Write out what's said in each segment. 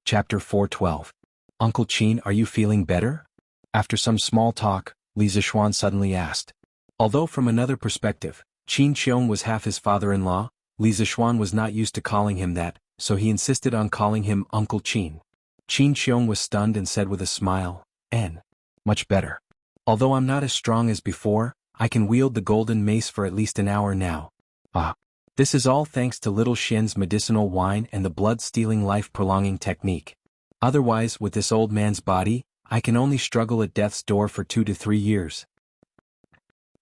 Chapter 412. Uncle Qin, are you feeling better? After some small talk, Li Zixuan suddenly asked. Although from another perspective, Qin Qiong was half his father-in-law, Li Zixuan was not used to calling him that, so he insisted on calling him Uncle Qin. Qin Qiong was stunned and said with a smile, much better. Although I'm not as strong as before, I can wield the golden mace for at least an hour now. This is all thanks to little Xian's medicinal wine and the blood-stealing life-prolonging technique. Otherwise, with this old man's body, I can only struggle at death's door for 2 to 3 years.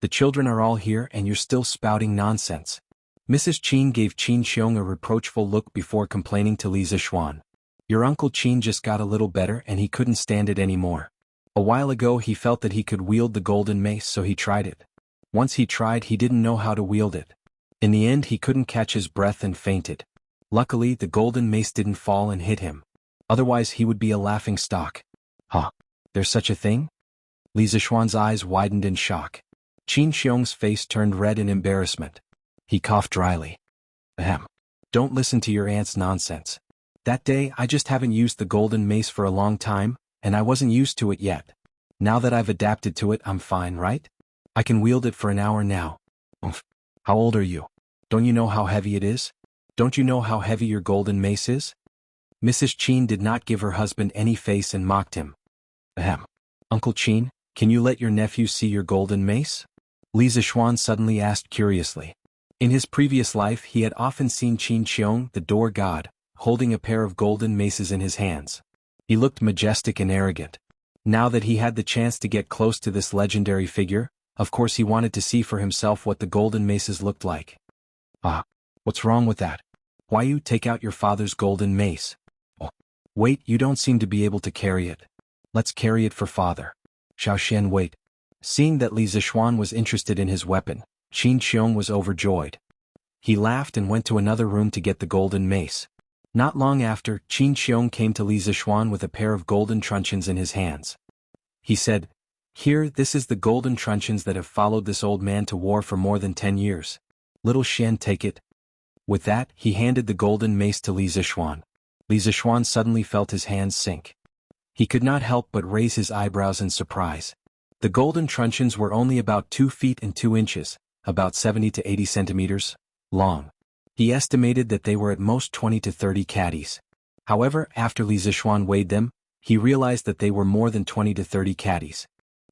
The children are all here and you're still spouting nonsense. Mrs. Qin gave Qin Qiong a reproachful look before complaining to Li Zixuan. Your Uncle Qin just got a little better and he couldn't stand it anymore. A while ago he felt that he could wield the golden mace, so he tried it. Once he tried, he didn't know how to wield it. In the end he couldn't catch his breath and fainted. Luckily the golden mace didn't fall and hit him. Otherwise he would be a laughing stock. There's such a thing? Li Zixuan's eyes widened in shock. Qin Qiong's face turned red in embarrassment. He coughed dryly. Don't listen to your aunt's nonsense. That day I just haven't used the golden mace for a long time, and I wasn't used to it yet. Now that I've adapted to it, I'm fine, right? I can wield it for an hour now. How old are you? Don't you know how heavy it is? Don't you know how heavy your golden mace is? Mrs. Qin did not give her husband any face and mocked him. Uncle Qin, can you let your nephew see your golden mace? Li Zixuan suddenly asked curiously. In his previous life he had often seen Qin Qiong, the door god, holding a pair of golden maces in his hands. He looked majestic and arrogant. Now that he had the chance to get close to this legendary figure, of course he wanted to see for himself what the golden maces looked like. What's wrong with that? Why you take out your father's golden mace? Wait, you don't seem to be able to carry it. Let's carry it for father. Xiaoxian, wait. Seeing that Li Zixuan was interested in his weapon, Qin Qiong was overjoyed. He laughed and went to another room to get the golden mace. Not long after, Qin Qiong came to Li Zixuan with a pair of golden truncheons in his hands. He said, "Here, this is the golden truncheons that have followed this old man to war for more than 10 years. Little Xian, take it." With that, he handed the golden mace to Li Zixuan. Li Zixuan suddenly felt his hands sink. He could not help but raise his eyebrows in surprise. The golden truncheons were only about 2 feet and 2 inches, about 70 to 80 centimeters, long. He estimated that they were at most 20 to 30 caddies. However, after Li Zixuan weighed them, he realized that they were more than 20 to 30 caddies.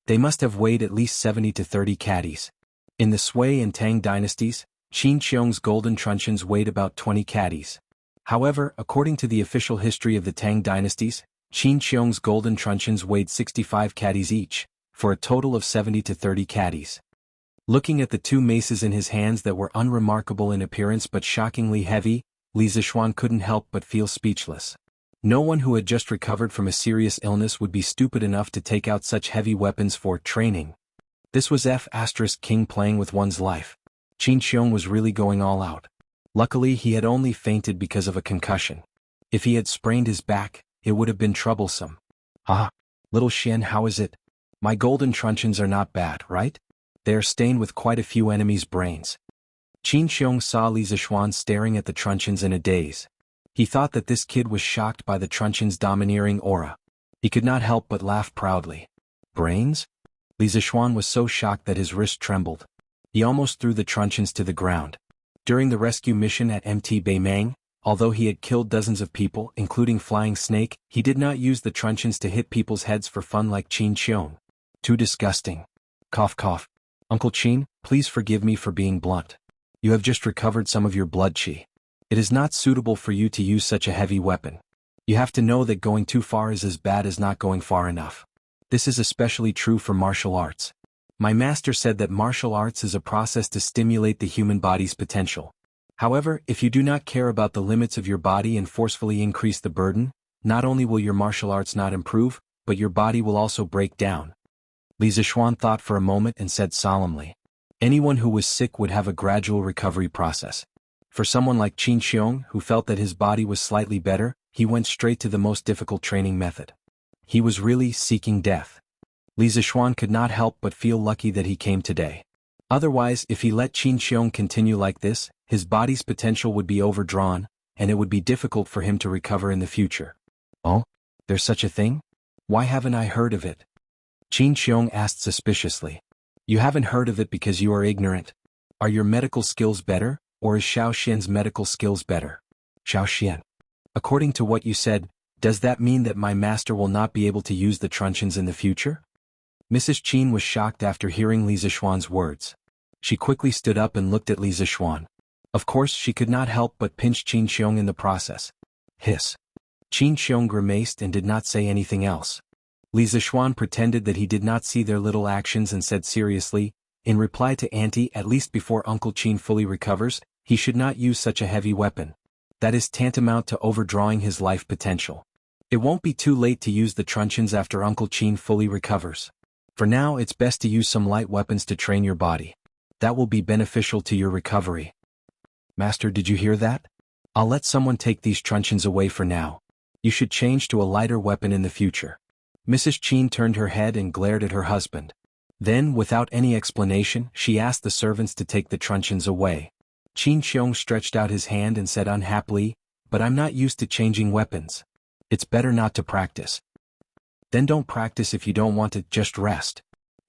They must have weighed at least 70 to 30 caddies. In the Sui and Tang dynasties, Qin Qiong's golden truncheons weighed about 20 caddies. However, according to the official history of the Tang dynasties, Qin Qiong's golden truncheons weighed 65 caddies each, for a total of 70 to 30 caddies. Looking at the 2 maces in his hands that were unremarkable in appearance but shockingly heavy, Li Zixuan couldn't help but feel speechless. No one who had just recovered from a serious illness would be stupid enough to take out such heavy weapons for training. This was King playing with one's life. Qin Qiong was really going all out. Luckily he had only fainted because of a concussion. If he had sprained his back, it would have been troublesome. Little Xian, how is it? My golden truncheons are not bad, right? They are stained with quite a few enemies' brains. Qin Qiong saw Li Zixuan staring at the truncheons in a daze. He thought that this kid was shocked by the truncheon's domineering aura. He could not help but laugh proudly. Brains? Li Zixuan was so shocked that his wrist trembled. He almost threw the truncheons to the ground. During the rescue mission at Mt. Beimang, although he had killed dozens of people, including Flying Snake, he did not use the truncheons to hit people's heads for fun like Qin Qiong. Too disgusting. Cough cough. Uncle Qin, please forgive me for being blunt. You have just recovered some of your blood qi. It is not suitable for you to use such a heavy weapon. You have to know that going too far is as bad as not going far enough. This is especially true for martial arts. My master said that martial arts is a process to stimulate the human body's potential. However, if you do not care about the limits of your body and forcefully increase the burden, not only will your martial arts not improve, but your body will also break down. Li Zixuan thought for a moment and said solemnly, anyone who was sick would have a gradual recovery process. For someone like Qin Qiong, who felt that his body was slightly better, he went straight to the most difficult training method. He was really seeking death. Li Zixuan could not help but feel lucky that he came today. Otherwise, if he let Qin Qiong continue like this, his body's potential would be overdrawn, and it would be difficult for him to recover in the future. Oh? There's such a thing? Why haven't I heard of it? Qin Xiong asked suspiciously. You haven't heard of it because you are ignorant. Are your medical skills better, or is Xiao Xian's medical skills better? Xiao Xian. According to what you said, does that mean that my master will not be able to use the truncheons in the future? Mrs. Qin was shocked after hearing Li Zixuan's words. She quickly stood up and looked at Li Zixuan. Of course she could not help but pinch Qin Xiong in the process. Hiss. Qin Xiong grimaced and did not say anything else. Li Zixuan pretended that he did not see their little actions and said seriously, in reply to Auntie, at least before Uncle Qin fully recovers, he should not use such a heavy weapon. That is tantamount to overdrawing his life potential. It won't be too late to use the truncheons after Uncle Qin fully recovers. For now it's best to use some light weapons to train your body. That will be beneficial to your recovery. Master, did you hear that? I'll let someone take these truncheons away for now. You should change to a lighter weapon in the future. Mrs. Qin turned her head and glared at her husband. Then, without any explanation, she asked the servants to take the truncheons away. Qin Xiong stretched out his hand and said unhappily, "But I'm not used to changing weapons. It's better not to practice." Then don't practice if you don't want to, just rest.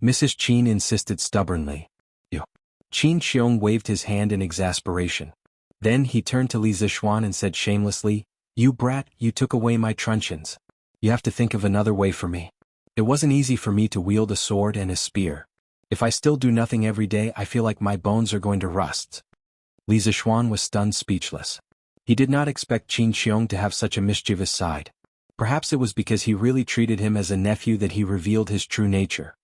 Mrs. Qin insisted stubbornly. You. Qin Xiong waved his hand in exasperation. Then he turned to Li Zixuan and said shamelessly, "You brat, you took away my truncheons. You have to think of another way for me. It wasn't easy for me to wield a sword and a spear. If I still do nothing every day, I feel like my bones are going to rust." Li Zixuan was stunned speechless. He did not expect Qin Xiong to have such a mischievous side. Perhaps it was because he really treated him as a nephew that he revealed his true nature.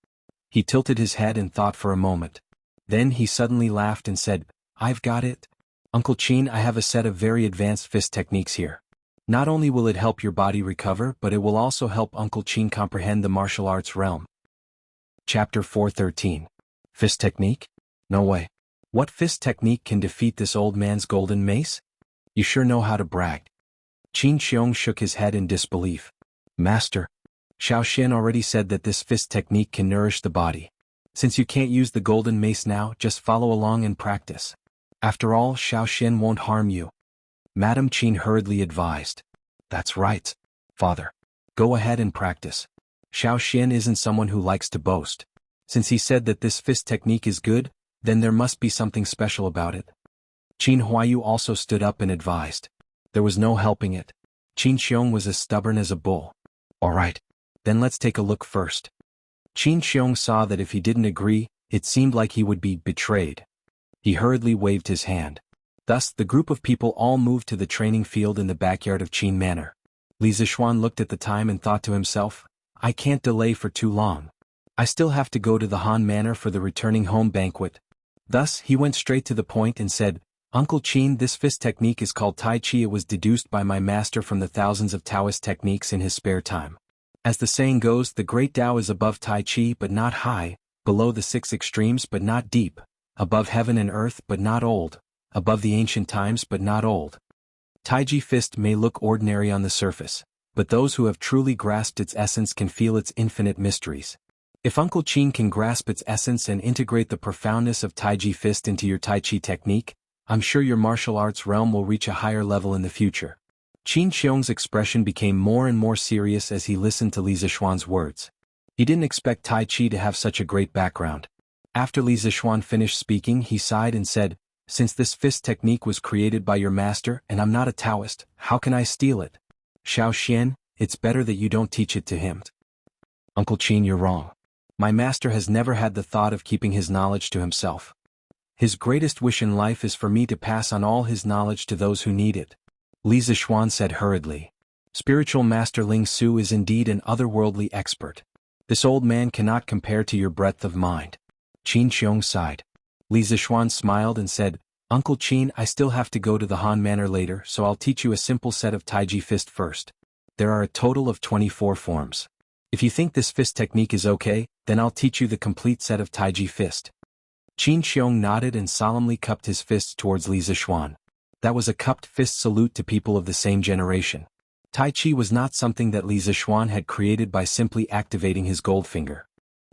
He tilted his head and thought for a moment. Then he suddenly laughed and said, "I've got it. Uncle Qin, I have a set of very advanced fist techniques here. Not only will it help your body recover, but it will also help Uncle Qin comprehend the martial arts realm." Chapter 413. Fist technique? No way. What fist technique can defeat this old man's golden mace? You sure know how to brag. Qin Xiong shook his head in disbelief. Master, Xiao Xian already said that this fist technique can nourish the body. Since you can't use the golden mace now, just follow along and practice. After all, Xiao Xian won't harm you. Madame Qin hurriedly advised. That's right, father. Go ahead and practice. Xiao Xian isn't someone who likes to boast. Since he said that this fist technique is good, then there must be something special about it. Qin Huayu also stood up and advised. There was no helping it. Qin Xiong was as stubborn as a bull. All right, then let's take a look first. Qin Xiong saw that if he didn't agree, it seemed like he would be betrayed. He hurriedly waved his hand. Thus, the group of people all moved to the training field in the backyard of Qin Manor. Li Zixuan looked at the time and thought to himself, I can't delay for too long. I still have to go to the Han Manor for the returning home banquet. Thus, he went straight to the point and said, Uncle Qin, this fist technique is called Tai Chi. It was deduced by my master from the thousands of Taoist techniques in his spare time. As the saying goes, the great Tao is above Tai Chi but not high, below the six extremes but not deep, above heaven and earth but not old, above the ancient times but not old. Tai Chi fist may look ordinary on the surface, but those who have truly grasped its essence can feel its infinite mysteries. If Uncle Qin can grasp its essence and integrate the profoundness of Tai Chi fist into your Tai Chi technique, I'm sure your martial arts realm will reach a higher level in the future. Qin Xiong's expression became more and more serious as he listened to Li Zixuan's words. He didn't expect Tai Chi to have such a great background. After Li Zixuan finished speaking, he sighed and said, Since this fist technique was created by your master and I'm not a Taoist, how can I steal it? Xiao Xian, it's better that you don't teach it to him. Uncle Qin, you're wrong. My master has never had the thought of keeping his knowledge to himself. His greatest wish in life is for me to pass on all his knowledge to those who need it. Li Zixuan said hurriedly. Spiritual Master Ling Su is indeed an otherworldly expert. This old man cannot compare to your breadth of mind. Qin Xiong sighed. Li Zixuan smiled and said, Uncle Qin, I still have to go to the Han Manor later, so I'll teach you a simple set of Tai Chi fist first. There are a total of 24 forms. If you think this fist technique is okay, then I'll teach you the complete set of Tai Chi fist. Qin Xiong nodded and solemnly cupped his fists towards Li Zixuan. That was a cupped fist salute to people of the same generation. Tai Chi was not something that Li Zixuan had created by simply activating his gold finger.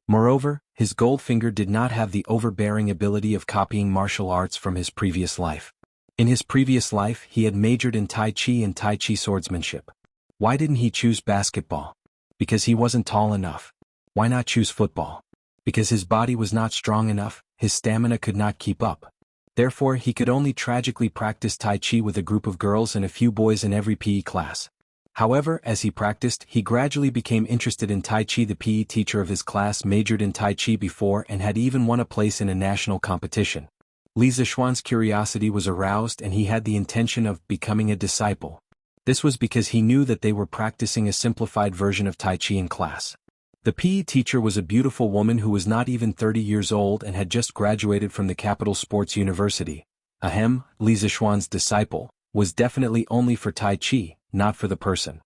Moreover, his gold finger did not have the overbearing ability of copying martial arts from his previous life. In his previous life, he had majored in Tai Chi and Tai Chi swordsmanship. Why didn't he choose basketball? Because he wasn't tall enough. Why not choose football? Because his body was not strong enough, his stamina could not keep up. Therefore he could only tragically practice Tai Chi with a group of girls and a few boys in every PE class. However, as he practiced, he gradually became interested in Tai Chi. The PE teacher of his class majored in Tai Chi before and had even won a place in a national competition. Li Zishuan's curiosity was aroused and he had the intention of becoming a disciple. This was because he knew that they were practicing a simplified version of Tai Chi in class. The PE teacher was a beautiful woman who was not even 30 years old and had just graduated from the Capital Sports University. Li Zishuan's disciple was definitely only for Tai Chi, not for the person.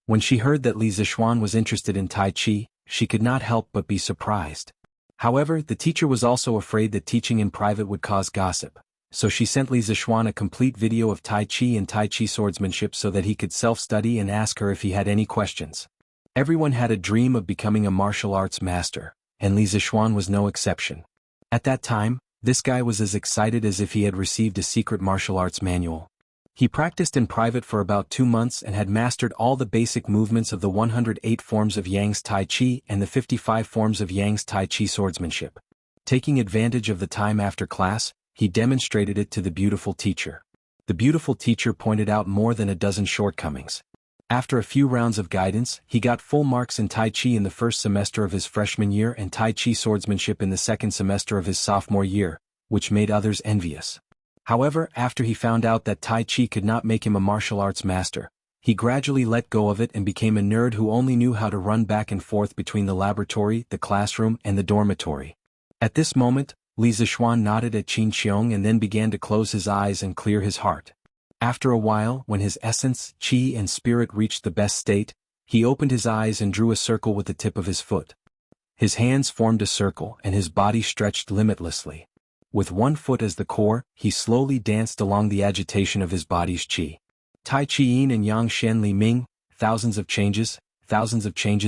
When she heard that Li Zishuan was interested in Tai Chi, she could not help but be surprised. However, the teacher was also afraid that teaching in private would cause gossip, so she sent Li Zishuan a complete video of Tai Chi and Tai Chi swordsmanship so that he could self-study and ask her if he had any questions. Everyone had a dream of becoming a martial arts master, and Li Zishuan was no exception. At that time, this guy was as excited as if he had received a secret martial arts manual. He practiced in private for about 2 months and had mastered all the basic movements of the 108 forms of Yang's Tai Chi and the 55 forms of Yang's Tai Chi swordsmanship. Taking advantage of the time after class, he demonstrated it to the beautiful teacher. The beautiful teacher pointed out more than a dozen shortcomings. After a few rounds of guidance, he got full marks in Tai Chi in the first semester of his freshman year and Tai Chi swordsmanship in the second semester of his sophomore year, which made others envious. However, after he found out that Tai Chi could not make him a martial arts master, he gradually let go of it and became a nerd who only knew how to run back and forth between the laboratory, the classroom, and the dormitory. At this moment, Li Zishuan nodded at Qin Xiong and then began to close his eyes and clear his heart. After a while, when his essence, qi and spirit reached the best state, he opened his eyes and drew a circle with the tip of his foot. His hands formed a circle and his body stretched limitlessly. With one foot as the core, he slowly danced along the agitation of his body's qi. Tai Chi Yin and Yang Shen Li Ming, thousands of changes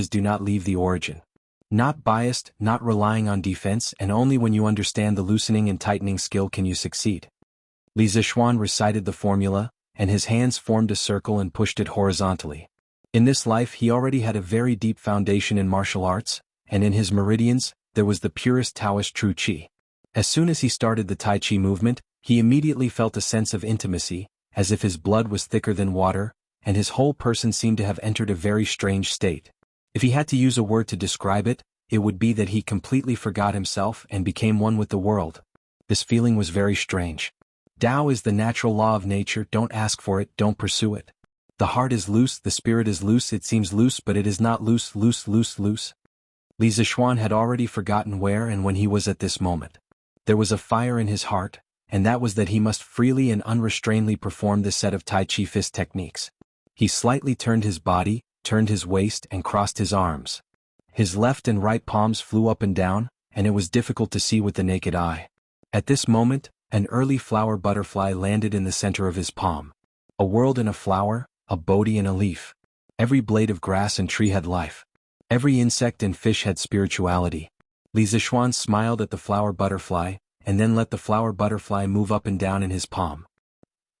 do not leave the origin. Not biased, not relying on defense, and only when you understand the loosening and tightening skill can you succeed. Li Zishuan recited the formula, and his hands formed a circle and pushed it horizontally. In this life he already had a very deep foundation in martial arts, and in his meridians, there was the purest Taoist true qi. As soon as he started the Tai Chi movement, he immediately felt a sense of intimacy, as if his blood was thicker than water, and his whole person seemed to have entered a very strange state. If he had to use a word to describe it, it would be that he completely forgot himself and became one with the world. This feeling was very strange. Tao is the natural law of nature, don't ask for it, don't pursue it. The heart is loose, the spirit is loose, it seems loose but it is not loose. Li Zishuan had already forgotten where and when he was at this moment. There was a fire in his heart, and that was that he must freely and unrestrainedly perform this set of Tai Chi fist techniques. He slightly turned his body, turned his waist and crossed his arms. His left and right palms flew up and down, and it was difficult to see with the naked eye. At this moment, an early flower butterfly landed in the center of his palm. A world in a flower, a bodhi in a leaf. Every blade of grass and tree had life. Every insect and fish had spirituality. Li Zishuan smiled at the flower butterfly, and then let the flower butterfly move up and down in his palm.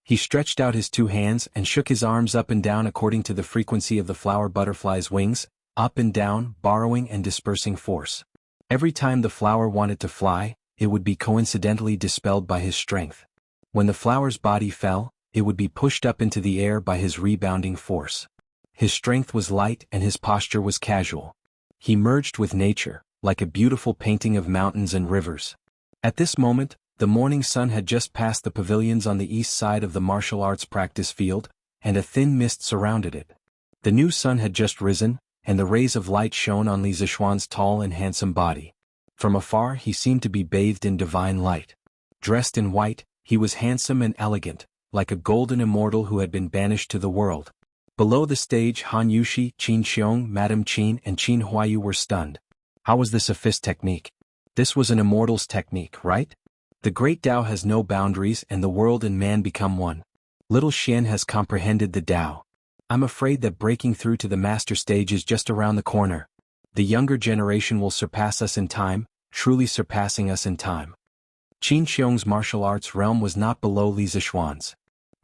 He stretched out his 2 hands and shook his arms up and down according to the frequency of the flower butterfly's wings, up and down, borrowing and dispersing force. Every time the flower wanted to fly, it would be coincidentally dispelled by his strength. When the flower's body fell, it would be pushed up into the air by his rebounding force. His strength was light and his posture was casual. He merged with nature, like a beautiful painting of mountains and rivers. At this moment, the morning sun had just passed the pavilions on the east side of the martial arts practice field, and a thin mist surrounded it. The new sun had just risen, and the rays of light shone on Li Zishuan's tall and handsome body. From afar he seemed to be bathed in divine light. Dressed in white, he was handsome and elegant, like a golden immortal who had been banished to the world. Below the stage, Han Yushi, Qin Xiong, Madame Qin and Qin Huayu were stunned. How was this a fist technique? This was an immortal's technique, right? The great Tao has no boundaries and the world and man become one. Little Xian has comprehended the Tao. I'm afraid that breaking through to the master stage is just around the corner. The younger generation will surpass us in time, truly surpassing us in time. Qin Xiong's martial arts realm was not below Li Zishuan's.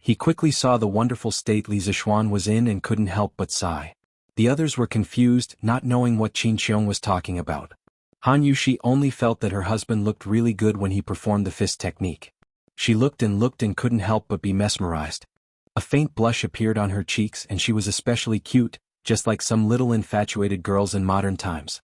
He quickly saw the wonderful state Li Zixuan was in and couldn't help but sigh. The others were confused, not knowing what Qin Xiong was talking about. Han Yushi only felt that her husband looked really good when he performed the fist technique. She looked and couldn't help but be mesmerized. A faint blush appeared on her cheeks and she was especially cute, just like some little infatuated girls in modern times.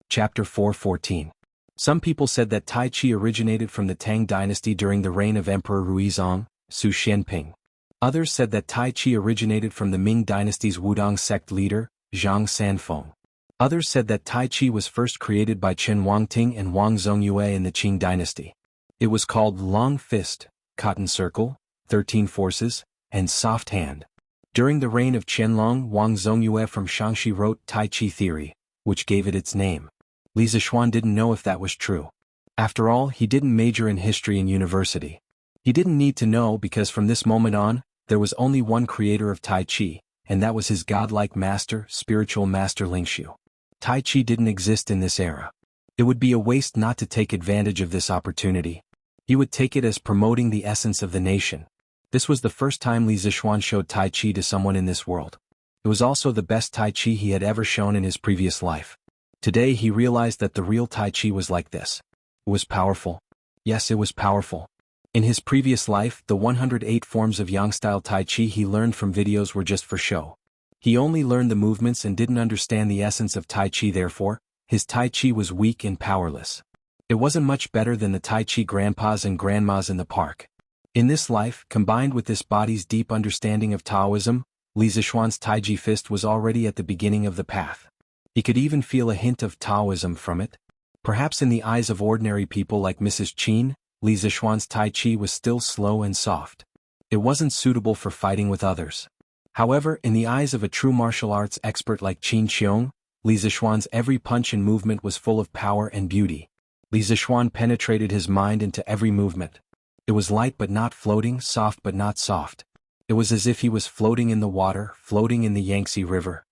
Chapter 4:14. Some people said that Tai Chi originated from the Tang dynasty during the reign of Emperor Ruizong, Su Xianping. Others said that Tai Chi originated from the Ming dynasty's Wudong sect leader, Zhang Sanfeng. Others said that Tai Chi was first created by Chen Wangting and Wang Zongyue in the Qing dynasty. It was called Long Fist, Cotton Circle, 13 Forces, and Soft Hand. During the reign of Qianlong, Wang Zongyue from Shaanxi wrote Tai Chi Theory, which gave it its name. Li Zixuan didn't know if that was true. After all, he didn't major in history in university. He didn't need to know because from this moment on, there was only one creator of Tai Chi, and that was his godlike master, spiritual master Lingxiu. Tai Chi didn't exist in this era. It would be a waste not to take advantage of this opportunity. He would take it as promoting the essence of the nation. This was the first time Li Zixuan showed Tai Chi to someone in this world. It was also the best Tai Chi he had ever shown in his previous life. Today he realized that the real Tai Chi was like this. It was powerful. Yes, it was powerful. In his previous life, the 108 forms of Yang-style Tai Chi he learned from videos were just for show. He only learned the movements and didn't understand the essence of Tai Chi, therefore, his Tai Chi was weak and powerless. It wasn't much better than the Tai Chi grandpas and grandmas in the park. In this life, combined with this body's deep understanding of Taoism, Li Zixuan's Tai Chi fist was already at the beginning of the path. He could even feel a hint of Taoism from it. Perhaps in the eyes of ordinary people like Mrs. Qin, Li Zixuan's Tai Chi was still slow and soft. It wasn't suitable for fighting with others. However, in the eyes of a true martial arts expert like Qin Xiong, Li Zixuan's every punch and movement was full of power and beauty. Li Zixuan penetrated his mind into every movement. It was light but not floating, soft but not soft. It was as if he was floating in the water, floating in the Yangtze River.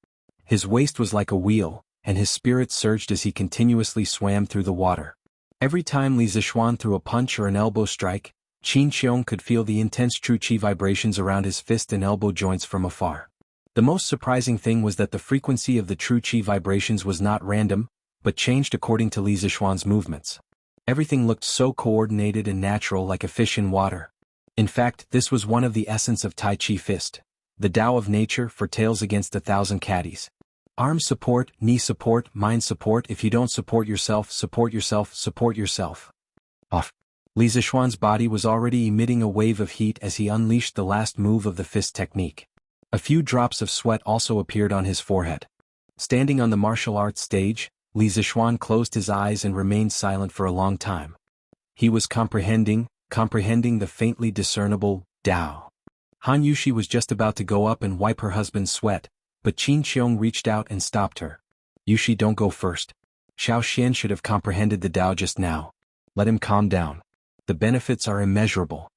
His waist was like a wheel, and his spirit surged as he continuously swam through the water. Every time Li Zixuan threw a punch or an elbow strike, Qin Xiong could feel the intense true qi vibrations around his fist and elbow joints from afar. The most surprising thing was that the frequency of the true qi vibrations was not random, but changed according to Li Zixuan's movements. Everything looked so coordinated and natural, like a fish in water. In fact, this was one of the essence of Tai Chi fist. The Tao of nature for tails against 1,000 caddies. Arm support, knee support, mind support. If you don't support yourself, support yourself, support yourself. Off. Li Zixuan's body was already emitting a wave of heat as he unleashed the last move of the fist technique. A few drops of sweat also appeared on his forehead. Standing on the martial arts stage, Li Zixuan closed his eyes and remained silent for a long time. He was comprehending the faintly discernible Tao. Han Yushi was just about to go up and wipe her husband's sweat, but Qin Xiong reached out and stopped her. Yushi, don't go first. Xiao Xian should have comprehended the Tao just now. Let him calm down. The benefits are immeasurable.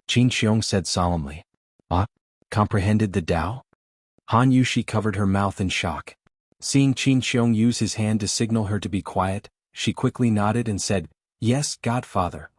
Qin Xiong said solemnly. Comprehended the Tao? Han Yushi covered her mouth in shock. Seeing Qin Xiong use his hand to signal her to be quiet, she quickly nodded and said, "Yes, Godfather."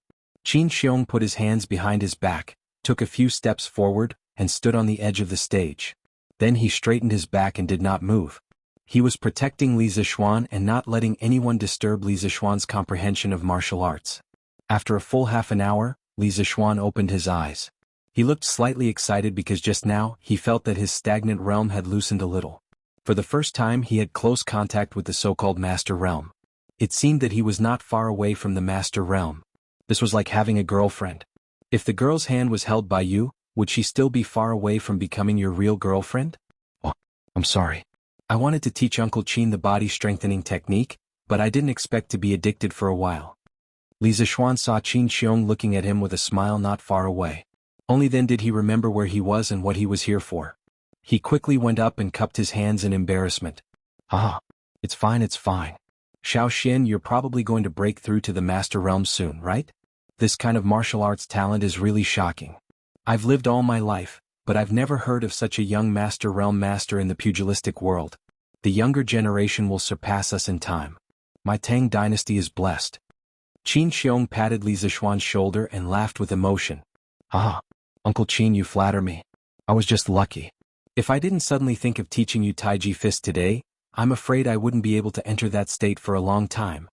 Qin Xiong put his hands behind his back, took a few steps forward, and stood on the edge of the stage. Then he straightened his back and did not move. He was protecting Li Zixuan and not letting anyone disturb Li Zixuan's comprehension of martial arts. After a full half an hour, Li Zixuan opened his eyes. He looked slightly excited because just now he felt that his stagnant realm had loosened a little. For the first time he had close contact with the so-called master realm. It seemed that he was not far away from the master realm. This was like having a girlfriend. If the girl's hand was held by you, would she still be far away from becoming your real girlfriend? Oh, I'm sorry. I wanted to teach Uncle Qin the body strengthening technique, but I didn't expect to be addicted for a while. Li Zixuan saw Qin Xiong looking at him with a smile not far away. Only then did he remember where he was and what he was here for. He quickly went up and cupped his hands in embarrassment. It's fine, it's fine. Xiao Xian, you're probably going to break through to the master realm soon, right? This kind of martial arts talent is really shocking. I've lived all my life, but I've never heard of such a young master realm master in the pugilistic world. The younger generation will surpass us in time. My Tang dynasty is blessed. Qin Xiong patted Li Zixuan's shoulder and laughed with emotion. Uncle Qin, you flatter me. I was just lucky. If I didn't suddenly think of teaching you Taiji Fist today, I'm afraid I wouldn't be able to enter that state for a long time.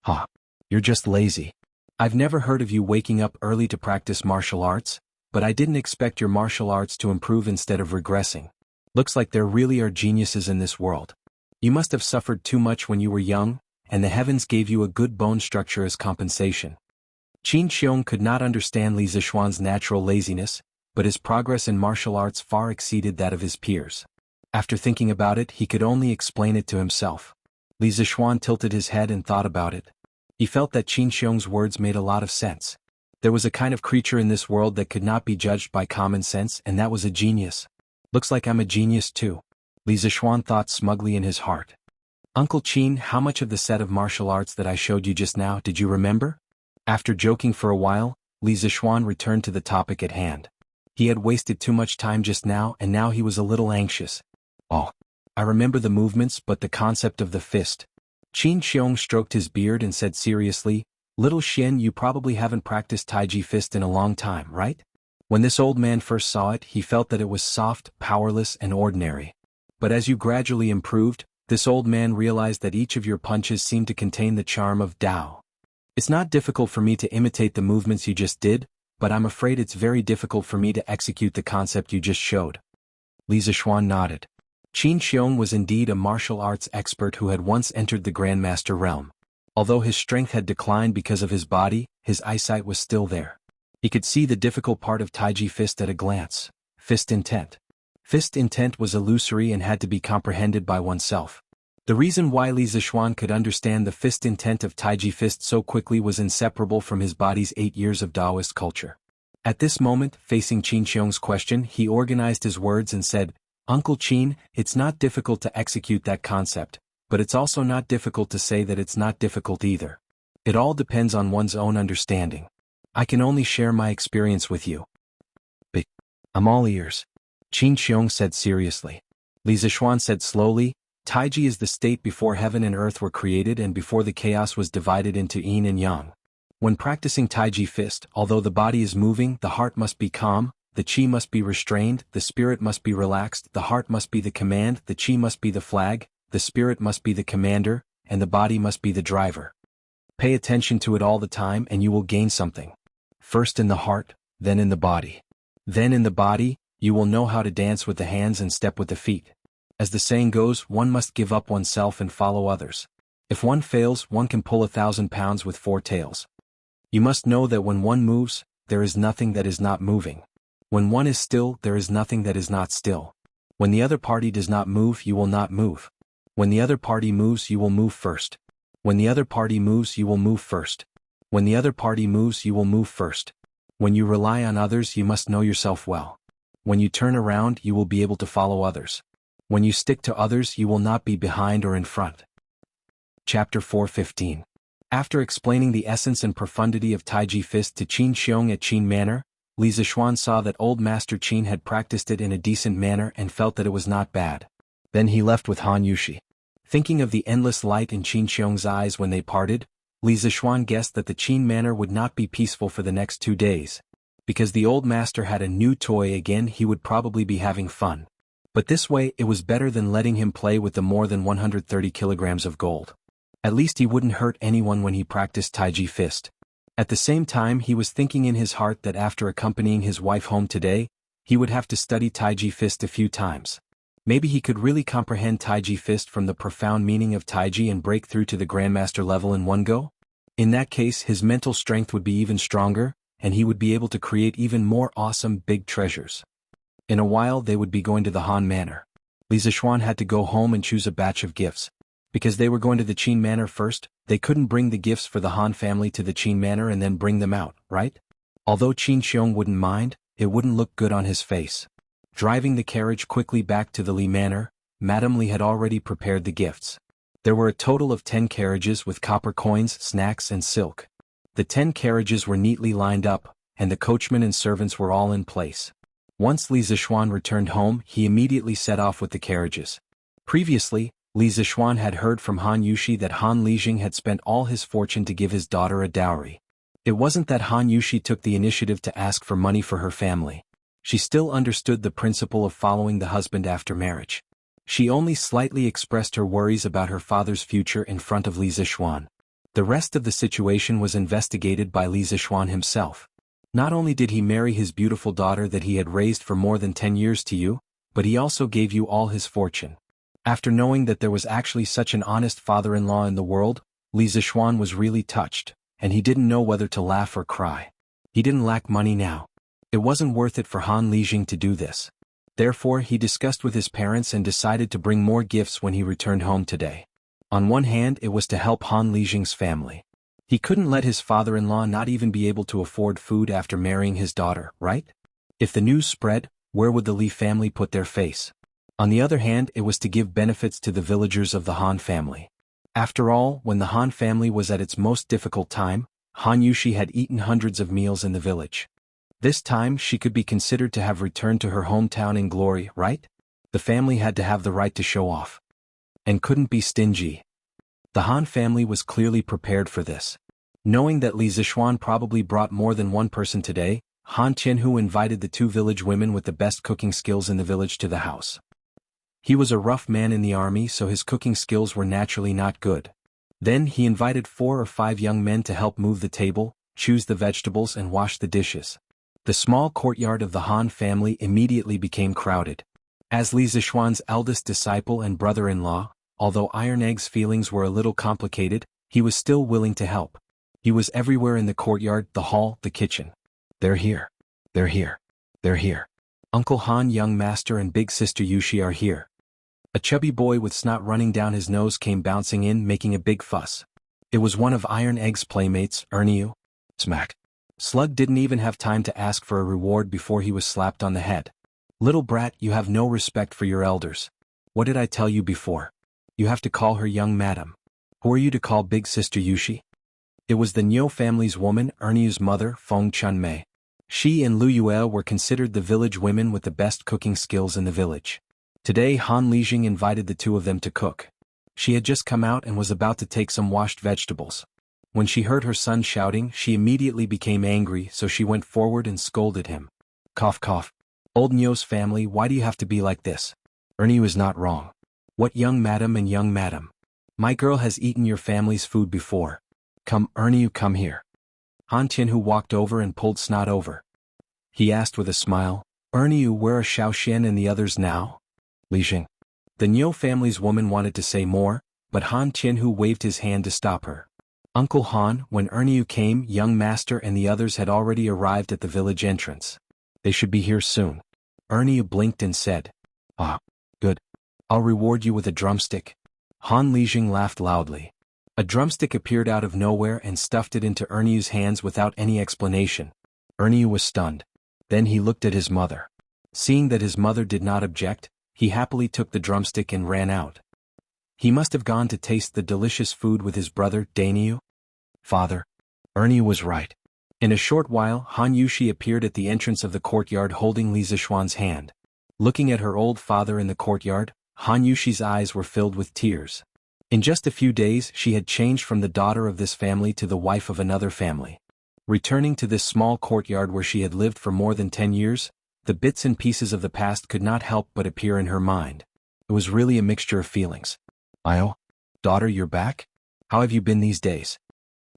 Huh. You're just lazy. I've never heard of you waking up early to practice martial arts, but I didn't expect your martial arts to improve instead of regressing. Looks like there really are geniuses in this world. You must have suffered too much when you were young, and the heavens gave you a good bone structure as compensation. Qin Xiong could not understand Li Zixuan's natural laziness, but his progress in martial arts far exceeded that of his peers. After thinking about it, he could only explain it to himself. Li Zixuan tilted his head and thought about it. He felt that Qin Xiong's words made a lot of sense. There was a kind of creature in this world that could not be judged by common sense, and that was a genius. Looks like I'm a genius too. Li Zixuan thought smugly in his heart. Uncle Qin, how much of the set of martial arts that I showed you just now did you remember? After joking for a while, Li Zixuan returned to the topic at hand. He had wasted too much time just now, and now he was a little anxious. Oh, I remember the movements, but the concept of the fist. Qin Xiong stroked his beard and said seriously, Little Xian, you probably haven't practiced Taiji Fist in a long time, right? When this old man first saw it, he felt that it was soft, powerless, and ordinary. But as you gradually improved, this old man realized that each of your punches seemed to contain the charm of Tao. It's not difficult for me to imitate the movements you just did, but I'm afraid it's very difficult for me to execute the concept you just showed. Li Zixuan nodded. Qin Xiong was indeed a martial arts expert who had once entered the Grandmaster realm. Although his strength had declined because of his body, his eyesight was still there. He could see the difficult part of Taiji Fist at a glance. Fist intent. Fist intent was illusory and had to be comprehended by oneself. The reason why Li Zixuan could understand the fist intent of Taiji Fist so quickly was inseparable from his body's 8 years of Taoist culture. At this moment, facing Qin Xiong's question, he organized his words and said, Uncle Qin, it's not difficult to execute that concept, but it's also not difficult to say that it's not difficult either. It all depends on one's own understanding. I can only share my experience with you. But I'm all ears. Qin Xiong said seriously. Li Zixuan said slowly, Taiji is the state before heaven and earth were created and before the chaos was divided into yin and yang. When practicing Taiji Fist, although the body is moving, the heart must be calm, the qi must be restrained, the spirit must be relaxed, the heart must be the command, the qi must be the flag, the spirit must be the commander, and the body must be the driver. Pay attention to it all the time and you will gain something. First in the heart, then in the body. Then in the body, you will know how to dance with the hands and step with the feet. As the saying goes, one must give up oneself and follow others. If one fails, one can pull 1,000 pounds with 4 tails. You must know that when one moves, there is nothing that is not moving. When one is still, there is nothing that is not still. When the other party does not move, you will not move. When the other party moves, you will move first. When the other party moves, you will move first. When the other party moves, you will move first. When you rely on others, you must know yourself well. When you turn around, you will be able to follow others. When you stick to others, you will not be behind or in front. Chapter 4:15. After explaining the essence and profundity of Taiji Fist to Qin Xiong at Qin Manor, Li Zixuan saw that old Master Qin had practiced it in a decent manner and felt that it was not bad. Then he left with Han Yushi. Thinking of the endless light in Qin Xiong's eyes when they parted, Li Zixuan guessed that the Qin Manor would not be peaceful for the next 2 days. Because the old master had a new toy again, he would probably be having fun. But this way it was better than letting him play with the more than 130 kilograms of gold. At least he wouldn't hurt anyone when he practiced Taiji Fist. At the same time, he was thinking in his heart that after accompanying his wife home today, he would have to study Taiji Fist a few times. Maybe he could really comprehend Taiji Fist from the profound meaning of Taiji and break through to the Grandmaster level in one go? In that case, his mental strength would be even stronger, and he would be able to create even more awesome big treasures. In a while they would be going to the Han Manor. Li Zixuan had to go home and choose a batch of gifts. Because they were going to the Qin Manor first, they couldn't bring the gifts for the Han family to the Qin Manor and then bring them out, right? Although Qin Xiong wouldn't mind, it wouldn't look good on his face. Driving the carriage quickly back to the Li Manor, Madame Li had already prepared the gifts. There were a total of 10 carriages with copper coins, snacks and silk. The 10 carriages were neatly lined up, and the coachmen and servants were all in place. Once Li Zixuan returned home, he immediately set off with the carriages. Previously, Li Zixuan had heard from Han Yushi that Han Lijing had spent all his fortune to give his daughter a dowry. It wasn't that Han Yushi took the initiative to ask for money for her family. She still understood the principle of following the husband after marriage. She only slightly expressed her worries about her father's future in front of Li Zixuan. The rest of the situation was investigated by Li Zixuan himself. Not only did he marry his beautiful daughter that he had raised for more than 10 years to you, but he also gave you all his fortune. After knowing that there was actually such an honest father-in-law in the world, Li Zixuan was really touched, and he didn't know whether to laugh or cry. He didn't lack money now. It wasn't worth it for Han Lijing to do this. Therefore he discussed with his parents and decided to bring more gifts when he returned home today. On one hand it was to help Han Lijing's family. He couldn't let his father-in-law not even be able to afford food after marrying his daughter, right? If the news spread, where would the Li family put their face? On the other hand it was to give benefits to the villagers of the Han family. After all, when the Han family was at its most difficult time, Han Yushi had eaten hundreds of meals in the village. This time she could be considered to have returned to her hometown in glory, right? The family had to have the right to show off. And couldn't be stingy. The Han family was clearly prepared for this. Knowing that Li Zixuan probably brought more than one person today, Han Qianhu invited the 2 village women with the best cooking skills in the village to the house. He was a rough man in the army, so his cooking skills were naturally not good. Then he invited 4 or 5 young men to help move the table, choose the vegetables and wash the dishes. The small courtyard of the Han family immediately became crowded. As Li Zixuan's eldest disciple and brother-in-law, although Iron Egg's feelings were a little complicated, he was still willing to help. He was everywhere in the courtyard, the hall, the kitchen. They're here. They're here. They're here. Uncle Han, young master and big sister Yushi are here. A chubby boy with snot running down his nose came bouncing in, making a big fuss. It was one of Iron Egg's playmates, Erniu. Smack. Slug didn't even have time to ask for a reward before he was slapped on the head. Little brat, you have no respect for your elders. What did I tell you before? You have to call her young madam. Who are you to call big sister Yushi? It was the Niu family's woman, Erniu's mother, Feng Chunmei. She and Lu Yue were considered the village women with the best cooking skills in the village. Today Han Lijing invited the 2 of them to cook. She had just come out and was about to take some washed vegetables. When she heard her son shouting, she immediately became angry, so she went forward and scolded him. Cough cough. Old Niu's family, why do you have to be like this? Erniu is not wrong. What young madam and young madam? My girl has eaten your family's food before. Come, Erniu, come here. Han Qianhu walked over and pulled snot over. He asked with a smile, Erniu, where are Xiaoxian and the others now? Lijing. The Niu family's woman wanted to say more, but Han Qianhu waved his hand to stop her. Uncle Han, when Erniu came, young master and the others had already arrived at the village entrance. They should be here soon. Erniu blinked and said, Ah, good. I'll reward you with a drumstick. Han Lijing laughed loudly. A drumstick appeared out of nowhere and stuffed it into Erniu's hands without any explanation. Erniu was stunned. Then he looked at his mother. Seeing that his mother did not object, he happily took the drumstick and ran out. He must have gone to taste the delicious food with his brother, Dainiu. Father. Erniu was right. In a short while Han Yushi appeared at the entrance of the courtyard holding Li Zixuan's hand. Looking at her old father in the courtyard, Han Yushi's eyes were filled with tears. In just a few days she had changed from the daughter of this family to the wife of another family. Returning to this small courtyard where she had lived for more than 10 years, the bits and pieces of the past could not help but appear in her mind. It was really a mixture of feelings. Io? Daughter, you're back? How have you been these days?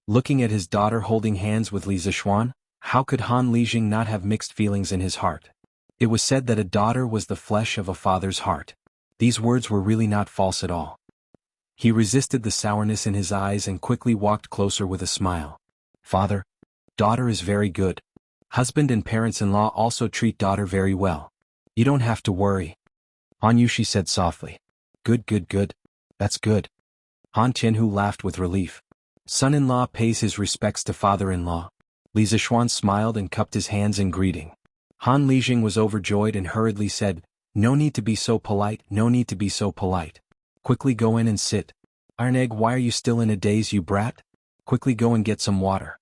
Looking at his daughter holding hands with Li Zixuan, how could Han Lijing not have mixed feelings in his heart? It was said that a daughter was the flesh of a father's heart. These words were really not false at all. He resisted the sourness in his eyes and quickly walked closer with a smile. Father, daughter is very good. Husband and parents-in-law also treat daughter very well. You don't have to worry. Han Yushi said softly. Good, good, good. That's good. Han Qianhu laughed with relief. Son-in-law pays his respects to father-in-law. Li Zixuan smiled and cupped his hands in greeting. Han Lijing was overjoyed and hurriedly said, No need to be so polite, no need to be so polite. Quickly go in and sit. Iron Egg, why are you still in a daze, you brat? Quickly go and get some water.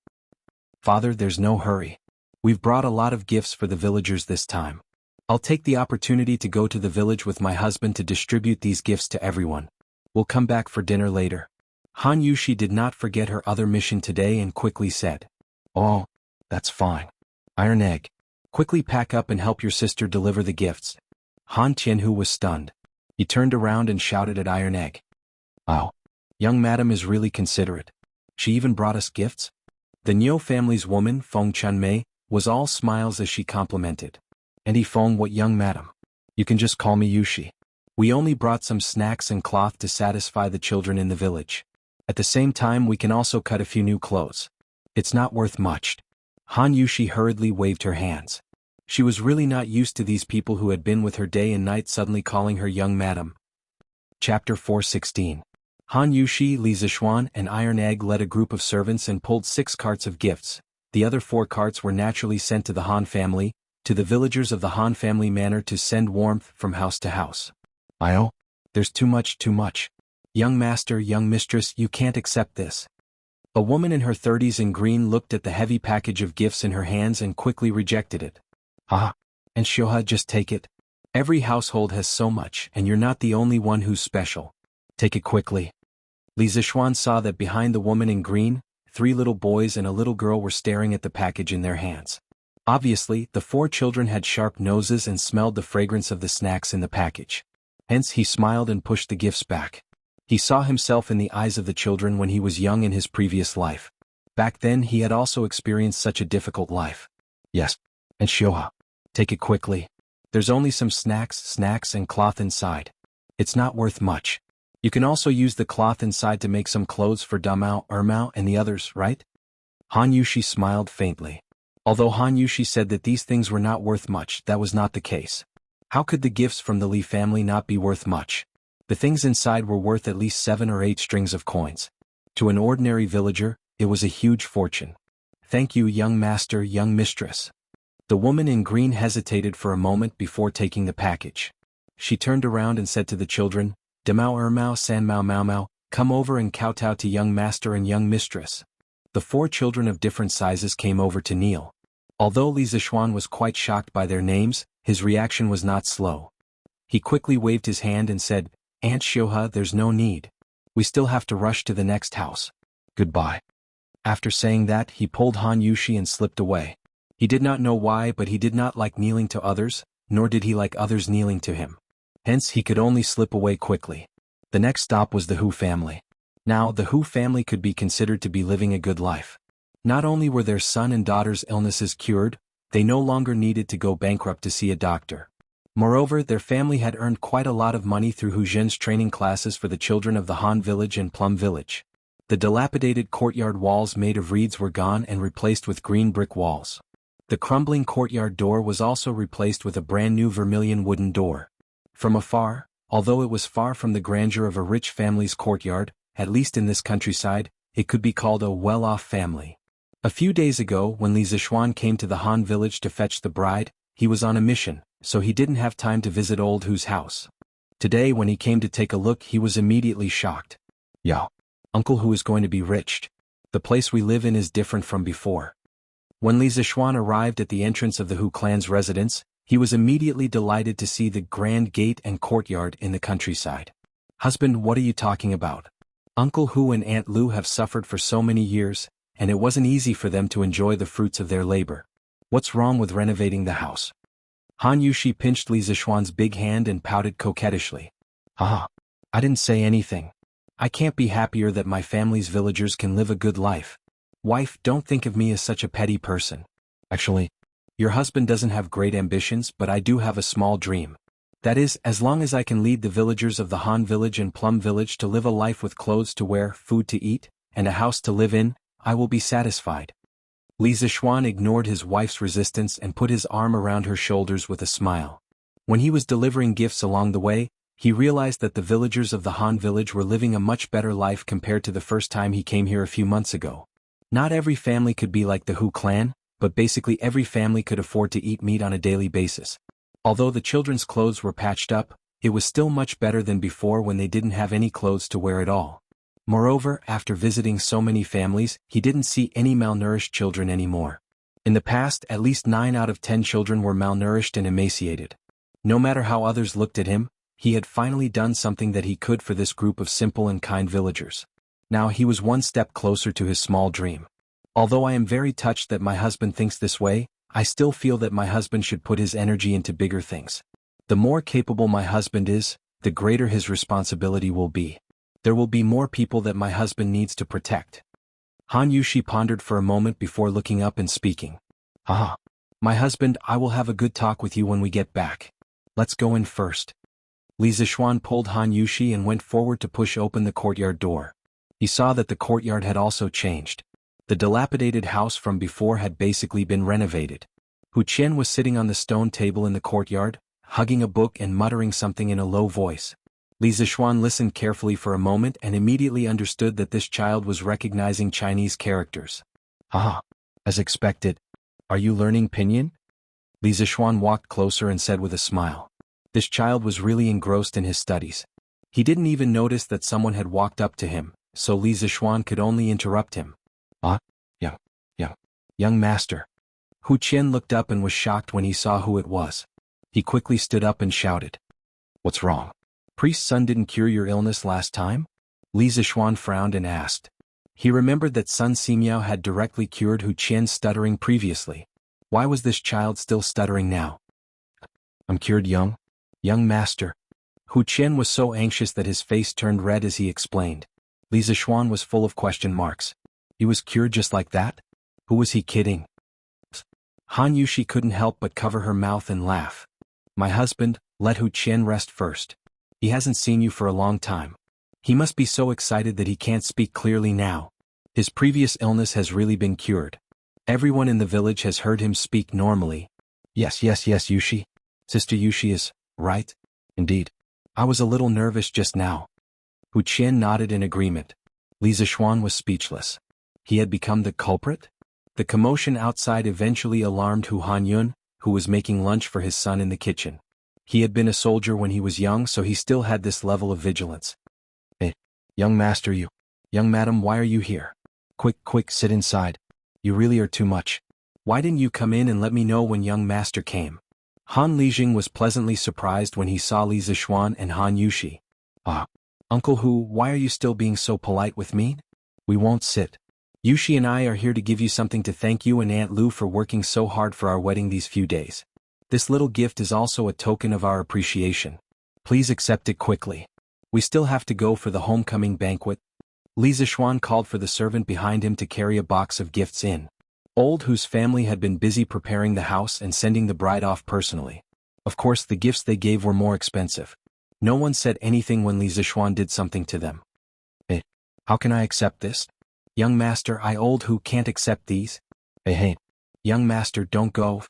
Father, there's no hurry. We've brought a lot of gifts for the villagers this time. I'll take the opportunity to go to the village with my husband to distribute these gifts to everyone. We'll come back for dinner later. Han Yushi did not forget her other mission today and quickly said, Oh, that's fine. Iron Egg. Quickly pack up and help your sister deliver the gifts. Han Tianhu was stunned. He turned around and shouted at Iron Egg. Oh. Young madam is really considerate. She even brought us gifts? The Niu family's woman, Feng Chunmei, was all smiles as she complimented. And Feng, what young madam? You can just call me Yushi. We only brought some snacks and cloth to satisfy the children in the village. At the same time we can also cut a few new clothes. It's not worth much. Han Yushi hurriedly waved her hands. She was really not used to these people who had been with her day and night suddenly calling her young madam. Chapter 416. Han Yushi, Li Zishuan, and Iron Egg led a group of servants and pulled 6 carts of gifts. The other 4 carts were naturally sent to the Han family, to the villagers of the Han family manor to send warmth from house to house. Io? There's too much. Young master, young mistress, you can't accept this. A woman in her 30s in green looked at the heavy package of gifts in her hands and quickly rejected it. Ah, and Shoha, just take it. Every household has so much, and you're not the only one who's special. Take it quickly. Li Zishuan saw that behind the woman in green, 3 little boys and a little girl were staring at the package in their hands. Obviously, the 4 children had sharp noses and smelled the fragrance of the snacks in the package. Hence he smiled and pushed the gifts back. He saw himself in the eyes of the children when he was young in his previous life. Back then he had also experienced such a difficult life. Yes. And Shoha. Take it quickly. There's only some snacks and cloth inside. It's not worth much. You can also use the cloth inside to make some clothes for Damao, Ermao, and the others, right? Han Yushi smiled faintly. Although Han Yushi said that these things were not worth much, that was not the case. How could the gifts from the Li family not be worth much? The things inside were worth at least 7 or 8 strings of coins. To an ordinary villager, it was a huge fortune. Thank you, young master, young mistress. The woman in green hesitated for a moment before taking the package. She turned around and said to the children, Demao Ermao San Mao Mao Mao, come over and kowtow to young master and young mistress. The 4 children of different sizes came over to kneel. Although Li Zishuan was quite shocked by their names, his reaction was not slow. He quickly waved his hand and said, Aunt Shoha, there's no need. We still have to rush to the next house. Goodbye. After saying that, he pulled Han Yushi and slipped away. He did not know why, but he did not like kneeling to others, nor did he like others kneeling to him. Hence he could only slip away quickly. The next stop was the Hu family. Now, the Hu family could be considered to be living a good life. Not only were their son and daughter's illnesses cured, they no longer needed to go bankrupt to see a doctor. Moreover, their family had earned quite a lot of money through Hu Zhen's training classes for the children of the Han village and Plum village. The dilapidated courtyard walls made of reeds were gone and replaced with green brick walls. The crumbling courtyard door was also replaced with a brand new vermilion wooden door. From afar, although it was far from the grandeur of a rich family's courtyard, at least in this countryside, it could be called a well-off family. A few days ago, when Li Zishuan came to the Han village to fetch the bride, he was on a mission, so he didn't have time to visit old Hu's house. Today when he came to take a look, he was immediately shocked. Yo, Uncle Hu is going to be rich. The place we live in is different from before. When Li Zishuan arrived at the entrance of the Hu clan's residence, he was immediately delighted to see the grand gate and courtyard in the countryside. Husband, what are you talking about? Uncle Hu and Aunt Lu have suffered for so many years, and it wasn't easy for them to enjoy the fruits of their labor. What's wrong with renovating the house? Han Yushi pinched Li Zishuan's big hand and pouted coquettishly. Ah, I didn't say anything. I can't be happier that my family's villagers can live a good life. Wife, don't think of me as such a petty person. Actually, your husband doesn't have great ambitions, but I do have a small dream. That is, as long as I can lead the villagers of the Han village and Plum village to live a life with clothes to wear, food to eat, and a house to live in, I will be satisfied. Li Zishuan ignored his wife's resistance and put his arm around her shoulders with a smile. When he was delivering gifts along the way, he realized that the villagers of the Han village were living a much better life compared to the first time he came here a few months ago. Not every family could be like the Hu clan, but basically every family could afford to eat meat on a daily basis. Although the children's clothes were patched up, it was still much better than before when they didn't have any clothes to wear at all. Moreover, after visiting so many families, he didn't see any malnourished children anymore. In the past, at least 9 out of 10 children were malnourished and emaciated. No matter how others looked at him, he had finally done something that he could for this group of simple and kind villagers. Now he was one step closer to his small dream. Although I am very touched that my husband thinks this way, I still feel that my husband should put his energy into bigger things. The more capable my husband is, the greater his responsibility will be. There will be more people that my husband needs to protect. Han Yushi pondered for a moment before looking up and speaking. Ah, my husband, I will have a good talk with you when we get back. Let's go in first. Li Zixuan pulled Han Yushi and went forward to push open the courtyard door. He saw that the courtyard had also changed. The dilapidated house from before had basically been renovated. Hu Qian was sitting on the stone table in the courtyard, hugging a book and muttering something in a low voice. Li Zixuan listened carefully for a moment and immediately understood that this child was recognizing Chinese characters. Ah, as expected. Are you learning Pinyin? Li Zixuan walked closer and said with a smile. This child was really engrossed in his studies. He didn't even notice that someone had walked up to him, so Li Zixuan could only interrupt him. Ah, young master. Hu Qian looked up and was shocked when he saw who it was. He quickly stood up and shouted. What's wrong? Priest's son didn't cure your illness last time? Li Zixuan frowned and asked. He remembered that Sun Simiao had directly cured Hu Qian's stuttering previously. Why was this child still stuttering now? I'm cured, young master. Hu Qian was so anxious that his face turned red as he explained. Li Zixuan was full of question marks. He was cured just like that? Who was he kidding? Han Yushi couldn't help but cover her mouth and laugh. My husband, let Hu Qian rest first. He hasn't seen you for a long time. He must be so excited that he can't speak clearly now. His previous illness has really been cured. Everyone in the village has heard him speak normally. Yes, Yushi. Sister Yushi is right. Indeed. I was a little nervous just now. Hu Qian nodded in agreement. Li Zixuan was speechless. He had become the culprit? The commotion outside eventually alarmed Hu Hanyun, who was making lunch for his son in the kitchen. He had been a soldier when he was young, so he still had this level of vigilance. Hey, young master, young madam, why are you here? Quick, sit inside. You really are too much. Why didn't you come in and let me know when young master came? Han Lijing was pleasantly surprised when he saw Li Zixuan and Han Yushi. Ah, Uncle Hu, why are you still being so polite with me? We won't sit. Yushi and I are here to give you something to thank you and Aunt Lu for working so hard for our wedding these few days. This little gift is also a token of our appreciation. Please accept it quickly. We still have to go for the homecoming banquet. Li Zixuan called for the servant behind him to carry a box of gifts in. Old Hu's family had been busy preparing the house and sending the bride off personally. Of course, the gifts they gave were more expensive. No one said anything when Li Zixuan did something to them. Hey, how can I accept this? Young master, I Old Hu can't accept these. Hey, young master, don't go.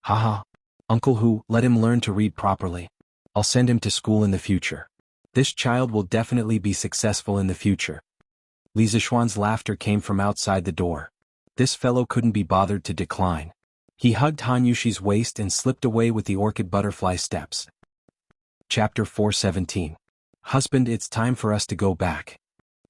Haha. Uncle Hu, let him learn to read properly. I'll send him to school in the future. This child will definitely be successful in the future. Li Zixuan's laughter came from outside the door. This fellow couldn't be bothered to decline. He hugged Han Yushi's waist and slipped away with the orchid butterfly steps. Chapter 417. Husband, it's time for us to go back.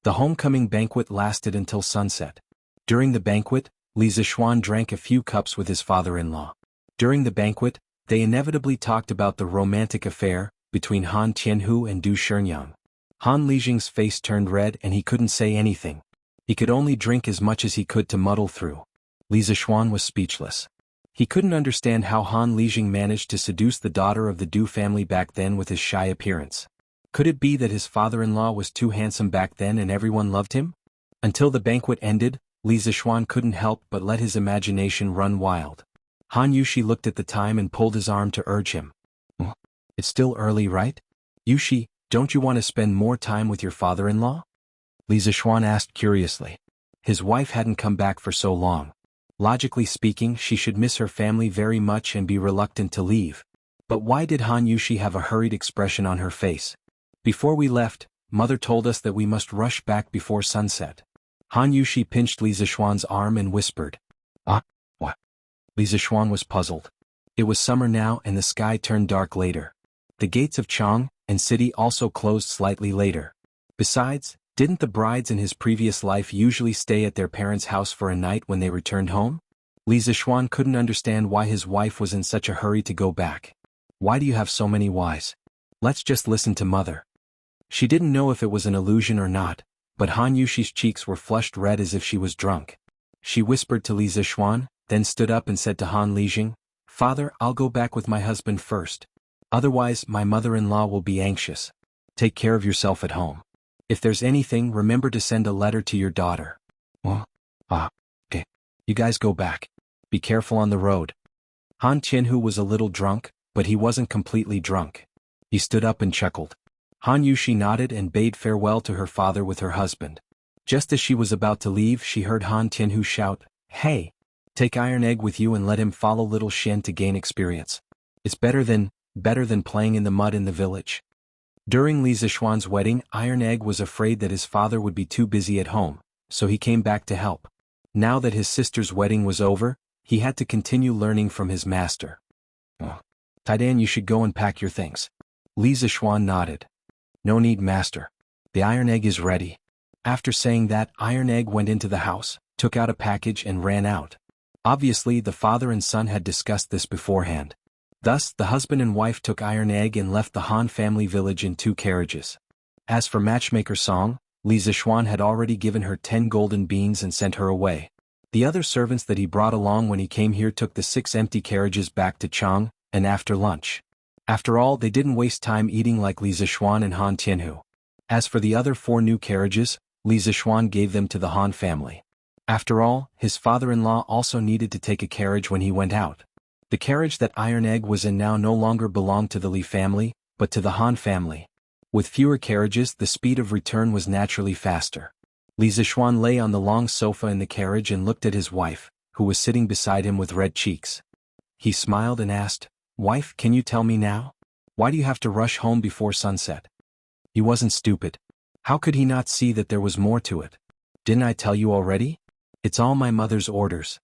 The homecoming banquet lasted until sunset. During the banquet, Li Zixuan drank a few cups with his father-in-law. During the banquet, they inevitably talked about the romantic affair between Han Tianhu and Du Shenyang. Han Lijing's face turned red and he couldn't say anything. He could only drink as much as he could to muddle through. Li Zixuan was speechless. He couldn't understand how Han Lijing managed to seduce the daughter of the Du family back then with his shy appearance. Could it be that his father-in-law was too handsome back then and everyone loved him? Until the banquet ended, Li Zixuan couldn't help but let his imagination run wild. Han Yushi looked at the time and pulled his arm to urge him. It's still early, right? Yushi, don't you want to spend more time with your father-in-law? Li Zixuan asked curiously. His wife hadn't come back for so long. Logically speaking, she should miss her family very much and be reluctant to leave. But why did Han Yushi have a hurried expression on her face? Before we left, Mother told us that we must rush back before sunset. Han Yushi pinched Li Zixuan's arm and whispered. What? Li Zixuan was puzzled. It was summer now and the sky turned dark later. The gates of Chang and city also closed slightly later. Besides, didn't the brides in his previous life usually stay at their parents' house for a night when they returned home? Li Zixuan couldn't understand why his wife was in such a hurry to go back. Why do you have so many whys? Let's just listen to Mother. She didn't know if it was an illusion or not, but Han Yushi's cheeks were flushed red as if she was drunk. she whispered to Li Zixuan, then stood up and said to Han Lijing, "Father, I'll go back with my husband first. Otherwise, my mother-in-law will be anxious. Take care of yourself at home. If there's anything, remember to send a letter to your daughter." "Well, okay. You guys go back. Be careful on the road." Han Qianhu was a little drunk, but he wasn't completely drunk. He stood up and chuckled. Han Yushi nodded and bade farewell to her father with her husband. Just as she was about to leave, she heard Han Tianhu shout, "Hey! Take Iron Egg with you and let him follow little Shen to gain experience. It's better than playing in the mud in the village." During Li Zixuan's wedding, Iron Egg was afraid that his father would be too busy at home, so he came back to help. Now that his sister's wedding was over, he had to continue learning from his master. "Oh, Taidan, you should go and pack your things." Li Zixuan nodded. "No need, master. The Iron Egg is ready." After saying that, Iron Egg went into the house, took out a package and ran out. Obviously, the father and son had discussed this beforehand. Thus, the husband and wife took Iron Egg and left the Han family village in 2 carriages. As for Matchmaker Song, Li Zixuan had already given her 10 golden beans and sent her away. The other servants that he brought along when he came here took the 6 empty carriages back to Chang, and after lunch. After all, they didn't waste time eating like Li Zixuan and Han Tianhu. As for the other 4 new carriages, Li Zixuan gave them to the Han family. After all, his father-in-law also needed to take a carriage when he went out. The carriage that Iron Egg was in now no longer belonged to the Li family, but to the Han family. With fewer carriages, the speed of return was naturally faster. Li Zixuan lay on the long sofa in the carriage and looked at his wife, who was sitting beside him with red cheeks. He smiled and asked, "Wife, can you tell me now? Why do you have to rush home before sunset?" He wasn't stupid. How could he not see that there was more to it? "Didn't I tell you already? It's all my mother's orders."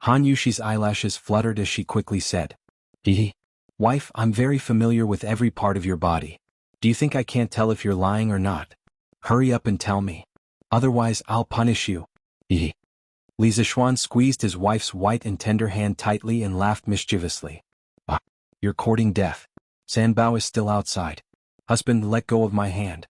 Han Yushi's eyelashes fluttered as she quickly said, "Wife, I'm very familiar with every part of your body. Do you think I can't tell if you're lying or not? Hurry up and tell me. Otherwise, I'll punish you." Li Zixuan squeezed his wife's white and tender hand tightly and laughed mischievously. "You're courting death. Sanbao is still outside. Husband, let go of my hand."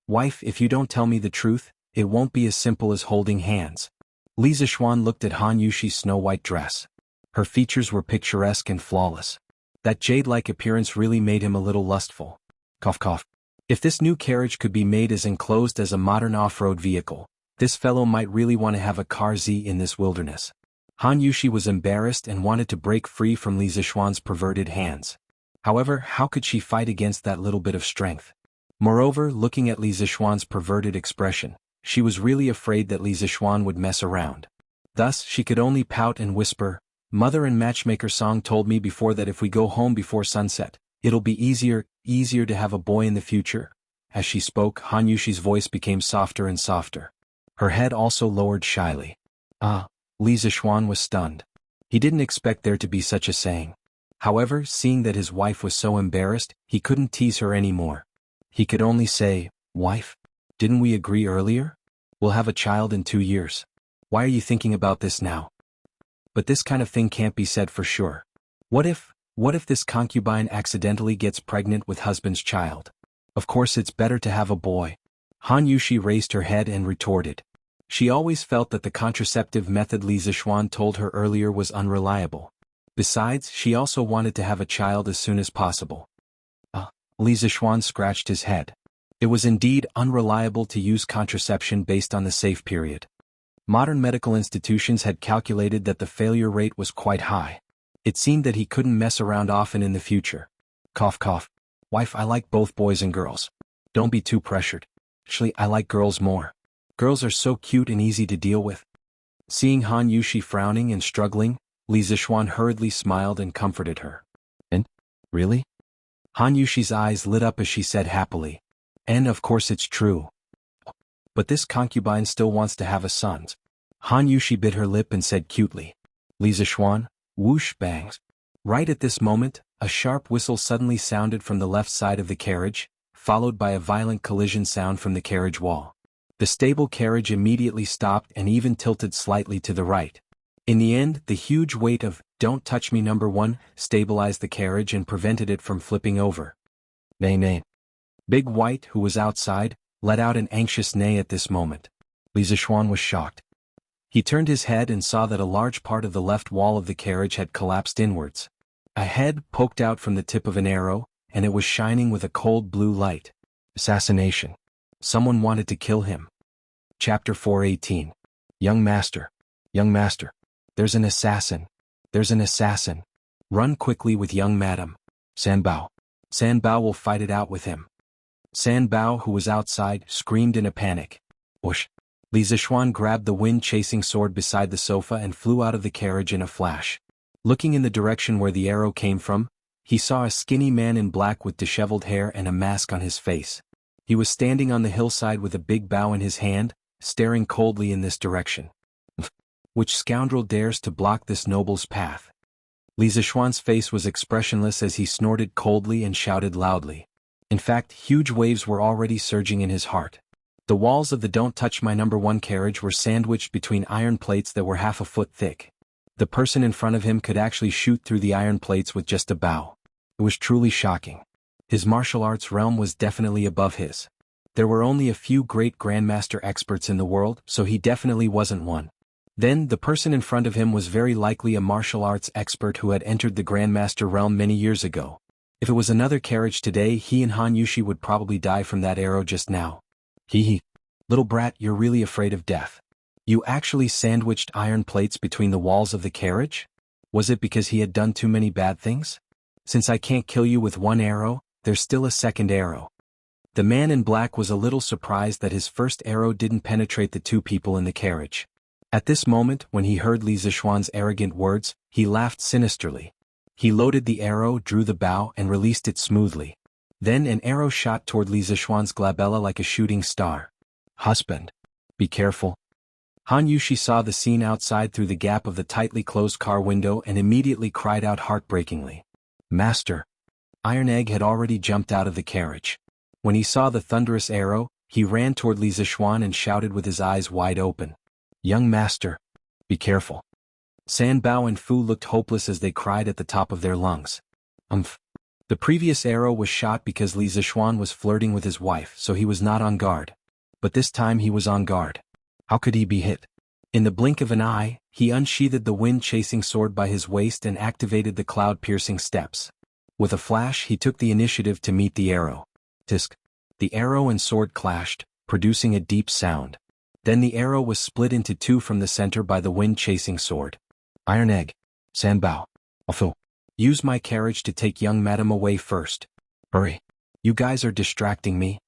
"Wife, if you don't tell me the truth, it won't be as simple as holding hands." Li Zixuan looked at Han Yushi's snow-white dress. Her features were picturesque and flawless. That jade-like appearance really made him a little lustful. Cough cough. If this new carriage could be made as enclosed as a modern off-road vehicle, this fellow might really want to have a car Z in this wilderness. Han Yushi was embarrassed and wanted to break free from Li Zixuan's perverted hands. However, how could she fight against that little bit of strength? Moreover, looking at Li Zixuan's perverted expression, she was really afraid that Li Zixuan would mess around. Thus, she could only pout and whisper, "Mother and Matchmaker Song told me before that if we go home before sunset, it'll be easier to have a boy in the future." As she spoke, Han Yushi's voice became softer and softer. Her head also lowered shyly. Li Zixuan was stunned. He didn't expect there to be such a saying. However, seeing that his wife was so embarrassed, he couldn't tease her anymore. He could only say, "Wife, didn't we agree earlier? We'll have a child in 2 years. Why are you thinking about this now?" But this kind of thing can't be said for sure. What if this concubine accidentally gets pregnant with husband's child? Of course it's better to have a boy. Han Yushi raised her head and retorted. She always felt that the contraceptive method Li Zixuan told her earlier was unreliable. Besides, she also wanted to have a child as soon as possible. Li Zixuan scratched his head. It was indeed unreliable to use contraception based on the safe period. Modern medical institutions had calculated that the failure rate was quite high. It seemed that he couldn't mess around often in the future. Cough cough. "Wife, I like both boys and girls. Don't be too pressured. Actually, I like girls more. Girls are so cute and easy to deal with." Seeing Han Yushi frowning and struggling, Li Zixuan hurriedly smiled and comforted her. "And? Really?" Han Yushi's eyes lit up as she said happily. "And of course it's true. But this concubine still wants to have a son." Han Yushi bit her lip and said cutely, "Li Zixuan, whoosh bangs." Right at this moment, a sharp whistle suddenly sounded from the left side of the carriage, followed by a violent collision sound from the carriage wall. The stable carriage immediately stopped and even tilted slightly to the right. In the end, the huge weight of "Don't touch me number 1" stabilized the carriage and prevented it from flipping over. Nay. Big White, who was outside, let out an anxious neigh at this moment. Li Zixuan was shocked. He turned his head and saw that a large part of the left wall of the carriage had collapsed inwards. A head poked out from the tip of an arrow, and it was shining with a cold blue light. Assassination. Someone wanted to kill him. Chapter 418. Young Master. Young Master. There's an assassin. There's an assassin. Run quickly with young madam. Sanbao. Sanbao will fight it out with him. Sanbao, who was outside, screamed in a panic. Whoosh. Li Zixuan grabbed the wind-chasing sword beside the sofa and flew out of the carriage in a flash. Looking in the direction where the arrow came from, he saw a skinny man in black with disheveled hair and a mask on his face. He was standing on the hillside with a big bow in his hand, staring coldly in this direction. Which scoundrel dares to block this noble's path? Li Zixuan's face was expressionless as he snorted coldly and shouted loudly. In fact, huge waves were already surging in his heart. The walls of the Don't Touch My Number 1 carriage were sandwiched between iron plates that were half a foot thick. The person in front of him could actually shoot through the iron plates with just a bow. It was truly shocking. His martial arts realm was definitely above his. There were only a few great grandmaster experts in the world, so he definitely wasn't one. Then, the person in front of him was very likely a martial arts expert who had entered the grandmaster realm many years ago. If it was another carriage today, he and Han Yushi would probably die from that arrow just now. Hee. Little brat, you're really afraid of death. You actually sandwiched iron plates between the walls of the carriage? Was it because he had done too many bad things? Since I can't kill you with one arrow, there's still a second arrow. The man in black was a little surprised that his first arrow didn't penetrate the two people in the carriage. At this moment, when he heard Li Zixuan's arrogant words, he laughed sinisterly. He loaded the arrow, drew the bow, and released it smoothly. Then an arrow shot toward Li Zixuan's glabella like a shooting star. Husband. Be careful. Han Yushi saw the scene outside through the gap of the tightly closed car window and immediately cried out heartbreakingly. Master. Iron Egg had already jumped out of the carriage. When he saw the thunderous arrow, he ran toward Li Zixuan and shouted with his eyes wide open. Young master. Be careful. Sanbao and Fu looked hopeless as they cried at the top of their lungs. The previous arrow was shot because Li Zixuan was flirting with his wife, so he was not on guard. But this time he was on guard. How could he be hit? In the blink of an eye, he unsheathed the wind-chasing sword by his waist and activated the cloud-piercing steps. With a flash, he took the initiative to meet the arrow. Tisk. The arrow and sword clashed, producing a deep sound. Then the arrow was split into two from the center by the wind-chasing sword. Iron Egg. Sanbao. Alpha. Use my carriage to take young madam away first. Hurry. You guys are distracting me.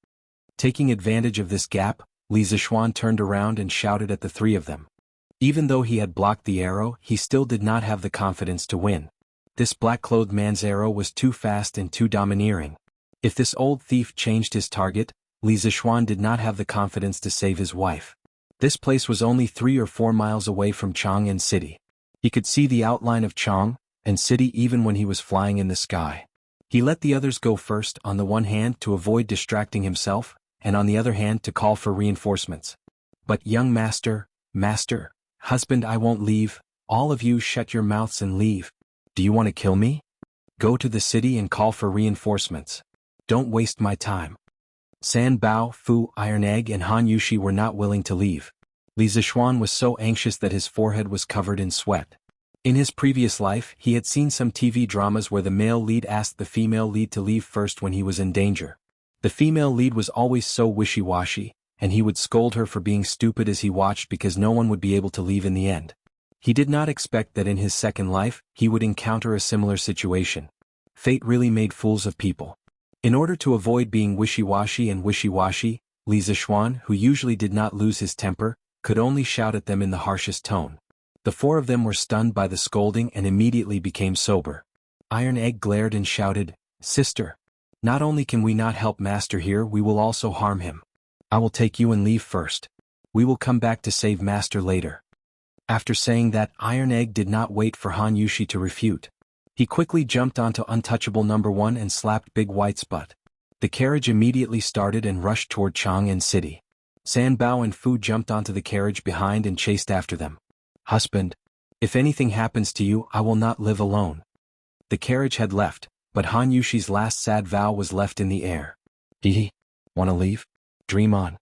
Taking advantage of this gap, Li Zixuan turned around and shouted at the three of them. Even though he had blocked the arrow, he still did not have the confidence to win. This black-clothed man's arrow was too fast and too domineering. If this old thief changed his target, Li Zixuan did not have the confidence to save his wife. This place was only 3 or 4 miles away from Chang'an City. He could see the outline of Chang'an City even when he was flying in the sky. He let the others go first, on the one hand to avoid distracting himself, and on the other hand to call for reinforcements. But young master, husband, I won't leave. All of you shut your mouths and leave. Do you want to kill me? Go to the city and call for reinforcements. Don't waste my time. Sanbao, Fu, Iron Egg and Han Yushi were not willing to leave. Li Zixuan was so anxious that his forehead was covered in sweat. In his previous life, he had seen some TV dramas where the male lead asked the female lead to leave first when he was in danger. The female lead was always so wishy-washy, and he would scold her for being stupid as he watched because no one would be able to leave in the end. He did not expect that in his second life, he would encounter a similar situation. Fate really made fools of people. In order to avoid being wishy-washy, Li Zixuan, who usually did not lose his temper, could only shout at them in the harshest tone. The 4 of them were stunned by the scolding and immediately became sober. Iron Egg glared and shouted, Sister. Not only can we not help Master here, we will also harm him. I will take you and leave first. We will come back to save Master later. After saying that, Iron Egg did not wait for Han Yushi to refute. He quickly jumped onto untouchable number 1 and slapped Big White's butt. The carriage immediately started and rushed toward Chang'an City. Sanbao and Fu jumped onto the carriage behind and chased after them. Husband, if anything happens to you, I will not live alone. The carriage had left, but Han Yushi's last sad vow was left in the air. Hee. Wanna leave? Dream on.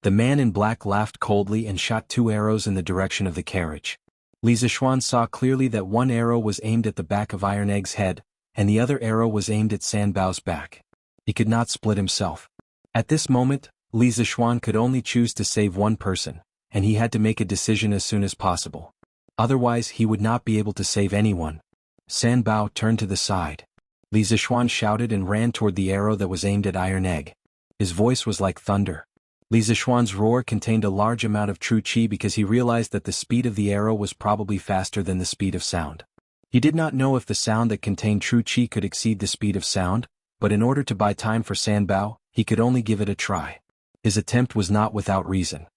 The man in black laughed coldly and shot 2 arrows in the direction of the carriage. Li Zixuan saw clearly that one arrow was aimed at the back of Iron Egg's head, and the other arrow was aimed at Sanbao's back. He could not split himself. At this moment, Li Zixuan could only choose to save one person, and he had to make a decision as soon as possible. Otherwise he would not be able to save anyone. Sanbao turned to the side. Li Zixuan shouted and ran toward the arrow that was aimed at Iron Egg. His voice was like thunder. Li Zixuan's roar contained a large amount of true qi because he realized that the speed of the arrow was probably faster than the speed of sound. He did not know if the sound that contained true qi could exceed the speed of sound, but in order to buy time for Sanbao, he could only give it a try. His attempt was not without reason.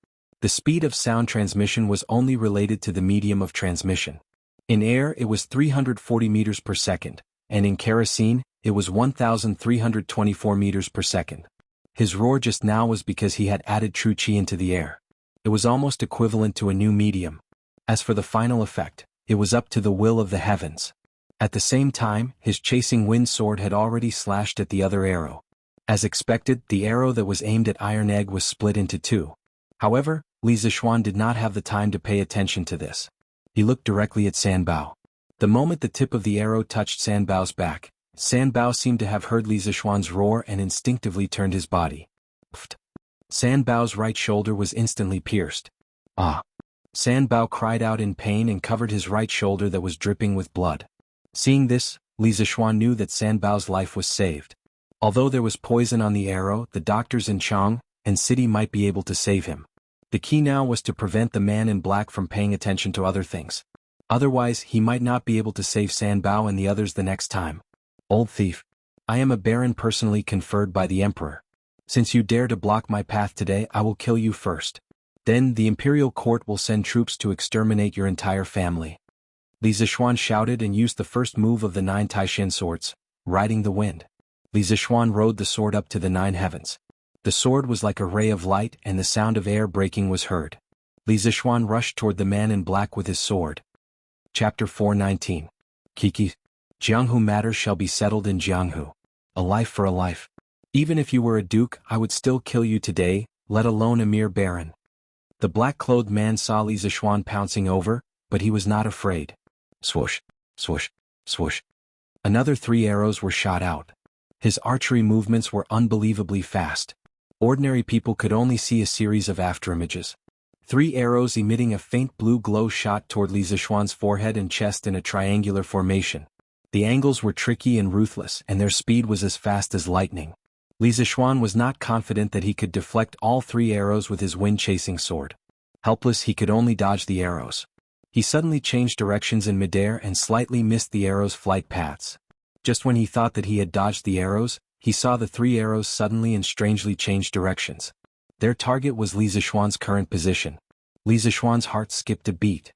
The speed of sound transmission was only related to the medium of transmission. In air it was 340 meters per second, and in kerosene, it was 1,324 meters per second. His roar just now was because he had added true qi into the air. It was almost equivalent to a new medium. As for the final effect, it was up to the will of the heavens. At the same time, his chasing wind sword had already slashed at the other arrow. As expected, the arrow that was aimed at Iron Egg was split into 2. However, Li Zixuan did not have the time to pay attention to this. He looked directly at Sanbao. The moment the tip of the arrow touched Sanbao's back, Sanbao seemed to have heard Li Zixuan's roar and instinctively turned his body. Pfft. Sanbao's right shoulder was instantly pierced. Ah! Sanbao cried out in pain and covered his right shoulder that was dripping with blood. Seeing this, Li Zixuan knew that Sanbao's life was saved. Although there was poison on the arrow, the doctors in Chang and city might be able to save him. The key now was to prevent the man in black from paying attention to other things. Otherwise he might not be able to save Sanbao and the others the next time. Old thief. I am a baron personally conferred by the emperor. Since you dare to block my path today, I will kill you first. Then the imperial court will send troops to exterminate your entire family. Li Zixuan shouted and used the first move of the 9 Taishan swords, riding the wind. Li Zixuan rode the sword up to the 9 heavens. The sword was like a ray of light and the sound of air breaking was heard. Li Zixuan rushed toward the man in black with his sword. Chapter 419. Kiki. Jianghu matters shall be settled in Jianghu. A life for a life. Even if you were a duke, I would still kill you today, let alone a mere baron. The black-clothed man saw Li Zixuan pouncing over, but he was not afraid. Swoosh, swoosh, swoosh. Another 3 arrows were shot out. His archery movements were unbelievably fast. Ordinary people could only see a series of afterimages. 3 arrows emitting a faint blue glow shot toward Li Zixuan's forehead and chest in a triangular formation. The angles were tricky and ruthless, and their speed was as fast as lightning. Li Zixuan was not confident that he could deflect all 3 arrows with his wind-chasing sword. Helpless, he could only dodge the arrows. He suddenly changed directions in midair and slightly missed the arrows' flight paths. Just when he thought that he had dodged the arrows, he saw the 3 arrows suddenly and strangely change directions. Their target was Li Zixuan's current position. Li Zixuan's heart skipped a beat.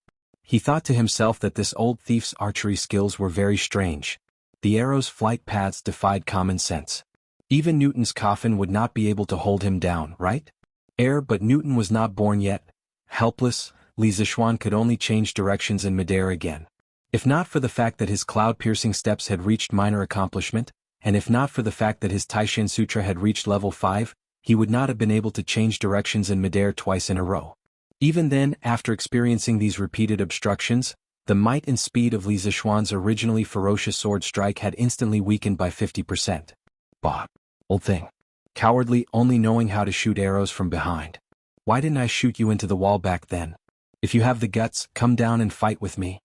He thought to himself that this old thief's archery skills were very strange. The arrows' flight paths defied common sense. Even Newton's coffin would not be able to hold him down, right? But Newton was not born yet. Helpless, Li Zixuan could only change directions in midair again. If not for the fact that his cloud-piercing steps had reached minor accomplishment, and if not for the fact that his Taishan Sutra had reached level 5, he would not have been able to change directions in midair twice in a row. Even then, after experiencing these repeated obstructions, the might and speed of Li Zixuan's originally ferocious sword strike had instantly weakened by 50%. Bah! Old thing. Cowardly, only knowing how to shoot arrows from behind. Why didn't I shoot you into the wall back then? If you have the guts, come down and fight with me.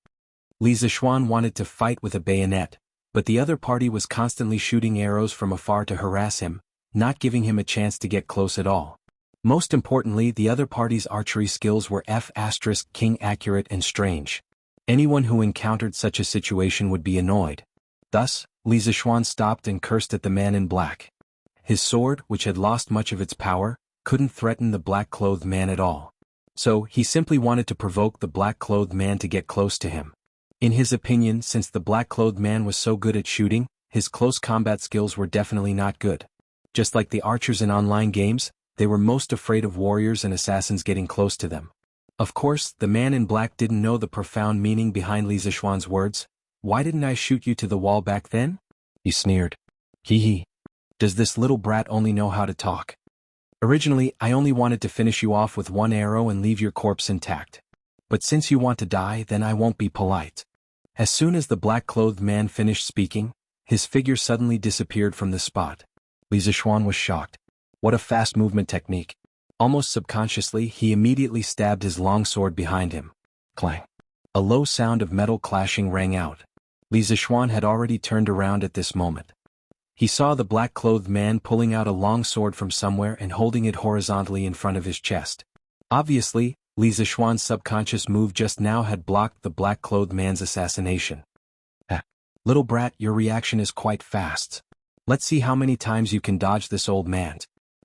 Li Zixuan wanted to fight with a bayonet, but the other party was constantly shooting arrows from afar to harass him, not giving him a chance to get close at all. Most importantly, the other party's archery skills were F***king accurate and strange. Anyone who encountered such a situation would be annoyed. Thus, Li Zixuan stopped and cursed at the man in black. His sword, which had lost much of its power, couldn't threaten the black-clothed man at all. So, he simply wanted to provoke the black-clothed man to get close to him. In his opinion, since the black-clothed man was so good at shooting, his close combat skills were definitely not good. Just like the archers in online games, they were most afraid of warriors and assassins getting close to them. Of course, the man in black didn't know the profound meaning behind Li Zixuan's words. Why didn't I shoot you to the wall back then? He sneered. Hee hee. Does this little brat only know how to talk? Originally, I only wanted to finish you off with one arrow and leave your corpse intact. But since you want to die, then I won't be polite. As soon as the black-clothed man finished speaking, his figure suddenly disappeared from the spot. Li Zishuan was shocked. What a fast movement technique. Almost subconsciously, he immediately stabbed his long sword behind him. Clang. A low sound of metal clashing rang out. Li Zishuan had already turned around at this moment. He saw the black-clothed man pulling out a long sword from somewhere and holding it horizontally in front of his chest. Obviously, Li Zishuan's subconscious move just now had blocked the black-clothed man's assassination. Little brat, your reaction is quite fast. Let's see how many times you can dodge this old man.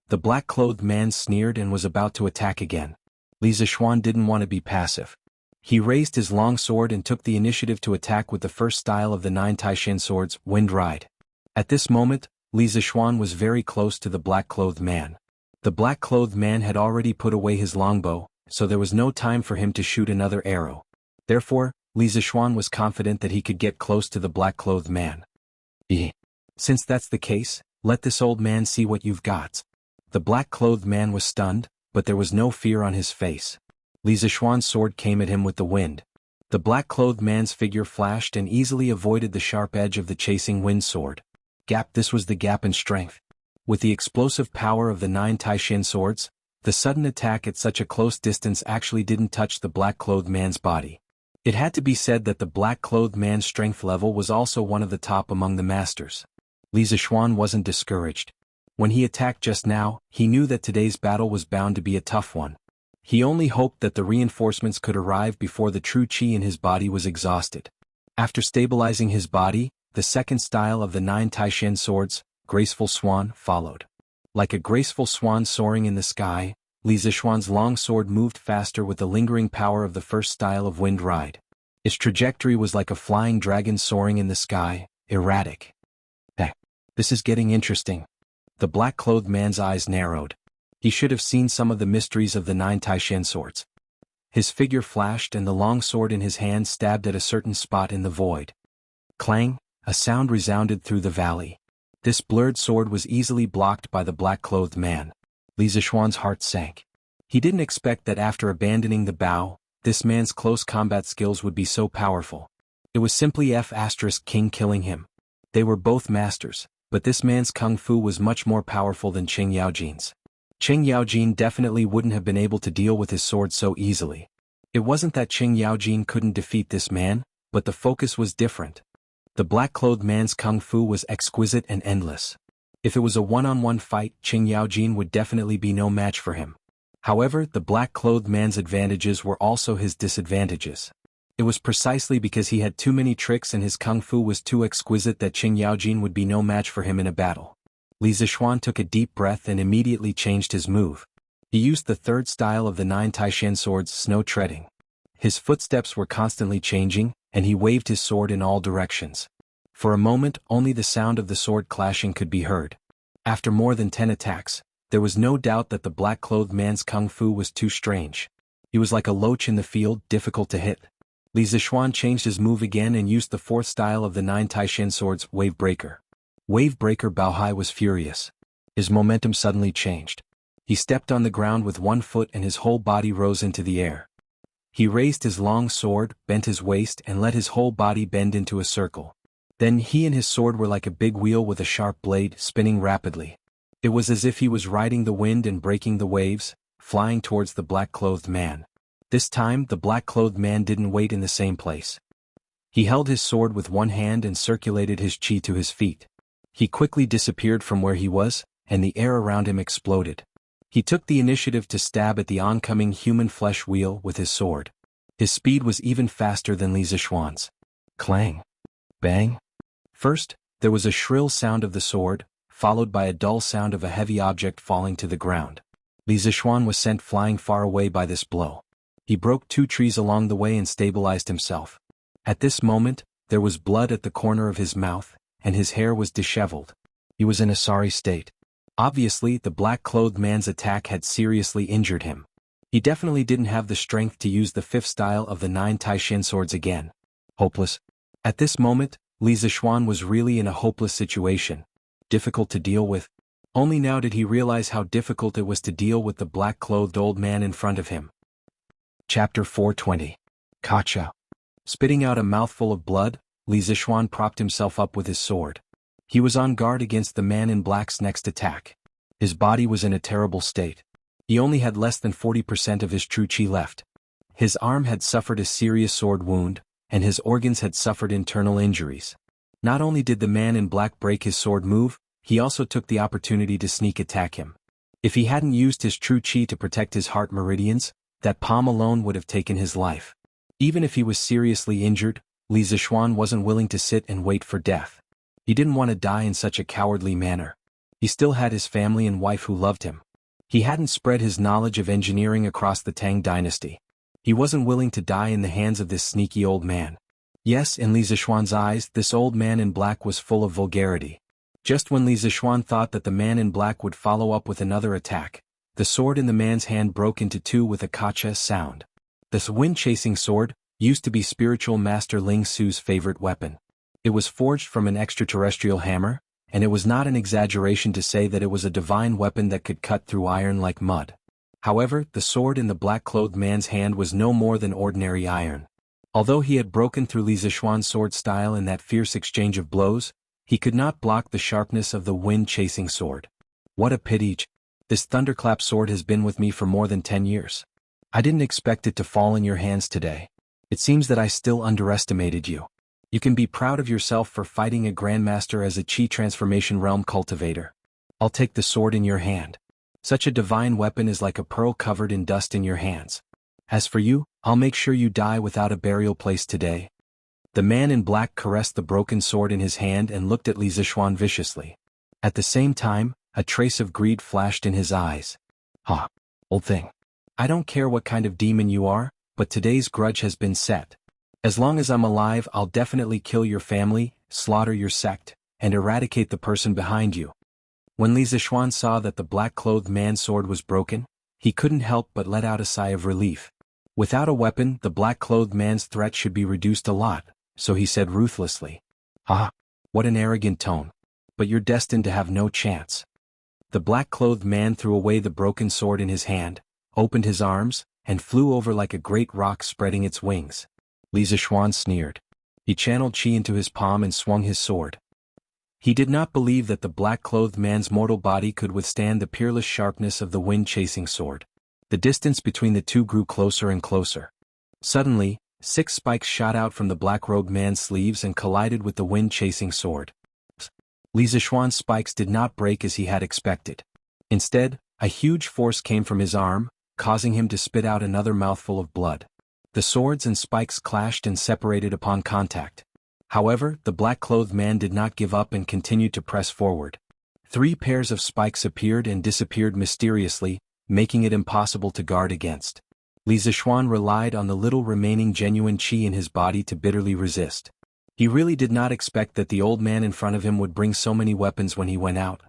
The black-clothed man sneered and was about to attack again. Li Zishuan didn't want to be passive. He raised his long sword and took the initiative to attack with the first style of the 9 Taishin swords, Wind Ride. At this moment, Li Zishuan was very close to the black-clothed man. The black-clothed man had already put away his longbow, so there was no time for him to shoot another arrow. Therefore, Li Zishuan was confident that he could get close to the black-clothed man. Since that's the case, let this old man see what you've got. The black-clothed man was stunned, but there was no fear on his face. Li Zishuan's sword came at him with the wind. The black-clothed man's figure flashed and easily avoided the sharp edge of the chasing wind sword. This was the gap in strength. With the explosive power of the 9 Taishin swords, the sudden attack at such a close distance actually didn't touch the black-clothed man's body. It had to be said that the black-clothed man's strength level was also one of the top among the masters. Li Zishuan wasn't discouraged. When he attacked just now, he knew that today's battle was bound to be a tough one. He only hoped that the reinforcements could arrive before the true qi in his body was exhausted. After stabilizing his body, the second style of the 9 Taishin swords, Graceful Swan, followed. Like a graceful swan soaring in the sky, Li Zishuan's long sword moved faster with the lingering power of the first style of Wind Ride. Its trajectory was like a flying dragon soaring in the sky, erratic. This is getting interesting. The black-clothed man's eyes narrowed. He should have seen some of the mysteries of the 9 Taishin swords. His figure flashed and the long sword in his hand stabbed at a certain spot in the void. Clang, a sound resounded through the valley. This blurred sword was easily blocked by the black-clothed man. Li Zishuan's heart sank. He didn't expect that after abandoning the bow, this man's close combat skills would be so powerful. It was simply F*King killing him. They were both masters, but this man's kung fu was much more powerful than Qing Yaojin's. Qing Yaojin definitely wouldn't have been able to deal with his sword so easily. It wasn't that Qing Yaojin couldn't defeat this man, but the focus was different. The black-clothed man's kung fu was exquisite and endless. If it was a one-on-one fight, Qing Yaojin would definitely be no match for him. However, the black-clothed man's advantages were also his disadvantages. It was precisely because he had too many tricks and his kung fu was too exquisite that Qing Yaojin would be no match for him in a battle. Li Zishuan took a deep breath and immediately changed his move. He used the third style of the 9 Taishin swords, Snow Treading. His footsteps were constantly changing, and he waved his sword in all directions. For a moment, only the sound of the sword clashing could be heard. After more than 10 attacks, there was no doubt that the black-clothed man's kung fu was too strange. He was like a loach in the field, difficult to hit. Li Zishuan changed his move again and used the fourth style of the 9 Taishin swords, Wave Breaker. Wave Breaker Baohai was furious. His momentum suddenly changed. He stepped on the ground with one foot and his whole body rose into the air. He raised his long sword, bent his waist and let his whole body bend into a circle. Then he and his sword were like a big wheel with a sharp blade, spinning rapidly. It was as if he was riding the wind and breaking the waves, flying towards the black-clothed man. This time, the black-clothed man didn't wait in the same place. He held his sword with one hand and circulated his qi to his feet. He quickly disappeared from where he was, and the air around him exploded. He took the initiative to stab at the oncoming human flesh wheel with his sword. His speed was even faster than Li Zishuan's. Clang! Bang! First, there was a shrill sound of the sword, followed by a dull sound of a heavy object falling to the ground. Li Zishuan was sent flying far away by this blow. He broke 2 trees along the way and stabilized himself. At this moment, there was blood at the corner of his mouth, and his hair was disheveled. He was in a sorry state. Obviously, the black-clothed man's attack had seriously injured him. He definitely didn't have the strength to use the fifth style of the 9 Taishin swords again. Hopeless. At this moment, Li Zishuan was really in a hopeless situation. Difficult to deal with. Only now did he realize how difficult it was to deal with the black-clothed old man in front of him. Chapter 420. Kacha. Spitting out a mouthful of blood, Li Zixuan propped himself up with his sword. He was on guard against the man in black's next attack. His body was in a terrible state. He only had less than 40% of his true qi left. His arm had suffered a serious sword wound, and his organs had suffered internal injuries. Not only did the man in black break his sword move, he also took the opportunity to sneak attack him. If he hadn't used his true qi to protect his heart meridians, that palm alone would have taken his life. Even if he was seriously injured, Li Zixuan wasn't willing to sit and wait for death. He didn't want to die in such a cowardly manner. He still had his family and wife who loved him. He hadn't spread his knowledge of engineering across the Tang dynasty. He wasn't willing to die in the hands of this sneaky old man. Yes, in Li Zixuan's eyes, this old man in black was full of vulgarity. Just when Li Zixuan thought that the man in black would follow up with another attack, the sword in the man's hand broke into two with a kacha sound. This wind-chasing sword used to be spiritual master Ling Su's favorite weapon. It was forged from an extraterrestrial hammer, and it was not an exaggeration to say that it was a divine weapon that could cut through iron like mud. However, the sword in the black-clothed man's hand was no more than ordinary iron. Although he had broken through Li Zixuan's sword style in that fierce exchange of blows, he could not block the sharpness of the wind-chasing sword. What a pity! This thunderclap sword has been with me for more than 10 years. I didn't expect it to fall in your hands today. It seems that I still underestimated you. You can be proud of yourself for fighting a grandmaster as a Qi transformation realm cultivator. I'll take the sword in your hand. Such a divine weapon is like a pearl covered in dust in your hands. As for you, I'll make sure you die without a burial place today. The man in black caressed the broken sword in his hand and looked at Li Zixuan viciously. At the same time, a trace of greed flashed in his eyes. "Ha, old thing. I don't care what kind of demon you are, but today's grudge has been set. As long as I'm alive, I'll definitely kill your family, slaughter your sect, and eradicate the person behind you." When Li Zixuan saw that the black-clothed man's sword was broken, he couldn't help but let out a sigh of relief. Without a weapon, the black-clothed man's threat should be reduced a lot, so he said ruthlessly, "Ah, what an arrogant tone. But you're destined to have no chance." The black-clothed man threw away the broken sword in his hand, opened his arms, and flew over like a great rock spreading its wings. Li Zixuan sneered. He channeled qi into his palm and swung his sword. He did not believe that the black-clothed man's mortal body could withstand the peerless sharpness of the wind-chasing sword. The distance between the two grew closer and closer. Suddenly, 6 spikes shot out from the black-robed man's sleeves and collided with the wind-chasing sword. Li Zixuan's spikes did not break as he had expected. Instead, a huge force came from his arm, causing him to spit out another mouthful of blood. The swords and spikes clashed and separated upon contact. However, the black-clothed man did not give up and continued to press forward. 3 pairs of spikes appeared and disappeared mysteriously, making it impossible to guard against. Li Zixuan relied on the little remaining genuine qi in his body to bitterly resist. He really did not expect that the old man in front of him would bring so many weapons when he went out.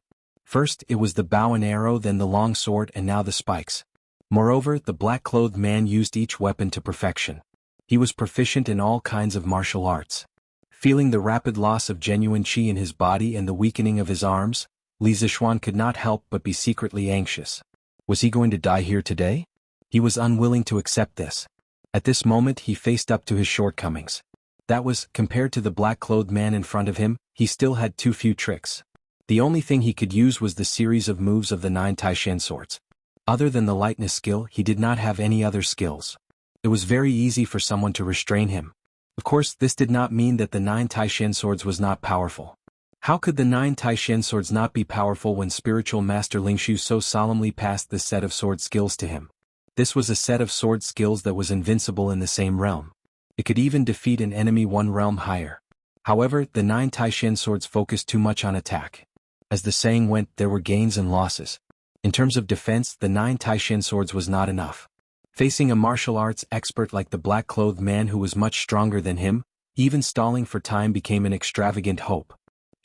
First, it was the bow and arrow, then the long sword, and now the spikes. Moreover, the black-clothed man used each weapon to perfection. He was proficient in all kinds of martial arts. Feeling the rapid loss of genuine qi in his body and the weakening of his arms, Li Zixuan could not help but be secretly anxious. Was he going to die here today? He was unwilling to accept this. At this moment he faced up to his shortcomings. That was, compared to the black-clothed man in front of him, he still had too few tricks. The only thing he could use was the series of moves of the 9 Taishan swords. Other than the lightness skill, he did not have any other skills. It was very easy for someone to restrain him. Of course, this did not mean that the 9 Taishan swords was not powerful. How could the 9 Taishan swords not be powerful when spiritual master Lingshu so solemnly passed this set of sword skills to him? This was a set of sword skills that was invincible in the same realm. It could even defeat an enemy one realm higher. However, the 9 Taishan swords focused too much on attack. As the saying went, there were gains and losses. In terms of defense, the 9 Taishan swords was not enough. Facing a martial arts expert like the black-clothed man who was much stronger than him, even stalling for time became an extravagant hope.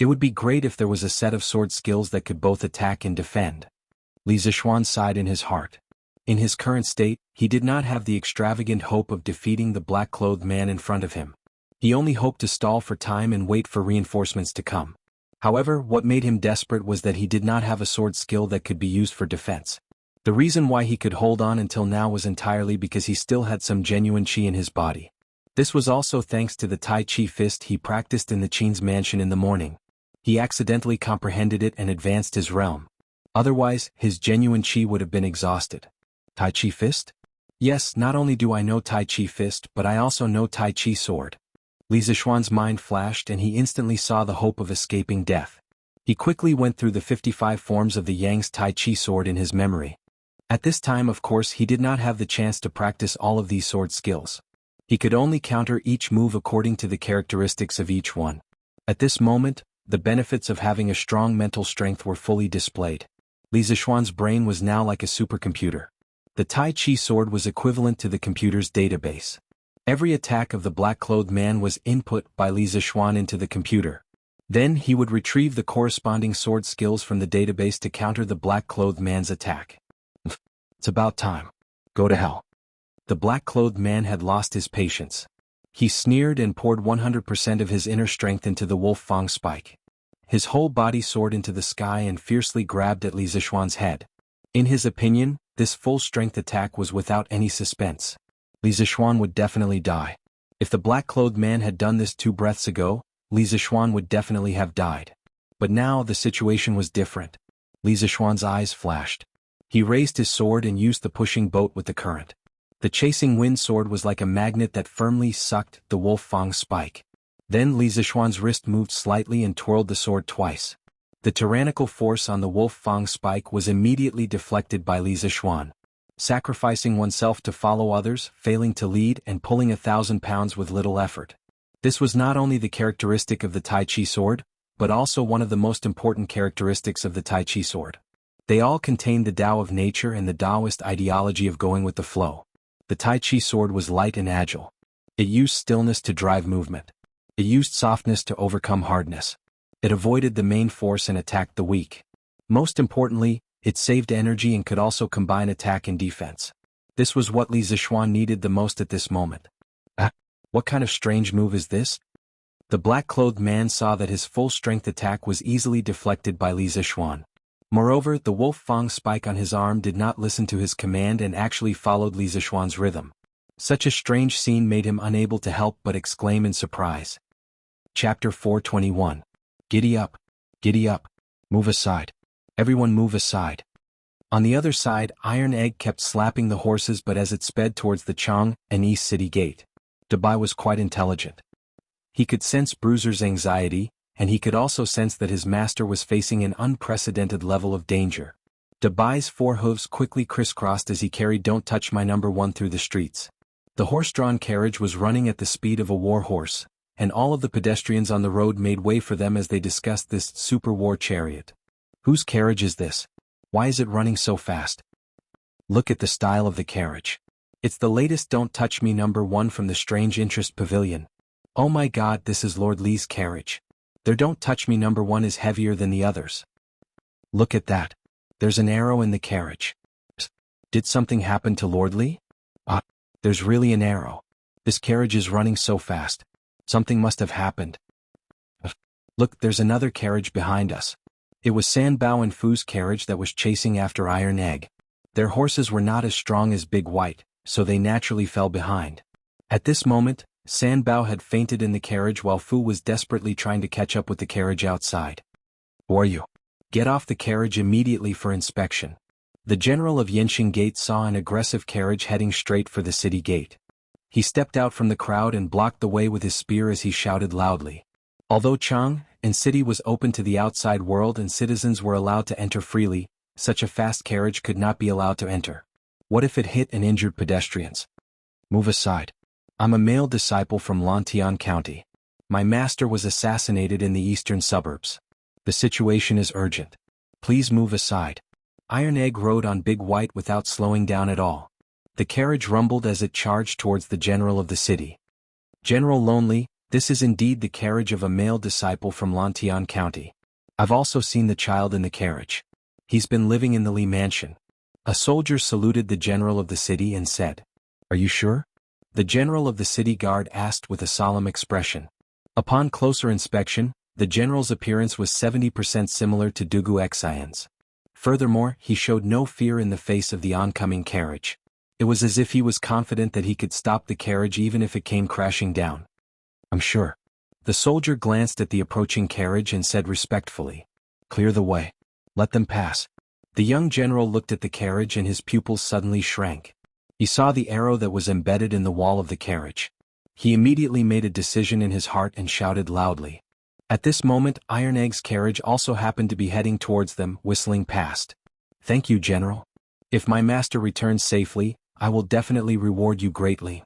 It would be great if there was a set of sword skills that could both attack and defend. Li Zixuan sighed in his heart. In his current state, he did not have the extravagant hope of defeating the black-clothed man in front of him. He only hoped to stall for time and wait for reinforcements to come. However, what made him desperate was that he did not have a sword skill that could be used for defense. The reason why he could hold on until now was entirely because he still had some genuine chi in his body. This was also thanks to the Tai Chi fist he practiced in the Qin's mansion in the morning. He accidentally comprehended it and advanced his realm. Otherwise, his genuine chi would have been exhausted. Tai Chi fist? Yes, not only do I know Tai Chi fist, but I also know Tai Chi sword. Li Zixuan's mind flashed and he instantly saw the hope of escaping death. He quickly went through the 55 forms of the Yang's Tai Chi sword in his memory. At this time, of course, he did not have the chance to practice all of these sword skills. He could only counter each move according to the characteristics of each one. At this moment, the benefits of having a strong mental strength were fully displayed. Li Zixuan's brain was now like a supercomputer. The Tai Chi sword was equivalent to the computer's database. Every attack of the black-clothed man was input by Li Zixuan into the computer. Then he would retrieve the corresponding sword skills from the database to counter the black-clothed man's attack. It's about time. Go to hell. The black-clothed man had lost his patience. He sneered and poured 100% of his inner strength into the Wolf Fang spike. His whole body soared into the sky and fiercely grabbed at Li Zixuan's head. In his opinion, this full-strength attack was without any suspense. Li Zixuan would definitely die. If the black-clothed man had done this 2 breaths ago, Li Zixuan would definitely have died. But now the situation was different. Li Zixuan's eyes flashed. He raised his sword and used the pushing boat with the current. The chasing wind sword was like a magnet that firmly sucked the Wolf Fang spike. Then Li Zixuan's wrist moved slightly and twirled the sword twice. The tyrannical force on the Wolf Fang spike was immediately deflected by Li Zixuan. Sacrificing oneself to follow others, failing to lead and pulling 1,000 pounds with little effort. This was not only the characteristic of the Tai Chi sword, but also one of the most important characteristics of the Tai Chi sword. They all contained the Tao of nature and the Taoist ideology of going with the flow. The Tai Chi sword was light and agile. It used stillness to drive movement. It used softness to overcome hardness. It avoided the main force and attacked the weak. Most importantly, it saved energy and could also combine attack and defense. This was what Li Zixuan needed the most at this moment. What kind of strange move is this? The black-clothed man saw that his full-strength attack was easily deflected by Li Zixuan. Moreover, the Wolf Fang spike on his arm did not listen to his command and actually followed Li Zixuan's rhythm. Such a strange scene made him unable to help but exclaim in surprise. Chapter 421. Giddy up. Giddy up. Move aside. Everyone move aside. On the other side, Iron Egg kept slapping the horses, but as it sped towards the Chang and East City gate, Dabai was quite intelligent. He could sense Bruiser's anxiety, and he could also sense that his master was facing an unprecedented level of danger. Dabai's 4 hooves quickly crisscrossed as he carried "Don't Touch My Number 1" through the streets. The horse-drawn carriage was running at the speed of a war horse, and all of the pedestrians on the road made way for them as they discussed this super war chariot. Whose carriage is this? Why is it running so fast? Look at the style of the carriage. It's the latest "Don't Touch Me" number 1 from the Strange Interest Pavilion. Oh my god, this is Lord Li's carriage. Their "Don't Touch Me" number 1 is heavier than the others. Look at that. There's an arrow in the carriage. Did something happen to Lord Li? There's really an arrow. This carriage is running so fast. Something must have happened. Look, there's another carriage behind us. It was San Bao and Fu's carriage that was chasing after Iron Egg. Their horses were not as strong as Big White, so they naturally fell behind. At this moment, San Bao had fainted in the carriage while Fu was desperately trying to catch up with the carriage outside. Who are you? Get off the carriage immediately for inspection. The general of Yanxing Gate saw an aggressive carriage heading straight for the city gate. He stepped out from the crowd and blocked the way with his spear as he shouted loudly. Although Chang and city was open to the outside world and citizens were allowed to enter freely, such a fast carriage could not be allowed to enter. What if it hit and injured pedestrians? Move aside. I'm a male disciple from Lantian County. My master was assassinated in the eastern suburbs. The situation is urgent. Please move aside. Iron Egg rode on Big White without slowing down at all. The carriage rumbled as it charged towards the general of the city. General Lonely, this is indeed the carriage of a male disciple from Lantian County. I've also seen the child in the carriage. He's been living in the Li mansion. A soldier saluted the general of the city and said, "Are you sure?" The general of the city guard asked with a solemn expression. Upon closer inspection, The general's appearance was 70% similar to Dugu Xian's. Furthermore, he showed no fear in the face of the oncoming carriage. It was as if he was confident that he could stop the carriage even if it came crashing down. I'm sure. The soldier glanced at the approaching carriage and said respectfully, "Clear the way. Let them pass." The young general looked at the carriage and his pupils suddenly shrank. He saw the arrow that was embedded in the wall of the carriage. He immediately made a decision in his heart and shouted loudly. At this moment, Iron Egg's carriage also happened to be heading towards them, whistling past. "Thank you, General. If my master returns safely, I will definitely reward you greatly."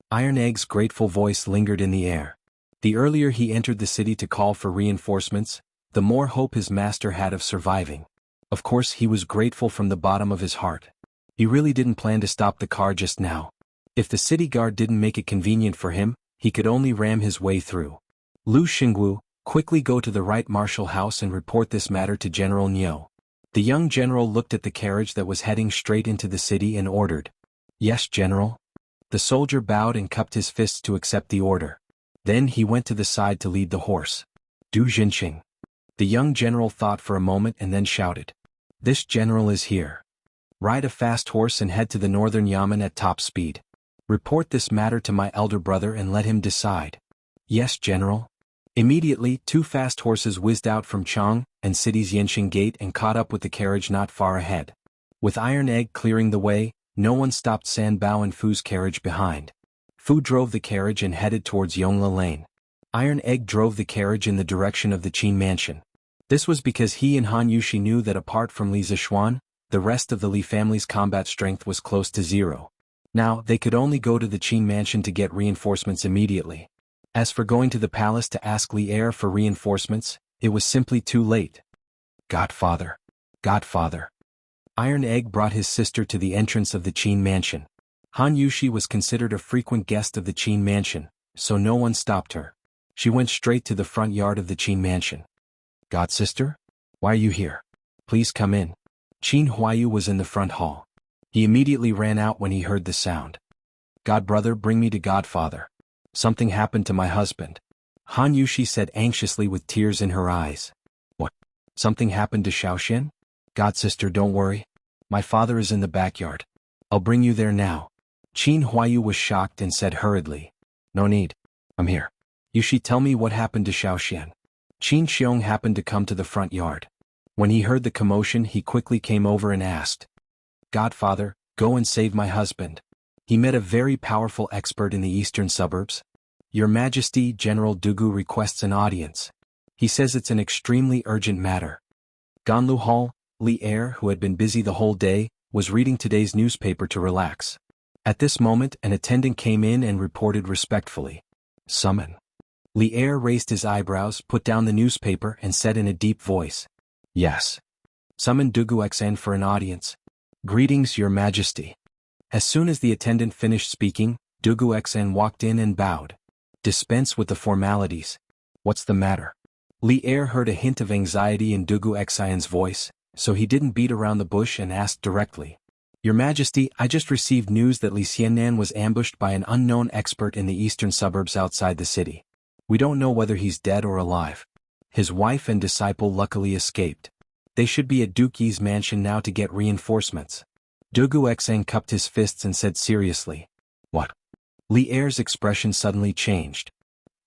Iron Egg's grateful voice lingered in the air. The earlier he entered the city to call for reinforcements, the more hope his master had of surviving. Of course, he was grateful from the bottom of his heart. He really didn't plan to stop the car just now. If the city guard didn't make it convenient for him, he could only ram his way through. Lu Xingwu, quickly go to the right marshal house and report this matter to General Niu. The young general looked at the carriage that was heading straight into the city and ordered. "Yes, General." The soldier bowed and cupped his fists to accept the order. Then he went to the side to lead the horse. "Du Jinxing." The young general thought for a moment and then shouted. "This general is here. Ride a fast horse and head to the northern Yamen at top speed. Report this matter to my elder brother and let him decide." "Yes, General." Immediately, 2 fast horses whizzed out from Chang and City's Yanqing Gate and caught up with the carriage not far ahead. With Iron Egg clearing the way, no one stopped San Bao and Fu's carriage behind. Fu drove the carriage and headed towards Yongla Lane. Iron Egg drove the carriage in the direction of the Qin mansion. This was because he and Han Yushi knew that apart from Li Zixuan, the rest of the Li family's combat strength was close to zero. Now, they could only go to the Qin mansion to get reinforcements immediately. As for going to the palace to ask Li Er for reinforcements, it was simply too late. "Godfather. Godfather." Iron Egg brought his sister to the entrance of the Qin mansion. Han Yushi was considered a frequent guest of the Qin mansion, so no one stopped her. She went straight to the front yard of the Qin mansion. "Godsister? Why are you here? Please come in." Qin Huayu was in the front hall. He immediately ran out when he heard the sound. "Godbrother, bring me to Godfather. Something happened to my husband." Han Yushi said anxiously with tears in her eyes. "What? Something happened to Xiaoxian?" "Godsister, don't worry. My father is in the backyard. I'll bring you there now." Qin Huayu was shocked and said hurriedly. "No need. I'm here. Yushi, tell me what happened to Xiaoxian." Qin Xiong happened to come to the front yard. When he heard the commotion, he quickly came over and asked. "Godfather, go and save my husband. He met a very powerful expert in the eastern suburbs. Your Majesty, General Dugu requests an audience. He says it's an extremely urgent matter." Ganlu Hall, Li Er, who had been busy the whole day, was reading today's newspaper to relax. At this moment, an attendant came in and reported respectfully. "Summon." Li Er raised his eyebrows, put down the newspaper and said in a deep voice. "Yes. Summon Dugu Xn for an audience." "Greetings, Your Majesty." As soon as the attendant finished speaking, Dugu Xn walked in and bowed. "Dispense with the formalities. What's the matter?" Li Er heard a hint of anxiety in Dugu Xn's voice, so he didn't beat around the bush and asked directly. "Your Majesty, I just received news that Li Xiannan was ambushed by an unknown expert in the eastern suburbs outside the city. We don't know whether he's dead or alive. His wife and disciple luckily escaped. They should be at Duke Yi's mansion now to get reinforcements." Dugu Xn cupped his fists and said seriously. "What?" Li Er's expression suddenly changed.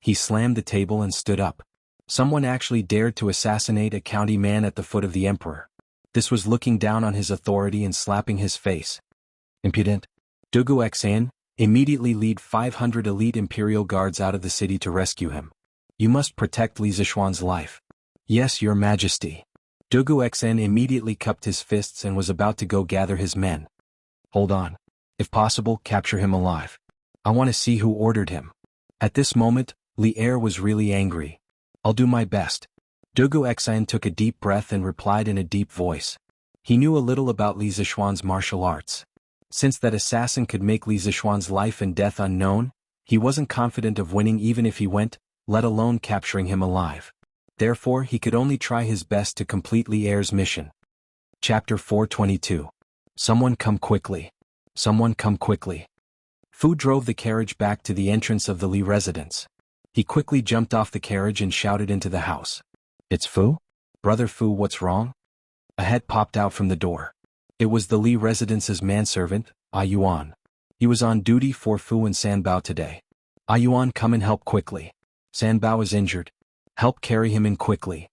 He slammed the table and stood up. Someone actually dared to assassinate a county man at the foot of the emperor. This was looking down on his authority and slapping his face. "Impudent." Dugu Xn, immediately lead 500 elite imperial guards out of the city to rescue him. You must protect Li Zixuan's life. "Yes, Your Majesty." Dugu Xn immediately cupped his fists and was about to go gather his men. "Hold on. If possible, capture him alive. I want to see who ordered him." At this moment, Li Er was really angry. "I'll do my best." Dugu Xn took a deep breath and replied in a deep voice. He knew a little about Li Zixuan's martial arts. Since that assassin could make Li Zixuan's life and death unknown, he wasn't confident of winning even if he went, let alone capturing him alive. Therefore, he could only try his best to complete Li Er's mission. Chapter 422. Someone come quickly. Someone come quickly. Fu drove the carriage back to the entrance of the Li residence. He quickly jumped off the carriage and shouted into the house. "It's Fu? Brother Fu, what's wrong?" A head popped out from the door. It was the Li residence's manservant, Yuan. He was on duty for Fu and Sanbao today. Yuan, come and help quickly. Sanbao is injured. Help carry him in quickly.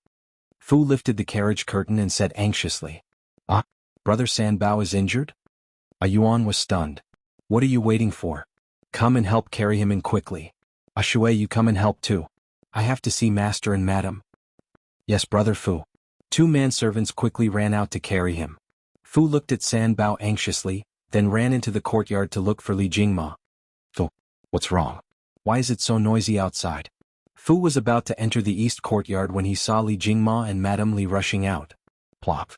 Fu lifted the carriage curtain and said anxiously. "Ah, Brother Sanbao is injured?" Yuan was stunned. "What are you waiting for? Come and help carry him in quickly. Shui, you come and help too. I have to see Master and Madam." "Yes, Brother Fu." Two manservants quickly ran out to carry him. Fu looked at Sanbao anxiously, then ran into the courtyard to look for Li Jingma. "Fu, what's wrong? Why is it so noisy outside?" Fu was about to enter the east courtyard when he saw Li Jingma and Madame Li rushing out. Plop.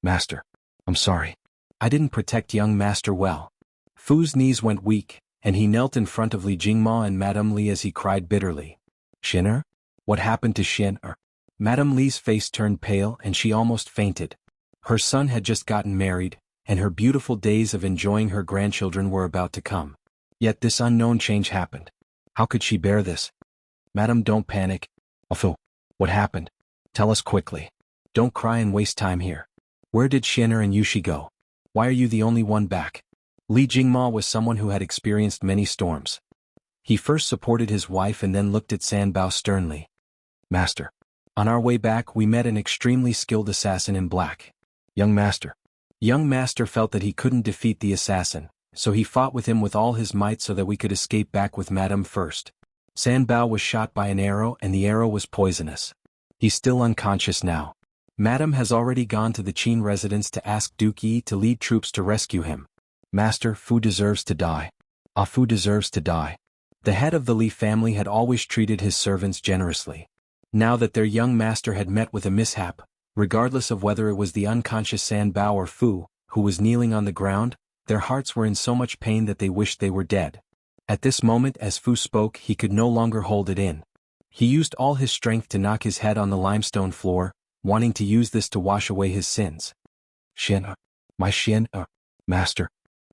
"Master, I'm sorry. I didn't protect young master well." Fu's knees went weak, and he knelt in front of Li Jingma and Madame Li as he cried bitterly. "Xin-er? What happened to Xin-er?" Madame Li's face turned pale and she almost fainted. Her son had just gotten married, and her beautiful days of enjoying her grandchildren were about to come. Yet this unknown change happened. How could she bear this? "Madam, don't panic." "Fu, what happened? Tell us quickly. Don't cry and waste time here. Where did Xin-er and Yushi go? Why are you the only one back?" Li Jingma was someone who had experienced many storms. He first supported his wife and then looked at Sanbao sternly. "Master, on our way back we met an extremely skilled assassin in black." Young Master felt that he couldn't defeat the assassin, so he fought with him with all his might so that we could escape back with Madame first. Sanbao was shot by an arrow and the arrow was poisonous. He's still unconscious now. Madame has already gone to the Qin residence to ask Duke Yi to lead troops to rescue him. Master, Fu deserves to die. Fu deserves to die. The head of the Li family had always treated his servants generously. Now that their young master had met with a mishap, regardless of whether it was the unconscious Sanbao or Fu, who was kneeling on the ground, their hearts were in so much pain that they wished they were dead. At this moment as Fu spoke he could no longer hold it in. He used all his strength to knock his head on the limestone floor, wanting to use this to wash away his sins. "Xin-er, my Xin-er, master,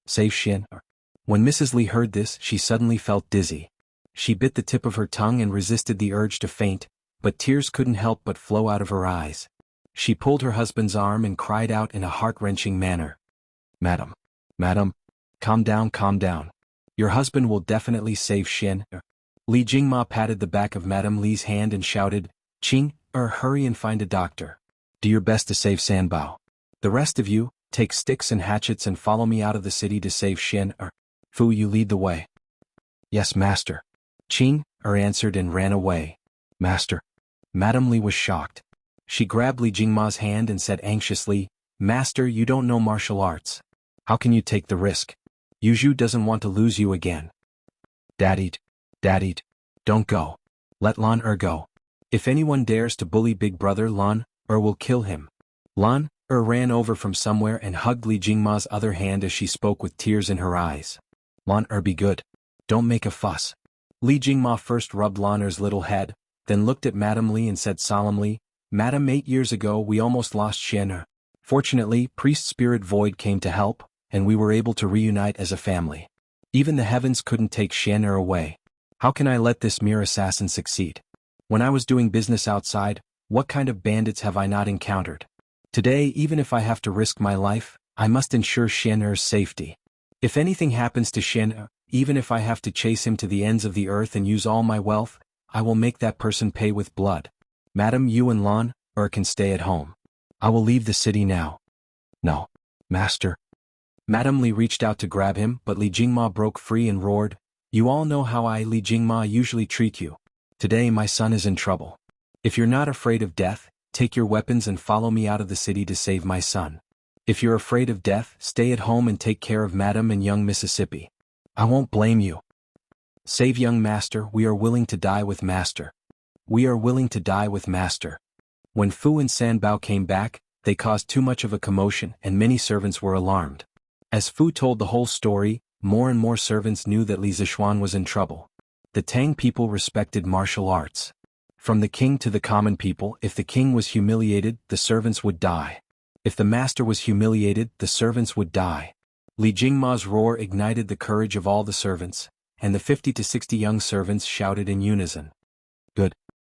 save Xin-er." When Mrs. Li heard this she suddenly felt dizzy. She bit the tip of her tongue and resisted the urge to faint, but tears couldn't help but flow out of her eyes. She pulled her husband's arm and cried out in a heart-wrenching manner. Madam, calm down. Your husband will definitely save Xin-er." Li Jingma patted the back of Madame Li's hand and shouted, "Qing-er, hurry and find a doctor. Do your best to save Sanbao. The rest of you, take sticks and hatchets and follow me out of the city to save Xin-er. Fu, you lead the way." "Yes, master." Qing-er answered and ran away. "Master." Madame Li was shocked. She grabbed Li Jingma's hand and said anxiously, "Master, you don't know martial arts. How can you take the risk? Yuzhu doesn't want to lose you again." Daddy, don't go. Let Lan-er go. If anyone dares to bully big brother Lan-er will kill him." Lan-er ran over from somewhere and hugged Li Jingma's other hand as she spoke with tears in her eyes. "Lan-er, be good. Don't make a fuss." Li Jingma first rubbed Lan-er's little head, then looked at Madame Li and said solemnly, "Madam, 8 years ago we almost lost Xin-er. Fortunately, Priest Spirit Void came to help, and we were able to reunite as a family. Even the heavens couldn't take Xin-er away. How can I let this mere assassin succeed? When I was doing business outside, what kind of bandits have I not encountered? Today, even if I have to risk my life, I must ensure Xin-er's safety. If anything happens to Xin-er, even if I have to chase him to the ends of the earth and use all my wealth, I will make that person pay with blood. Madam, you and Lan-er can stay at home. I will leave the city now." "No, master." Madame Li reached out to grab him, but Li Jingma broke free and roared, "You all know how I, Li Jingma, usually treat you. Today my son is in trouble. If you're not afraid of death, take your weapons and follow me out of the city to save my son. If you're afraid of death, stay at home and take care of Madam and young Mississippi. I won't blame you. Save young master, we are willing to die with master. We are willing to die with master." When Fu and Sanbao came back, they caused too much of a commotion and many servants were alarmed. As Fu told the whole story, more and more servants knew that Li Zishuan was in trouble. The Tang people respected martial arts. From the king to the common people, if the king was humiliated, the servants would die. If the master was humiliated, the servants would die. Li Jingma's roar ignited the courage of all the servants, and the 50 to 60 young servants shouted in unison.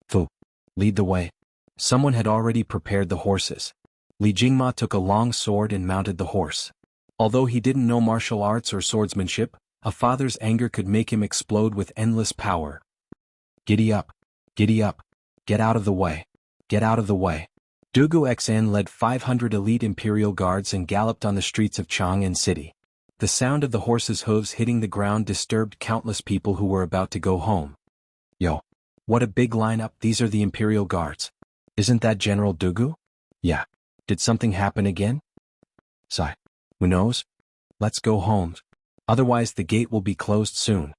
Fu. Lead the way. Someone had already prepared the horses. Li Jingma took a long sword and mounted the horse. Although he didn't know martial arts or swordsmanship, a father's anger could make him explode with endless power. Giddy up. Giddy up. Get out of the way. Get out of the way. Dugu Xan led 500 elite imperial guards and galloped on the streets of Chang'an City. The sound of the horses' hooves hitting the ground disturbed countless people who were about to go home. Yo. What a big lineup, these are the imperial guards. Isn't that General Dugu? Yeah. Did something happen again? Sigh. Who knows? Let's go home. Otherwise the gate will be closed soon.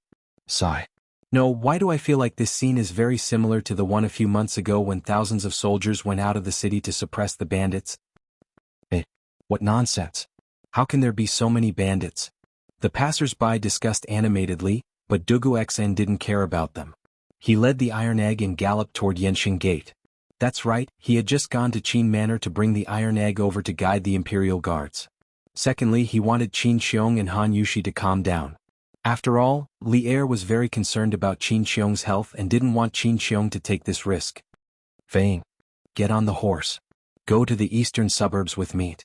Sigh. No, why do I feel like this scene is very similar to the one a few months ago when thousands of soldiers went out of the city to suppress the bandits? What nonsense. How can there be so many bandits? The passers-by discussed animatedly, but Dugu Xn didn't care about them. He led the Iron Egg and galloped toward Yensheng Gate. That's right, he had just gone to Qin Manor to bring the Iron Egg over to guide the Imperial Guards. Secondly, he wanted Qin Xiong and Han Yushi to calm down. After all, Li Er was very concerned about Qin Xiong's health and didn't want Qin Xiong to take this risk. Feng, get on the horse. Go to the eastern suburbs with me.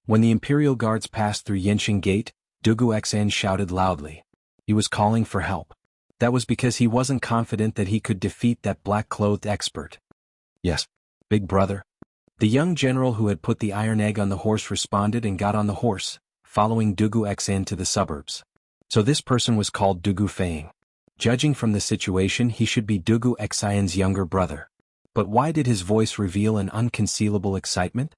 When the Imperial Guards passed through Yensheng Gate, Dugu Xn shouted loudly. He was calling for help. That was because he wasn't confident that he could defeat that black-clothed expert. Yes, big brother. The young general who had put the Iron Egg on the horse responded and got on the horse, following Dugu Xn to the suburbs. So this person was called Dugu Feng. Judging from the situation, he should be Dugu Xian's younger brother. But why did his voice reveal an unconcealable excitement?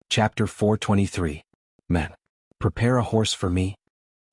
Chapter 423. Men. Prepare a horse for me.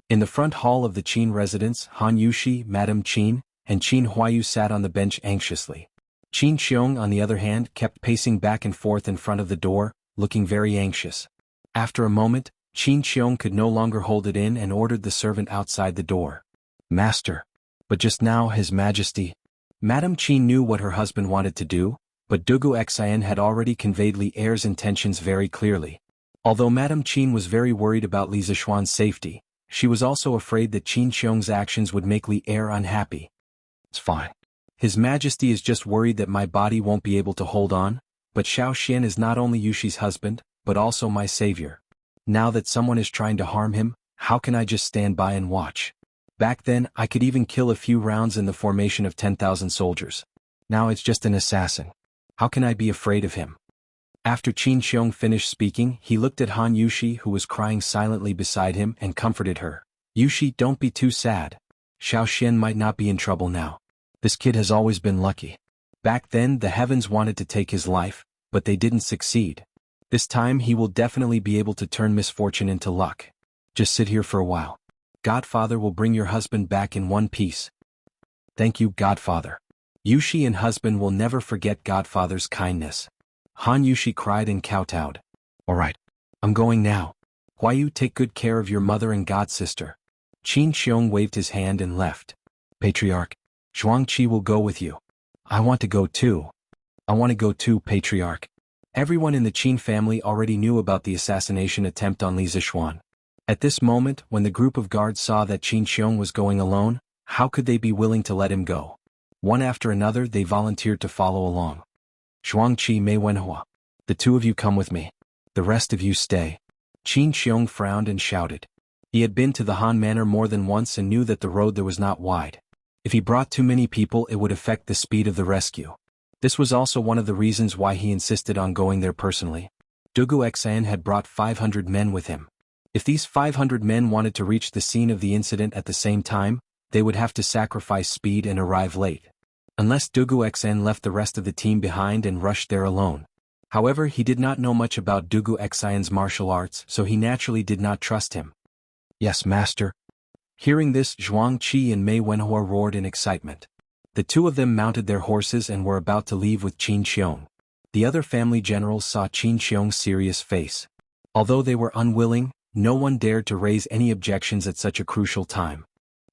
In the front hall of the Qin residence, Han Yushi, Madame Qin, and Qin Huayu sat on the bench anxiously. Qin Xiong, on the other hand, kept pacing back and forth in front of the door, looking very anxious. After a moment, Qin Xiong could no longer hold it in and ordered the servant outside the door. Master. But just now, His Majesty. Madame Qin knew what her husband wanted to do, but Dugu Xian had already conveyed Li Er's intentions very clearly. Although Madame Qin was very worried about Li Zishuan's safety, she was also afraid that Qin Xiong's actions would make Li Er unhappy. It's fine. His Majesty is just worried that my body won't be able to hold on, but Xiao Xian is not only Yushi's husband, but also my savior. Now that someone is trying to harm him, how can I just stand by and watch? Back then, I could even kill a few rounds in the formation of 10,000 soldiers. Now it's just an assassin. How can I be afraid of him? After Qin Xiong finished speaking, he looked at Han Yushi, who was crying silently beside him, and comforted her. Yushi, don't be too sad. Xiao Xian might not be in trouble now. This kid has always been lucky. Back then, the heavens wanted to take his life, but they didn't succeed. This time he will definitely be able to turn misfortune into luck. Just sit here for a while. Godfather will bring your husband back in one piece. Thank you, Godfather. Yushi and husband will never forget Godfather's kindness. Han Yushi cried and kowtowed. All right. I'm going now. Huayu, take good care of your mother and godsister. Qin Xiong waved his hand and left. Patriarch, Zhuangqi will go with you. I want to go too. I want to go too, Patriarch. Everyone in the Qin family already knew about the assassination attempt on Li Zishuan. At this moment, when the group of guards saw that Qin Xiong was going alone, how could they be willing to let him go? One after another, they volunteered to follow along. Zhuangqi, Mei Wenhua. The two of you come with me. The rest of you stay. Qin Xiong frowned and shouted. He had been to the Han Manor more than once and knew that the road there was not wide. If he brought too many people, it would affect the speed of the rescue. This was also one of the reasons why he insisted on going there personally. Dugu Xan had brought 500 men with him. If these 500 men wanted to reach the scene of the incident at the same time, they would have to sacrifice speed and arrive late. Unless Dugu Xan left the rest of the team behind and rushed there alone. However, he did not know much about Dugu Xian's martial arts, so he naturally did not trust him. Yes, master. Hearing this, Zhuangqi and Mei Wenhua roared in excitement. The two of them mounted their horses and were about to leave with Qin Xiong. The other family generals saw Qin Xiong's serious face. Although they were unwilling, no one dared to raise any objections at such a crucial time.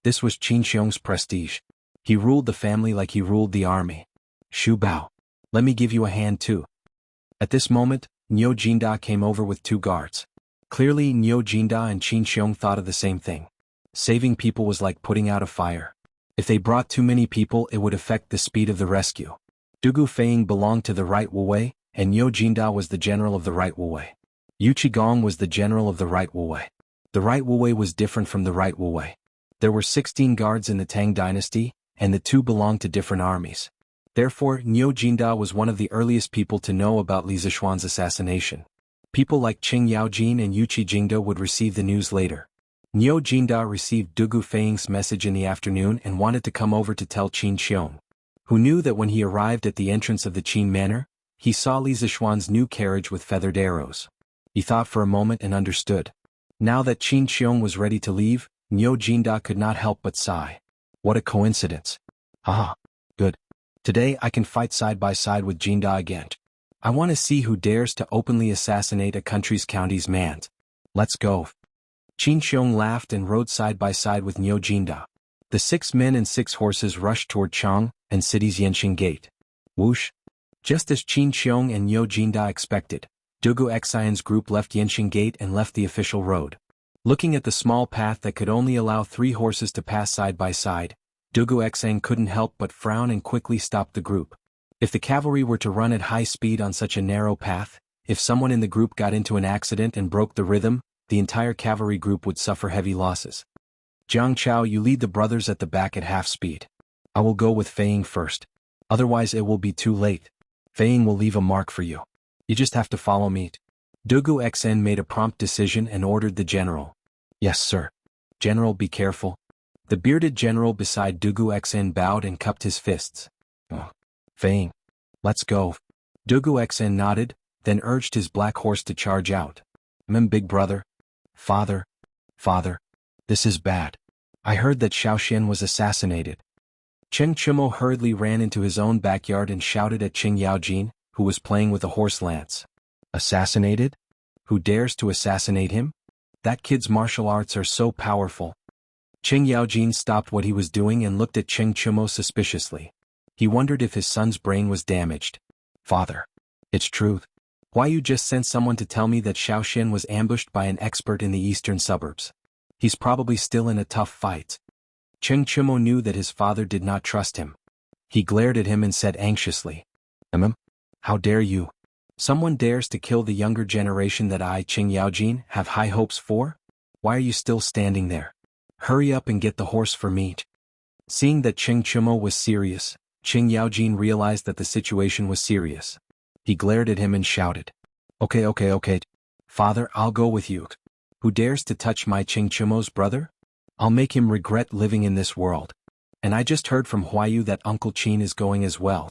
This was Qin Xiong's prestige. He ruled the family like he ruled the army. Shu Bao. Let me give you a hand too. At this moment, Niu Jinda came over with 2 guards. Clearly, Niu Jinda and Qin Xiong thought of the same thing. Saving people was like putting out a fire. If they brought too many people, it would affect the speed of the rescue. Dugu Feiying belonged to the right Wu-wei, and Niu Jinda was the general of the right Wu-wei. Yu Qigong was the general of the right Wu-wei. The right Wu-wei was different from the right Wu-wei. There were 16 guards in the Tang dynasty, and the two belonged to different armies. Therefore, Niu Jinda was one of the earliest people to know about Li Zixuan's assassination. People like Qing Yaojin and Yu Qijingda would receive the news later. Niu Jinda received Dugu Feiying's message in the afternoon and wanted to come over to tell Qin Xiong, who knew that when he arrived at the entrance of the Qin manor, he saw Li Zixuan's new carriage with feathered arrows. He thought for a moment and understood. Now that Qin Xiong was ready to leave, Niu Jinda could not help but sigh. What a coincidence. Ah, good. Today I can fight side by side with Jinda again. I want to see who dares to openly assassinate a country's county's man. Let's go. Qin Xiong laughed and rode side by side with Niu Jinda. The 6 men and 6 horses rushed toward Chang and city's Yanqing gate. Whoosh! Just as Qin Xiong and Niu Jinda expected, Dugu Xian's group left Yanqing gate and left the official road. Looking at the small path that could only allow 3 horses to pass side by side, Dugu Xian couldn't help but frown and quickly stopped the group. If the cavalry were to run at high speed on such a narrow path, if someone in the group got into an accident and broke the rhythm, the entire cavalry group would suffer heavy losses. Jiang Chao, you lead the brothers at the back at half speed. I will go with Feiying first. Otherwise it will be too late. Feiying will leave a mark for you. You just have to follow me. Dugu Xian made a prompt decision and ordered the general. Yes, sir. General, be careful. The bearded general beside Dugu Xian bowed and cupped his fists. Oh. Feiying. Let's go. Dugu Xian nodded, then urged his black horse to charge out. Big brother. Father. This is bad. I heard that Xiaoxian was assassinated. Cheng Chumo hurriedly ran into his own backyard and shouted at Qing Yaojin, who was playing with a horse lance. Assassinated? Who dares to assassinate him? That kid's martial arts are so powerful. Qing Yaojin stopped what he was doing and looked at Cheng Chumo suspiciously. He wondered if his son's brain was damaged. Father. It's truth. Why you just sent someone to tell me that Xiaoxian was ambushed by an expert in the eastern suburbs? He's probably still in a tough fight. Cheng Chumo knew that his father did not trust him. He glared at him and said anxiously, How dare you? Someone dares to kill the younger generation that I, Qing Yaojin, have high hopes for? Why are you still standing there? Hurry up and get the horse for me. Seeing that Cheng Chumo was serious, Qing Yaojin realized that the situation was serious. He glared at him and shouted, Okay. Father, I'll go with you. Who dares to touch my Cheng Chumo's brother? I'll make him regret living in this world. And I just heard from Huayu that Uncle Qin is going as well.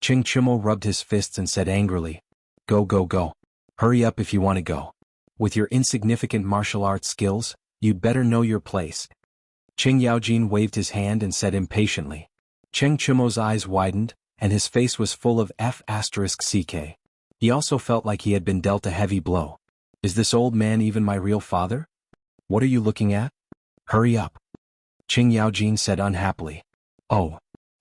Cheng Chumo rubbed his fists and said angrily, Go. Hurry up if you want to go. With your insignificant martial arts skills, you'd better know your place. Qing Yaojin waved his hand and said impatiently. Cheng Chumo's eyes widened, and his face was full of F***ck. He also felt like he had been dealt a heavy blow. Is this old man even my real father? What are you looking at? Hurry up. Qing Yaojin said unhappily. Oh.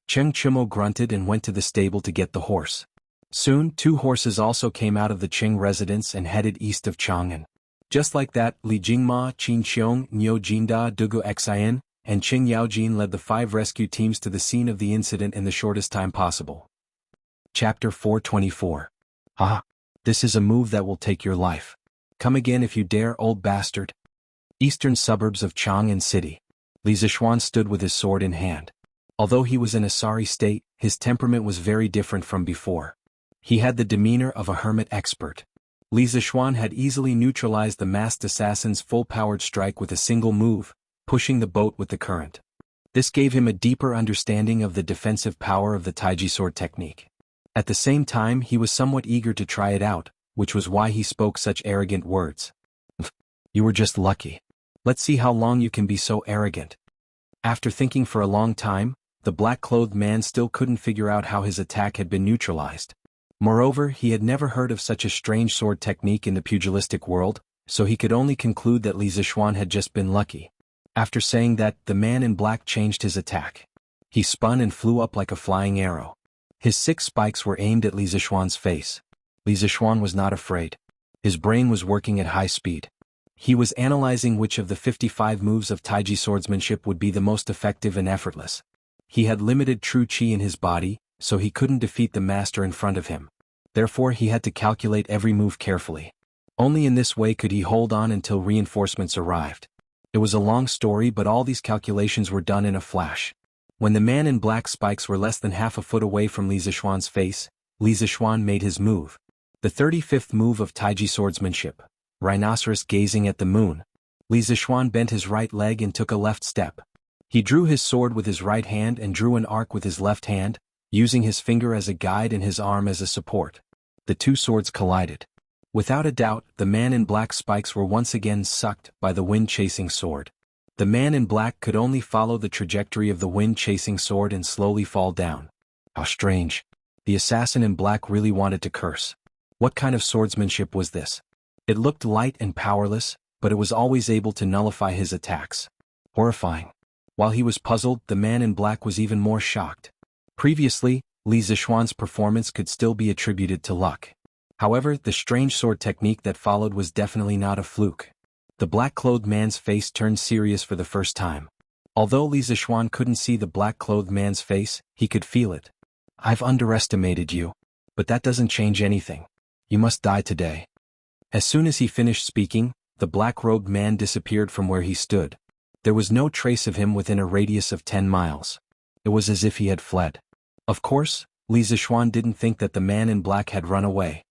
Cheng Chumo grunted and went to the stable to get the horse. Soon 2 horses also came out of the Qing residence and headed east of Chang'an. Just like that, Li Jingma, Qin Xiong, Niu Jinda, Dugu Xian, and Qing Yaojin led the 5 rescue teams to the scene of the incident in the shortest time possible. Chapter 424. This is a move that will take your life. Come again if you dare, old bastard. Eastern suburbs of Chang'an City. Li Zixuan stood with his sword in hand. Although he was in a sorry state, his temperament was very different from before. He had the demeanor of a hermit expert. Li Zixuan had easily neutralized the masked assassin's full-powered strike with a single move, pushing the boat with the current. This gave him a deeper understanding of the defensive power of the Taiji sword technique. At the same time, he was somewhat eager to try it out, which was why he spoke such arrogant words. You were just lucky. Let's see how long you can be so arrogant. After thinking for a long time, the black-clothed man still couldn't figure out how his attack had been neutralized. Moreover, he had never heard of such a strange sword technique in the pugilistic world, so he could only conclude that Li Zixuan had just been lucky. After saying that, the man in black changed his attack. He spun and flew up like a flying arrow. His 6 spikes were aimed at Li Zixuan's face. Li Zixuan was not afraid. His brain was working at high speed. He was analyzing which of the 55 moves of Taiji swordsmanship would be the most effective and effortless. He had limited true qi in his body, so he couldn't defeat the master in front of him. Therefore he had to calculate every move carefully. Only in this way could he hold on until reinforcements arrived. It was a long story, but all these calculations were done in a flash. When the man in black spikes were less than half a foot away from Li Zixuan's face, Li Zixuan made his move. The 35th move of Taiji swordsmanship. Rhinoceros gazing at the moon. Li Zixuan bent his right leg and took a left step. He drew his sword with his right hand and drew an arc with his left hand, using his finger as a guide and his arm as a support. The two swords collided. Without a doubt, the man in black spikes were once again sucked by the wind-chasing sword. The man in black could only follow the trajectory of the wind-chasing sword and slowly fall down. How strange. The assassin in black really wanted to curse. What kind of swordsmanship was this? It looked light and powerless, but it was always able to nullify his attacks. Horrifying. While he was puzzled, the man in black was even more shocked. Previously, Li Zixuan's performance could still be attributed to luck. However, the strange sword technique that followed was definitely not a fluke. The black-clothed man's face turned serious for the first time. Although Li Zixuan couldn't see the black-clothed man's face, he could feel it. "I've underestimated you. But that doesn't change anything. You must die today." As soon as he finished speaking, the black-robed man disappeared from where he stood. There was no trace of him within a radius of 10 miles. It was as if he had fled. Of course, Li Zixuan didn't think that the man in black had run away.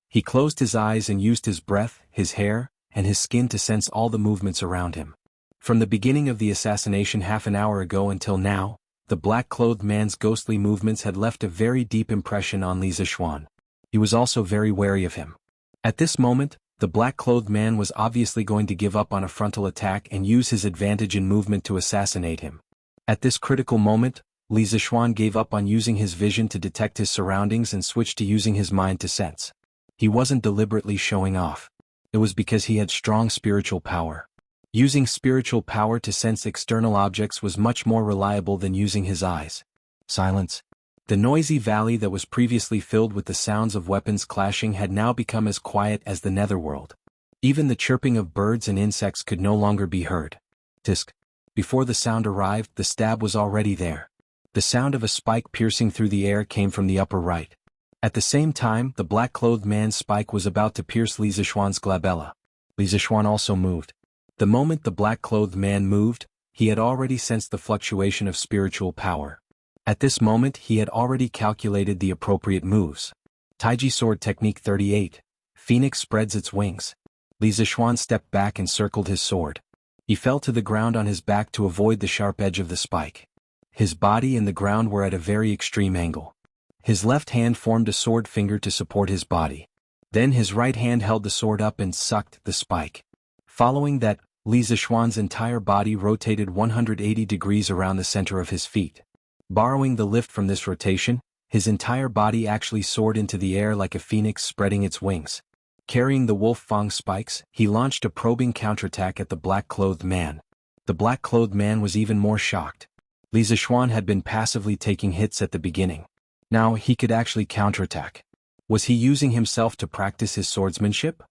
He closed his eyes and used his breath, his hair, and his skin to sense all the movements around him. From the beginning of the assassination half an hour ago until now, the black-clothed man's ghostly movements had left a very deep impression on Li Zixuan. He was also very wary of him. At this moment, the black-clothed man was obviously going to give up on a frontal attack and use his advantage in movement to assassinate him. At this critical moment, Li Zixuan gave up on using his vision to detect his surroundings and switched to using his mind to sense. He wasn't deliberately showing off. It was because he had strong spiritual power. Using spiritual power to sense external objects was much more reliable than using his eyes. Silence. The noisy valley that was previously filled with the sounds of weapons clashing had now become as quiet as the netherworld. Even the chirping of birds and insects could no longer be heard. Tisk. Before the sound arrived, the stab was already there. The sound of a spike piercing through the air came from the upper right. At the same time, the black-clothed man's spike was about to pierce Li Zixuan's glabella. Li Zixuan also moved. The moment the black-clothed man moved, he had already sensed the fluctuation of spiritual power. At this moment he had already calculated the appropriate moves. Taiji Sword Technique 38. Phoenix spreads its wings. Li Zixuan stepped back and circled his sword. He fell to the ground on his back to avoid the sharp edge of the spike. His body and the ground were at a very extreme angle. His left hand formed a sword finger to support his body. Then his right hand held the sword up and sucked the spike. Following that, Li Zixuan's entire body rotated 180 degrees around the center of his feet. Borrowing the lift from this rotation, his entire body actually soared into the air like a phoenix spreading its wings. Carrying the wolf fang spikes, he launched a probing counterattack at the black-clothed man. The black-clothed man was even more shocked. Li Zixuan had been passively taking hits at the beginning. Now he could actually counterattack. Was he using himself to practice his swordsmanship?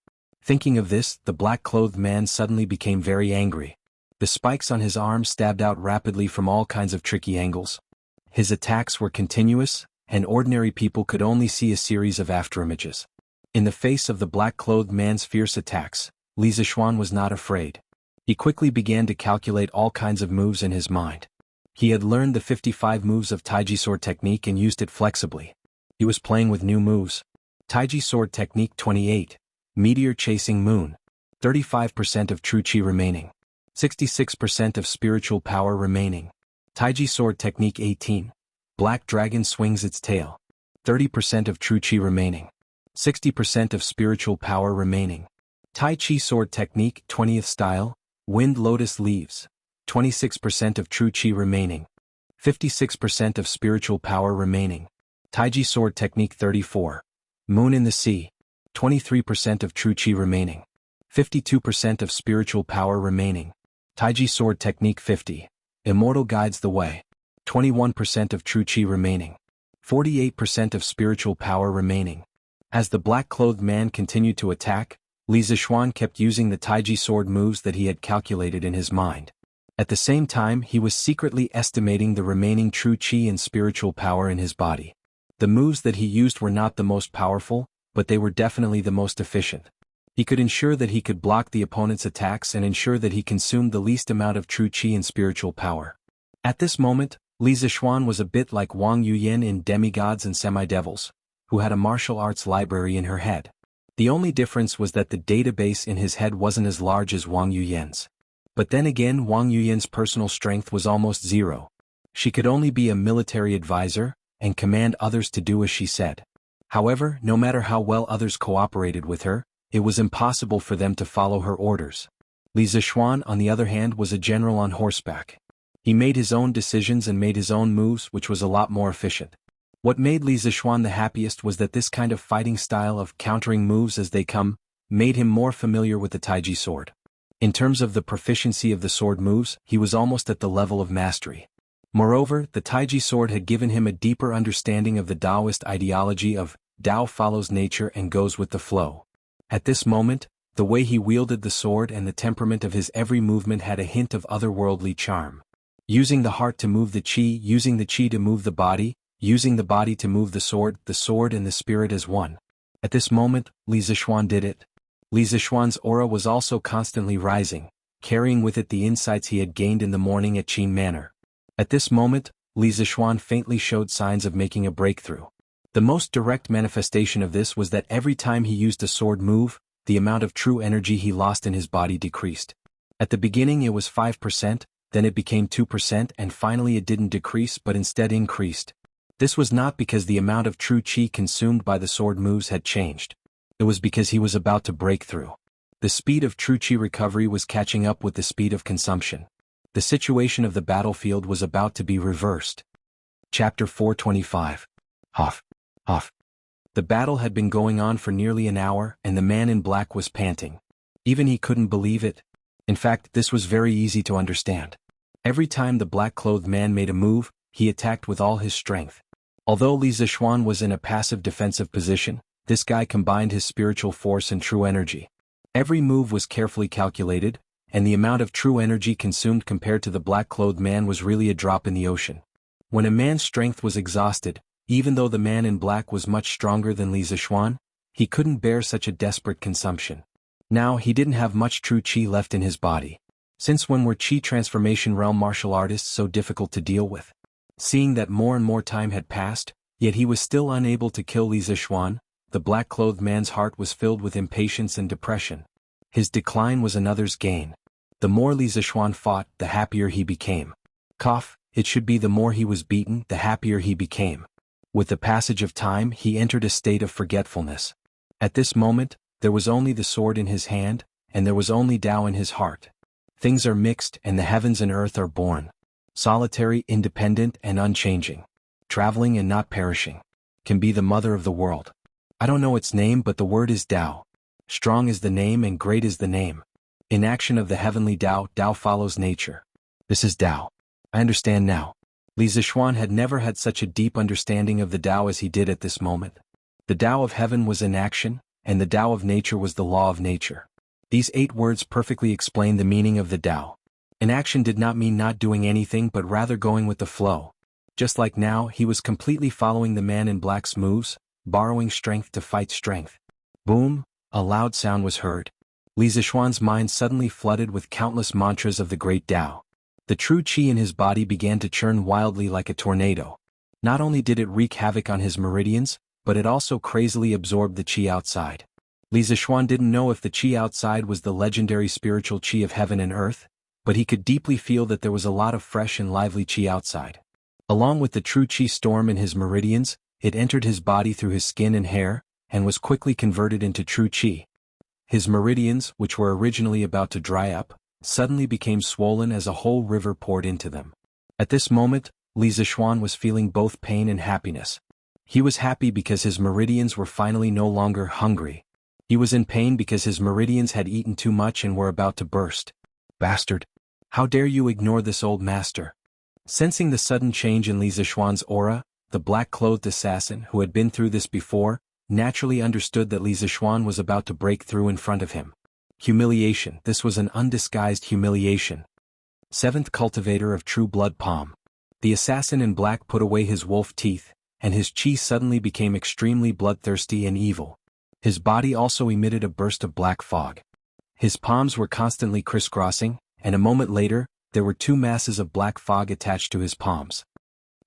Thinking of this, the black-clothed man suddenly became very angry. The spikes on his arm stabbed out rapidly from all kinds of tricky angles. His attacks were continuous, and ordinary people could only see a series of afterimages. In the face of the black-clothed man's fierce attacks, Li Zixuan was not afraid. He quickly began to calculate all kinds of moves in his mind. He had learned the 55 moves of Taiji Sword Technique and used it flexibly. He was playing with new moves. Taiji Sword Technique 28. Meteor Chasing Moon. 35% of true chi remaining. 66% of spiritual power remaining. Taiji Sword Technique 18. Black Dragon Swings Its Tail. 30% of true chi remaining. 60% of spiritual power remaining. Tai Chi Sword Technique 20th Style. Wind Lotus Leaves. 26% of true chi remaining. 56% of spiritual power remaining. Taiji Sword Technique 34. Moon in the Sea. 23% of true chi remaining. 52% of spiritual power remaining. Taiji Sword Technique 50. Immortal Guides the Way. 21% of true chi remaining. 48% of spiritual power remaining. As the black-clothed man continued to attack, Li Zixuan kept using the Taiji sword moves that he had calculated in his mind. At the same time, he was secretly estimating the remaining true chi and spiritual power in his body. The moves that he used were not the most powerful, but they were definitely the most efficient. He could ensure that he could block the opponent's attacks and ensure that he consumed the least amount of true qi and spiritual power. At this moment, Li Zixuan was a bit like Wang Yuyan in Demigods and Semi-Devils, who had a martial arts library in her head. The only difference was that the database in his head wasn't as large as Wang Yuyan's. But then again, Wang Yuyan's personal strength was almost zero. She could only be a military advisor, and command others to do as she said. However, no matter how well others cooperated with her, it was impossible for them to follow her orders. Li Zixuan, on the other hand, was a general on horseback. He made his own decisions and made his own moves, which was a lot more efficient. What made Li Zixuan the happiest was that this kind of fighting style of countering moves as they come made him more familiar with the Taiji sword. In terms of the proficiency of the sword moves, he was almost at the level of mastery. Moreover, the Taiji sword had given him a deeper understanding of the Taoist ideology of Tao follows nature and goes with the flow. At this moment, the way he wielded the sword and the temperament of his every movement had a hint of otherworldly charm. Using the heart to move the qi, using the qi to move the body, using the body to move the sword and the spirit as one. At this moment, Li Zixuan did it. Li Zixuan's aura was also constantly rising, carrying with it the insights he had gained in the morning at Qin Manor. At this moment, Li Zixuan faintly showed signs of making a breakthrough. The most direct manifestation of this was that every time he used a sword move, the amount of true energy he lost in his body decreased. At the beginning it was 5%, then it became 2%, and finally it didn't decrease but instead increased. This was not because the amount of true qi consumed by the sword moves had changed. It was because he was about to break through. The speed of true qi recovery was catching up with the speed of consumption. The situation of the battlefield was about to be reversed. Chapter 425. Huff. Huff. The battle had been going on for nearly an hour, and the man in black was panting. Even he couldn't believe it. In fact, this was very easy to understand. Every time the black-clothed man made a move, he attacked with all his strength. Although Li Zixuan was in a passive defensive position, this guy combined his spiritual force and true energy. Every move was carefully calculated, and the amount of true energy consumed compared to the black-clothed man was really a drop in the ocean. When a man's strength was exhausted, even though the man in black was much stronger than Li Zixuan, he couldn't bear such a desperate consumption. Now he didn't have much true qi left in his body. Since when were qi transformation realm martial artists so difficult to deal with? Seeing that more and more time had passed, yet he was still unable to kill Li Zixuan, the black-clothed man's heart was filled with impatience and depression. His decline was another's gain. The more Li Zixuan fought, the happier he became. It should be the more he was beaten, the happier he became. With the passage of time, he entered a state of forgetfulness. At this moment, there was only the sword in his hand, and there was only Tao in his heart. Things are mixed, and the heavens and earth are born. Solitary, independent, and unchanging. Traveling and not perishing. Can be the mother of the world. I don't know its name, but the word is Tao. Strong is the name and great is the name. In action of the heavenly Tao, Tao follows nature. This is Tao. I understand now. Li Zixuan had never had such a deep understanding of the Tao as he did at this moment. The Tao of heaven was in action, and the Tao of nature was the law of nature. These 8 words perfectly explain the meaning of the Tao. Inaction did not mean not doing anything but rather going with the flow. Just like now, he was completely following the man in black's moves, borrowing strength to fight strength. Boom, a loud sound was heard. Li Zixuan's mind suddenly flooded with countless mantras of the great Tao. The true qi in his body began to churn wildly like a tornado. Not only did it wreak havoc on his meridians, but it also crazily absorbed the qi outside. Li Zixuan didn't know if the qi outside was the legendary spiritual qi of heaven and earth, but he could deeply feel that there was a lot of fresh and lively qi outside. Along with the true qi storm in his meridians, it entered his body through his skin and hair, and was quickly converted into true qi. His meridians, which were originally about to dry up, suddenly became swollen as a whole river poured into them. At this moment, Li Zixuan was feeling both pain and happiness. He was happy because his meridians were finally no longer hungry. He was in pain because his meridians had eaten too much and were about to burst. Bastard! How dare you ignore this old master? Sensing the sudden change in Li Zixuan's aura, the black-clothed assassin, who had been through this before, naturally understood that Li Zixuan was about to break through in front of him. Humiliation. This was an undisguised humiliation. 7th Cultivator of True Blood Palm. The assassin in black put away his wolf teeth, and his chi suddenly became extremely bloodthirsty and evil. His body also emitted a burst of black fog. His palms were constantly crisscrossing, and a moment later, there were two masses of black fog attached to his palms.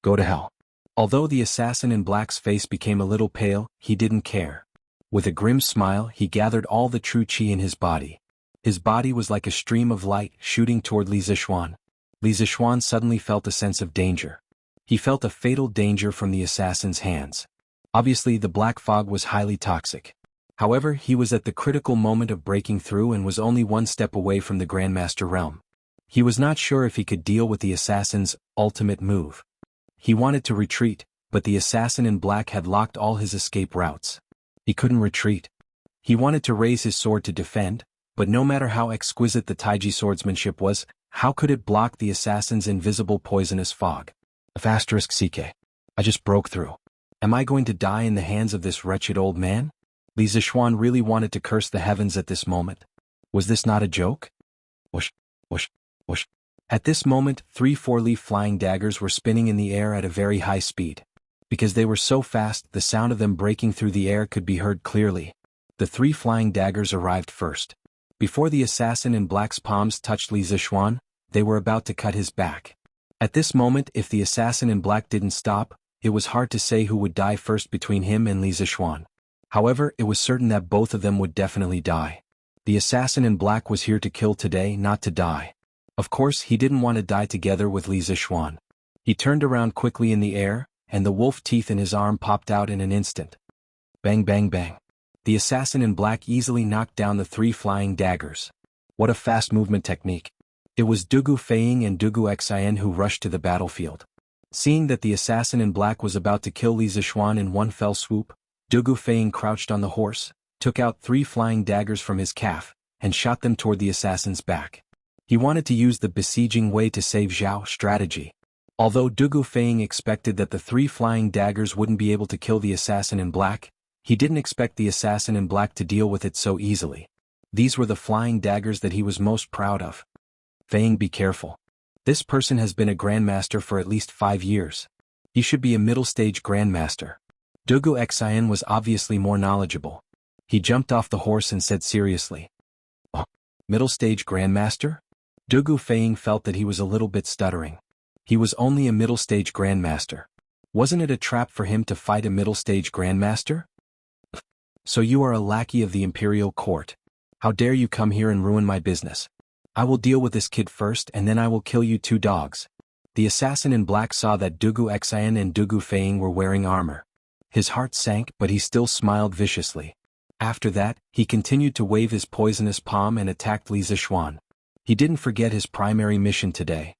Go to hell. Although the assassin in black's face became a little pale, he didn't care. With a grim smile, he gathered all the true chi in his body. His body was like a stream of light shooting toward Li Zixuan. Li Zixuan suddenly felt a sense of danger. He felt a fatal danger from the assassin's hands. Obviously, the black fog was highly toxic. However, he was at the critical moment of breaking through and was only one step away from the Grandmaster realm. He was not sure if he could deal with the assassin's ultimate move. He wanted to retreat, but the assassin in black had locked all his escape routes. He couldn't retreat. He wanted to raise his sword to defend, but no matter how exquisite the Taiji swordsmanship was, how could it block the assassin's invisible poisonous fog? *CK. I just broke through. Am I going to die in the hands of this wretched old man? Li Zixuan really wanted to curse the heavens at this moment. Was this not a joke? Whoosh, whoosh, whoosh. At this moment, 3 four-leaf flying daggers were spinning in the air at a very high speed. Because they were so fast, the sound of them breaking through the air could be heard clearly. The 3 flying daggers arrived first. Before the assassin in black's palms touched Li Zixuan, they were about to cut his back. At this moment, if the assassin in black didn't stop, it was hard to say who would die first between him and Li Zixuan. However, it was certain that both of them would definitely die. The assassin in black was here to kill today, not to die. Of course, he didn't want to die together with Li Zixuan. He turned around quickly in the air, and the wolf teeth in his arm popped out in an instant. Bang bang bang. The assassin in black easily knocked down the 3 flying daggers. What a fast movement technique. It was Dugu Feiying and Dugu Xian who rushed to the battlefield. Seeing that the assassin in black was about to kill Li Zixuan in one fell swoop, Dugu Feiying crouched on the horse, took out 3 flying daggers from his calf, and shot them toward the assassin's back. He wanted to use the besieging way to save Zhao strategy. Although Dugu Feiying expected that the 3 flying daggers wouldn't be able to kill the assassin in black, he didn't expect the assassin in black to deal with it so easily. These were the flying daggers that he was most proud of. Feiying, be careful. This person has been a grandmaster for at least 5 years. He should be a middle-stage grandmaster. Dugu Xian was obviously more knowledgeable. He jumped off the horse and said seriously, "Oh, middle-stage grandmaster?" Dugu Feiying felt that he was a little bit stuttering. He was only a middle-stage grandmaster. Wasn't it a trap for him to fight a middle-stage grandmaster? So you are a lackey of the imperial court. How dare you come here and ruin my business? I will deal with this kid first and then I will kill you 2 dogs. The assassin in black saw that Dugu Xian and Dugu Feiying were wearing armor. His heart sank, but he still smiled viciously. After that, he continued to wave his poisonous palm and attacked Li Zixuan. He didn't forget his primary mission today.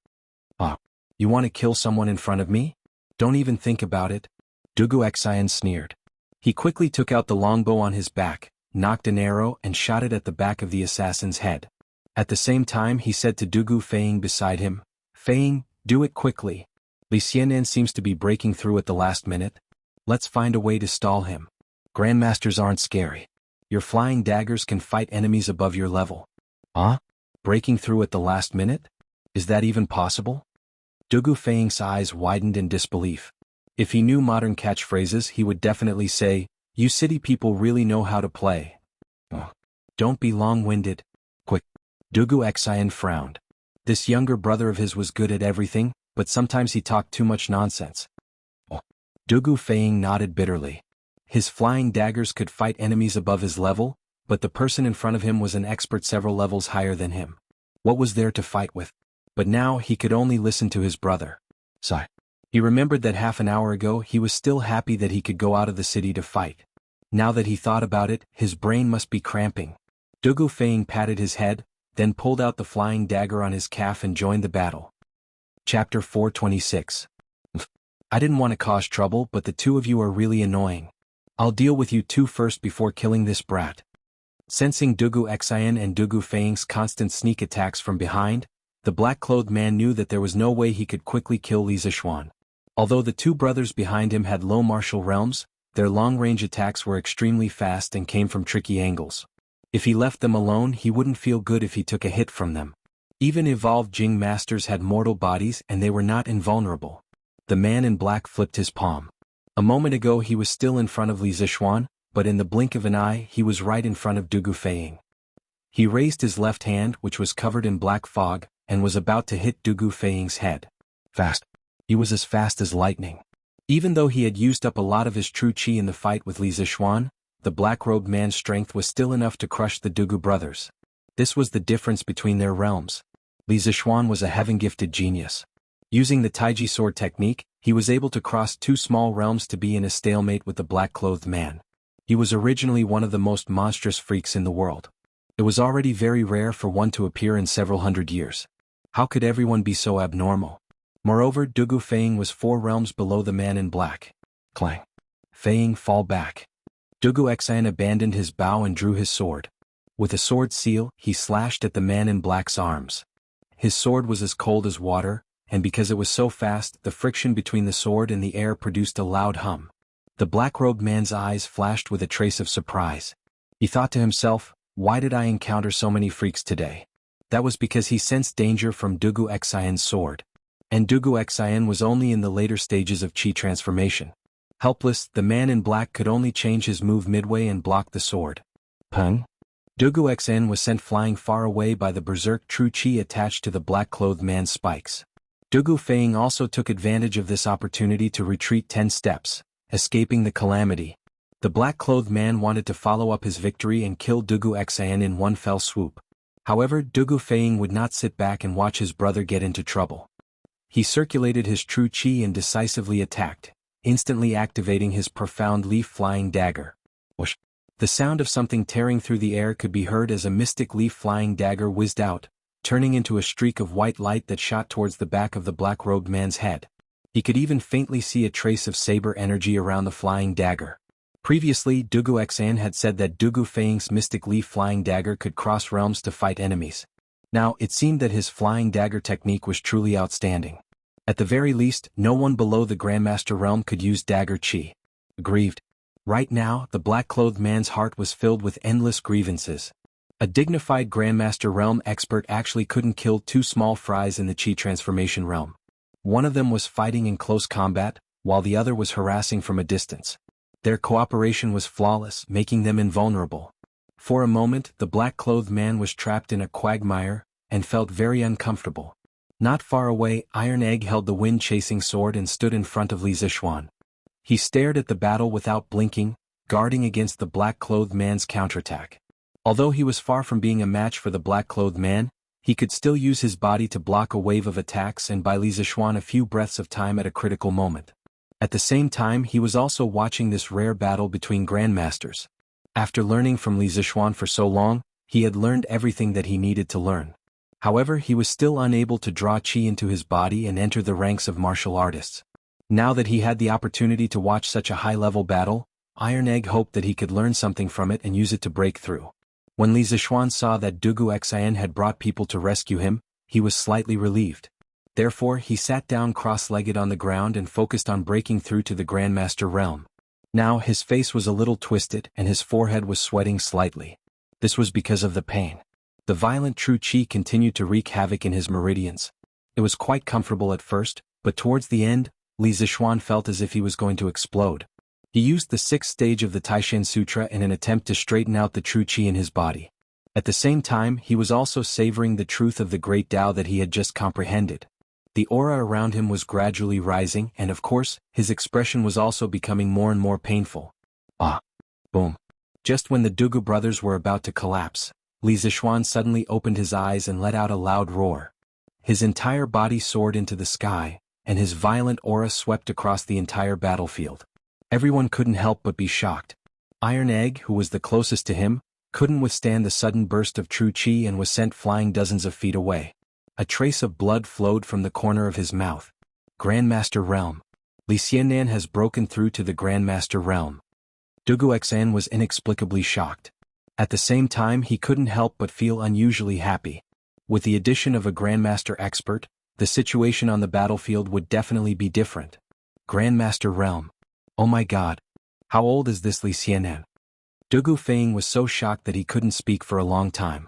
"Ah, you want to kill someone in front of me? Don't even think about it." Dugu Xian sneered. He quickly took out the longbow on his back, knocked an arrow and shot it at the back of the assassin's head. At the same time he said to Dugu Feiying beside him, "Feiying, do it quickly. Li Xianan seems to be breaking through at the last minute. Let's find a way to stall him. Grandmasters aren't scary. Your flying daggers can fight enemies above your level." "Huh? Breaking through at the last minute? Is that even possible?" Dugu Feiying's eyes widened in disbelief. If he knew modern catchphrases, he would definitely say, "You city people really know how to play." "Oh, don't be long-winded. Quick." Dugu Xian frowned. This younger brother of his was good at everything, but sometimes he talked too much nonsense. "Oh." Dugu Feiying nodded bitterly. His flying daggers could fight enemies above his level, but the person in front of him was an expert several levels higher than him. What was there to fight with? But now he could only listen to his brother. Sigh. He remembered that half an hour ago he was still happy that he could go out of the city to fight. Now that he thought about it, his brain must be cramping. Dugu Feiying patted his head, then pulled out the flying dagger on his calf and joined the battle. Chapter 426. I didn't want to cause trouble, but the 2 of you are really annoying. I'll deal with you 2 first before killing this brat. Sensing Dugu Xian and Dugu Feiying's constant sneak attacks from behind, the black-clothed man knew that there was no way he could quickly kill Li Zixuan. Although the 2 brothers behind him had low martial realms, their long-range attacks were extremely fast and came from tricky angles. If he left them alone, he wouldn't feel good if he took a hit from them. Even evolved Jing masters had mortal bodies and they were not invulnerable. The man in black flipped his palm. A moment ago he was still in front of Li Zixuan, but in the blink of an eye he was right in front of Dugu Feiying. He raised his left hand, which was covered in black fog, and was about to hit Dugu Feiying's head. Fast. He was as fast as lightning. Even though he had used up a lot of his true chi in the fight with Li Zixuan, the black-robed man's strength was still enough to crush the Dugu brothers. This was the difference between their realms. Li Zixuan was a heaven-gifted genius. Using the Taiji sword technique, he was able to cross two small realms to be in a stalemate with the black-clothed man. He was originally one of the most monstrous freaks in the world. It was already very rare for one to appear in several hundred years. How could everyone be so abnormal? Moreover, Dugu Feiying was 4 realms below the man in black. Clang. Feiying, fall back. Dugu Xian abandoned his bow and drew his sword. With a sword seal, he slashed at the man in black's arms. His sword was as cold as water, and because it was so fast, the friction between the sword and the air produced a loud hum. The black-robed man's eyes flashed with a trace of surprise. He thought to himself, why did I encounter so many freaks today? That was because he sensed danger from Dugu Xian's sword. And Dugu Xian was only in the later stages of chi transformation. Helpless, the man in black could only change his move midway and block the sword. Pung? Dugu Xian was sent flying far away by the berserk true chi attached to the black-clothed man's spikes. Dugu Feiying also took advantage of this opportunity to retreat 10 steps, escaping the calamity. The black-clothed man wanted to follow up his victory and kill Dugu Xian in one fell swoop. However, Dugu Feiying would not sit back and watch his brother get into trouble. He circulated his true chi and decisively attacked, instantly activating his profound leaf-flying dagger. Whoosh! The sound of something tearing through the air could be heard as a mystic leaf-flying dagger whizzed out, turning into a streak of white light that shot towards the back of the black-robed man's head. He could even faintly see a trace of saber energy around the flying dagger. Previously, Dugu Xian had said that Dugu Feiying's mystic leaf-flying dagger could cross realms to fight enemies. Now, it seemed that his flying dagger technique was truly outstanding. At the very least, no one below the Grandmaster realm could use dagger chi. Aggrieved. Right now, the black-clothed man's heart was filled with endless grievances. A dignified Grandmaster realm expert actually couldn't kill 2 small fries in the chi transformation realm. One of them was fighting in close combat, while the other was harassing from a distance. Their cooperation was flawless, making them invulnerable. For a moment, the black-clothed man was trapped in a quagmire, and felt very uncomfortable. Not far away, Iron Egg held the wind-chasing sword and stood in front of Li Zixuan. He stared at the battle without blinking, guarding against the black-clothed man's counterattack. Although he was far from being a match for the black-clothed man, he could still use his body to block a wave of attacks and buy Li Zixuan a few breaths of time at a critical moment. At the same time, he was also watching this rare battle between grandmasters. After learning from Li Zixuan for so long, he had learned everything that he needed to learn. However, he was still unable to draw chi into his body and enter the ranks of martial artists. Now that he had the opportunity to watch such a high-level battle, Iron Egg hoped that he could learn something from it and use it to break through. When Li Zixuan saw that Dugu Xian had brought people to rescue him, he was slightly relieved. Therefore, he sat down cross-legged on the ground and focused on breaking through to the Grandmaster realm. Now, his face was a little twisted and his forehead was sweating slightly. This was because of the pain. The violent true chi continued to wreak havoc in his meridians. It was quite comfortable at first, but towards the end, Li Zixuan felt as if he was going to explode. He used the 6th stage of the Taishan Sutra in an attempt to straighten out the true chi in his body. At the same time, he was also savoring the truth of the great Tao that he had just comprehended. The aura around him was gradually rising and of course, his expression was also becoming more and more painful. Ah! Boom! Just when the Dugu brothers were about to collapse, Li Zixuan suddenly opened his eyes and let out a loud roar. His entire body soared into the sky, and his violent aura swept across the entire battlefield. Everyone couldn't help but be shocked. Iron Egg, who was the closest to him, couldn't withstand the sudden burst of true chi and was sent flying dozens of feet away. A trace of blood flowed from the corner of his mouth. Grandmaster Realm. Li Xianan has broken through to the Grandmaster Realm. Dugu Xian was inexplicably shocked. At the same time, he couldn't help but feel unusually happy. With the addition of a Grandmaster expert, the situation on the battlefield would definitely be different. Grandmaster Realm. Oh my god. How old is this Li Xianan? Dugu Feiying was so shocked that he couldn't speak for a long time.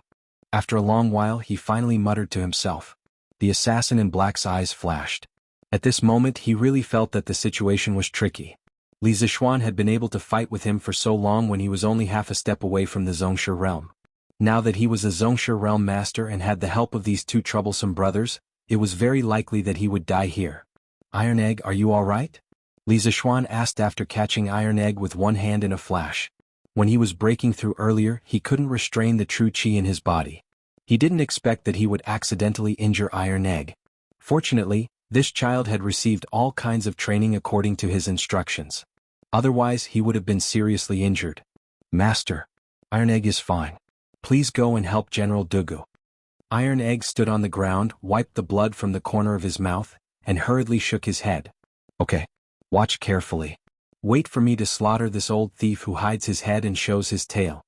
After a long while, he finally muttered to himself. The assassin in black's eyes flashed. At this moment, he really felt that the situation was tricky. Li Zixuan had been able to fight with him for so long when he was only half a step away from the Zhongshe realm. Now that he was a Zhongshe realm master and had the help of these two troublesome brothers, it was very likely that he would die here. Iron Egg, are you all right? Li Zixuan asked after catching Iron Egg with one hand in a flash. When he was breaking through earlier, he couldn't restrain the true qi in his body. He didn't expect that he would accidentally injure Iron Egg. Fortunately, this child had received all kinds of training according to his instructions. Otherwise, he would have been seriously injured. Master, Iron Egg is fine. Please go and help General Dugu. Iron Egg stood on the ground, wiped the blood from the corner of his mouth, and hurriedly shook his head. Okay. Watch carefully. Wait for me to slaughter this old thief who hides his head and shows his tail.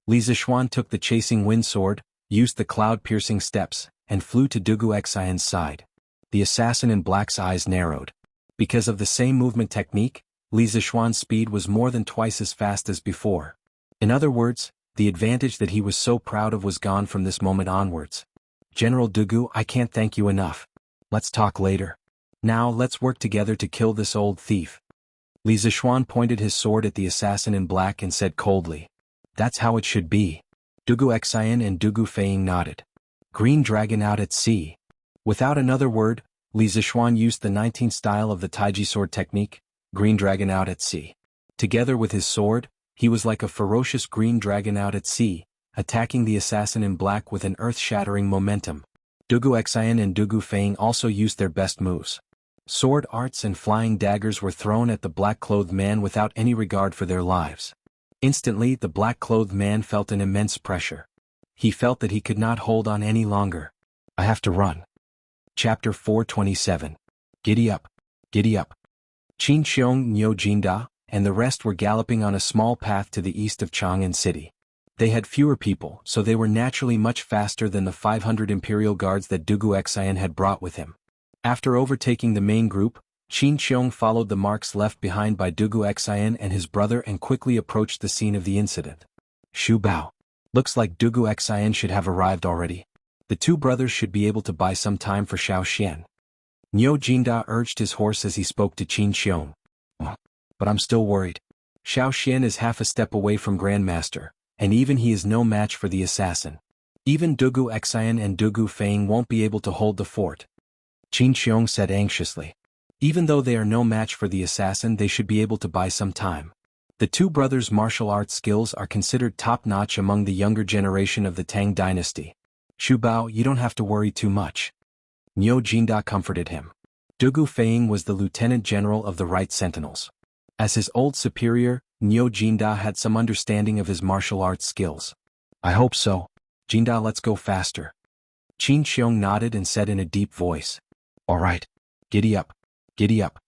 Li Zixuan took the chasing wind sword, used the cloud-piercing steps, and flew to Dugu Xian's side. The assassin in black's eyes narrowed. Because of the same movement technique, Li Zixuan's speed was more than twice as fast as before. In other words, the advantage that he was so proud of was gone from this moment onwards. General Dugu, I can't thank you enough. Let's talk later. Now let's work together to kill this old thief. Li Zixuan pointed his sword at the assassin in black and said coldly. That's how it should be. Dugu Xian and Dugu Feiying nodded. Green Dragon out at sea. Without another word, Li Zixuan used the 19th style of the Taiji sword technique, Green Dragon out at sea. Together with his sword, he was like a ferocious green dragon out at sea, attacking the assassin in black with an earth-shattering momentum. Dugu Xian and Dugu Feiying also used their best moves. Sword arts and flying daggers were thrown at the black-clothed man without any regard for their lives. Instantly, the black-clothed man felt an immense pressure. He felt that he could not hold on any longer. I have to run. Chapter 427. Giddy up. Giddy up. Qin Xiong, Niu Jinda, and the rest were galloping on a small path to the east of Chang'an City. They had fewer people, so they were naturally much faster than the 500 imperial guards that Dugu Xian had brought with him. After overtaking the main group, Qin Xiong followed the marks left behind by Dugu Xian and his brother and quickly approached the scene of the incident. Shu Bao. Looks like Dugu Xian should have arrived already. The two brothers should be able to buy some time for Xiao Xian. Niu Jinda urged his horse as he spoke to Qin Xiong. But I'm still worried. Xiao Xian is half a step away from Grandmaster, and even he is no match for the assassin. Even Dugu Xian and Dugu Feiying won't be able to hold the fort. Qin Xiong said anxiously. Even though they are no match for the assassin, they should be able to buy some time. The two brothers' martial arts skills are considered top-notch among the younger generation of the Tang dynasty. Shu Bao, you don't have to worry too much. Niu Jinda comforted him. Dugu Feiying was the lieutenant general of the Right Sentinels. As his old superior, Niu Jinda had some understanding of his martial arts skills. I hope so. Jinda, let's go faster. Qin Xiong nodded and said in a deep voice. All right. Giddy up. Giddy up.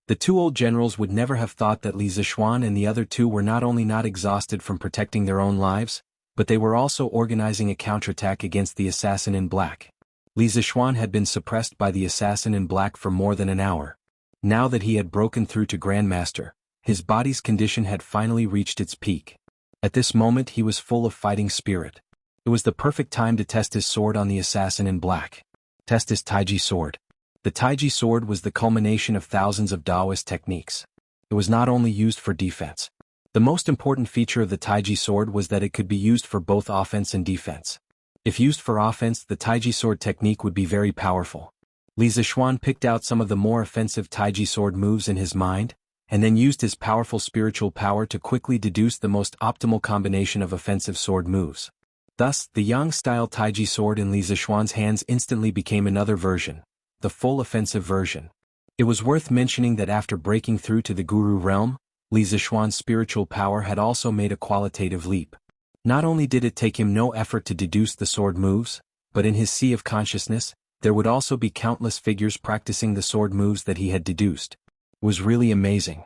The two old generals would never have thought that Li Zixuan and the other two were not only not exhausted from protecting their own lives, but they were also organizing a counterattack against the assassin in black. Li Zixuan had been suppressed by the assassin in black for more than an hour. Now that he had broken through to Grandmaster, his body's condition had finally reached its peak. At this moment he was full of fighting spirit. It was the perfect time to test his sword on the assassin in black. Test his Taiji sword. The Taiji sword was the culmination of thousands of Taoist techniques. It was not only used for defense. The most important feature of the Taiji sword was that it could be used for both offense and defense. If used for offense, the Taiji sword technique would be very powerful. Li Zixuan picked out some of the more offensive Taiji sword moves in his mind, and then used his powerful spiritual power to quickly deduce the most optimal combination of offensive sword moves. Thus, the Yang-style Taiji sword in Li Zixuan's hands instantly became another version, the full offensive version. It was worth mentioning that after breaking through to the Guru realm, Li Zixuan's spiritual power had also made a qualitative leap. Not only did it take him no effort to deduce the sword moves, but in his sea of consciousness, there would also be countless figures practicing the sword moves that he had deduced. It was really amazing.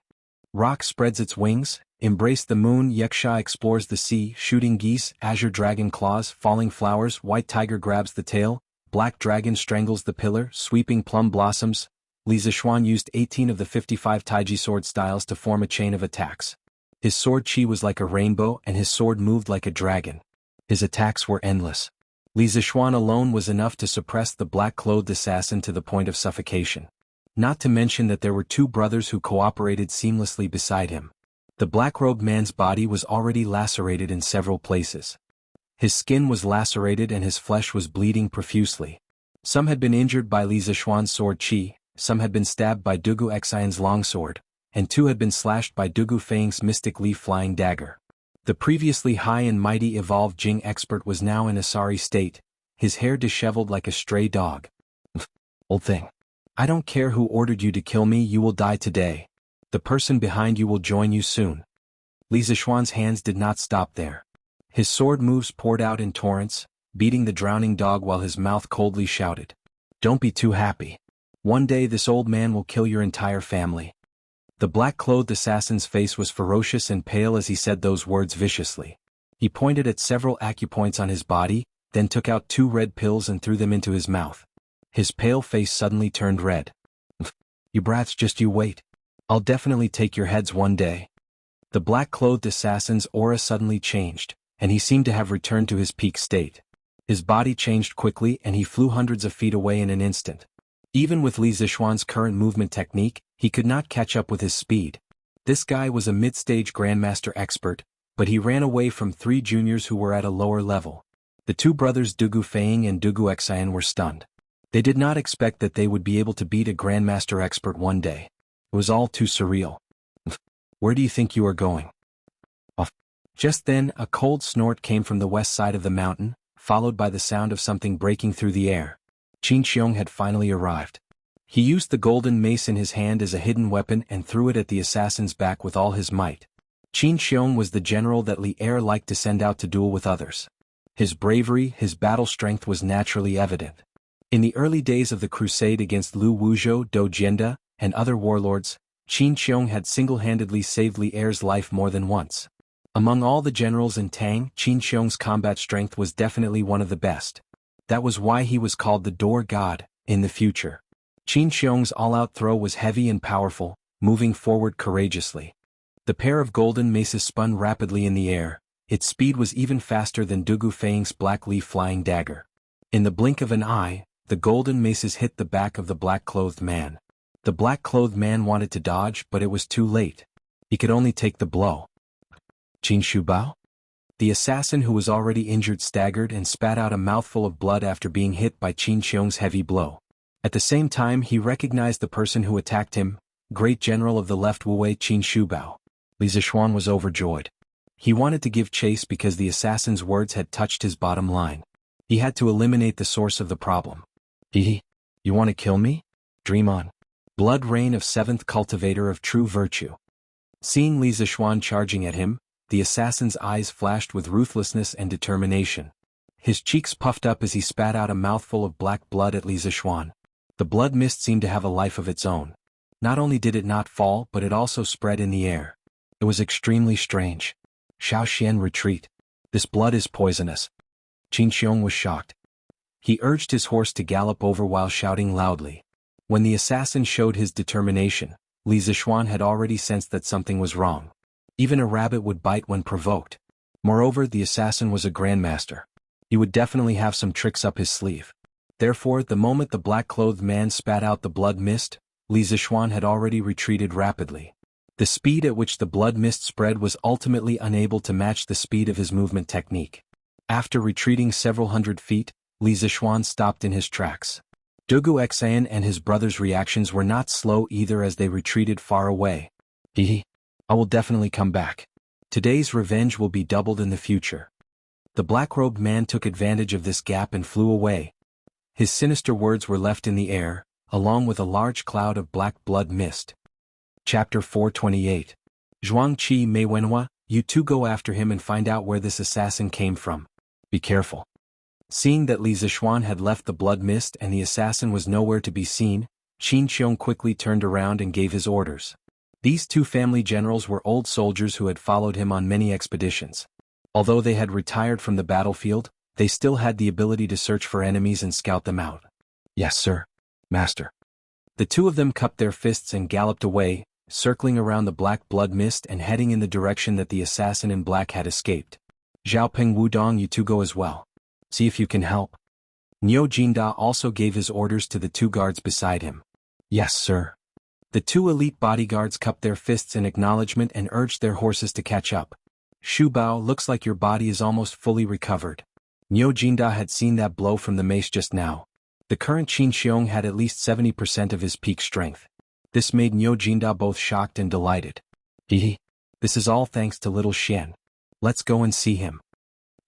Rock spreads its wings, embrace the moon, Yeksha explores the sea, shooting geese, azure dragon claws, falling flowers, white tiger grabs the tail, black dragon strangles the pillar, sweeping plum blossoms. Li Zixuan used 18 of the 55 Taiji sword styles to form a chain of attacks. His sword chi was like a rainbow and his sword moved like a dragon. His attacks were endless. Li Zixuan alone was enough to suppress the black-clothed assassin to the point of suffocation. Not to mention that there were two brothers who cooperated seamlessly beside him. The black-robed man's body was already lacerated in several places. His skin was lacerated and his flesh was bleeding profusely. Some had been injured by Li Zixuan's sword Qi, some had been stabbed by Dugu Xian's longsword, and two had been slashed by Dugu Feng's mystic leaf flying dagger. The previously high and mighty evolved Jing expert was now in a sorry state, his hair disheveled like a stray dog. Old thing. I don't care who ordered you to kill me, you will die today. The person behind you will join you soon. Li Zixuan's hands did not stop there. His sword moves poured out in torrents, beating the drowning dog while his mouth coldly shouted. Don't be too happy. One day this old man will kill your entire family. The black-clothed assassin's face was ferocious and pale as he said those words viciously. He pointed at several acupoints on his body, then took out 2 red pills and threw them into his mouth. His pale face suddenly turned red. You brats, just you wait. I'll definitely take your heads one day. The black-clothed assassin's aura suddenly changed, and he seemed to have returned to his peak state. His body changed quickly and he flew hundreds of feet away in an instant. Even with Li Zixuan's current movement technique, he could not catch up with his speed. This guy was a mid-stage grandmaster expert, but he ran away from 3 juniors who were at a lower level. The 2 brothers Dugu Feng and Dugu Xian were stunned. They did not expect that they would be able to beat a grandmaster expert one day. It was all too surreal. Where do you think you are going? Off. Just then, a cold snort came from the west side of the mountain, followed by the sound of something breaking through the air. Qin Xiong had finally arrived. He used the golden mace in his hand as a hidden weapon and threw it at the assassin's back with all his might. Qin Xiong was the general that Li Er liked to send out to duel with others. His bravery, his battle strength was naturally evident. In the early days of the crusade against Lu Wuzhou, Do Jianda, and other warlords, Qin Xiong had single-handedly saved Li Er's life more than once. Among all the generals in Tang, Qin Xiong's combat strength was definitely one of the best. That was why he was called the Door God, in the future. Qin Xiong's all-out throw was heavy and powerful, moving forward courageously. The pair of golden maces spun rapidly in the air. Its speed was even faster than Dugu Feng's black leaf flying dagger. In the blink of an eye, the golden maces hit the back of the black-clothed man. The black-clothed man wanted to dodge, but it was too late. He could only take the blow. Qin Shubao? The assassin who was already injured staggered and spat out a mouthful of blood after being hit by Qin Xiong's heavy blow. At the same time he recognized the person who attacked him, Great General of the Left Wuwei Qin Shubao. Li Zixuan was overjoyed. He wanted to give chase because the assassin's words had touched his bottom line. He had to eliminate the source of the problem. You want to kill me? Dream on. Blood rain of 7th cultivator of true virtue. Seeing Li Zixuan charging at him, the assassin's eyes flashed with ruthlessness and determination. His cheeks puffed up as he spat out a mouthful of black blood at Li Zixuan. The blood mist seemed to have a life of its own. Not only did it not fall, but it also spread in the air. It was extremely strange. Xiao Xian, retreat. This blood is poisonous. Qin Xiong was shocked. He urged his horse to gallop over while shouting loudly. When the assassin showed his determination, Li Zixuan had already sensed that something was wrong. Even a rabbit would bite when provoked. Moreover, the assassin was a grandmaster. He would definitely have some tricks up his sleeve. Therefore, the moment the black-clothed man spat out the blood mist, Li Zixuan had already retreated rapidly. The speed at which the blood mist spread was ultimately unable to match the speed of his movement technique. After retreating several hundred feet, Li Zixuan stopped in his tracks. Dugu Xian and his brother's reactions were not slow either as they retreated far away. I will definitely come back. Today's revenge will be doubled in the future. The black-robed man took advantage of this gap and flew away. His sinister words were left in the air, along with a large cloud of black blood mist. Chapter 428. Zhuangqi Mei Wenhua, you two go after him and find out where this assassin came from. Be careful. Seeing that Li Zixuan had left the blood mist and the assassin was nowhere to be seen, Qin Xiong quickly turned around and gave his orders. These 2 family generals were old soldiers who had followed him on many expeditions. Although they had retired from the battlefield, they still had the ability to search for enemies and scout them out. Yes, sir. Master. The 2 of them cupped their fists and galloped away, circling around the black blood mist and heading in the direction that the assassin in black had escaped. Zhaoping Wudong, you 2 go as well. See if you can help. Niu Jinda also gave his orders to the 2 guards beside him. Yes, sir. The two elite bodyguards cupped their fists in acknowledgement and urged their horses to catch up. Shu Bao, looks like your body is almost fully recovered. Niu Jinda had seen that blow from the mace just now. The current Qin Xiong had at least 70% of his peak strength. This made Niu Jinda both shocked and delighted. Hehe. This is all thanks to little Xian. Let's go and see him.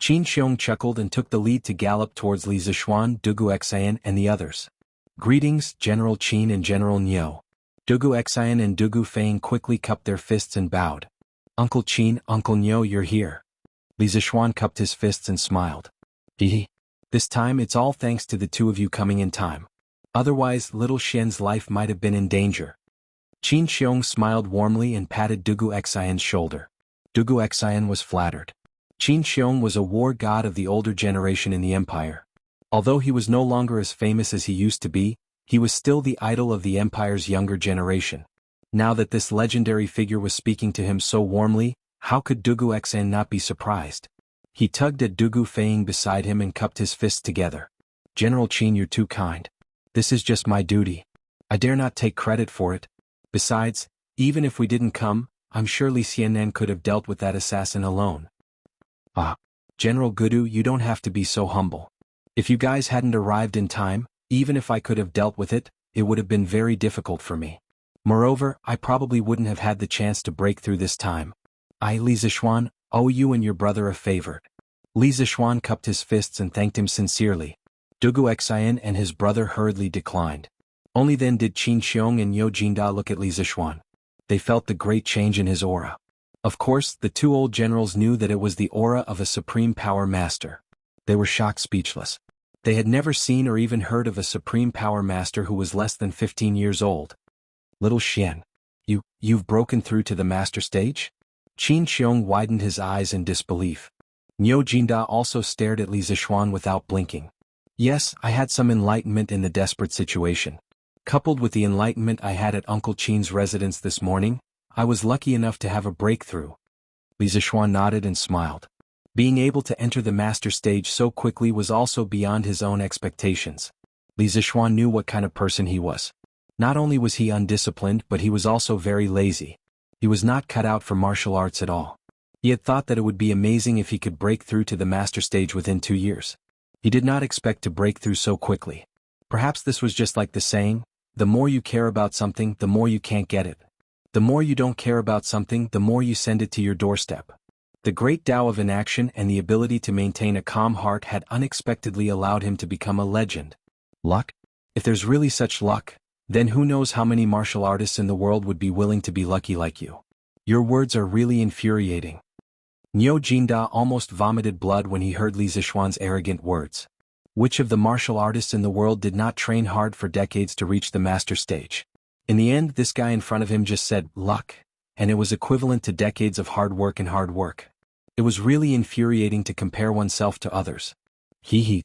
Qin Xiong chuckled and took the lead to gallop towards Li Zishuan, Dugu Xian and the others. Greetings, General Qin and General Niu. Dugu Xian and Dugu Feng quickly cupped their fists and bowed. Uncle Qin, Uncle Niu, you're here. Li Zishuan cupped his fists and smiled. Hehe. This time it's all thanks to the two of you coming in time. Otherwise, little Xian's life might have been in danger. Qin Xiong smiled warmly and patted Dugu Xian's shoulder. Dugu Xian was flattered. Qin Xiong was a war god of the older generation in the empire. Although he was no longer as famous as he used to be, he was still the idol of the empire's younger generation. Now that this legendary figure was speaking to him so warmly, how could Dugu Xian not be surprised? He tugged at Dugu Feng beside him and cupped his fists together. General Qin, you're too kind. This is just my duty. I dare not take credit for it. Besides, even if we didn't come, I'm sure Li Xianan could have dealt with that assassin alone. Ah, General Gudu, you don't have to be so humble. If you guys hadn't arrived in time, even if I could have dealt with it, it would have been very difficult for me. Moreover, I probably wouldn't have had the chance to break through this time. I, Li Zishuan, owe you and your brother a favor. Li Zishuan cupped his fists and thanked him sincerely. Dugu Xian and his brother hurriedly declined. Only then did Qin Xiong and Niu Jinda look at Li Zishuan. They felt the great change in his aura. Of course, the two old generals knew that it was the aura of a supreme power master. They were shocked speechless. They had never seen or even heard of a supreme power master who was less than 15 years old. Little Xian. You've broken through to the master stage? Qin Xiong widened his eyes in disbelief. Niu Jinda also stared at Li Zishuan without blinking. Yes, I had some enlightenment in the desperate situation. Coupled with the enlightenment I had at Uncle Qin's residence this morning, I was lucky enough to have a breakthrough. Li Zishuan nodded and smiled. Being able to enter the master stage so quickly was also beyond his own expectations. Li Zishuan knew what kind of person he was. Not only was he undisciplined, but he was also very lazy. He was not cut out for martial arts at all. He had thought that it would be amazing if he could break through to the master stage within 2 years. He did not expect to break through so quickly. Perhaps this was just like the saying, the more you care about something, the more you can't get it. The more you don't care about something, the more you send it to your doorstep. The great Tao of inaction and the ability to maintain a calm heart had unexpectedly allowed him to become a legend. Luck? If there's really such luck, then who knows how many martial artists in the world would be willing to be lucky like you. Your words are really infuriating. Niu Jinda almost vomited blood when he heard Li Zishuan's arrogant words. Which of the martial artists in the world did not train hard for decades to reach the master stage? In the end, this guy in front of him just said, luck, and it was equivalent to decades of hard work and hard work. It was really infuriating to compare oneself to others. He.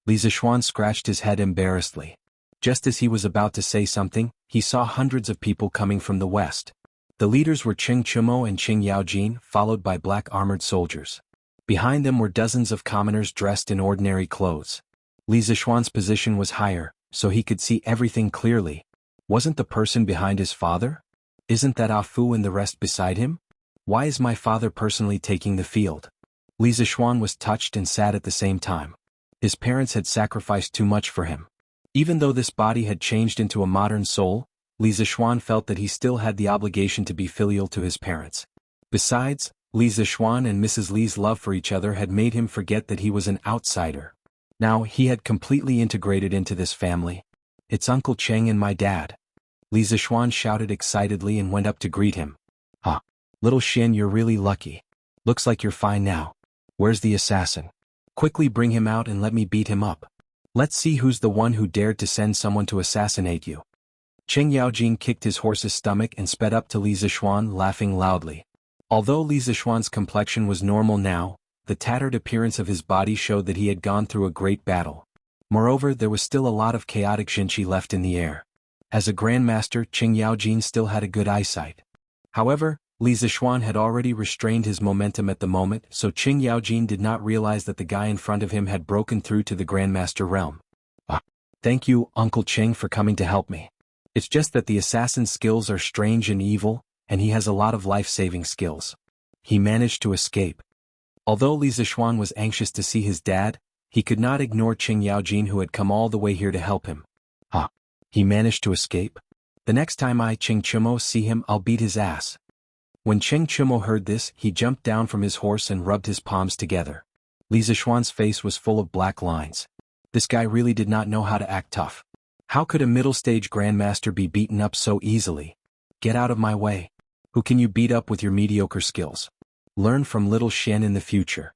Li Zishuan scratched his head embarrassedly. Just as he was about to say something, he saw hundreds of people coming from the west. The leaders were Qing Chumo and Qing Yaojin, followed by black armored soldiers. Behind them were dozens of commoners dressed in ordinary clothes. Li Zishuan's position was higher, so he could see everything clearly. Wasn't the person behind his father? Isn't that Ah Fu and the rest beside him? Why is my father personally taking the field? Li Zishuan was touched and sad at the same time. His parents had sacrificed too much for him. Even though this body had changed into a modern soul, Li Zishuan felt that he still had the obligation to be filial to his parents. Besides, Li Zishuan and Mrs. Li's love for each other had made him forget that he was an outsider. Now he had completely integrated into this family. It's Uncle Cheng and my dad. Li Zishuan shouted excitedly and went up to greet him. Ah, little Xian, you're really lucky. Looks like you're fine now. Where's the assassin? Quickly bring him out and let me beat him up. Let's see who's the one who dared to send someone to assassinate you. Qing Yaojin kicked his horse's stomach and sped up to Li Zishuan, laughing loudly. Although Li Zishuan's complexion was normal now, the tattered appearance of his body showed that he had gone through a great battle. Moreover, there was still a lot of chaotic Xinqi left in the air. As a grandmaster, Qing Yaojin still had a good eyesight. However, Li Zishuan had already restrained his momentum at the moment, so Qing Yaojin did not realize that the guy in front of him had broken through to the Grandmaster realm. Ah, thank you, Uncle Qing, for coming to help me. It's just that the assassin's skills are strange and evil, and he has a lot of life-saving skills. He managed to escape. Although Li Zixuan was anxious to see his dad, he could not ignore Qing Yaojin, who had come all the way here to help him. He managed to escape? The next time I, Cheng Chumo, see him, I'll beat his ass. When Cheng Chumo heard this, he jumped down from his horse and rubbed his palms together. Li Zixuan's face was full of black lines. This guy really did not know how to act tough. How could a middle-stage grandmaster be beaten up so easily? Get out of my way. Who can you beat up with your mediocre skills? Learn from little Xian in the future.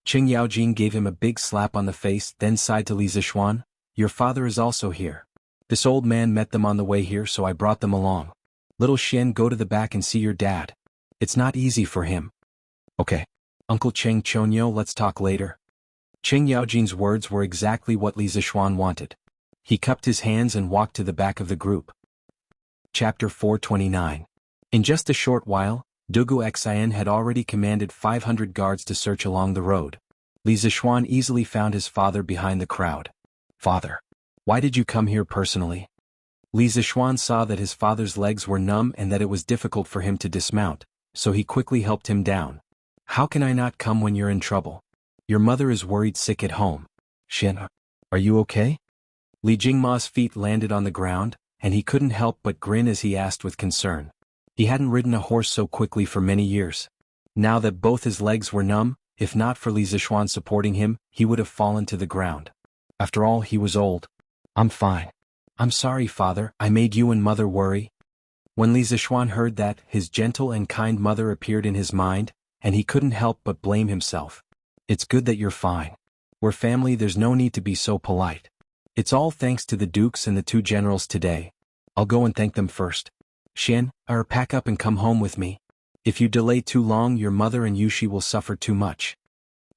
Qing Yaojin gave him a big slap on the face, then sighed to Li Zixuan, "Your father is also here. This old man met them on the way here, so I brought them along. Little Xian, go to the back and see your dad. It's not easy for him." "Okay. Uncle Cheng Chonyo, let's talk later." Qing Yaojin's words were exactly what Li Zixuan wanted. He cupped his hands and walked to the back of the group. Chapter 429. In just a short while, Dugu Xian had already commanded 500 guards to search along the road. Li Zixuan easily found his father behind the crowd. "Father, why did you come here personally?" Li Zixuan saw that his father's legs were numb and that it was difficult for him to dismount, so he quickly helped him down. "How can I not come when you're in trouble? Your mother is worried sick at home. Xian, are you okay?" Li Jingma's feet landed on the ground, and he couldn't help but grin as he asked with concern. He hadn't ridden a horse so quickly for many years. Now that both his legs were numb, if not for Li Zixuan supporting him, he would have fallen to the ground. After all, he was old. "I'm fine. I'm sorry, father, I made you and mother worry." When Li Zixuan heard that, his gentle and kind mother appeared in his mind, and he couldn't help but blame himself. "It's good that you're fine. We're family, there's no need to be so polite. It's all thanks to the dukes and the two generals today. I'll go and thank them first. Xian, pack up and come home with me. If you delay too long, your mother and Yushi will suffer too much."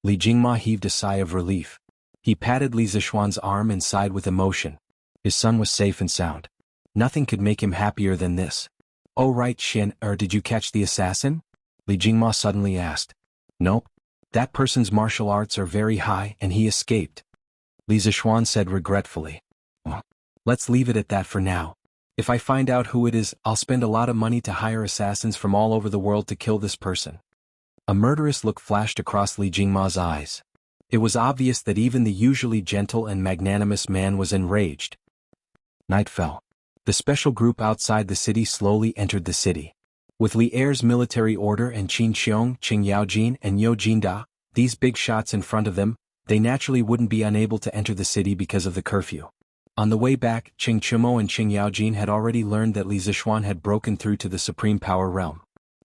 Li Jingma heaved a sigh of relief. He patted Li Zixuan's arm and sighed with emotion. His son was safe and sound. Nothing could make him happier than this. "Oh right, Xian, did you catch the assassin?" Li Jingma suddenly asked. "Nope. That person's martial arts are very high and he escaped," Li Zixuan said regretfully. "Well, let's leave it at that for now. If I find out who it is, I'll spend a lot of money to hire assassins from all over the world to kill this person." A murderous look flashed across Li Jingma's eyes. It was obvious that even the usually gentle and magnanimous man was enraged. Night fell. The special group outside the city slowly entered the city. With Li Er's military order and Qin Xiong, Qing Yaojin, and Yo Jinda, these big shots in front of them, they naturally wouldn't be unable to enter the city because of the curfew. On the way back, Cheng Chumo and Qing Yaojin had already learned that Li Zixuan had broken through to the Supreme Power realm.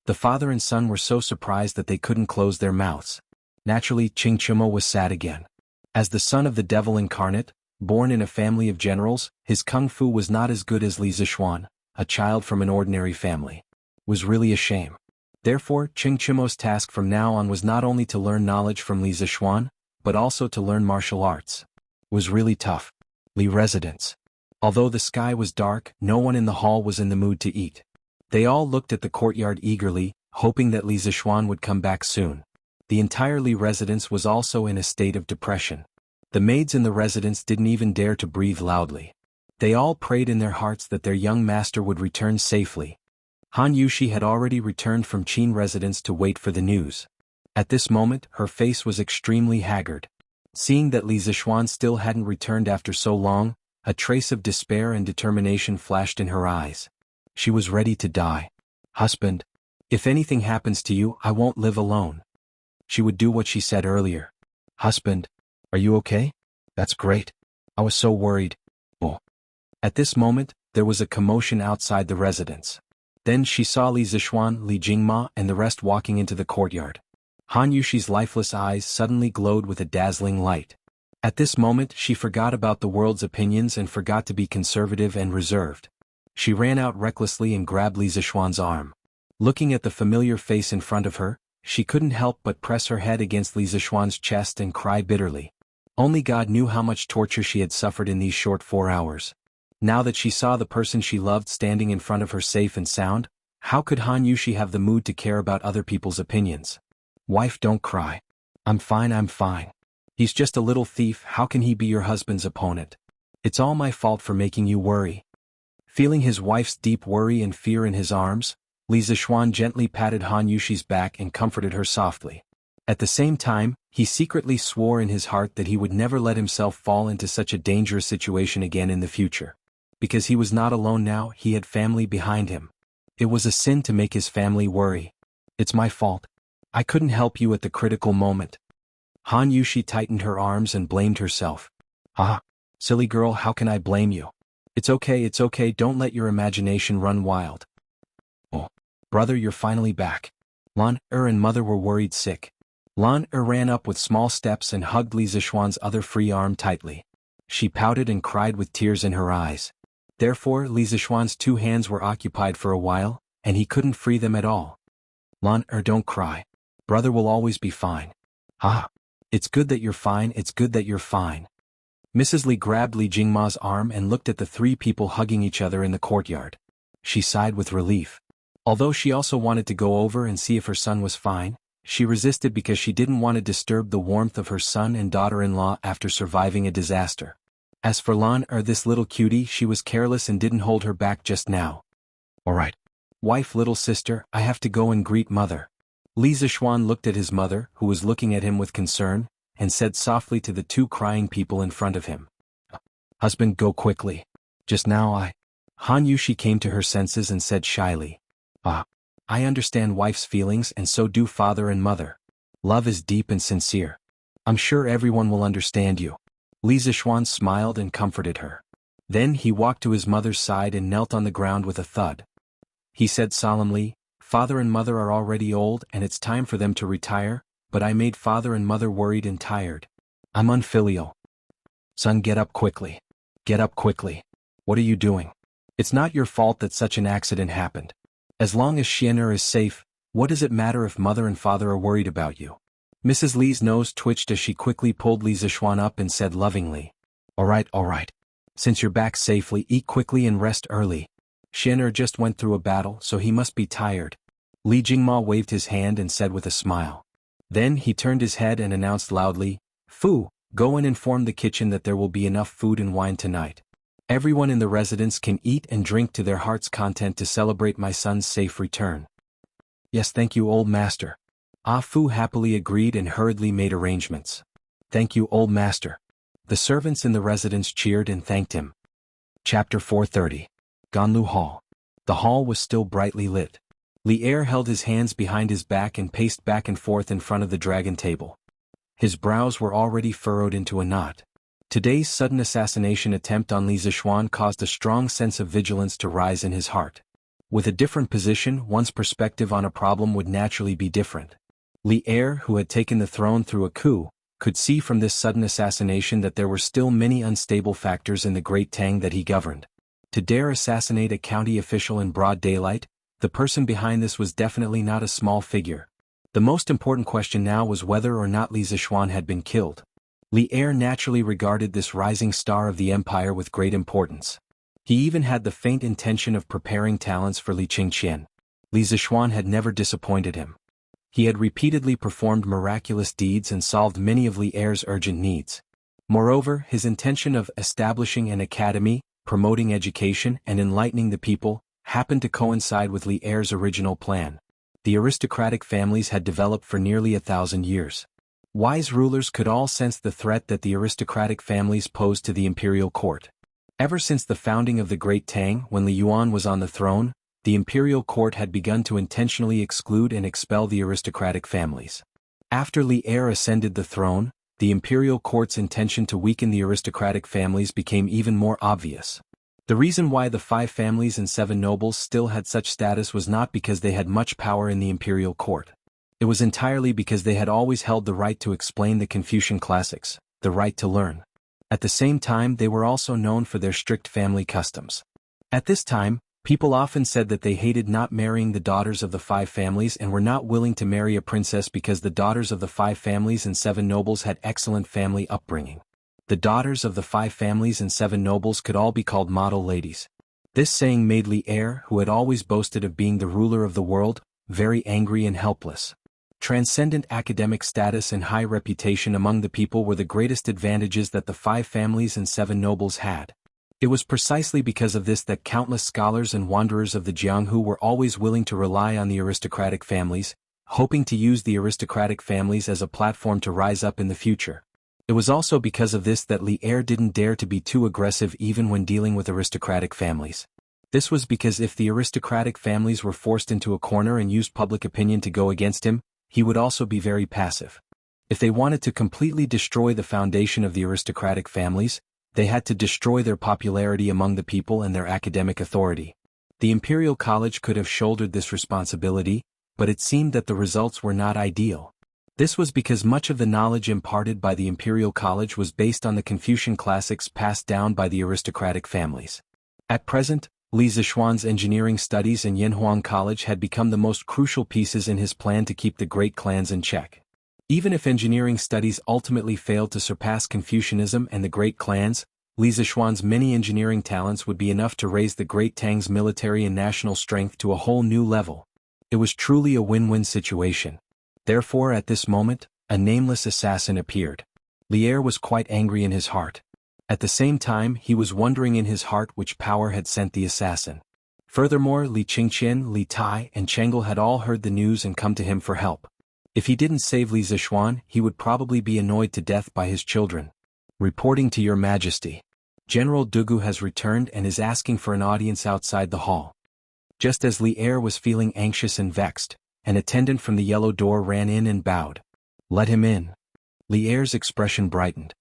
The father and son were so surprised that they couldn't close their mouths. Naturally, Cheng Chumo was sad again. As the son of the devil incarnate, born in a family of generals, his kung fu was not as good as Li Zixuan, a child from an ordinary family. It was really a shame. Therefore, Cheng Chumo's task from now on was not only to learn knowledge from Li Zixuan, but also to learn martial arts. It was really tough. Li residence. Although the sky was dark, no one in the hall was in the mood to eat. They all looked at the courtyard eagerly, hoping that Li Zixuan would come back soon. The entire Li residence was also in a state of depression. The maids in the residence didn't even dare to breathe loudly. They all prayed in their hearts that their young master would return safely. Han Yushi had already returned from Qin residence to wait for the news. At this moment, her face was extremely haggard. Seeing that Li Zixuan still hadn't returned after so long, a trace of despair and determination flashed in her eyes. She was ready to die. "Husband, if anything happens to you, I won't live alone." She would do what she said earlier. "Husband, are you okay? That's great. I was so worried." Oh. At this moment, there was a commotion outside the residence. Then she saw Li Zixuan, Li Jingma, and the rest walking into the courtyard. Han Yushi's lifeless eyes suddenly glowed with a dazzling light. At this moment, she forgot about the world's opinions and forgot to be conservative and reserved. She ran out recklessly and grabbed Li Zixuan's arm. Looking at the familiar face in front of her, she couldn't help but press her head against Li Zixuan's chest and cry bitterly. Only God knew how much torture she had suffered in these short 4 hours. Now that she saw the person she loved standing in front of her safe and sound, how could Han Yushi have the mood to care about other people's opinions? "Wife, don't cry. I'm fine, I'm fine. He's just a little thief, how can he be your husband's opponent? It's all my fault for making you worry." Feeling his wife's deep worry and fear in his arms, Li Zixuan gently patted Han Yushi's back and comforted her softly. At the same time, he secretly swore in his heart that he would never let himself fall into such a dangerous situation again in the future. Because he was not alone now, he had family behind him. It was a sin to make his family worry. It's my fault. I couldn't help you at the critical moment. Han Yushi tightened her arms and blamed herself. Ah, silly girl, how can I blame you? It's okay, don't let your imagination run wild. Oh, brother, you're finally back. Lan and mother were worried sick. Lan ran up with small steps and hugged Li Zixuan's other free arm tightly. She pouted and cried with tears in her eyes. Therefore, Li Zixuan's 2 hands were occupied for a while, and he couldn't free them at all. Lan don't cry. Brother will always be fine. Ah, it's good that you're fine, it's good that you're fine. Mrs. Li grabbed Li Jingma's arm and looked at the 3 people hugging each other in the courtyard. She sighed with relief. Although she also wanted to go over and see if her son was fine, she resisted because she didn't want to disturb the warmth of her son and daughter-in-law after surviving a disaster. As for Lan this little cutie, she was careless and didn't hold her back just now. Alright. Wife, little sister, I have to go and greet mother. Li Zixuan looked at his mother, who was looking at him with concern, and said softly to the 2 crying people in front of him. Husband, go quickly. Just now Han Yushi came to her senses and said shyly. Ah, I understand wife's feelings and so do father and mother. Love is deep and sincere. I'm sure everyone will understand you. Li Zixuan smiled and comforted her. Then he walked to his mother's side and knelt on the ground with a thud. He said solemnly, Father and mother are already old and it's time for them to retire, but I made father and mother worried and tired. I'm unfilial. Son, get up quickly. Get up quickly. What are you doing? It's not your fault that such an accident happened. As long as Xian'er is safe, what does it matter if mother and father are worried about you? Mrs. Li's nose twitched as she quickly pulled Li Zixuan up and said lovingly. Alright. Since you're back safely, eat quickly and rest early. Xian'er just went through a battle, so he must be tired. Li Jingma waved his hand and said with a smile. Then he turned his head and announced loudly, Fu, go and inform the kitchen that there will be enough food and wine tonight. Everyone in the residence can eat and drink to their heart's content to celebrate my son's safe return. Yes, thank you, old master. Ah Fu happily agreed and hurriedly made arrangements. Thank you, old master. The servants in the residence cheered and thanked him. Chapter 430. Ganlu Hall. The hall was still brightly lit. Li held his hands behind his back and paced back and forth in front of the dragon table. His brows were already furrowed into a knot. Today's sudden assassination attempt on Li Zixuan caused a strong sense of vigilance to rise in his heart. With a different position, one's perspective on a problem would naturally be different. Li, who had taken the throne through a coup, could see from this sudden assassination that there were still many unstable factors in the great Tang that he governed. To dare assassinate a county official in broad daylight, the person behind this was definitely not a small figure. The most important question now was whether or not Li Zixuan had been killed. Li naturally regarded this rising star of the empire with great importance. He even had the faint intention of preparing talents for Li Qingqian. Li Zixuan had never disappointed him. He had repeatedly performed miraculous deeds and solved many of Li urgent needs. Moreover, his intention of establishing an academy, promoting education and enlightening the people, happened to coincide with Li original plan. The aristocratic families had developed for nearly 1,000 years. Wise rulers could all sense the threat that the aristocratic families posed to the imperial court. Ever since the founding of the Great Tang, when Li Yuan was on the throne, the imperial court had begun to intentionally exclude and expel the aristocratic families. After Li ascended the throne, the imperial court's intention to weaken the aristocratic families became even more obvious. The reason why the 5 families and 7 nobles still had such status was not because they had much power in the imperial court. It was entirely because they had always held the right to explain the Confucian classics, the right to learn. At the same time, they were also known for their strict family customs. At this time, people often said that they hated not marrying the daughters of the 5 families and were not willing to marry a princess because the daughters of the 5 families and 7 nobles had excellent family upbringing. The daughters of the 5 families and 7 nobles could all be called model ladies. This saying made Li who had always boasted of being the ruler of the world, very angry and helpless. Transcendent academic status and high reputation among the people were the greatest advantages that the 5 families and 7 nobles had. It was precisely because of this that countless scholars and wanderers of the Jianghu were always willing to rely on the aristocratic families, hoping to use the aristocratic families as a platform to rise up in the future. It was also because of this that Li Er didn't dare to be too aggressive even when dealing with aristocratic families. This was because if the aristocratic families were forced into a corner and used public opinion to go against him, he would also be very passive. If they wanted to completely destroy the foundation of the aristocratic families, they had to destroy their popularity among the people and their academic authority. The Imperial College could have shouldered this responsibility, but it seemed that the results were not ideal. This was because much of the knowledge imparted by the Imperial College was based on the Confucian classics passed down by the aristocratic families. At present, Li Zixuan's engineering studies in Yanhuang College had become the most crucial pieces in his plan to keep the great clans in check. Even if engineering studies ultimately failed to surpass Confucianism and the great clans, Li Zixuan's many engineering talents would be enough to raise the Great Tang's military and national strength to a whole new level. It was truly a win-win situation. Therefore, at this moment, a nameless assassin appeared. Li Er was quite angry in his heart. At the same time, he was wondering in his heart which power had sent the assassin. Furthermore, Li Qingqian, Li Tai, and Chengel had all heard the news and come to him for help. If he didn't save Li Zixuan, he would probably be annoyed to death by his children. Reporting to your majesty. General Dugu has returned and is asking for an audience outside the hall. Just as Li Er was feeling anxious and vexed, an attendant from the yellow door ran in and bowed. Let him in. Li Er's expression brightened.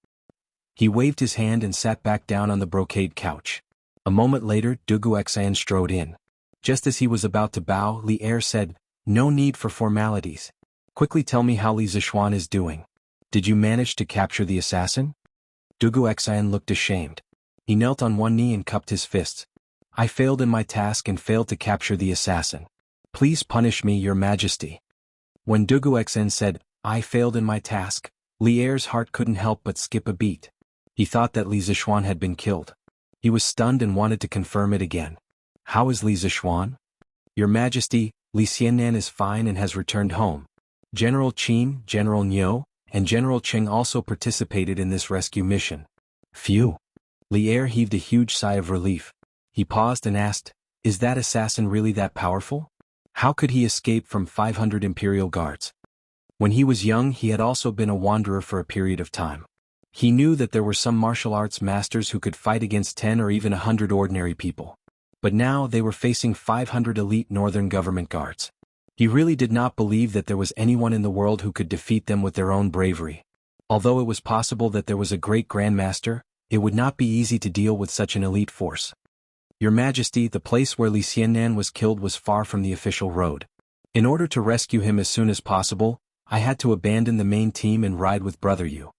He waved his hand and sat back down on the brocade couch. A moment later, Dugu Xan strode in. Just as he was about to bow, Li Er said, "No need for formalities. Quickly tell me how Li Zixuan is doing. Did you manage to capture the assassin?" Dugu Xan looked ashamed. He knelt on one knee and cupped his fists. "I failed in my task and failed to capture the assassin. Please punish me, your majesty." When Dugu Xan said, "I failed in my task," Li Er's heart couldn't help but skip a beat. He thought that Li Zixuan had been killed. He was stunned and wanted to confirm it again. "How is Li Zixuan?" "Your majesty, Li Xiannan is fine and has returned home. General Qin, General Niu, and General Cheng also participated in this rescue mission." Phew! Li Er heaved a huge sigh of relief. He paused and asked, "Is that assassin really that powerful? How could he escape from 500 Imperial Guards?" When he was young, he had also been a wanderer for a period of time. He knew that there were some martial arts masters who could fight against 10 or even 100 ordinary people. But now they were facing 500 elite northern government guards. He really did not believe that there was anyone in the world who could defeat them with their own bravery. Although it was possible that there was a great grandmaster, it would not be easy to deal with such an elite force. "Your Majesty, the place where Li Xiannan was killed was far from the official road. In order to rescue him as soon as possible, I had to abandon the main team and ride with Brother Yu.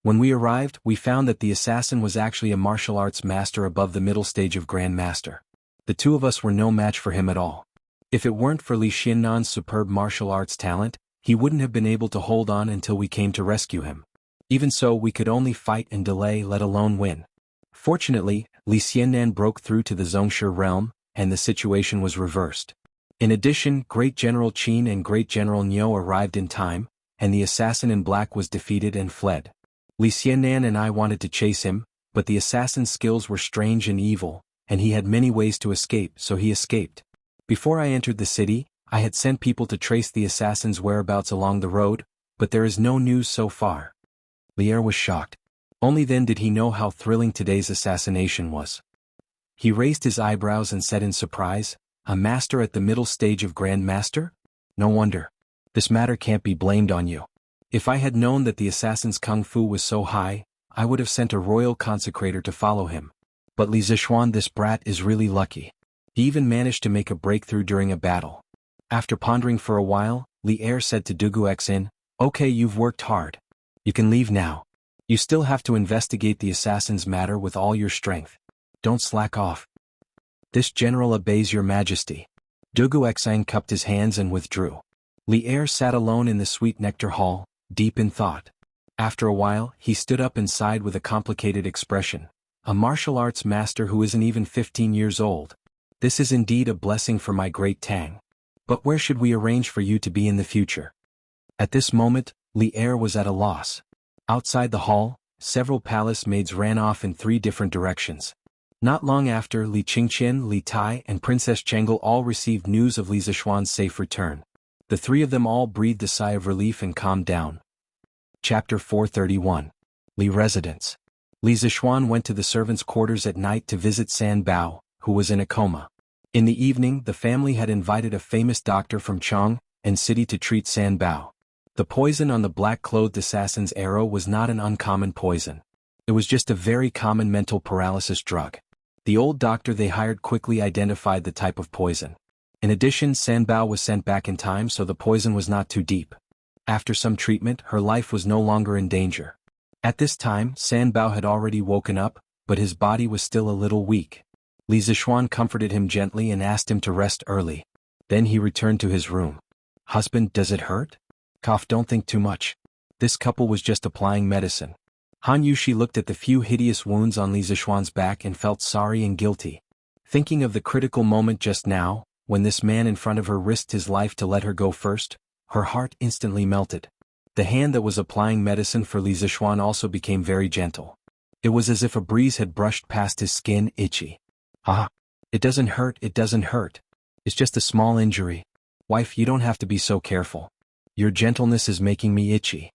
When we arrived, we found that the assassin was actually a martial arts master above the middle stage of Grand Master. The two of us were no match for him at all. If it weren't for Li Xiannan's superb martial arts talent, he wouldn't have been able to hold on until we came to rescue him. Even so, we could only fight and delay, let alone win. Fortunately, Li Xiannan broke through to the Zhongshe realm, and the situation was reversed. In addition, Great General Qin and Great General Niu arrived in time, and the assassin in black was defeated and fled. Li Xiannan and I wanted to chase him, but the assassin's skills were strange and evil, and he had many ways to escape, so he escaped. Before I entered the city, I had sent people to trace the assassin's whereabouts along the road, but there is no news so far." Li Er was shocked. Only then did he know how thrilling today's assassination was. He raised his eyebrows and said in surprise, "A master at the middle stage of Grand Master? No wonder. This matter can't be blamed on you. If I had known that the assassin's kung fu was so high, I would have sent a royal consecrator to follow him. But Li Zixuan, this brat, is really lucky. He even managed to make a breakthrough during a battle." After pondering for a while, Li Er said to Dugu Xin, "Okay, you've worked hard. You can leave now. You still have to investigate the assassin's matter with all your strength. Don't slack off." "This general obeys your majesty." Dugu Xin cupped his hands and withdrew. Li Er sat alone in the sweet nectar hall, deep in thought. After a while, he stood up and sighed with a complicated expression. "A martial arts master who isn't even 15 years old. This is indeed a blessing for my great Tang. But where should we arrange for you to be in the future?" At this moment, Li Er was at a loss. Outside the hall, several palace maids ran off in 3 different directions. Not long after, Li Qingqian, Li Tai, and Princess Chengel all received news of Li Zishuan's safe return. The three of them all breathed a sigh of relief and calmed down. Chapter 431. Li Residence. Li Zishuan went to the servants' quarters at night to visit San Bao, who was in a coma. In the evening, the family had invited a famous doctor from Chong and City to treat San Bao. The poison on the black-clothed assassin's arrow was not an uncommon poison. It was just a very common mental paralysis drug. The old doctor they hired quickly identified the type of poison. In addition, San Bao was sent back in time, so the poison was not too deep. After some treatment, her life was no longer in danger. At this time, San Bao had already woken up, but his body was still a little weak. Li Zishuan comforted him gently and asked him to rest early. Then he returned to his room. "Husband, does it hurt?" "Cough, don't think too much. This couple was just applying medicine." Han Yushi looked at the few hideous wounds on Li Zishuan's back and felt sorry and guilty. Thinking of the critical moment just now, when this man in front of her risked his life to let her go first, her heart instantly melted. The hand that was applying medicine for Li Zishuan also became very gentle. It was as if a breeze had brushed past his skin, itchy. "Ah, it doesn't hurt, it doesn't hurt. It's just a small injury. Wife, you don't have to be so careful. Your gentleness is making me itchy."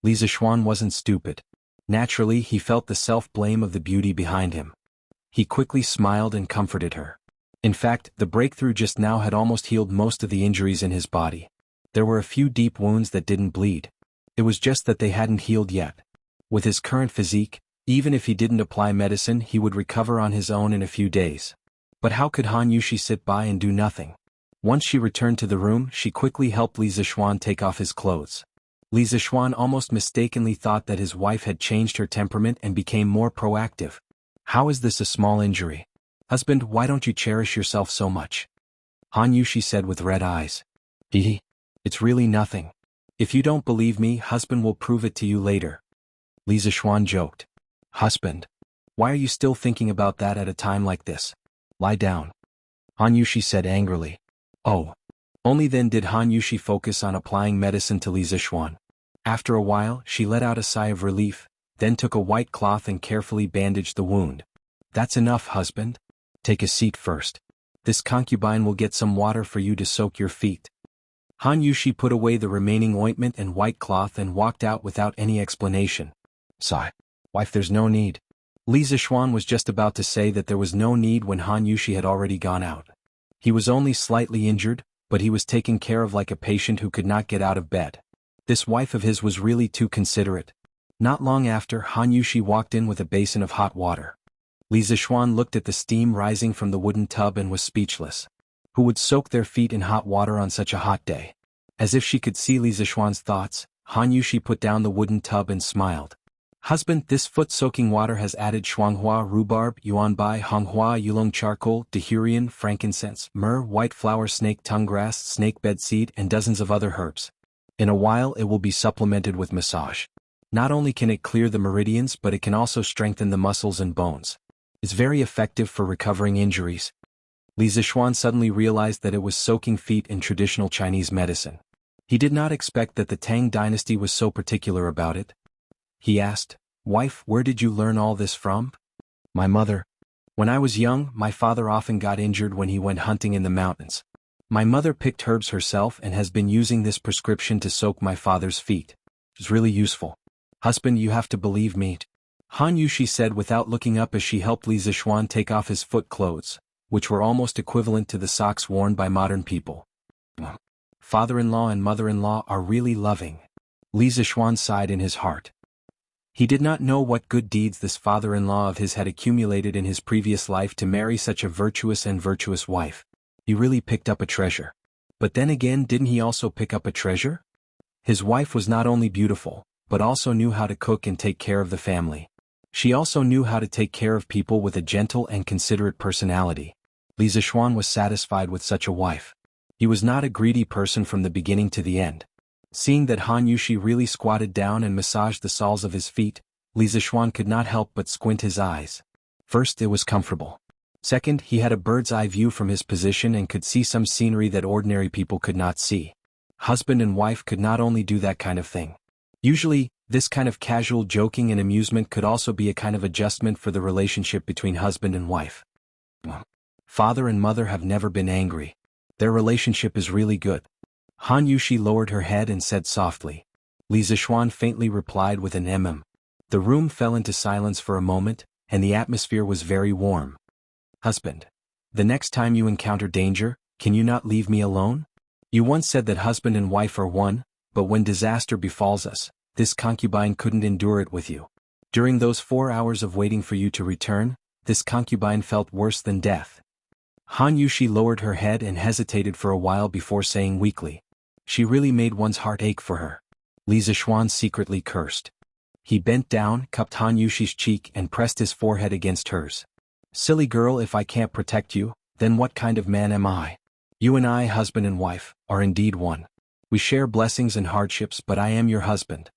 Li Zishuan wasn't stupid. Naturally, he felt the self-blame of the beauty behind him. He quickly smiled and comforted her. In fact, the breakthrough just now had almost healed most of the injuries in his body. There were a few deep wounds that didn't bleed. It was just that they hadn't healed yet. With his current physique, even if he didn't apply medicine, he would recover on his own in a few days. But how could Han Yushi sit by and do nothing? Once she returned to the room, she quickly helped Li Zishuan take off his clothes. Li Zishuan almost mistakenly thought that his wife had changed her temperament and became more proactive. "How is this a small injury? Husband, why don't you cherish yourself so much?" Han Yushi said with red eyes. It's really nothing. If you don't believe me, husband will prove it to you later." Li Zishuan joked. "Husband, why are you still thinking about that at a time like this? Lie down." Han Yushi said angrily. Oh. Only then did Han Yushi focus on applying medicine to Li Zishuan. After a while, she let out a sigh of relief, then took a white cloth and carefully bandaged the wound. "That's enough, husband. Take a seat first. This concubine will get some water for you to soak your feet." Han Yushi put away the remaining ointment and white cloth and walked out without any explanation. "Sigh. Wife, there's no need." Li Zishuan was just about to say that there was no need when Han Yushi had already gone out. He was only slightly injured, but he was taken care of like a patient who could not get out of bed. This wife of his was really too considerate. Not long after, Han Yushi walked in with a basin of hot water. Li Zishuan looked at the steam rising from the wooden tub and was speechless. Who would soak their feet in hot water on such a hot day? As if she could see Li Zishuan's thoughts, Han Yushi put down the wooden tub and smiled. "Husband, this foot-soaking water has added shuanghua, rhubarb, yuanbai, honghua, yulong charcoal, dahurian, frankincense, myrrh, white flower, snake tongue grass, snake bed seed, and dozens of other herbs. In a while it will be supplemented with massage. Not only can it clear the meridians, but it can also strengthen the muscles and bones. It's very effective for recovering injuries." Li Zishuan suddenly realized that it was soaking feet in traditional Chinese medicine. He did not expect that the Tang dynasty was so particular about it. He asked, "Wife, where did you learn all this from?" "My mother. When I was young, my father often got injured when he went hunting in the mountains. My mother picked herbs herself and has been using this prescription to soak my father's feet. It's really useful. Husband, you have to believe me," Han Yushi said without looking up as she helped Li Zishuan take off his foot clothes, which were almost equivalent to the socks worn by modern people. Father-in-law and mother-in-law are really loving. Li Zishuan sighed in his heart. He did not know what good deeds this father-in-law of his had accumulated in his previous life to marry such a virtuous wife. He really picked up a treasure. But then again, didn't he also pick up a treasure? His wife was not only beautiful, but also knew how to cook and take care of the family. She also knew how to take care of people with a gentle and considerate personality. Li Zishuan was satisfied with such a wife. He was not a greedy person from the beginning to the end. Seeing that Han Yushi really squatted down and massaged the soles of his feet, Li Zishuan could not help but squint his eyes. First, it was comfortable. Second, he had a bird's-eye view from his position and could see some scenery that ordinary people could not see. Husband and wife could not only do that kind of thing. Usually, This kind of casual joking and amusement could also be a kind of adjustment for the relationship between husband and wife. Father and mother have never been angry. Their relationship is really good. Han Yushi lowered her head and said softly. Li Zixuan faintly replied with an The room fell into silence for a moment, and the atmosphere was very warm. Husband. The next time you encounter danger, can you not leave me alone? You once said that husband and wife are one, but when disaster befalls us, this concubine couldn't endure it with you. During those 4 hours of waiting for you to return, this concubine felt worse than death. Han Yushi lowered her head and hesitated for a while before saying weakly. She really made one's heart ache for her. Li Zixuan secretly cursed. He bent down, cupped Han Yushi's cheek and pressed his forehead against hers. Silly girl, if I can't protect you, then what kind of man am I? You and I, husband and wife, are indeed one. We share blessings and hardships, but I am your husband.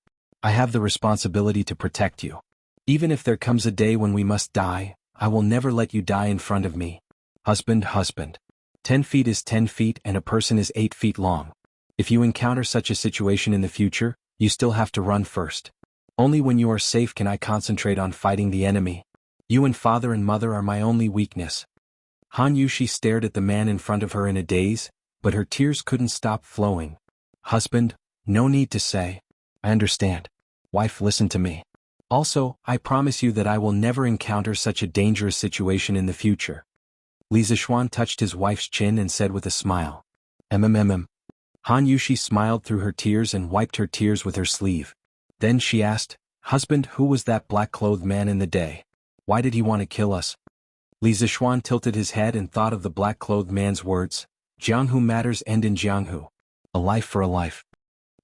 I have the responsibility to protect you. Even if there comes a day when we must die, I will never let you die in front of me. Husband. 10 feet is 10 feet and a person is 8 feet long. If you encounter such a situation in the future, you still have to run first. Only when you are safe can I concentrate on fighting the enemy. You and father and mother are my only weakness. Han Yushi stared at the man in front of her in a daze, but her tears couldn't stop flowing. Husband, no need to say. I understand. Wife, listen to me. Also, I promise you that I will never encounter such a dangerous situation in the future. Li Zixuan touched his wife's chin and said with a smile. Han Yushi smiled through her tears and wiped her tears with her sleeve. Then she asked, Husband, who was that black-clothed man in the day? Why did he want to kill us? Li Zixuan tilted his head and thought of the black-clothed man's words. Jianghu matters end in Jianghu. A life for a life.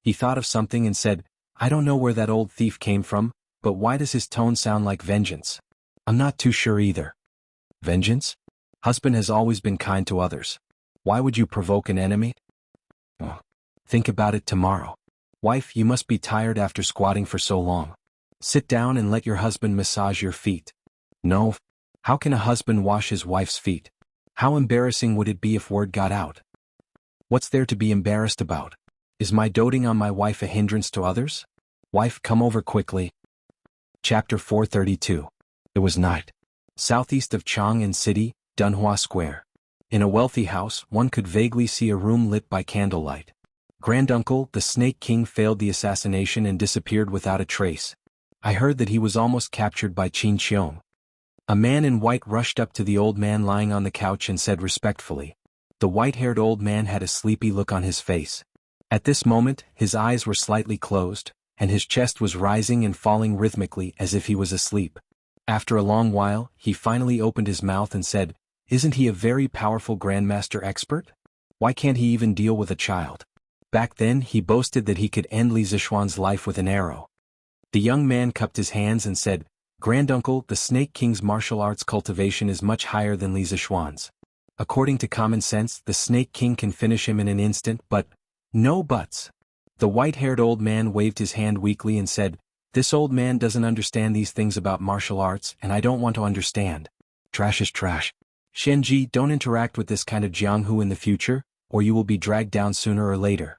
He thought of something and said, I don't know where that old thief came from, but why does his tone sound like vengeance? I'm not too sure either. Vengeance? Husband has always been kind to others. Why would you provoke an enemy? Oh. Think about it tomorrow. Wife, you must be tired after squatting for so long. Sit down and let your husband massage your feet. No. How can a husband wash his wife's feet? How embarrassing would it be if word got out? What's there to be embarrassed about? Is my doting on my wife a hindrance to others? Wife, come over quickly. Chapter 432. It was night. Southeast of Chang'an City, Dunhua Square. In a wealthy house, one could vaguely see a room lit by candlelight. Granduncle, the Snake King, failed the assassination and disappeared without a trace. I heard that he was almost captured by Qin Qiong. A man in white rushed up to the old man lying on the couch and said respectfully. The white-haired old man had a sleepy look on his face. At this moment, his eyes were slightly closed, and his chest was rising and falling rhythmically as if he was asleep. After a long while, he finally opened his mouth and said, Isn't he a very powerful grandmaster expert? Why can't he even deal with a child? Back then, he boasted that he could end Li Zixuan's life with an arrow. The young man cupped his hands and said, Granduncle, the Snake King's martial arts cultivation is much higher than Li Zixuan's. According to common sense, the Snake King can finish him in an instant, but no buts. The white-haired old man waved his hand weakly and said, This old man doesn't understand these things about martial arts, and I don't want to understand. Trash is trash. Shenji, don't interact with this kind of Jianghu in the future, or you will be dragged down sooner or later.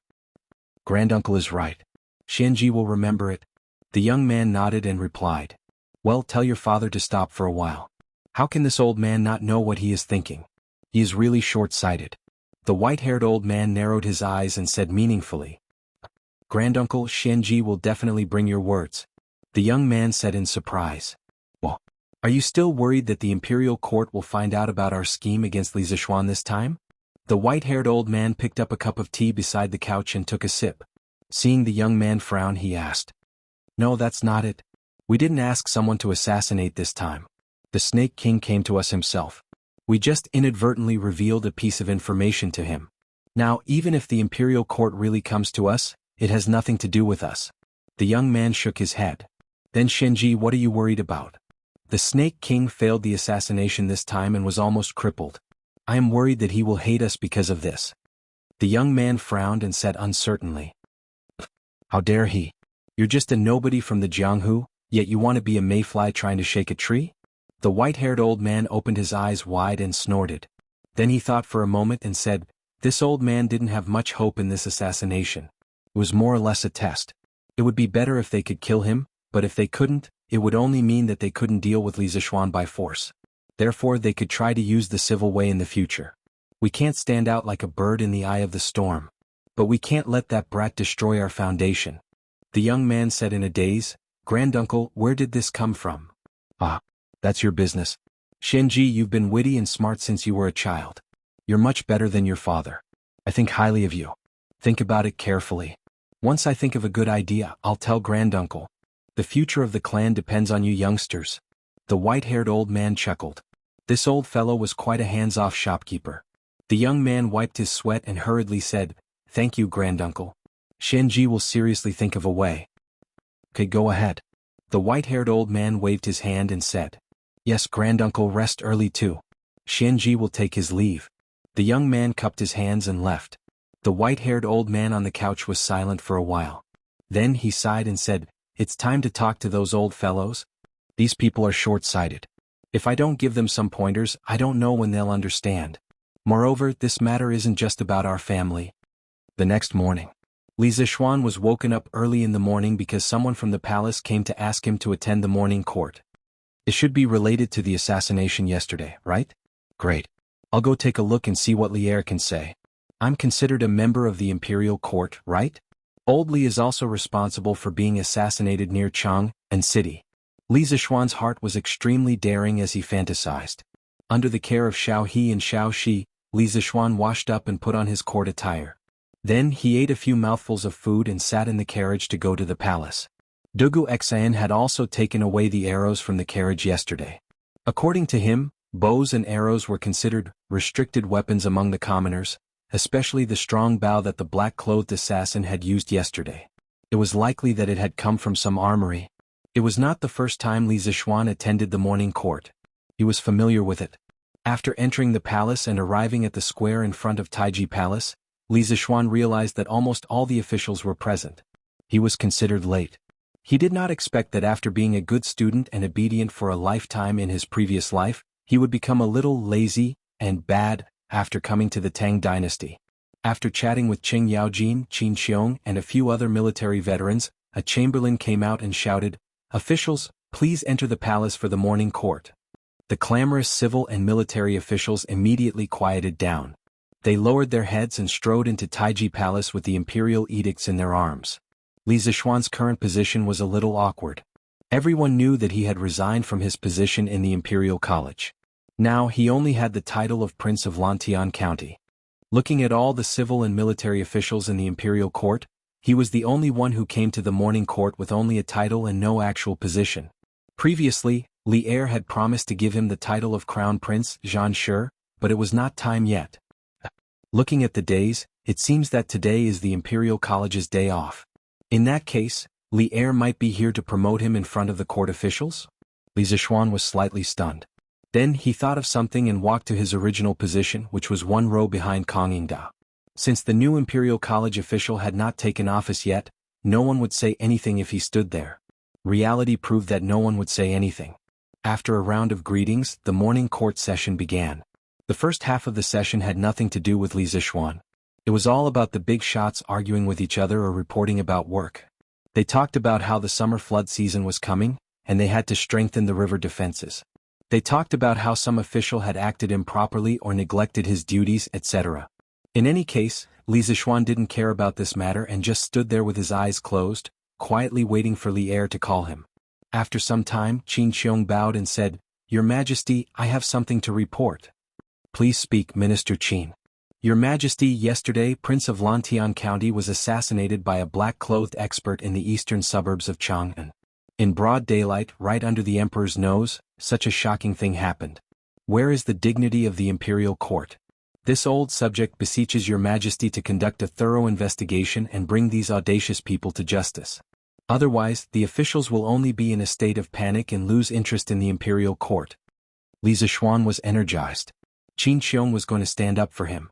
Granduncle is right. Shenji will remember it. The young man nodded and replied. Well, tell your father to stop for a while. How can this old man not know what he is thinking? He is really short-sighted. The white-haired old man narrowed his eyes and said meaningfully. Granduncle, Shenji will definitely bring your words. The young man said in surprise. Well, are you still worried that the imperial court will find out about our scheme against Li Zixuan this time? The white-haired old man picked up a cup of tea beside the couch and took a sip. Seeing the young man frown, he asked. No, that's not it. We didn't ask someone to assassinate this time. The Snake King came to us himself. We just inadvertently revealed a piece of information to him. Now, even if the imperial court really comes to us, it has nothing to do with us. The young man shook his head. Then Shenji, what are you worried about? The Snake King failed the assassination this time and was almost crippled. I am worried that he will hate us because of this. The young man frowned and said uncertainly. How dare he? You're just a nobody from the Jianghu, yet you want to be a mayfly trying to shake a tree? The white-haired old man opened his eyes wide and snorted. Then he thought for a moment and said, This old man didn't have much hope in this assassination. It was more or less a test. It would be better if they could kill him, but if they couldn't, it would only mean that they couldn't deal with Li Zishuan by force. Therefore they could try to use the civil way in the future. We can't stand out like a bird in the eye of the storm. But we can't let that brat destroy our foundation. The young man said in a daze, "Granduncle, where did this come from?" "Ah, that's your business. Shenji, you've been witty and smart since you were a child. You're much better than your father. I think highly of you. Think about it carefully. Once I think of a good idea, I'll tell Granduncle. The future of the clan depends on you youngsters." The white-haired old man chuckled. This old fellow was quite a hands-off shopkeeper. The young man wiped his sweat and hurriedly said, "Thank you, Granduncle. Shenji will seriously think of a way." "Okay, go ahead." The white-haired old man waved his hand and said, "Yes, Granduncle, rest early too. Shenji will take his leave." The young man cupped his hands and left. The white-haired old man on the couch was silent for a while. Then he sighed and said, "It's time to talk to those old fellows. These people are short-sighted. If I don't give them some pointers, I don't know when they'll understand. Moreover, this matter isn't just about our family." The next morning, Li Zishuan was woken up early in the morning because someone from the palace came to ask him to attend the morning court. "It should be related to the assassination yesterday, right? Great. I'll go take a look and see what Li can say. I'm considered a member of the imperial court, right? Old Li is also responsible for being assassinated near Chang and City." Li Zishuan's heart was extremely daring as he fantasized. Under the care of Xiao He and Xiao Shi, Li Zishuan washed up and put on his court attire. Then he ate a few mouthfuls of food and sat in the carriage to go to the palace. Dugu Xan had also taken away the arrows from the carriage yesterday. According to him, bows and arrows were considered restricted weapons among the commoners, especially the strong bow that the black-clothed assassin had used yesterday. It was likely that it had come from some armory. It was not the first time Li Zishuan attended the morning court. He was familiar with it. After entering the palace and arriving at the square in front of Taiji Palace, Li Zishuan realized that almost all the officials were present. He was considered late. He did not expect that after being a good student and obedient for a lifetime in his previous life, he would become a little lazy and bad after coming to the Tang dynasty. After chatting with Qing Yaojin, Qin Xiong, and a few other military veterans, a chamberlain came out and shouted, "Officials, please enter the palace for the morning court." The clamorous civil and military officials immediately quieted down. They lowered their heads and strode into Taiji Palace with the imperial edicts in their arms. Li Zishuan's current position was a little awkward. Everyone knew that he had resigned from his position in the Imperial College. Now he only had the title of Prince of Lantian County. Looking at all the civil and military officials in the Imperial Court, he was the only one who came to the morning court with only a title and no actual position. Previously, Li had promised to give him the title of Crown Prince Zhan Shi, but it was not time yet. Looking at the days, it seems that today is the Imperial College's day off. In that case, Li might be here to promote him in front of the court officials? Li Zishuan was slightly stunned. Then he thought of something and walked to his original position, which was one row behind Kang Yingda. Since the new Imperial College official had not taken office yet, no one would say anything if he stood there. Reality proved that no one would say anything. After a round of greetings, the morning court session began. The first half of the session had nothing to do with Li Zishuan. It was all about the big shots arguing with each other or reporting about work. They talked about how the summer flood season was coming, and they had to strengthen the river defenses. They talked about how some official had acted improperly or neglected his duties, etc. In any case, Li Zishuan didn't care about this matter and just stood there with his eyes closed, quietly waiting for Li to call him. After some time, Qin Xiong bowed and said, "Your Majesty, I have something to report." "Please speak, Minister Qin." "Your Majesty, yesterday Prince of Lantian County was assassinated by a black-clothed expert in the eastern suburbs of Chang'an. In broad daylight, right under the Emperor's nose, such a shocking thing happened. Where is the dignity of the Imperial Court? This old subject beseeches Your Majesty to conduct a thorough investigation and bring these audacious people to justice. Otherwise, the officials will only be in a state of panic and lose interest in the Imperial Court." Li Zishuan was energized. Qin Xiong was going to stand up for him.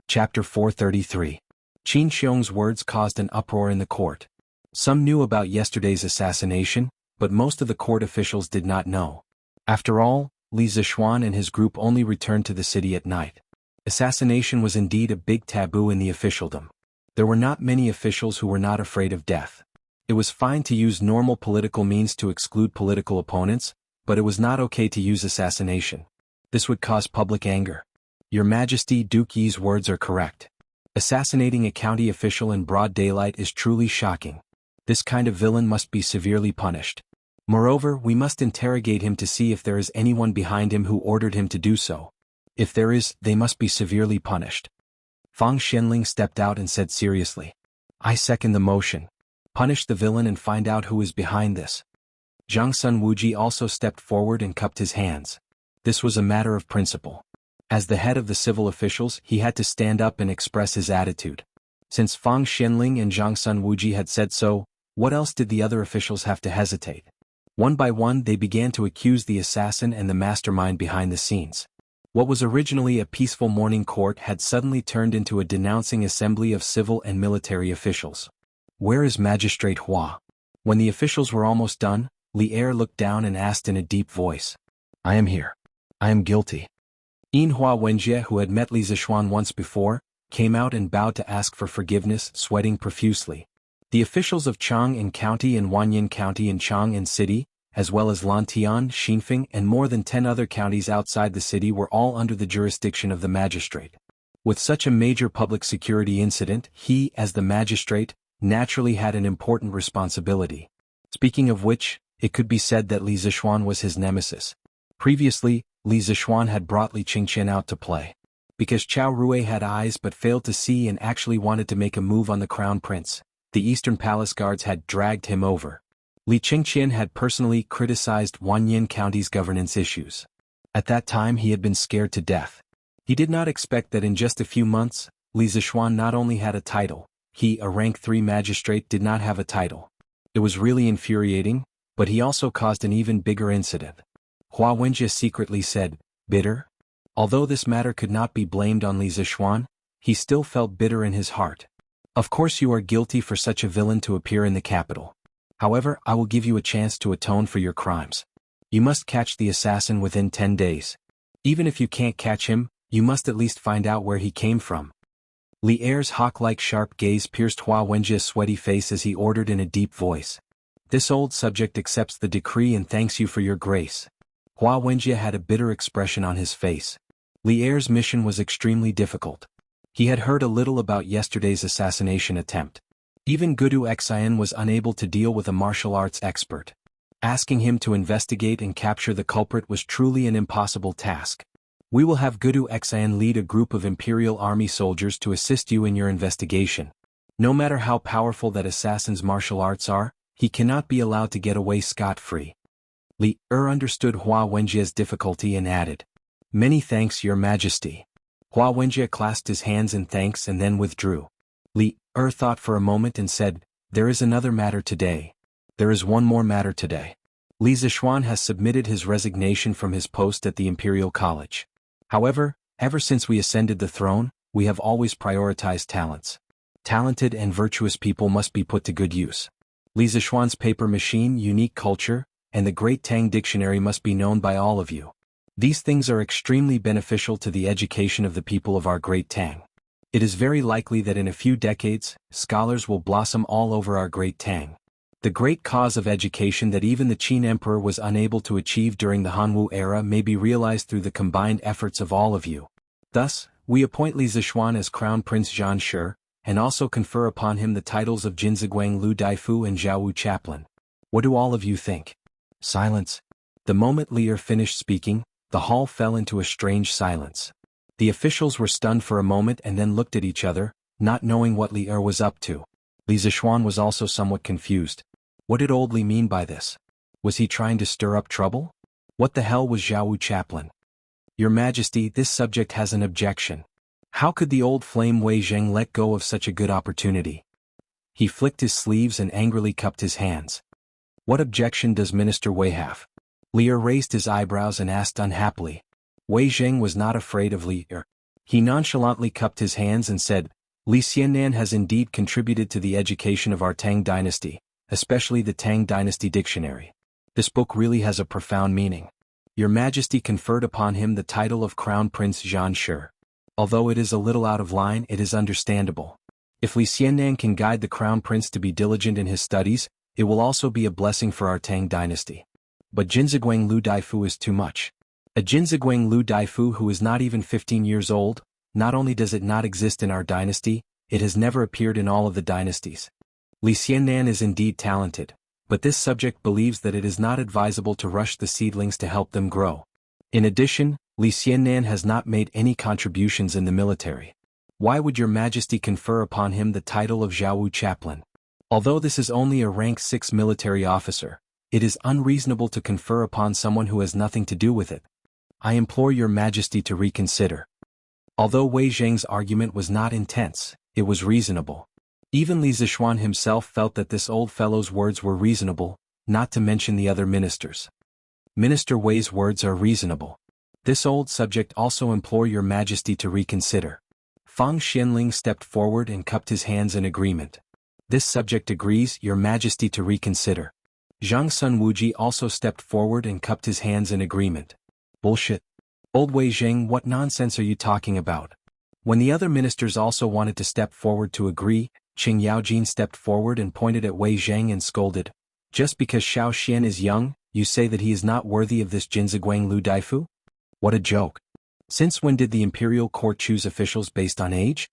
Chapter 433. Qin Xiong's words caused an uproar in the court. Some knew about yesterday's assassination, but most of the court officials did not know. After all, Li Zishuan and his group only returned to the city at night. Assassination was indeed a big taboo in the officialdom. There were not many officials who were not afraid of death. It was fine to use normal political means to exclude political opponents, but it was not okay to use assassination. This would cause public anger. Your Majesty, Duke Yi's words are correct. Assassinating a county official in broad daylight is truly shocking. This kind of villain must be severely punished. Moreover, we must interrogate him to see if there is anyone behind him who ordered him to do so. If there is, they must be severely punished. Fang Xianling stepped out and said seriously, I second the motion. Punish the villain and find out who is behind this. Zhang Sun Wuji also stepped forward and cupped his hands. This was a matter of principle. As the head of the civil officials, he had to stand up and express his attitude. Since Fang Xianling and Zhang Sun Wuji had said so, what else did the other officials have to hesitate? One by one they began to accuse the assassin and the mastermind behind the scenes. What was originally a peaceful morning court had suddenly turned into a denouncing assembly of civil and military officials. Where is Magistrate Hua? When the officials were almost done, Li Er looked down and asked in a deep voice. I am here. I am guilty. Yinhua Wenjie, who had met Li Zishuan once before, came out and bowed to ask for forgiveness, sweating profusely. The officials of Chang'an County and Wanyan County in Chang'an City, as well as Lantian, Xinfeng and more than 10 other counties outside the city were all under the jurisdiction of the magistrate. With such a major public security incident, he, as the magistrate, naturally had an important responsibility. Speaking of which, it could be said that Li Zishuan was his nemesis. Previously, Li Zishuan had brought Li Qingqian out to play. Because Chao Rui had eyes but failed to see and actually wanted to make a move on the crown prince, the Eastern Palace guards had dragged him over. Li Qingqian had personally criticized Wanyan County's governance issues. At that time he had been scared to death. He did not expect that in just a few months, Li Zishuan not only had a title, he, a rank 3 magistrate, did not have a title. It was really infuriating, but he also caused an even bigger incident. Hua Wenjie secretly said, bitter? Although this matter could not be blamed on Li Zishuan, he still felt bitter in his heart. Of course you are guilty for such a villain to appear in the capital. However, I will give you a chance to atone for your crimes. You must catch the assassin within 10 days. Even if you can't catch him, you must at least find out where he came from. Li Er's hawk-like sharp gaze pierced Hua Wenjie's sweaty face as he ordered in a deep voice. This old subject accepts the decree and thanks you for your grace. Hua Wenjie had a bitter expression on his face. Li Er's mission was extremely difficult. He had heard a little about yesterday's assassination attempt. Even Gudu Xian was unable to deal with a martial arts expert. Asking him to investigate and capture the culprit was truly an impossible task. We will have Gudu Xian lead a group of Imperial Army soldiers to assist you in your investigation. No matter how powerful that assassin's martial arts are, he cannot be allowed to get away scot-free. Li Er understood Hua Wenjie's difficulty and added, Many thanks, Your Majesty. Hua Wenjie clasped his hands in thanks and then withdrew. Li Er thought for a moment and said, There is another matter today. There is one more matter today. Li Zishuan has submitted his resignation from his post at the Imperial College. However, ever since we ascended the throne, we have always prioritized talents. Talented and virtuous people must be put to good use. Li Zishuan's paper machine, unique culture, and the Great Tang Dictionary must be known by all of you. These things are extremely beneficial to the education of the people of our Great Tang. It is very likely that in a few decades, scholars will blossom all over our Great Tang. The great cause of education that even the Qin Emperor was unable to achieve during the Hanwu era may be realized through the combined efforts of all of you. Thus, we appoint Li Zishuan as Crown Prince Zhan Shi, and also confer upon him the titles of Jinziguang Lu Daifu and Zhaowu Chaplain. What do all of you think? Silence. The moment Li Er finished speaking, the hall fell into a strange silence. The officials were stunned for a moment and then looked at each other, not knowing what Li Er was up to. Li Zishuan was also somewhat confused. What did old Li mean by this? Was he trying to stir up trouble? What the hell was Zhaowu Chaplain? Your Majesty, this subject has an objection. How could the old flame Wei Zheng let go of such a good opportunity? He flicked his sleeves and angrily cupped his hands. What objection does Minister Wei have? Li Er raised his eyebrows and asked unhappily. Wei Zheng was not afraid of Li Er. He nonchalantly cupped his hands and said, Li Xiannan has indeed contributed to the education of our Tang dynasty, especially the Tang Dynasty Dictionary. This book really has a profound meaning. Your Majesty conferred upon him the title of Crown Prince Zhan Shi. Although it is a little out of line, it is understandable. If Li Xiannan can guide the Crown Prince to be diligent in his studies, It will also be a blessing for our Tang dynasty. But Jinziguang Lu Daifu is too much. A Jinziguang Lu Daifu who is not even 15 years old, not only does it not exist in our dynasty, it has never appeared in all of the dynasties. Li Xiannan is indeed talented, but this subject believes that it is not advisable to rush the seedlings to help them grow. In addition, Li Xiannan has not made any contributions in the military. Why would your majesty confer upon him the title of Zhaowu chaplain? Although this is only a rank 6 military officer, it is unreasonable to confer upon someone who has nothing to do with it. I implore your majesty to reconsider. Although Wei Zheng's argument was not intense, it was reasonable. Even Li Zishuan himself felt that this old fellow's words were reasonable, not to mention the other ministers. Minister Wei's words are reasonable. This old subject also implore your majesty to reconsider. Fang Xianling stepped forward and cupped his hands in agreement. This subject agrees, your majesty, to reconsider. Zhang Sun Wuji also stepped forward and cupped his hands in agreement. Bullshit. Old Wei Zheng, what nonsense are you talking about? When the other ministers also wanted to step forward to agree, Qing Yaojin stepped forward and pointed at Wei Zheng and scolded. Just because Xiao Xian is young, you say that he is not worthy of this Jinziguang Lu Daifu? What a joke. Since when did the imperial court choose officials based on age?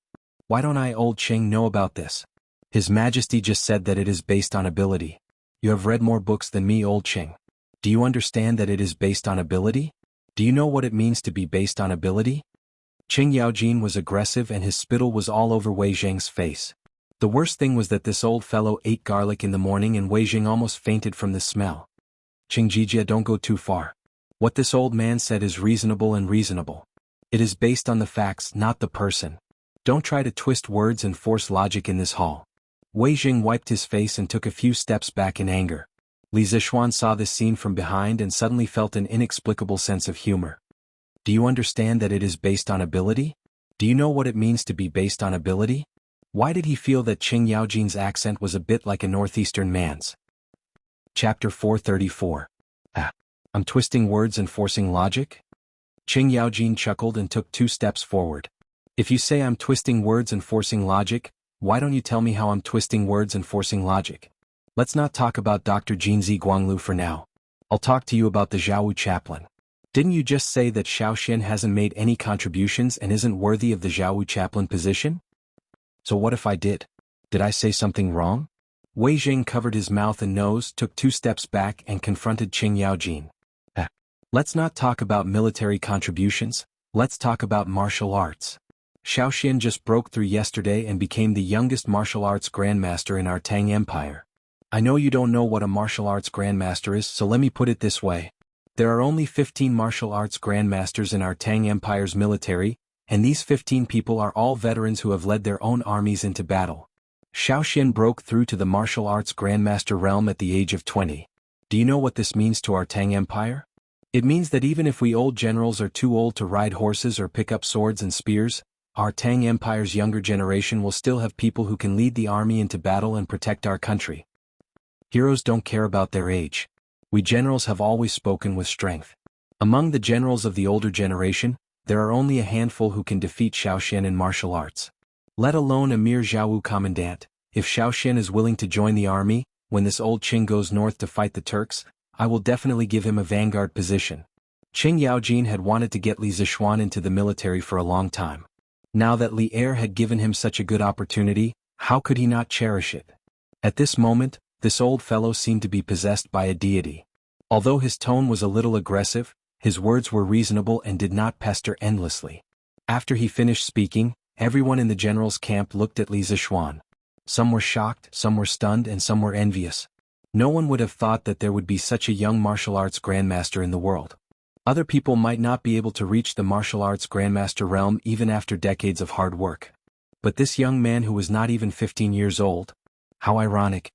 Why don't I, old Qing, know about this? His Majesty just said that it is based on ability. You have read more books than me, old Qing. Do you understand that it is based on ability? Do you know what it means to be based on ability? Qing Yaojin was aggressive and his spittle was all over Wei Zheng's face. The worst thing was that this old fellow ate garlic in the morning and Wei Zheng almost fainted from the smell. Qing Jijia, don't go too far. What this old man said is reasonable and reasonable. It is based on the facts, not the person. Don't try to twist words and force logic in this hall. Wei Zheng wiped his face and took a few steps back in anger. Li Zishuan saw this scene from behind and suddenly felt an inexplicable sense of humor. Do you understand that it is based on ability? Do you know what it means to be based on ability? Why did he feel that Qing Yaojin's accent was a bit like a northeastern man's? Chapter 434. I'm twisting words and forcing logic? Qing Yaojin chuckled and took 2 steps forward. If you say I'm twisting words and forcing logic, why don't you tell me how I'm twisting words and forcing logic? Let's not talk about Dr. Jinzi Guanglu for now. I'll talk to you about the Zhaowu chaplain. Didn't you just say that Xiao Xian hasn't made any contributions and isn't worthy of the Zhaowu chaplain position? So what if I did? Did I say something wrong? Wei Zheng covered his mouth and nose, took 2 steps back and confronted Qing Yaojin. Let's not talk about military contributions, let's talk about martial arts. Xiao Xian just broke through yesterday and became the youngest martial arts grandmaster in our Tang Empire. I know you don't know what a martial arts grandmaster is, so let me put it this way. There are only 15 martial arts grandmasters in our Tang Empire's military, and these 15 people are all veterans who have led their own armies into battle. Xiao Xian broke through to the martial arts grandmaster realm at the age of 20. Do you know what this means to our Tang Empire? It means that even if we old generals are too old to ride horses or pick up swords and spears, our Tang Empire's younger generation will still have people who can lead the army into battle and protect our country. Heroes don't care about their age. We generals have always spoken with strength. Among the generals of the older generation, there are only a handful who can defeat Xiao Xian in martial arts. Let alone a mere Zhaowu commandant. If Xiao Xian is willing to join the army, when this old Qing goes north to fight the Turks, I will definitely give him a vanguard position. Qing Yaojin had wanted to get Li Zishuan into the military for a long time. Now that Li Er had given him such a good opportunity, how could he not cherish it? At this moment, this old fellow seemed to be possessed by a deity. Although his tone was a little aggressive, his words were reasonable and did not pester endlessly. After he finished speaking, everyone in the general's camp looked at Li Zishuan. Some were shocked, some were stunned, and some were envious. No one would have thought that there would be such a young martial arts grandmaster in the world. Other people might not be able to reach the martial arts grandmaster realm even after decades of hard work. But this young man who was not even 15 years old. How ironic.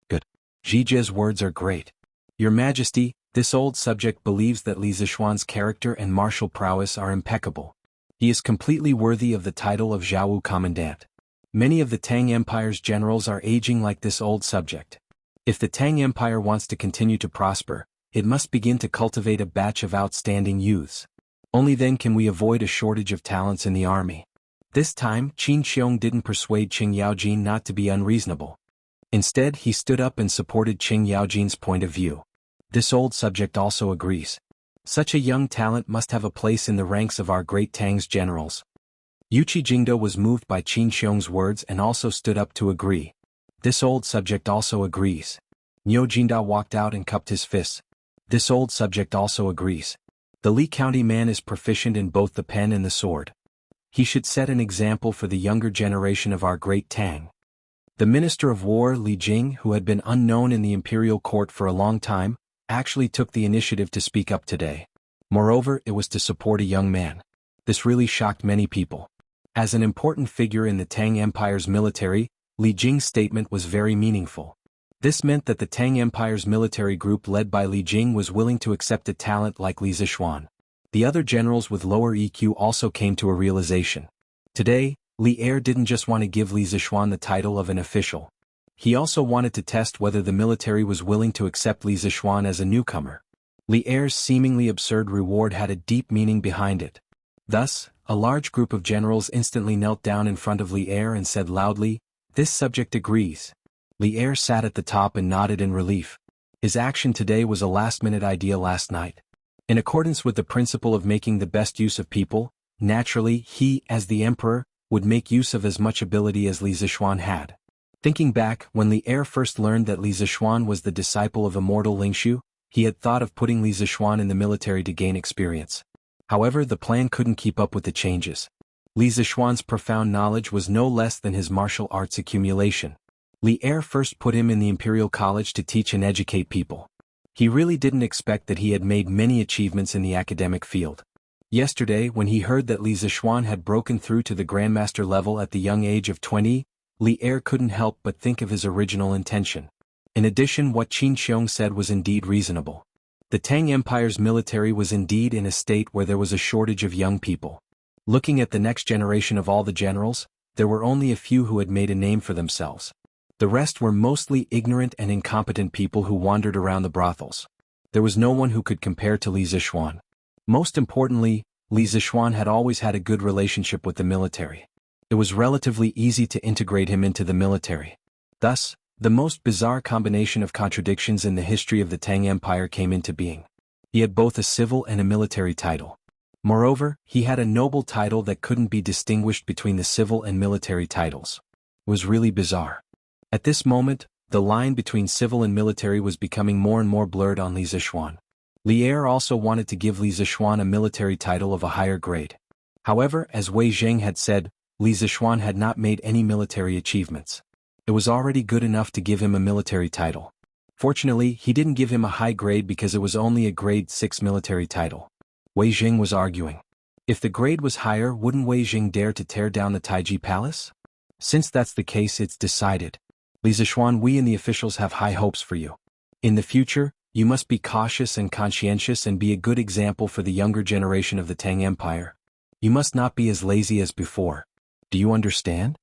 Good. Jijia's words are great. Your Majesty, this old subject believes that Li Zishuan's character and martial prowess are impeccable. He is completely worthy of the title of Zhaowu Commandant. Many of the Tang Empire's generals are aging like this old subject. If the Tang Empire wants to continue to prosper, it must begin to cultivate a batch of outstanding youths. Only then can we avoid a shortage of talents in the army. This time, Qin Xiong didn't persuade Qing Yaojin not to be unreasonable. Instead, he stood up and supported Qing Yaojin's point of view. This old subject also agrees. Such a young talent must have a place in the ranks of our great Tang's generals. Yuqi Jingdo was moved by Qin Xiong's words and also stood up to agree. This old subject also agrees. Niu Jinda walked out and cupped his fists. This old subject also agrees. The Li County man is proficient in both the pen and the sword. He should set an example for the younger generation of our great Tang. The Minister of War Li Jing, who had been unknown in the imperial court for a long time, actually took the initiative to speak up today. Moreover, it was to support a young man. This really shocked many people. As an important figure in the Tang Empire's military, Li Jing's statement was very meaningful. This meant that the Tang Empire's military group led by Li Jing was willing to accept a talent like Li Zishuan. The other generals with lower EQ also came to a realization. Today, Li Er didn't just want to give Li Zishuan the title of an official. He also wanted to test whether the military was willing to accept Li Zishuan as a newcomer. Li Er's seemingly absurd reward had a deep meaning behind it. Thus, a large group of generals instantly knelt down in front of Li Er and said loudly, "This subject agrees." Li Er sat at the top and nodded in relief. His action today was a last-minute idea last night. In accordance with the principle of making the best use of people, naturally he, as the emperor, would make use of as much ability as Li Zishuan had. Thinking back, when Li Er first learned that Li Zishuan was the disciple of immortal Lingshu, he had thought of putting Li Zishuan in the military to gain experience. However, the plan couldn't keep up with the changes. Li Zishuan's profound knowledge was no less than his martial arts accumulation. Li Er first put him in the Imperial College to teach and educate people. He really didn't expect that he had made many achievements in the academic field. Yesterday, when he heard that Li Zishuan had broken through to the Grandmaster level at the young age of 20, Li Er couldn't help but think of his original intention. In addition, what Qin Xiong said was indeed reasonable. The Tang Empire's military was indeed in a state where there was a shortage of young people. Looking at the next generation of all the generals, there were only a few who had made a name for themselves. The rest were mostly ignorant and incompetent people who wandered around the brothels. There was no one who could compare to Li Zishuan. Most importantly, Li Zishuan had always had a good relationship with the military. It was relatively easy to integrate him into the military. Thus, the most bizarre combination of contradictions in the history of the Tang Empire came into being. He had both a civil and a military title. Moreover, he had a noble title that couldn't be distinguished between the civil and military titles. It was really bizarre. At this moment, the line between civil and military was becoming more and more blurred on Li Zishuan. Li Er also wanted to give Li Zishuan a military title of a higher grade. However, as Wei Zheng had said, Li Zishuan had not made any military achievements. It was already good enough to give him a military title. Fortunately, he didn't give him a high grade because it was only a grade 6 military title. Wei Zheng was arguing. If the grade was higher, wouldn't Wei Zheng dare to tear down the Taiji Palace? Since that's the case, it's decided. Li Zishuan, we and the officials have high hopes for you. In the future, you must be cautious and conscientious and be a good example for the younger generation of the Tang Empire. You must not be as lazy as before. Do you understand?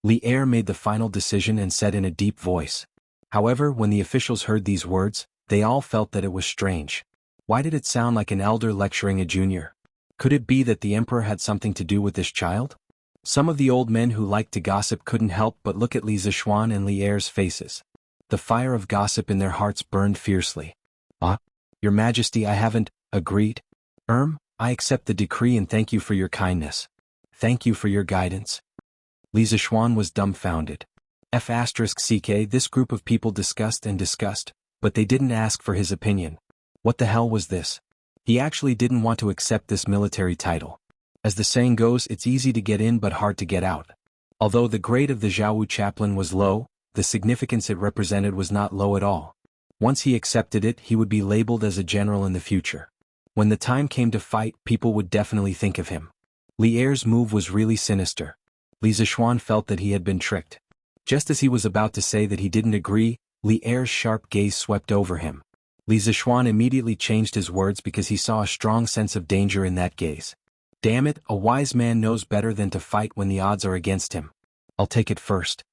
Li Er made the final decision and said in a deep voice. However, when the officials heard these words, they all felt that it was strange. Why did it sound like an elder lecturing a junior? Could it be that the emperor had something to do with this child? Some of the old men who liked to gossip couldn't help but look at Li Zishuan and Li Er's faces. The fire of gossip in their hearts burned fiercely. Your Majesty, I haven't agreed. I accept the decree and thank you for your kindness. Thank you for your guidance. Li Zishuan was dumbfounded. *CK This group of people discussed and discussed, but they didn't ask for his opinion. What the hell was this? He actually didn't want to accept this military title. As the saying goes, it's easy to get in but hard to get out. Although the grade of the Zhaowu chaplain was low, the significance it represented was not low at all. Once he accepted it, he would be labeled as a general in the future. When the time came to fight, people would definitely think of him. Li Er's move was really sinister. Li Zishuan felt that he had been tricked. Just as he was about to say that he didn't agree, Li Er's sharp gaze swept over him. Li Zishuan immediately changed his words because he saw a strong sense of danger in that gaze. Damn it, a wise man knows better than to fight when the odds are against him. I'll take it first.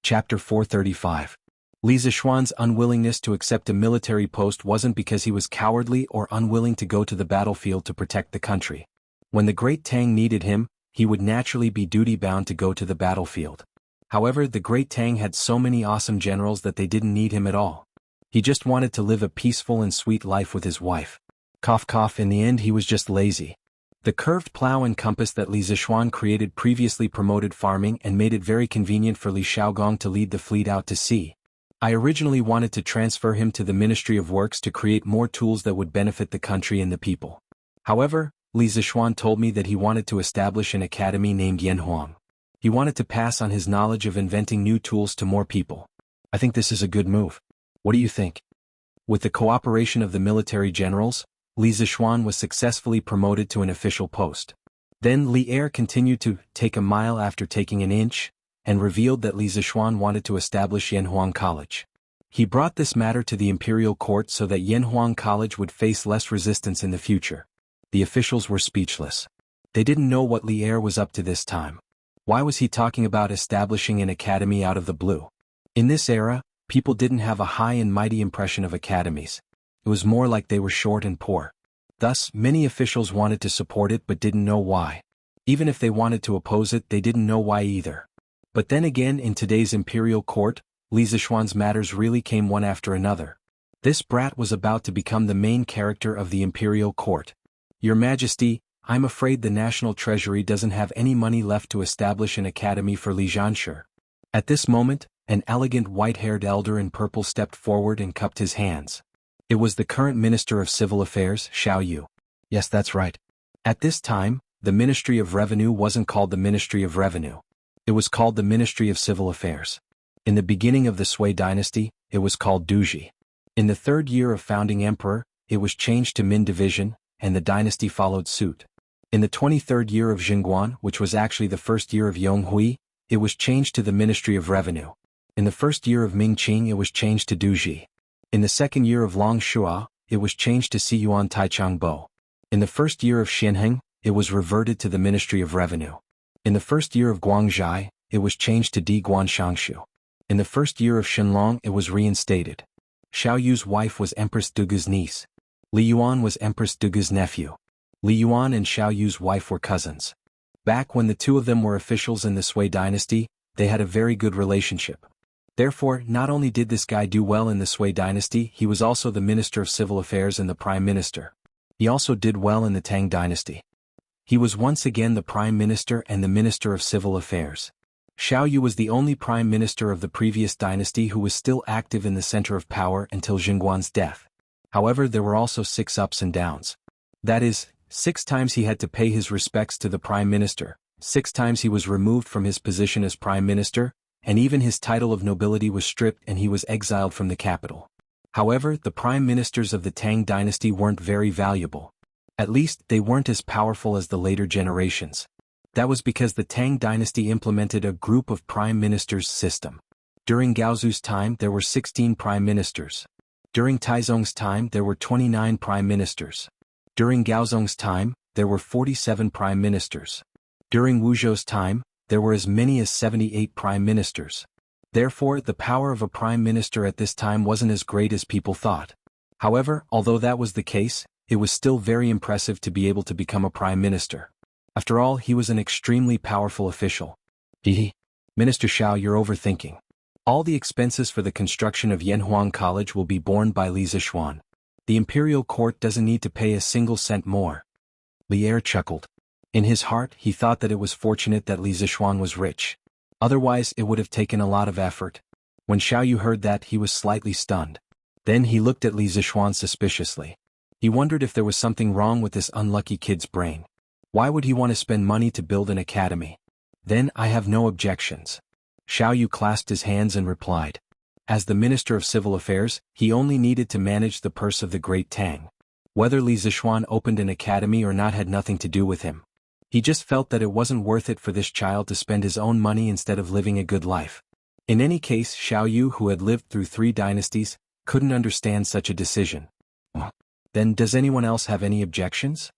Chapter 435. Li Zishuan's unwillingness to accept a military post wasn't because he was cowardly or unwilling to go to the battlefield to protect the country. When the Great Tang needed him, he would naturally be duty-bound to go to the battlefield. However, the Great Tang had so many awesome generals that they didn't need him at all. He just wanted to live a peaceful and sweet life with his wife. Cough cough, in the end he was just lazy. The curved plow and compass that Li Zixuan created previously promoted farming and made it very convenient for Li Xiaogong to lead the fleet out to sea. I originally wanted to transfer him to the Ministry of Works to create more tools that would benefit the country and the people. However, Li Zixuan told me that he wanted to establish an academy named Yanhuang. He wanted to pass on his knowledge of inventing new tools to more people. I think this is a good move. What do you think? With the cooperation of the military generals, Li Zixuan was successfully promoted to an official post. Then Li Er continued to take a mile after taking an inch, and revealed that Li Zixuan wanted to establish Yanhuang College. He brought this matter to the imperial court so that Yanhuang College would face less resistance in the future. The officials were speechless. They didn't know what Li Er was up to this time. Why was he talking about establishing an academy out of the blue? In this era, people didn't have a high and mighty impression of academies. It was more like they were short and poor. Thus, many officials wanted to support it but didn't know why. Even if they wanted to oppose it, they didn't know why either. But then again, in today's imperial court, Li Zixuan's matters really came one after another. This brat was about to become the main character of the imperial court. Your Majesty, I'm afraid the National Treasury doesn't have any money left to establish an academy for Li Zhanshe. At this moment, an elegant white-haired elder in purple stepped forward and cupped his hands. It was the current Minister of Civil Affairs, Xiao Yu. Yes, that's right. At this time, the Ministry of Revenue wasn't called the Ministry of Revenue. It was called the Ministry of Civil Affairs. In the beginning of the Sui dynasty, it was called Duji. In the third year of founding emperor, it was changed to Min Division, and the dynasty followed suit. In the 23rd year of Jingguan, which was actually the first year of Yonghui, it was changed to the Ministry of Revenue. In the first year of Mingqing, it was changed to Duji. In the second year of Long Shua, it was changed to Siyuan Taichangbo. In the first year of Xinheng, it was reverted to the Ministry of Revenue. In the first year of Guangzhai, it was changed to Di Guanshangshu. In the first year of Shenlong, it was reinstated. Xiao Yu's wife was Empress Dugu's niece. Li Yuan was Empress Dugu's nephew. Li Yuan and Xiao Yu's wife were cousins. Back when the two of them were officials in the Sui dynasty, they had a very good relationship. Therefore, not only did this guy do well in the Sui dynasty, he was also the Minister of Civil Affairs and the Prime Minister. He also did well in the Tang dynasty. He was once again the Prime Minister and the Minister of Civil Affairs. Xiao Yu was the only Prime Minister of the previous dynasty who was still active in the center of power until Jingguan's death. However, there were also 6 ups and downs. That is, 6 times he had to pay his respects to the Prime Minister, 6 times he was removed from his position as Prime Minister, and even his title of nobility was stripped and he was exiled from the capital. However, the prime ministers of the Tang dynasty weren't very valuable. At least, they weren't as powerful as the later generations. That was because the Tang dynasty implemented a group of prime ministers system. During Gaozu's time, there were 16 prime ministers. During Taizong's time, there were 29 prime ministers. During Gaozong's time, there were 47 prime ministers. During Wuzhou's time, there were as many as 78 prime ministers. Therefore, the power of a prime minister at this time wasn't as great as people thought. However, although that was the case, it was still very impressive to be able to become a prime minister. After all, he was an extremely powerful official. Minister Xiao, you're overthinking. All the expenses for the construction of Yanhuang College will be borne by Li Zixuan. The imperial court doesn't need to pay a single cent more. Li Er chuckled. In his heart, he thought that it was fortunate that Li Zixuan was rich. Otherwise, it would have taken a lot of effort. When Xiao Yu heard that, he was slightly stunned. Then he looked at Li Zixuan suspiciously. He wondered if there was something wrong with this unlucky kid's brain. Why would he want to spend money to build an academy? Then, I have no objections. Xiao Yu clasped his hands and replied. As the Minister of Civil Affairs, he only needed to manage the purse of the Great Tang. Whether Li Zixuan opened an academy or not had nothing to do with him. He just felt that it wasn't worth it for this child to spend his own money instead of living a good life. In any case, Xiao Yu, who had lived through 3 dynasties, couldn't understand such a decision. Then does anyone else have any objections?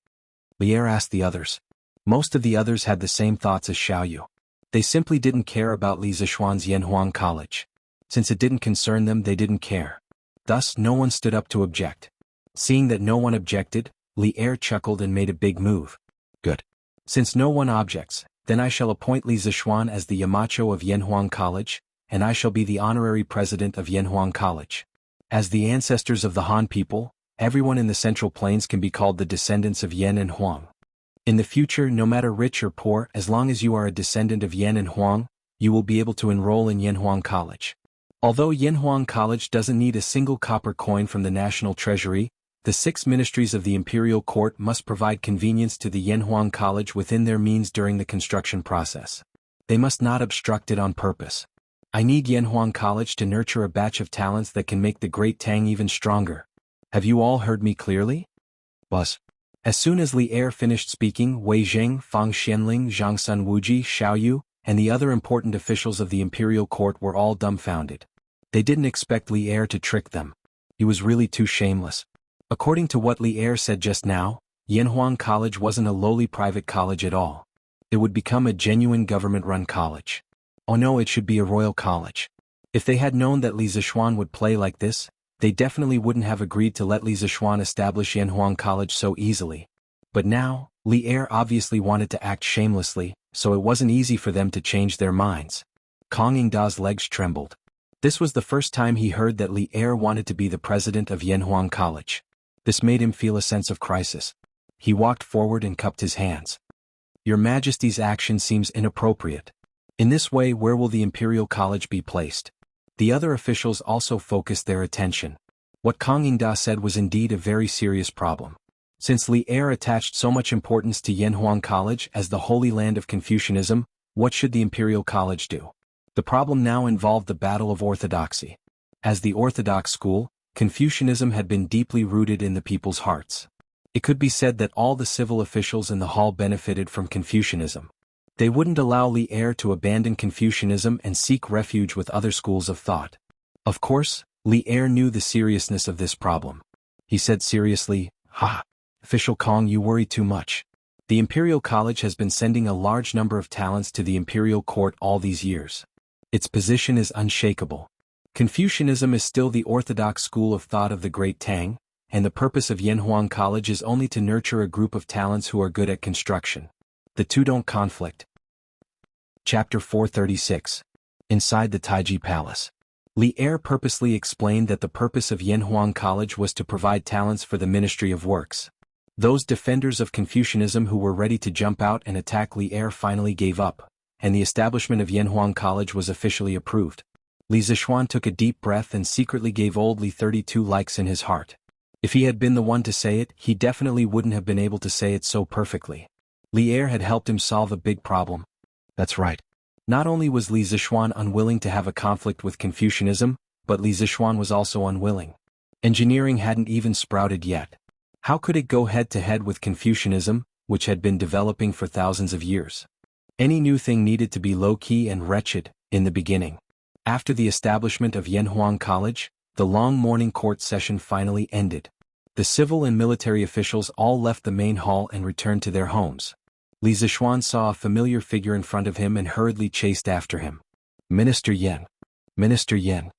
Li Er asked the others. Most of the others had the same thoughts as Xiao Yu. They simply didn't care about Li Zixuan's Yanhuang College. Since it didn't concern them, they didn't care. Thus, no one stood up to object. Seeing that no one objected, Li Er chuckled and made a big move. Good. Since no one objects, Then I shall appoint Li Zixuan as the Yamacho of Yanhuang College, and I shall be the honorary president of Yanhuang College. As the ancestors of the Han people, everyone in the Central Plains can be called the descendants of Yan and Huang. In the future, no matter rich or poor, as long as you are a descendant of Yan and Huang, you will be able to enroll in Yanhuang College. Although Yanhuang College doesn't need a single copper coin from the national treasury, the 6 ministries of the imperial court must provide convenience to the Yanhuang College within their means during the construction process. They must not obstruct it on purpose. I need Yanhuang College to nurture a batch of talents that can make the Great Tang even stronger. Have you all heard me clearly? Buzz. As soon as Li Er finished speaking, Wei Zheng, Fang Xianling, Zhang Sun Wuji, Xiao Yu, and the other important officials of the imperial court were all dumbfounded. They didn't expect Li Er to trick them. He was really too shameless. According to what Li Er said just now, Yanhuang College wasn't a lowly private college at all. It would become a genuine government-run college. Oh no, it should be a royal college. If they had known that Li Zixuan would play like this, they definitely wouldn't have agreed to let Li Zixuan establish Yanhuang College so easily. But now, Li Er obviously wanted to act shamelessly, so it wasn't easy for them to change their minds. Kong Yingda's legs trembled. This was the first time he heard that Li Er wanted to be the president of Yanhuang College. This made him feel a sense of crisis. He walked forward and cupped his hands. Your Majesty's action seems inappropriate. In this way, where will the Imperial College be placed? The other officials also focused their attention. What Kong Yingda said was indeed a very serious problem. Since Li Er attached so much importance to Yanhuang College as the holy land of Confucianism, what should the Imperial College do? The problem now involved the battle of orthodoxy. As the orthodox school, Confucianism had been deeply rooted in the people's hearts. It could be said that all the civil officials in the hall benefited from Confucianism. They wouldn't allow Li Er to abandon Confucianism and seek refuge with other schools of thought. Of course, Li Er knew the seriousness of this problem. He said seriously, Official Kong, you worry too much. The Imperial College has been sending a large number of talents to the Imperial Court all these years. Its position is unshakable. Confucianism is still the orthodox school of thought of the Great Tang, and the purpose of Yanhuang College is only to nurture a group of talents who are good at construction. The two don't conflict. Chapter 436. Inside the Taiji Palace. Li Er purposely explained that the purpose of Yanhuang College was to provide talents for the Ministry of Works. Those defenders of Confucianism who were ready to jump out and attack Li Er finally gave up, and the establishment of Yanhuang College was officially approved. Li Zixuan took a deep breath and secretly gave old Li 32 likes in his heart. If he had been the one to say it, he definitely wouldn't have been able to say it so perfectly. Li Er had helped him solve a big problem. That's right. Not only was Li Zixuan unwilling to have a conflict with Confucianism, but Li Zixuan was also unwilling. Engineering hadn't even sprouted yet. How could it go head-to-head with Confucianism, which had been developing for thousands of years? Any new thing needed to be low-key and wretched, in the beginning. After the establishment of Yanhuang College, the long morning court session finally ended. The civil and military officials all left the main hall and returned to their homes. Li Zixuan saw a familiar figure in front of him and hurriedly chased after him. Minister Yan. Minister Yan.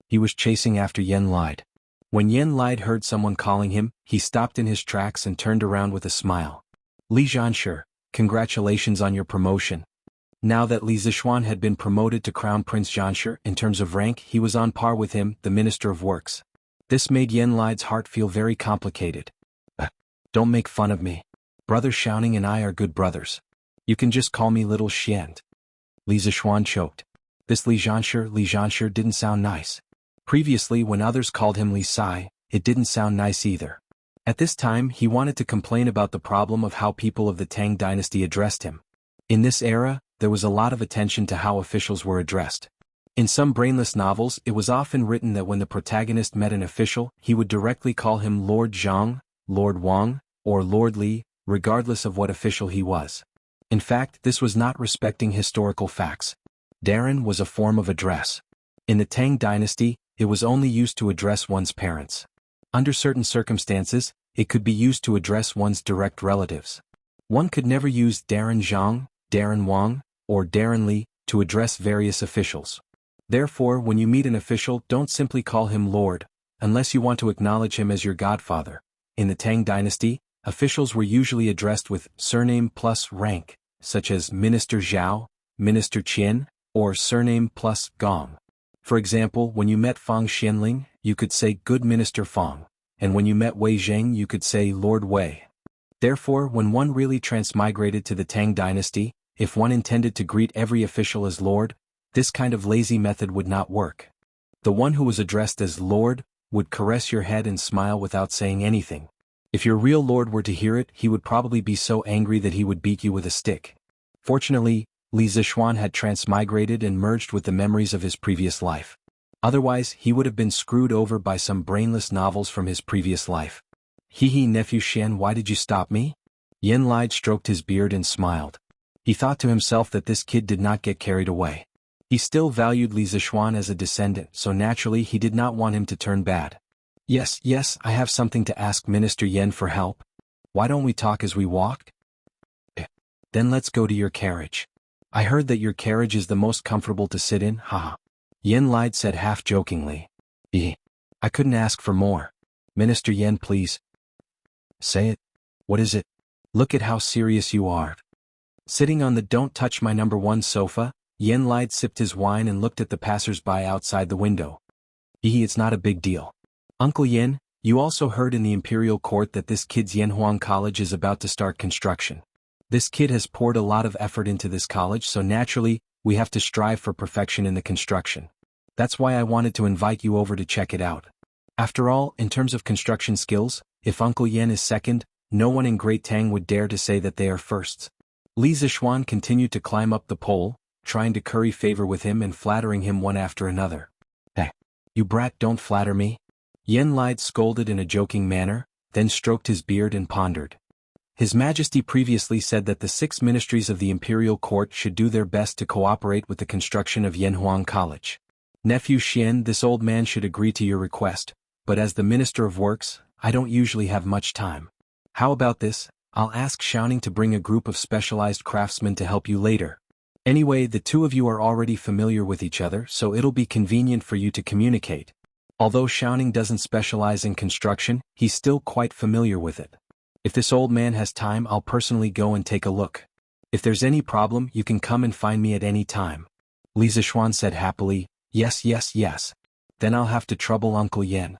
He was chasing after Yan Lide. When Yan Lide heard someone calling him, he stopped in his tracks and turned around with a smile. Li Zhanshi, congratulations on your promotion. Now that Li Zixuan had been promoted to Crown Prince Zhanshi, in terms of rank he was on par with him, the Minister of Works. This made Yan Lide's heart feel very complicated. Don't make fun of me. Brother Xiaoning and I are good brothers. You can just call me Little Xian. Li Zixuan choked. This Li Zhanshi didn't sound nice. Previously when others called him Li Sai, it didn't sound nice either. At this time he wanted to complain about the problem of how people of the Tang dynasty addressed him. In this era, there was a lot of attention to how officials were addressed. In some brainless novels it was often written that when the protagonist met an official, he would directly call him Lord Zhang, Lord Wang, or Lord Li, regardless of what official he was. In fact, this was not respecting historical facts. Darren was a form of address. In the Tang dynasty, it was only used to address one's parents. Under certain circumstances, it could be used to address one's direct relatives. One could never use Darren Zhang, Darren Wang, or Darren Li to address various officials. Therefore, when you meet an official, don't simply call him Lord, unless you want to acknowledge him as your godfather. In the Tang dynasty, officials were usually addressed with surname plus rank, such as Minister Zhao, Minister Qian, or surname plus Gong. For example, when you met Fang Xianling, you could say Good Minister Fang, and when you met Wei Zheng you could say Lord Wei. Therefore, when one really transmigrated to the Tang dynasty, if one intended to greet every official as Lord, this kind of lazy method would not work. The one who was addressed as Lord would caress your head and smile without saying anything. If your real Lord were to hear it, he would probably be so angry that he would beat you with a stick. Fortunately, Li Zishuan had transmigrated and merged with the memories of his previous life. Otherwise, he would have been screwed over by some brainless novels from his previous life. Hee nephew Xian, why did you stop me? Yen Lai stroked his beard and smiled. He thought to himself that this kid did not get carried away. He still valued Li Zishuan as a descendant, so naturally he did not want him to turn bad. Yes, I have something to ask Minister Yen for help. Why don't we talk as we walk? Then let's go to your carriage. I heard that your carriage is the most comfortable to sit in, haha. Yen Lai said half-jokingly. I couldn't ask for more. Minister Yen, please. Say it. What is it? Look at how serious you are. Sitting on the don't touch my number 1 sofa, Yen Lai sipped his wine and looked at the passers-by outside the window. It's not a big deal. Uncle Yen, you also heard in the imperial court that this kid's Yanhuang College is about to start construction. This kid has poured a lot of effort into this college, so naturally, we have to strive for perfection in the construction. That's why I wanted to invite you over to check it out. After all, in terms of construction skills, if Uncle Yen is second, no one in Great Tang would dare to say that they are firsts. Li Zishuan continued to climb up the pole, trying to curry favor with him and flattering him one after another. Hey, you brat, don't flatter me. Yen Lai scolded in a joking manner, then stroked his beard and pondered. His Majesty previously said that the 6 ministries of the imperial court should do their best to cooperate with the construction of Yanhuang College. Nephew Xian, this old man should agree to your request, but as the Minister of Works, I don't usually have much time. How about this? I'll ask Xiaoning to bring a group of specialized craftsmen to help you later. Anyway, the two of you are already familiar with each other, so it'll be convenient for you to communicate. Although Xiaoning doesn't specialize in construction, he's still quite familiar with it. If this old man has time, I'll personally go and take a look. If there's any problem, you can come and find me at any time. Li Zishuan said happily, yes. Then I'll have to trouble Uncle Yen.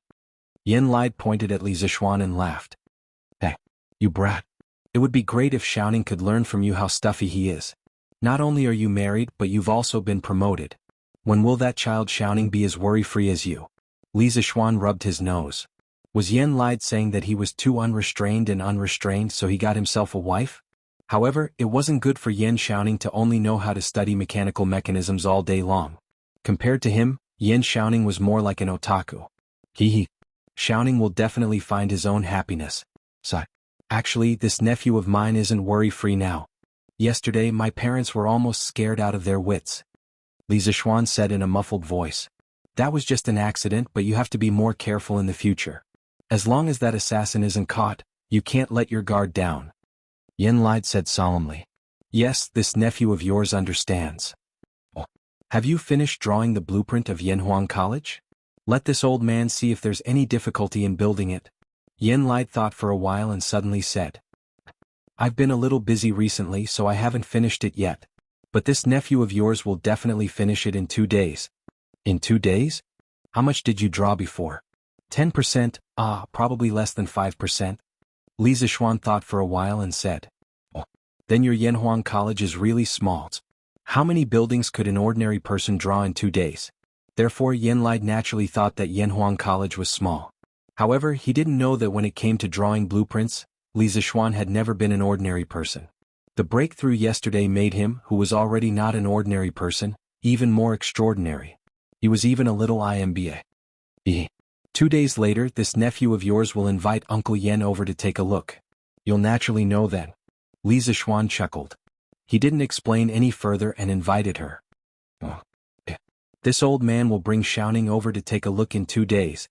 Yen Lai pointed at Li Zishuan and laughed. Hey, you brat. It would be great if Xiaoning could learn from you how stuffy he is. Not only are you married, but you've also been promoted. When will that child Xiaoning be as worry-free as you? Li Zishuan rubbed his nose. Was Yen Lai saying that he was too unrestrained so he got himself a wife? However, it wasn't good for Yen Xiaoning to only know how to study mechanical mechanisms all day long. Compared to him, Yen Xiaoning was more like an otaku. Xiaoning will definitely find his own happiness. Actually, this nephew of mine isn't worry-free now. Yesterday my parents were almost scared out of their wits. Li Zishuan said in a muffled voice. That was just an accident, but you have to be more careful in the future. As long as that assassin isn't caught, you can't let your guard down. Yen Lai said solemnly. Yes, this nephew of yours understands. Oh. Have you finished drawing the blueprint of Yanhuang College? Let this old man see if there's any difficulty in building it. Yen Lai thought for a while and suddenly said. I've been a little busy recently, so I haven't finished it yet. But this nephew of yours will definitely finish it in 2 days. In 2 days? How much did you draw before? 10%, probably less than 5%. Li Zishuan thought for a while and said. Oh, then your Yanhuang College is really small. How many buildings could an ordinary person draw in 2 days? Therefore Yen Lai naturally thought that Yanhuang College was small. However, he didn't know that when it came to drawing blueprints, Li Zishuan had never been an ordinary person. The breakthrough yesterday made him, who was already not an ordinary person, even more extraordinary. He was even a little IMBA. 2 days later, this nephew of yours will invite Uncle Yen over to take a look. You'll naturally know then. Li Zishuan chuckled. He didn't explain any further and invited her. This old man will bring Xiaoning over to take a look in 2 days.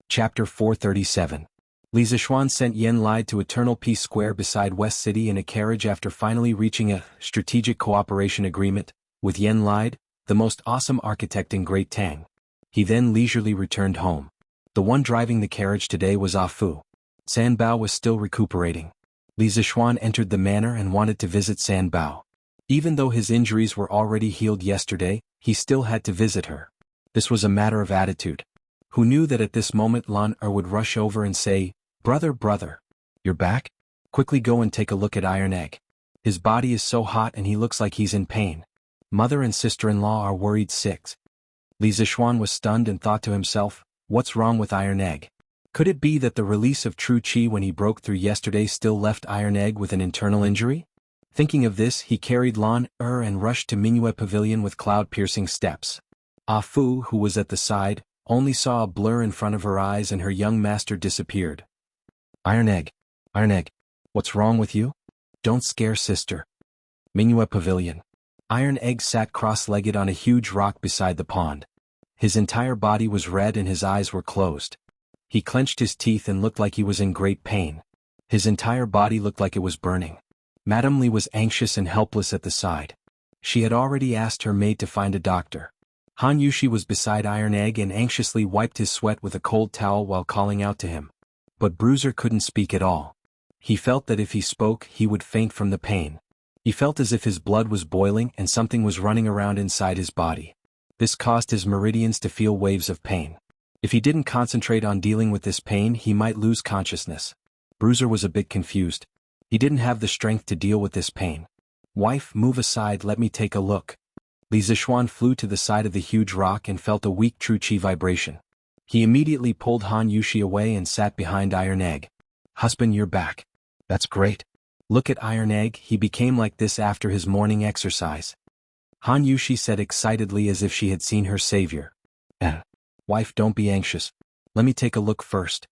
Chapter 437. Li Zishuan sent Yen Lai to Eternal Peace Square beside West City in a carriage after finally reaching a strategic cooperation agreement with Yen Lai, the most awesome architect in Great Tang. He then leisurely returned home. The one driving the carriage today was Ah Fu. San Bao was still recuperating. Li Zixuan entered the manor and wanted to visit San Bao. Even though his injuries were already healed yesterday, he still had to visit her. This was a matter of attitude. Who knew that at this moment Lan Er would rush over and say, brother, you're back? Quickly go and take a look at Iron Egg. His body is so hot and he looks like he's in pain. Mother and sister-in-law are worried sick. Li Zixuan was stunned and thought to himself, what's wrong with Iron Egg? Could it be that the release of true qi when he broke through yesterday still left Iron Egg with an internal injury? Thinking of this, he carried Lan Er and rushed to Minuet Pavilion with cloud-piercing steps. Ah Fu, who was at the side, only saw a blur in front of her eyes and her young master disappeared. Iron Egg, what's wrong with you? Don't scare sister. Minuet Pavilion. Iron Egg sat cross-legged on a huge rock beside the pond. His entire body was red and his eyes were closed. He clenched his teeth and looked like he was in great pain. His entire body looked like it was burning. Madame Li was anxious and helpless at the side. She had already asked her maid to find a doctor. Han Yushi was beside Iron Egg and anxiously wiped his sweat with a cold towel while calling out to him. But Bruiser couldn't speak at all. He felt that if he spoke, he would faint from the pain. He felt as if his blood was boiling and something was running around inside his body. This caused his meridians to feel waves of pain. If he didn't concentrate on dealing with this pain, he might lose consciousness. Bruiser was a bit confused. He didn't have the strength to deal with this pain. Wife, move aside, let me take a look. Li Zixuan flew to the side of the huge rock and felt a weak true qi vibration. He immediately pulled Han Yushi away and sat behind Iron Egg. Husband, you're back. That's great. Look at Iron Egg, he became like this after his morning exercise. Han Yushi said excitedly as if she had seen her savior. Wife, don't be anxious. Let me take a look first.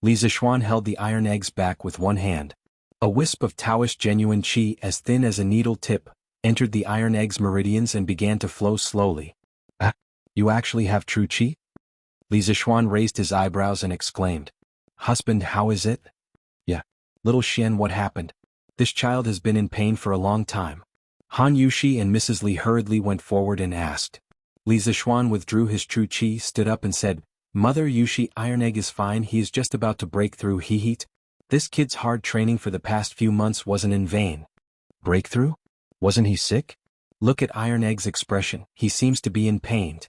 Li Zixuan held the Iron Egg's back with one hand. A wisp of Taoist genuine qi as thin as a needle tip entered the Iron Egg's meridians and began to flow slowly. You actually have true qi? Li Zixuan raised his eyebrows and exclaimed. Husband, how is it? Yeah. Little Xian, what happened? This child has been in pain for a long time. Han Yushi and Mrs. Li hurriedly went forward and asked. Li Zixuan withdrew his true qi, stood up and said, Mother Yushi, Iron Egg is fine, he is just about to break through heat. This kid's hard training for the past few months wasn't in vain. Breakthrough? Wasn't he sick? Look at Iron Egg's expression, he seems to be in pain.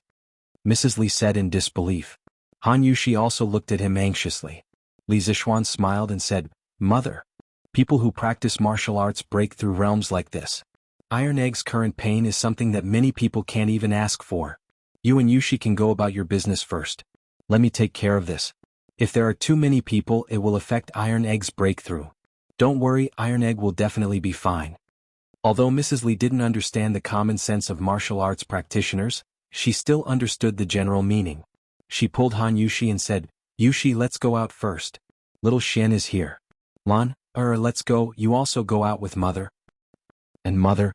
Mrs. Li said in disbelief. Han Yushi also looked at him anxiously. Li Zixuan smiled and said, Mother. People who practice martial arts break through realms like this. Iron Egg's current pain is something that many people can't even ask for. You and Yushi can go about your business first. Let me take care of this. If there are too many people, it will affect Iron Egg's breakthrough. Don't worry, Iron Egg will definitely be fine. Although Mrs. Li didn't understand the common sense of martial arts practitioners, she still understood the general meaning. She pulled Han Yushi and said, Yushi, let's go out first. Little Xian is here. Lan, let's go, you also go out with Mother. And Mother?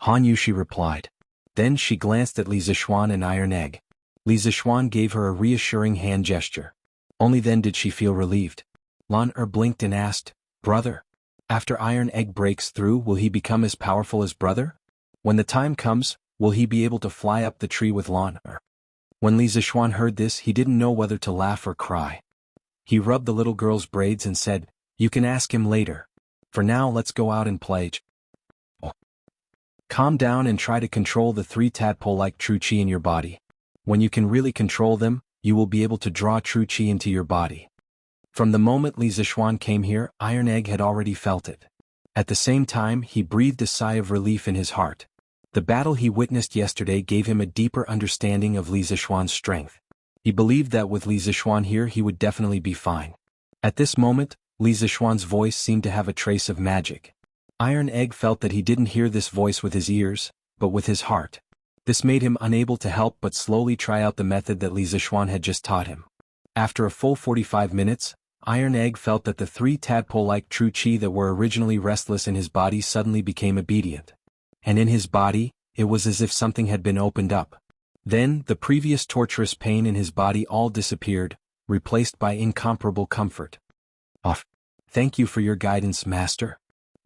Han Yushi replied. Then she glanced at Li Zixuan and Iron Egg. Li Zixuan gave her a reassuring hand gesture. Only then did she feel relieved. Lan blinked and asked, Brother? After Iron Egg breaks through, will he become as powerful as Brother? When the time comes, will he be able to fly up the tree with Lan? When Li Zixuan heard this, he didn't know whether to laugh or cry. He rubbed the little girl's braids and said, You can ask him later. For now, let's go out and play. Calm down and try to control the 3 tadpole-like true qi in your body. When you can really control them, you will be able to draw true qi into your body. From the moment Li Zixuan came here, Iron Egg had already felt it. At the same time, he breathed a sigh of relief in his heart. The battle he witnessed yesterday gave him a deeper understanding of Li Zixuan's strength. He believed that with Li Zixuan here he would definitely be fine. At this moment, Li Zixuan's voice seemed to have a trace of magic. Iron Egg felt that he didn't hear this voice with his ears, but with his heart. This made him unable to help but slowly try out the method that Li Zixuan had just taught him. After a full 45 minutes, Iron Egg felt that the 3 tadpole-like true qi that were originally restless in his body suddenly became obedient. And in his body, it was as if something had been opened up. Then, the previous torturous pain in his body all disappeared, replaced by incomparable comfort. Thank you for your guidance, Master.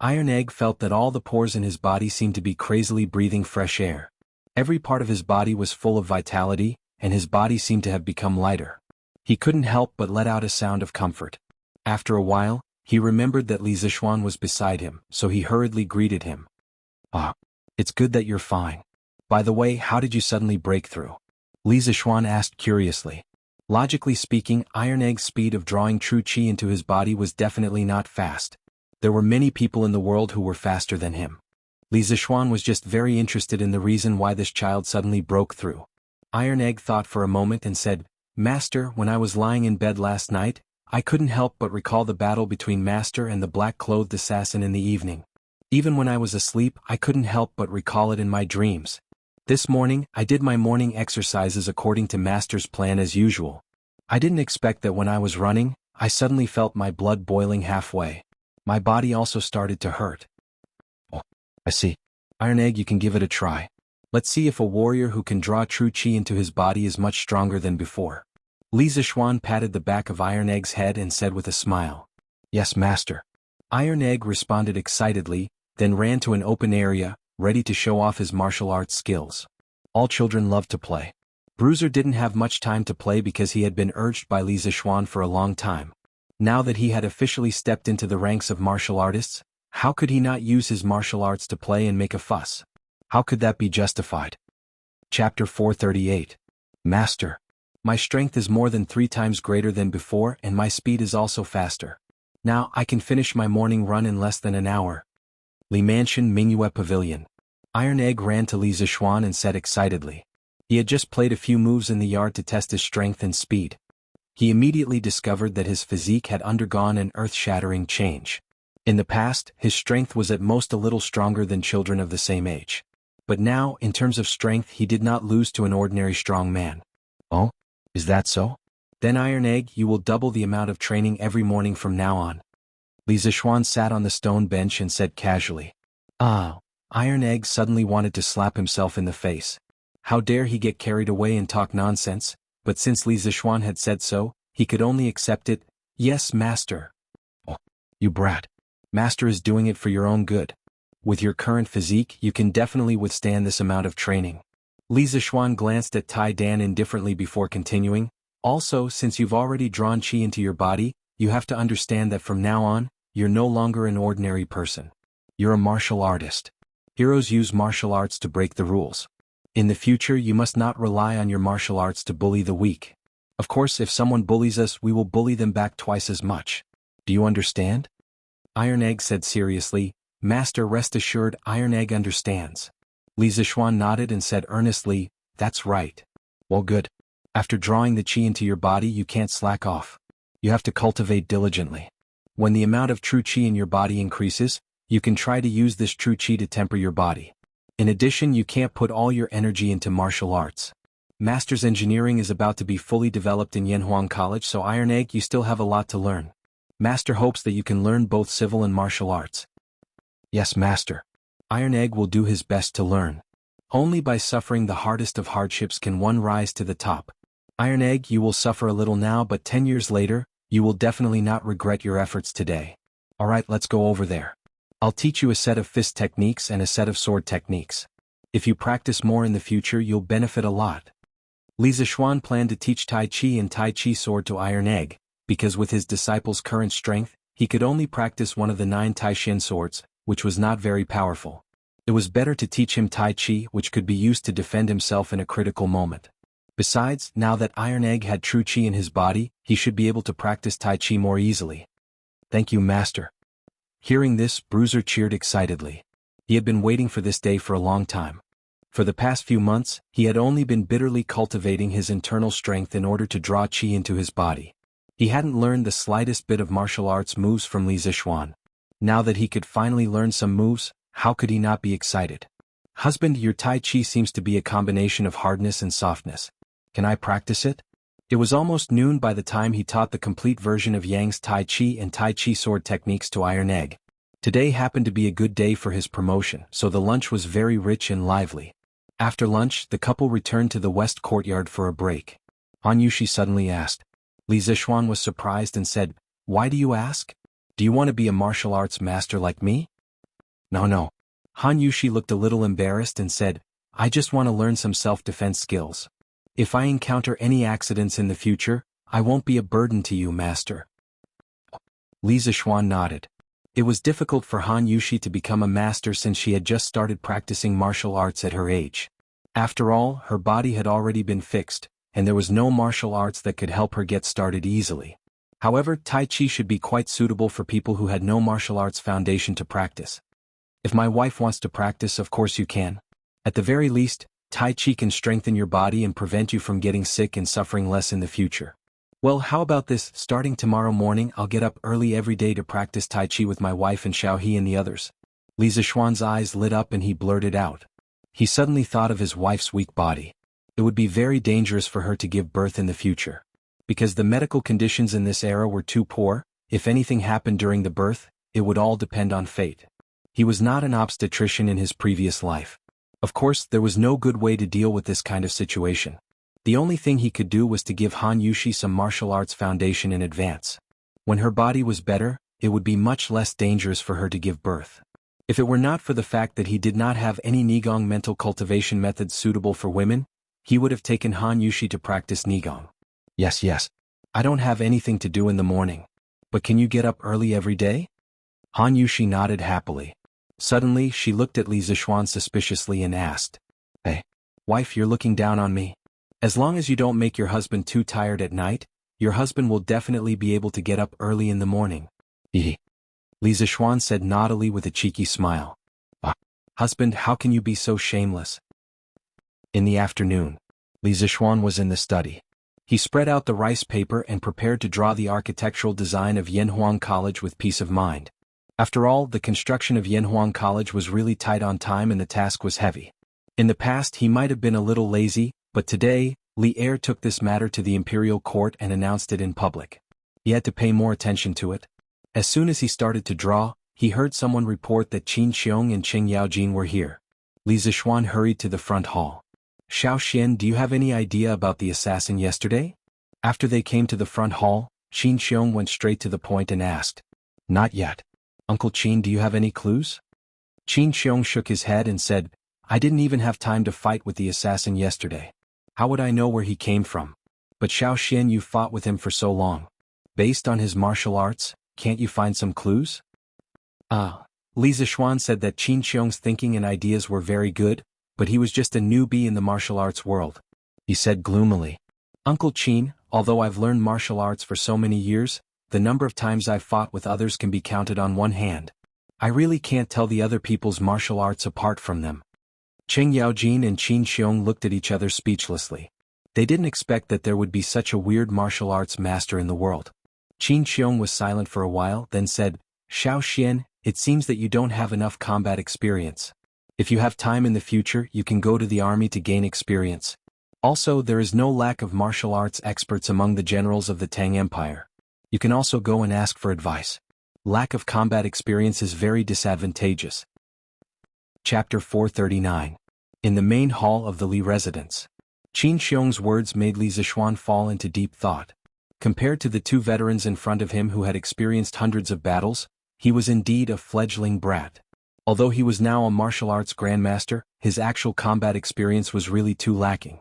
Iron Egg felt that all the pores in his body seemed to be crazily breathing fresh air. Every part of his body was full of vitality, and his body seemed to have become lighter. He couldn't help but let out a sound of comfort. After a while, He remembered that Li Zixuan was beside him, so he hurriedly greeted him. Ah, it's good that you're fine. By the way, how did you suddenly break through? Li Zixuan asked curiously. Logically speaking, Iron Egg's speed of drawing true qi into his body was definitely not fast. There were many people in the world who were faster than him. Li Zixuan was just very interested in the reason why this child suddenly broke through. Iron Egg thought for a moment and said, Master, when I was lying in bed last night, I couldn't help but recall the battle between Master and the black-clothed assassin in the evening. Even when I was asleep, I couldn't help but recall it in my dreams. This morning, I did my morning exercises according to Master's plan as usual. I didn't expect that when I was running, I suddenly felt my blood boiling halfway. My body also started to hurt. Oh, I see. Iron Egg, you can give it a try. Let's see if a warrior who can draw true qi into his body is much stronger than before. Li Zixuan patted the back of Iron Egg's head and said with a smile. Yes, Master. Iron Egg responded excitedly, then ran to an open area, ready to show off his martial arts skills. All children love to play. Bruiser didn't have much time to play because he had been urged by Li Zixuan for a long time. Now that he had officially stepped into the ranks of martial artists, how could he not use his martial arts to play and make a fuss? How could that be justified? Chapter 438. Master. My strength is more than 3 times greater than before and my speed is also faster. Now I can finish my morning run in less than an hour. Li Mansion Mingyue Pavilion. Iron Egg ran to Li Zixuan and said excitedly. He had just played a few moves in the yard to test his strength and speed. He immediately discovered that his physique had undergone an earth-shattering change. In the past, his strength was at most a little stronger than children of the same age. But now, in terms of strength, he did not lose to an ordinary strong man. Oh? Is that so? Then Iron Egg, you will double the amount of training every morning from now on. Li Zixuan sat on the stone bench and said casually. Iron Egg suddenly wanted to slap himself in the face. How dare he get carried away and talk nonsense, but since Li Zixuan had said so, he could only accept it. Yes, Master. Oh, you brat. Master is doing it for your own good. With your current physique, you can definitely withstand this amount of training. Li Zixuan glanced at Tai Dan indifferently before continuing. Also, since you've already drawn qi into your body, you have to understand that from now on, you're no longer an ordinary person. You're a martial artist. Heroes use martial arts to break the rules. In the future, you must not rely on your martial arts to bully the weak. Of course, if someone bullies us, we will bully them back twice as much. Do you understand? Iron Egg said seriously. Master, rest assured, Iron Egg understands. Li Zixuan nodded and said earnestly, that's right. Well, good. After drawing the qi into your body, you can't slack off. You have to cultivate diligently. When the amount of true qi in your body increases, you can try to use this true qi to temper your body. In addition, you can't put all your energy into martial arts. Master's engineering is about to be fully developed in Yanhuang College, so Iron Egg, you still have a lot to learn. Master hopes that you can learn both civil and martial arts. Yes, Master. Iron Egg will do his best to learn. Only by suffering the hardest of hardships can one rise to the top. Iron Egg, you will suffer a little now, but 10 years later, you will definitely not regret your efforts today. Alright, let's go over there. I'll teach you a set of fist techniques and a set of sword techniques. If you practice more in the future, you'll benefit a lot. Li Zixuan planned to teach Tai Chi and Tai Chi sword to Iron Egg, because with his disciple's current strength, he could only practice one of the 9 Tai Shin swords, which was not very powerful. It was better to teach him Tai Chi, which could be used to defend himself in a critical moment. Besides, now that Iron Egg had true Qi in his body, he should be able to practice Tai Chi more easily. Thank you, Master. Hearing this, Bruiser cheered excitedly. He had been waiting for this day for a long time. For the past few months, he had only been bitterly cultivating his internal strength in order to draw Qi into his body. He hadn't learned the slightest bit of martial arts moves from Li Zixuan. Now that he could finally learn some moves, how could he not be excited? Husband, your Tai Chi seems to be a combination of hardness and softness. Can I practice it? It was almost noon by the time he taught the complete version of Yang's Tai Chi and Tai Chi sword techniques to Iron Egg. Today happened to be a good day for his promotion, so the lunch was very rich and lively. After lunch, the couple returned to the west courtyard for a break. Han Yushi suddenly asked. Li Zixuan was surprised and said, "Why do you ask? Do you want to be a martial arts master like me?" No. Han Yushi looked a little embarrassed and said, "I just want to learn some self-defense skills. If I encounter any accidents in the future, I won't be a burden to you, Master." Li Zixuan nodded. It was difficult for Han Yushi to become a master since she had just started practicing martial arts at her age. After all, her body had already been fixed, and there was no martial arts that could help her get started easily. However, Tai Chi should be quite suitable for people who had no martial arts foundation to practice. If my wife wants to practice, of course you can. At the very least, Tai Chi can strengthen your body and prevent you from getting sick and suffering less in the future. Well, how about this? Starting tomorrow morning, I'll get up early every day to practice Tai Chi with my wife and Xiaohe and the others. Li Zixuan's eyes lit up and he blurted out. He suddenly thought of his wife's weak body. It would be very dangerous for her to give birth in the future. Because the medical conditions in this era were too poor, if anything happened during the birth, it would all depend on fate. He was not an obstetrician in his previous life. Of course, there was no good way to deal with this kind of situation. The only thing he could do was to give Han Yushi some martial arts foundation in advance. When her body was better, it would be much less dangerous for her to give birth. If it were not for the fact that he did not have any Nigong mental cultivation methods suitable for women, he would have taken Han Yushi to practice Nigong. Yes. I don't have anything to do in the morning. But can you get up early every day? Han Yushi nodded happily. Suddenly, she looked at Li Zixuan suspiciously and asked, "Hey, wife, you're looking down on me? As long as you don't make your husband too tired at night, your husband will definitely be able to get up early in the morning." Li Zixuan said naughtily with a cheeky smile. Husband, how can you be so shameless? In the afternoon, Li Zixuan was in the study. He spread out the rice paper and prepared to draw the architectural design of Yanhuang College with peace of mind. After all, the construction of Yanhuang College was really tight on time and the task was heavy. In the past he might have been a little lazy, but today, Li Er took this matter to the imperial court and announced it in public. He had to pay more attention to it. As soon as he started to draw, he heard someone report that Qin Xiong and Qing Yaojin were here. Li Zixuan hurried to the front hall. "Xiao Xian, do you have any idea about the assassin yesterday?" After they came to the front hall, Qin Xiong went straight to the point and asked. "Not yet. Uncle Qin, do you have any clues?" Qin Xiong shook his head and said, "I didn't even have time to fight with the assassin yesterday. How would I know where he came from? But Xiao Xian, you fought with him for so long. Based on his martial arts, can't you find some clues?" Li Zixuan said that Qin Xiong's thinking and ideas were very good, but he was just a newbie in the martial arts world. He said gloomily, "Uncle Qin, although I've learned martial arts for so many years, the number of times I've fought with others can be counted on one hand. I really can't tell the other people's martial arts apart from them." Qing Yaojin and Qin Xiong looked at each other speechlessly. They didn't expect that there would be such a weird martial arts master in the world. Qin Xiong was silent for a while, then said, "Xiao Xian, it seems that you don't have enough combat experience. If you have time in the future, you can go to the army to gain experience. Also, there is no lack of martial arts experts among the generals of the Tang Empire. You can also go and ask for advice. Lack of combat experience is very disadvantageous." Chapter 439. In the main hall of the Li residence. Qin Xiong's words made Li Zixuan fall into deep thought. Compared to the two veterans in front of him who had experienced hundreds of battles, he was indeed a fledgling brat. Although he was now a martial arts grandmaster, his actual combat experience was really too lacking.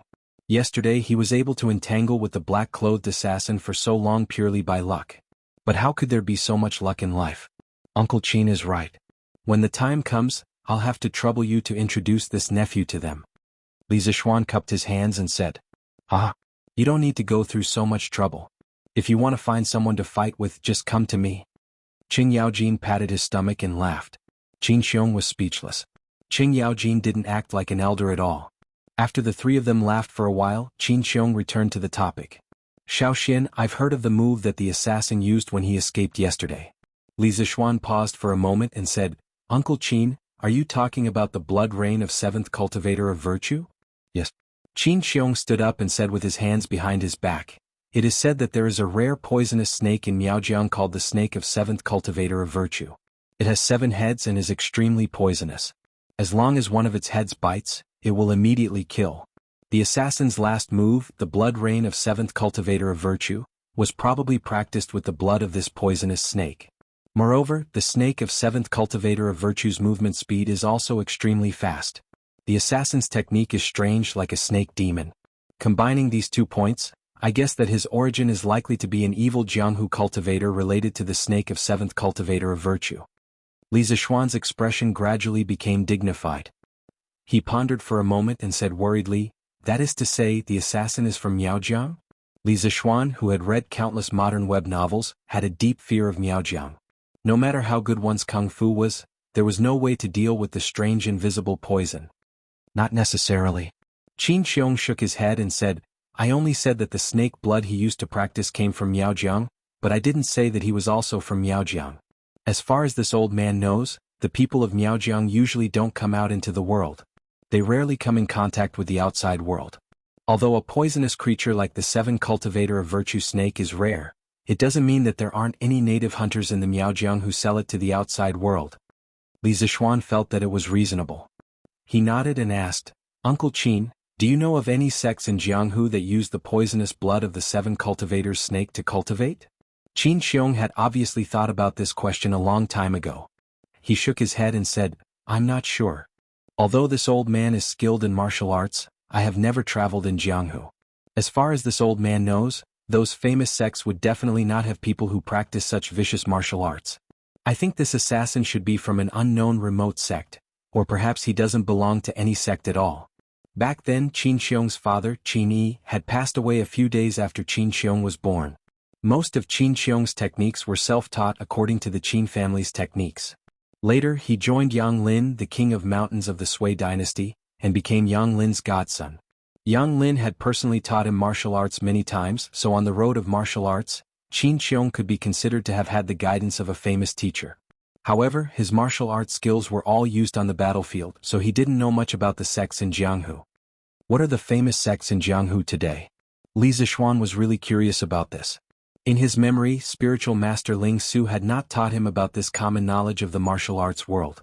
Yesterday he was able to entangle with the black-clothed assassin for so long purely by luck. But how could there be so much luck in life? Uncle Qin is right. When the time comes, I'll have to trouble you to introduce this nephew to them. Li Zixuan cupped his hands and said, You don't need to go through so much trouble. If you want to find someone to fight with, just come to me." Qing Yaojin patted his stomach and laughed. Qin Xiong was speechless. Qing Yaojin didn't act like an elder at all. After the three of them laughed for a while, Qin Xiong returned to the topic. "Xiao Xian, I've heard of the move that the assassin used when he escaped yesterday." Li Zixuan paused for a moment and said, "Uncle Qin, are you talking about the blood rain of 7th cultivator of virtue?" "Yes." Qin Xiong stood up and said with his hands behind his back, "It is said that there is a rare poisonous snake in Miaojiang called the snake of 7th cultivator of virtue. It has 7 heads and is extremely poisonous. As long as one of its heads bites, it will immediately kill. The assassin's last move, the blood rain of 7th cultivator of virtue, was probably practiced with the blood of this poisonous snake. Moreover, the snake of 7th cultivator of virtue's movement speed is also extremely fast. The assassin's technique is strange like a snake demon. Combining these 2 points, I guess that his origin is likely to be an evil Jianghu cultivator related to the snake of seventh cultivator of virtue. Li Zixuan's expression gradually became dignified. He pondered for a moment and said worriedly, "That is to say, the assassin is from Miaojiang?" Li Zixuan, who had read countless modern web novels, had a deep fear of Miaojiang. No matter how good one's kung fu was, there was no way to deal with the strange invisible poison. Not necessarily. Qin Xiong shook his head and said, "I only said that the snake blood he used to practice came from Miaojiang, but I didn't say that he was also from Miaojiang. As far as this old man knows, the people of Miaojiang usually don't come out into the world. They rarely come in contact with the outside world. Although a poisonous creature like the seven cultivator of virtue snake is rare, it doesn't mean that there aren't any native hunters in the Miaojiang who sell it to the outside world." Li Zixuan felt that it was reasonable. He nodded and asked, "Uncle Qin, do you know of any sects in Jianghu that use the poisonous blood of the seven cultivators snake to cultivate?" Qin Xiong had obviously thought about this question a long time ago. He shook his head and said, "I'm not sure. Although this old man is skilled in martial arts, I have never traveled in Jianghu. As far as this old man knows, those famous sects would definitely not have people who practice such vicious martial arts. I think this assassin should be from an unknown remote sect, or perhaps he doesn't belong to any sect at all." Back then Qin Xiong's father, Qin Yi, had passed away a few days after Qin Xiong was born. Most of Qin Xiong's techniques were self-taught according to the Qin family's techniques. Later he joined Yang Lin, the king of mountains of the Sui dynasty, and became Yang Lin's godson. Yang Lin had personally taught him martial arts many times, so on the road of martial arts, Qin Xiong could be considered to have had the guidance of a famous teacher. However, his martial arts skills were all used on the battlefield, so he didn't know much about the sects in Jianghu. What are the famous sects in Jianghu today? Li Zixuan was really curious about this. In his memory, spiritual master Ling Su had not taught him about this common knowledge of the martial arts world.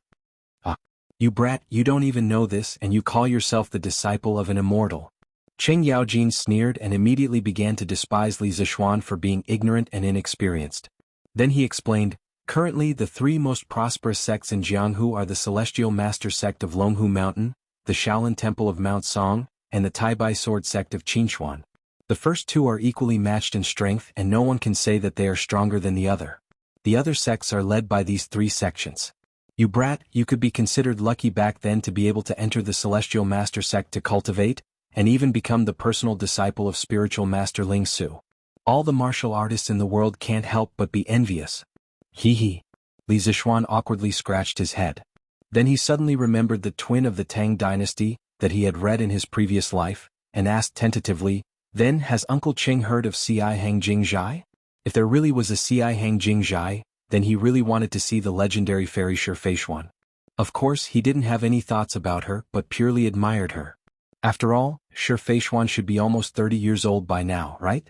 "Ah, you brat, you don't even know this and you call yourself the disciple of an immortal." Cheng Yaojin sneered and immediately began to despise Li Zixuan for being ignorant and inexperienced. Then he explained, "Currently the three most prosperous sects in Jianghu are the Celestial Master sect of Longhu Mountain, the Shaolin Temple of Mount Song, and the Taibai Sword sect of Qinshuan. The first two are equally matched in strength and no one can say that they are stronger than the other. The other sects are led by these three sections. You brat, you could be considered lucky back then to be able to enter the Celestial Master sect to cultivate, and even become the personal disciple of spiritual master Ling Su. All the martial artists in the world can't help but be envious." He. Li Zixuan awkwardly scratched his head. Then he suddenly remembered the twin of the Tang dynasty that he had read in his previous life, and asked tentatively, "Then has Uncle Cheng heard of Si Hang Jingzhai?" If there really was a Si Hang Jingzhai, then he really wanted to see the legendary fairy Shifeishuan. Of course he didn't have any thoughts about her but purely admired her. After all, Shifeishuan should be almost 30 years old by now, right?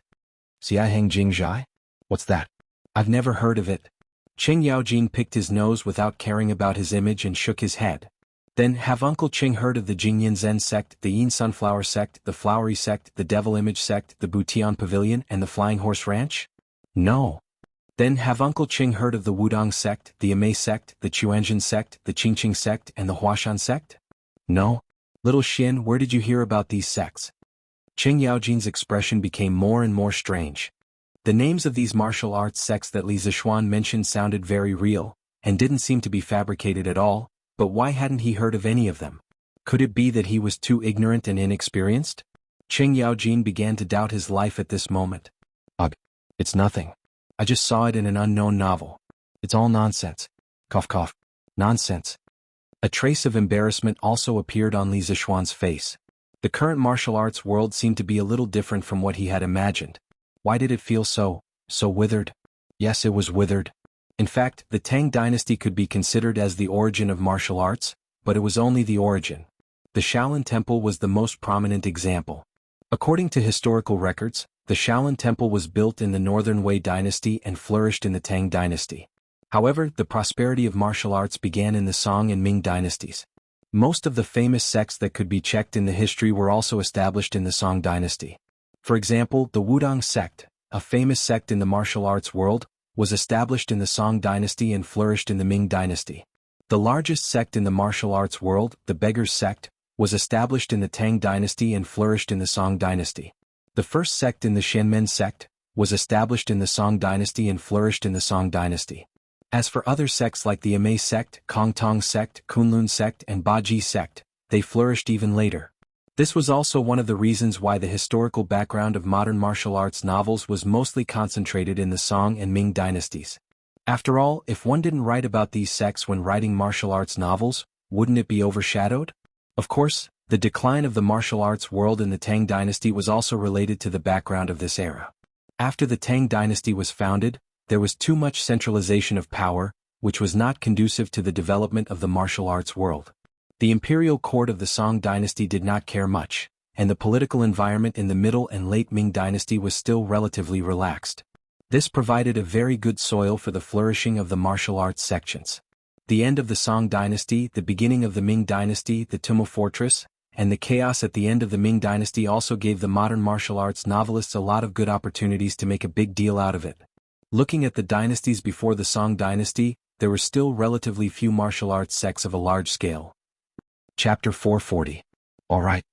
Si Hang Jingzhai? What's that? I've never heard of it. Cheng Yaojin picked his nose without caring about his image and shook his head. Then have Uncle Cheng heard of the Jingyan Zen sect, the Yin Sunflower sect, the Flowery sect, the Devil Image sect, the Butian Pavilion and the Flying Horse Ranch? No. Then have Uncle Cheng heard of the Wudong sect, the Amei sect, the Chuanjin sect, the Qingqing sect and the Huashan sect? No. Little Xin, where did you hear about these sects? Cheng Yaojin's expression became more and more strange. The names of these martial arts sects that Li Zixuan mentioned sounded very real, and didn't seem to be fabricated at all, but why hadn't he heard of any of them? Could it be that he was too ignorant and inexperienced? Cheng Yaojin began to doubt his life at this moment. Ugh, it's nothing. I just saw it in an unknown novel. It's all nonsense. Cough cough. Nonsense. A trace of embarrassment also appeared on Li Zixuan's face. The current martial arts world seemed to be a little different from what he had imagined. Why did it feel so withered? Yes, it was withered. In fact, the Tang dynasty could be considered as the origin of martial arts, but it was only the origin. The Shaolin Temple was the most prominent example. According to historical records, the Shaolin Temple was built in the Northern Wei dynasty and flourished in the Tang dynasty. However, the prosperity of martial arts began in the Song and Ming dynasties. Most of the famous sects that could be checked in the history were also established in the Song dynasty. For example, the Wudong sect, a famous sect in the martial arts world, was established in the Song dynasty and flourished in the Ming dynasty. The largest sect in the martial arts world, the Beggars sect, was established in the Tang dynasty and flourished in the Song dynasty. The first sect in the Shenmen sect was established in the Song dynasty and flourished in the Song dynasty. As for other sects like the Amei sect, Kongtong sect, Kunlun sect and Baji sect, they flourished even later. This was also one of the reasons why the historical background of modern martial arts novels was mostly concentrated in the Song and Ming dynasties. After all, if one didn't write about these sects when writing martial arts novels, wouldn't it be overshadowed? Of course, the decline of the martial arts world in the Tang dynasty was also related to the background of this era. After the Tang dynasty was founded, there was too much centralization of power, which was not conducive to the development of the martial arts world. The imperial court of the Song dynasty did not care much, and the political environment in the Middle and Late Ming dynasty was still relatively relaxed. This provided a very good soil for the flourishing of the martial arts sections. The end of the Song dynasty, the beginning of the Ming dynasty, the Tumo fortress, and the chaos at the end of the Ming dynasty also gave the modern martial arts novelists a lot of good opportunities to make a big deal out of it. Looking at the dynasties before the Song dynasty, there were still relatively few martial arts sects of a large scale. Chapter 440. Alright.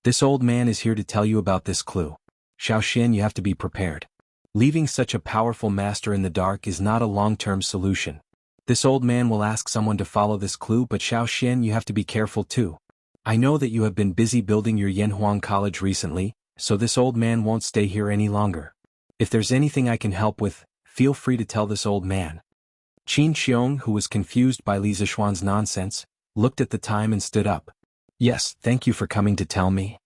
This old man is here to tell you about this clue. Xiao Xian, you have to be prepared. Leaving such a powerful master in the dark is not a long-term solution. This old man will ask someone to follow this clue, but Xiao Xian, you have to be careful too. I know that you have been busy building your Yanhuang College recently, so this old man won't stay here any longer. If there's anything I can help with, feel free to tell this old man. Qin Xiong, who was confused by Li Zishuan's nonsense, looked at the time and stood up. Yes, thank you for coming to tell me.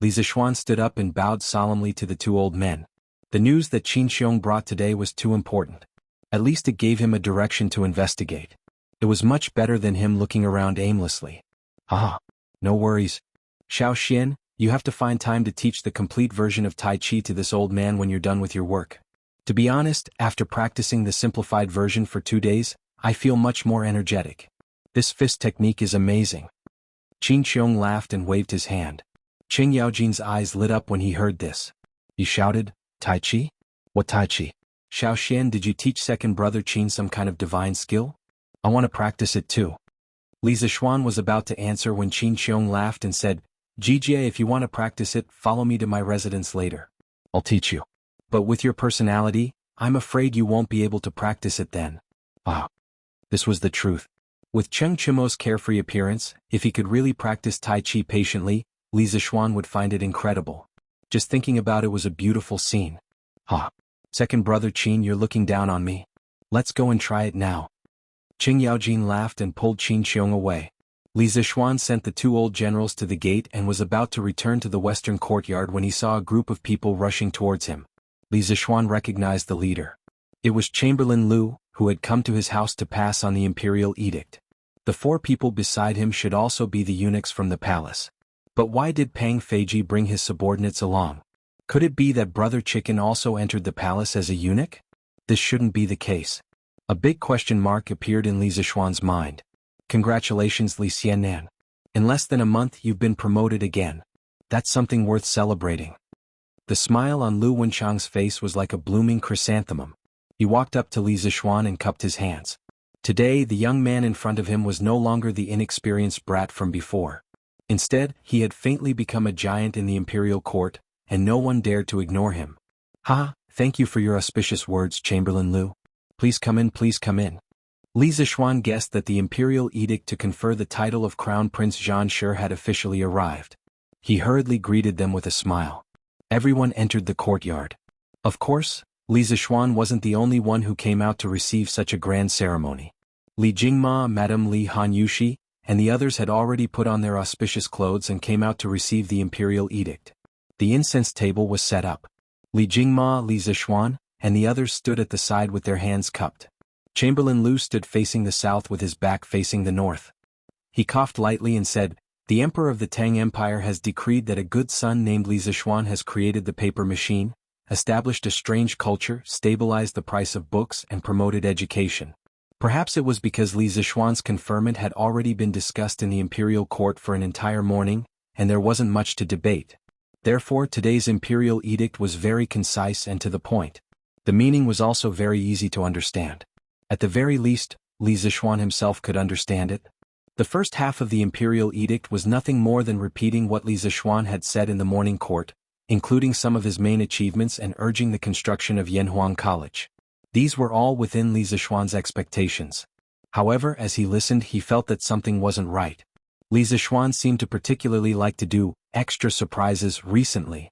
Li Zishuan stood up and bowed solemnly to the two old men. The news that Qin Xiong brought today was too important. At least it gave him a direction to investigate. It was much better than him looking around aimlessly. Ah, no worries. Xiao Xian, you have to find time to teach the complete version of Tai Chi to this old man when you're done with your work. To be honest, after practicing the simplified version for 2 days, I feel much more energetic. This fist technique is amazing. Qin Xiong laughed and waved his hand. Qing Yaojin's eyes lit up when he heard this. He shouted, Tai Chi? What Tai Chi? Xiao Xian, did you teach second brother Qin some kind of divine skill? I want to practice it too. Li Zishuan was about to answer when Qin Xiong laughed and said, Jijie, if you want to practice it, follow me to my residence later. I'll teach you. But with your personality, I'm afraid you won't be able to practice it then. Ah. This was the truth. With Cheng Chimo's carefree appearance, if he could really practice Tai Chi patiently, Li Zishuan would find it incredible. Just thinking about it was a beautiful scene. Ah. Second brother Qin, you're looking down on me. Let's go and try it now. Qing Yaojin laughed and pulled Qin Xiong away. Li Zishuan sent the two old generals to the gate and was about to return to the western courtyard when he saw a group of people rushing towards him. Li Zishuan recognized the leader. It was Chamberlain Lu, who had come to his house to pass on the imperial edict. The 4 people beside him should also be the eunuchs from the palace. But why did Pang Feiji bring his subordinates along? Could it be that Brother Chicken also entered the palace as a eunuch? This shouldn't be the case. A big question mark appeared in Li Zishuan's mind. Congratulations, Li Xiannan. In less than a month you've been promoted again. That's something worth celebrating. The smile on Lu Wenchang's face was like a blooming chrysanthemum. He walked up to Li Zishuan and cupped his hands. Today the young man in front of him was no longer the inexperienced brat from before. Instead, he had faintly become a giant in the imperial court, and no one dared to ignore him. Ha, thank you for your auspicious words, Chamberlain Lu. Please come in, please come in. Li Zishuan guessed that the imperial edict to confer the title of Crown Prince Zhan Shi had officially arrived. He hurriedly greeted them with a smile. Everyone entered the courtyard. Of course, Li Zishuan wasn't the only one who came out to receive such a grand ceremony. Li Jingma, Madame Li Hanyushi, and the others had already put on their auspicious clothes and came out to receive the imperial edict. The incense table was set up. Li Jingma, Li Zishuan, and the others stood at the side with their hands cupped. Chamberlain Lu stood facing the south with his back facing the north. He coughed lightly and said, The Emperor of the Tang Empire has decreed that a good son named Li Zishuan has created the paper machine, established a strange culture, stabilized the price of books, and promoted education. Perhaps it was because Li Zishuan's conferment had already been discussed in the imperial court for an entire morning, and there wasn't much to debate. Therefore, today's imperial edict was very concise and to the point. The meaning was also very easy to understand. At the very least, Li Zishuan himself could understand it. The first half of the imperial edict was nothing more than repeating what Li Zishuan had said in the morning court, including some of his main achievements and urging the construction of Yanhuang College. These were all within Li Zishuan's expectations. However, as he listened, he felt that something wasn't right. Li Zishuan seemed to particularly like to do extra surprises recently.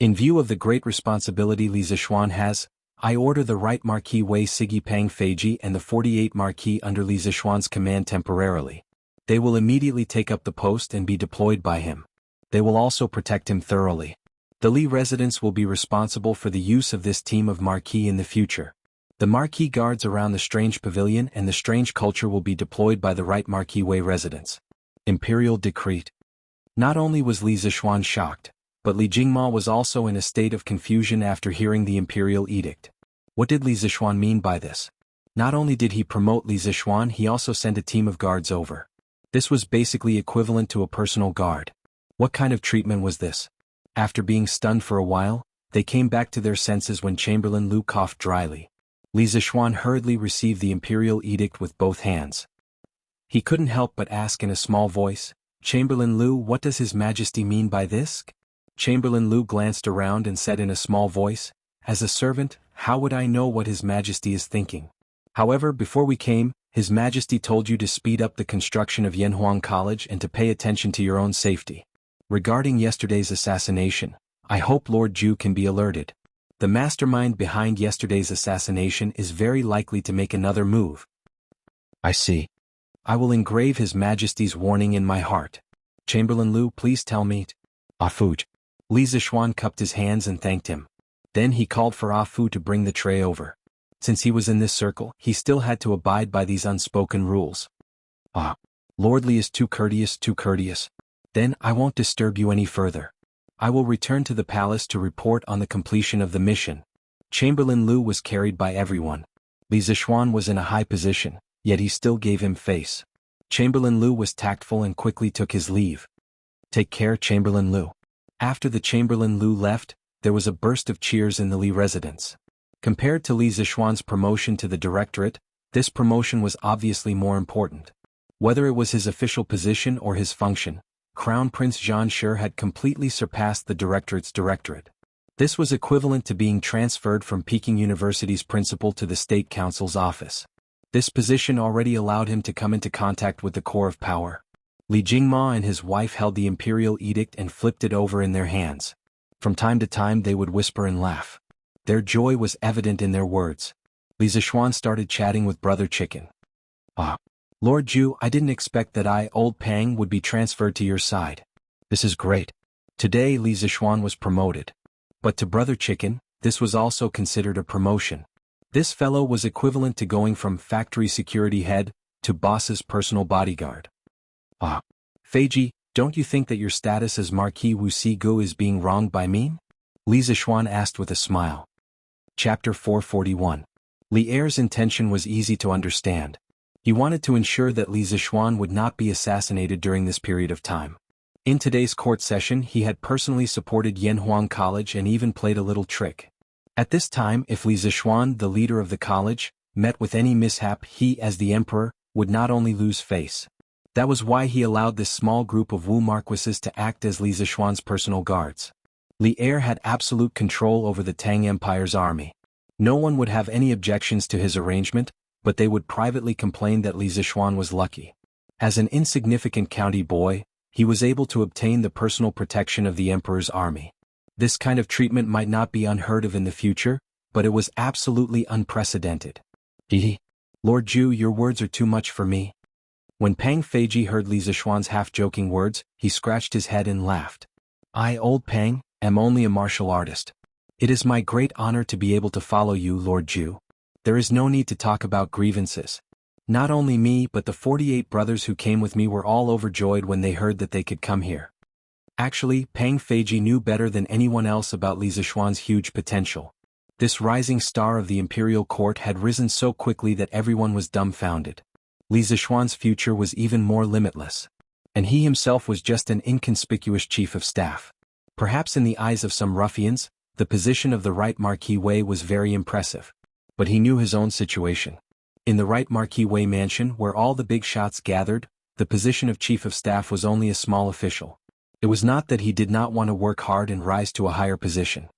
In view of the great responsibility Li Zishuan has, I order the right Marquis Wei Sigi Pang Feiji and the 48 Marquis under Li Zishuan's command temporarily. They will immediately take up the post and be deployed by him. They will also protect him thoroughly. The Li residents will be responsible for the use of this team of Marquis in the future. The Marquis guards around the Strange Pavilion and the Strange Culture will be deployed by the right Marquis Wei residents. Imperial Decree. Not only was Li Zishuan shocked, but Li Jingma was also in a state of confusion after hearing the Imperial Edict. What did Li Zishuan mean by this? Not only did he promote Li Zishuan, he also sent a team of guards over. This was basically equivalent to a personal guard. What kind of treatment was this? After being stunned for a while, they came back to their senses when Chamberlain Lu coughed dryly. Li Zishuan hurriedly received the Imperial Edict with both hands. He couldn't help but ask in a small voice, "Chamberlain Lu, what does His Majesty mean by this?" Chamberlain Lu glanced around and said in a small voice, "As a servant, how would I know what His Majesty is thinking? However, before we came, His Majesty told you to speed up the construction of Yanhuang College and to pay attention to your own safety. Regarding yesterday's assassination, I hope Lord Ju can be alerted. The mastermind behind yesterday's assassination is very likely to make another move." "I see. I will engrave His Majesty's warning in my heart. Chamberlain Lu, please tell me." "Afuj." Li Zishuan cupped his hands and thanked him. Then he called for Afu to bring the tray over. Since he was in this circle, he still had to abide by these unspoken rules. "Ah, Lord Li is too courteous, too courteous. Then I won't disturb you any further. I will return to the palace to report on the completion of the mission." Chamberlain Lu was carried by everyone. Li Zishuan was in a high position, yet he still gave him face. Chamberlain Lu was tactful and quickly took his leave. "Take care, Chamberlain Lu." After the Chamberlain Lu left, there was a burst of cheers in the Li residence. Compared to Li Zishuan's promotion to the directorate, this promotion was obviously more important. Whether it was his official position or his function, Crown Prince Zhan Shi had completely surpassed the directorate's directorate. This was equivalent to being transferred from Peking University's principal to the State Council's office. This position already allowed him to come into contact with the core of power. Li Jingma and his wife held the Imperial Edict and flipped it over in their hands. From time to time they would whisper and laugh. Their joy was evident in their words. Li Zishuan started chatting with Brother Chicken. "Ah, Lord Ju, I didn't expect that I, Old Pang, would be transferred to your side. This is great." Today Li Zishuan was promoted. But to Brother Chicken, this was also considered a promotion. This fellow was equivalent to going from factory security head to boss's personal bodyguard. "Ah, Feiji, don't you think that your status as Marquis Wuxia Gu is being wronged by me?" Li Zishuan asked with a smile. Chapter 441. Li Er's intention was easy to understand. He wanted to ensure that Li Zishuan would not be assassinated during this period of time. In today's court session he had personally supported Yanhuang College and even played a little trick. At this time, if Li Zishuan, the leader of the college, met with any mishap, he, as the emperor, would not only lose face. That was why he allowed this small group of Wu marquises to act as Li Zishuan's personal guards. Li Er had absolute control over the Tang Empire's army. No one would have any objections to his arrangement, but they would privately complain that Li Zishuan was lucky. As an insignificant county boy, he was able to obtain the personal protection of the emperor's army. This kind of treatment might not be unheard of in the future, but it was absolutely unprecedented. Lord Ju, your words are too much for me." When Pang Feiji heard Li Zishuan's half-joking words, he scratched his head and laughed. "I, Old Pang, am only a martial artist. It is my great honor to be able to follow you, Lord Ju. There is no need to talk about grievances. Not only me but the 48 brothers who came with me were all overjoyed when they heard that they could come here." Actually, Pang Feiji knew better than anyone else about Li Zishuan's huge potential. This rising star of the imperial court had risen so quickly that everyone was dumbfounded. Li Zishuan's future was even more limitless. And he himself was just an inconspicuous chief of staff. Perhaps in the eyes of some ruffians, the position of the right Marquis Wei was very impressive. But he knew his own situation. In the right Marquis Wei mansion where all the big shots gathered, the position of chief of staff was only a small official. It was not that he did not want to work hard and rise to a higher position.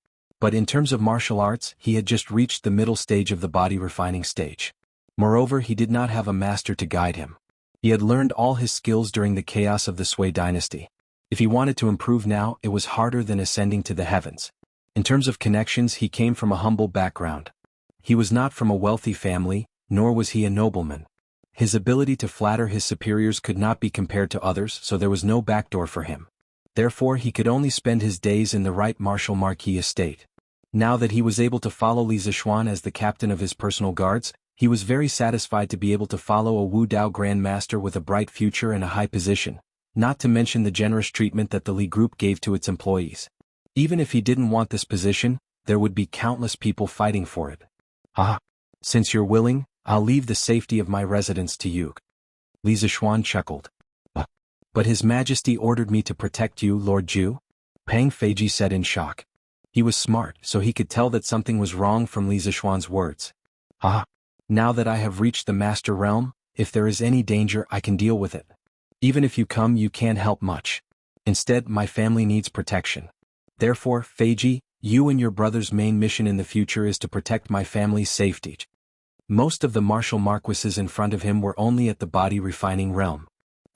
But in terms of martial arts, he had just reached the middle stage of the body refining stage. Moreover, he did not have a master to guide him. He had learned all his skills during the chaos of the Sui dynasty. If he wanted to improve now, it was harder than ascending to the heavens. In terms of connections, he came from a humble background. He was not from a wealthy family, nor was he a nobleman. His ability to flatter his superiors could not be compared to others, so there was no backdoor for him. Therefore, he could only spend his days in the right martial marquis estate. Now that he was able to follow Li Zishuan as the captain of his personal guards, he was very satisfied to be able to follow a Wu Dao Grand Master with a bright future and a high position, not to mention the generous treatment that the Li Group gave to its employees. Even if he didn't want this position, there would be countless people fighting for it. Since you're willing, I'll leave the safety of my residence to you. Li Zishuan chuckled. But His Majesty ordered me to protect you, Lord Ju? Pang Feiji said in shock. He was smart, so he could tell that something was wrong from Li Zishuan's words. Now that I have reached the Master Realm, if there is any danger I can deal with it. Even if you come, you can't help much. Instead, my family needs protection. Therefore, Feiji, you and your brother's main mission in the future is to protect my family's safety. Most of the martial marquises in front of him were only at the body refining realm.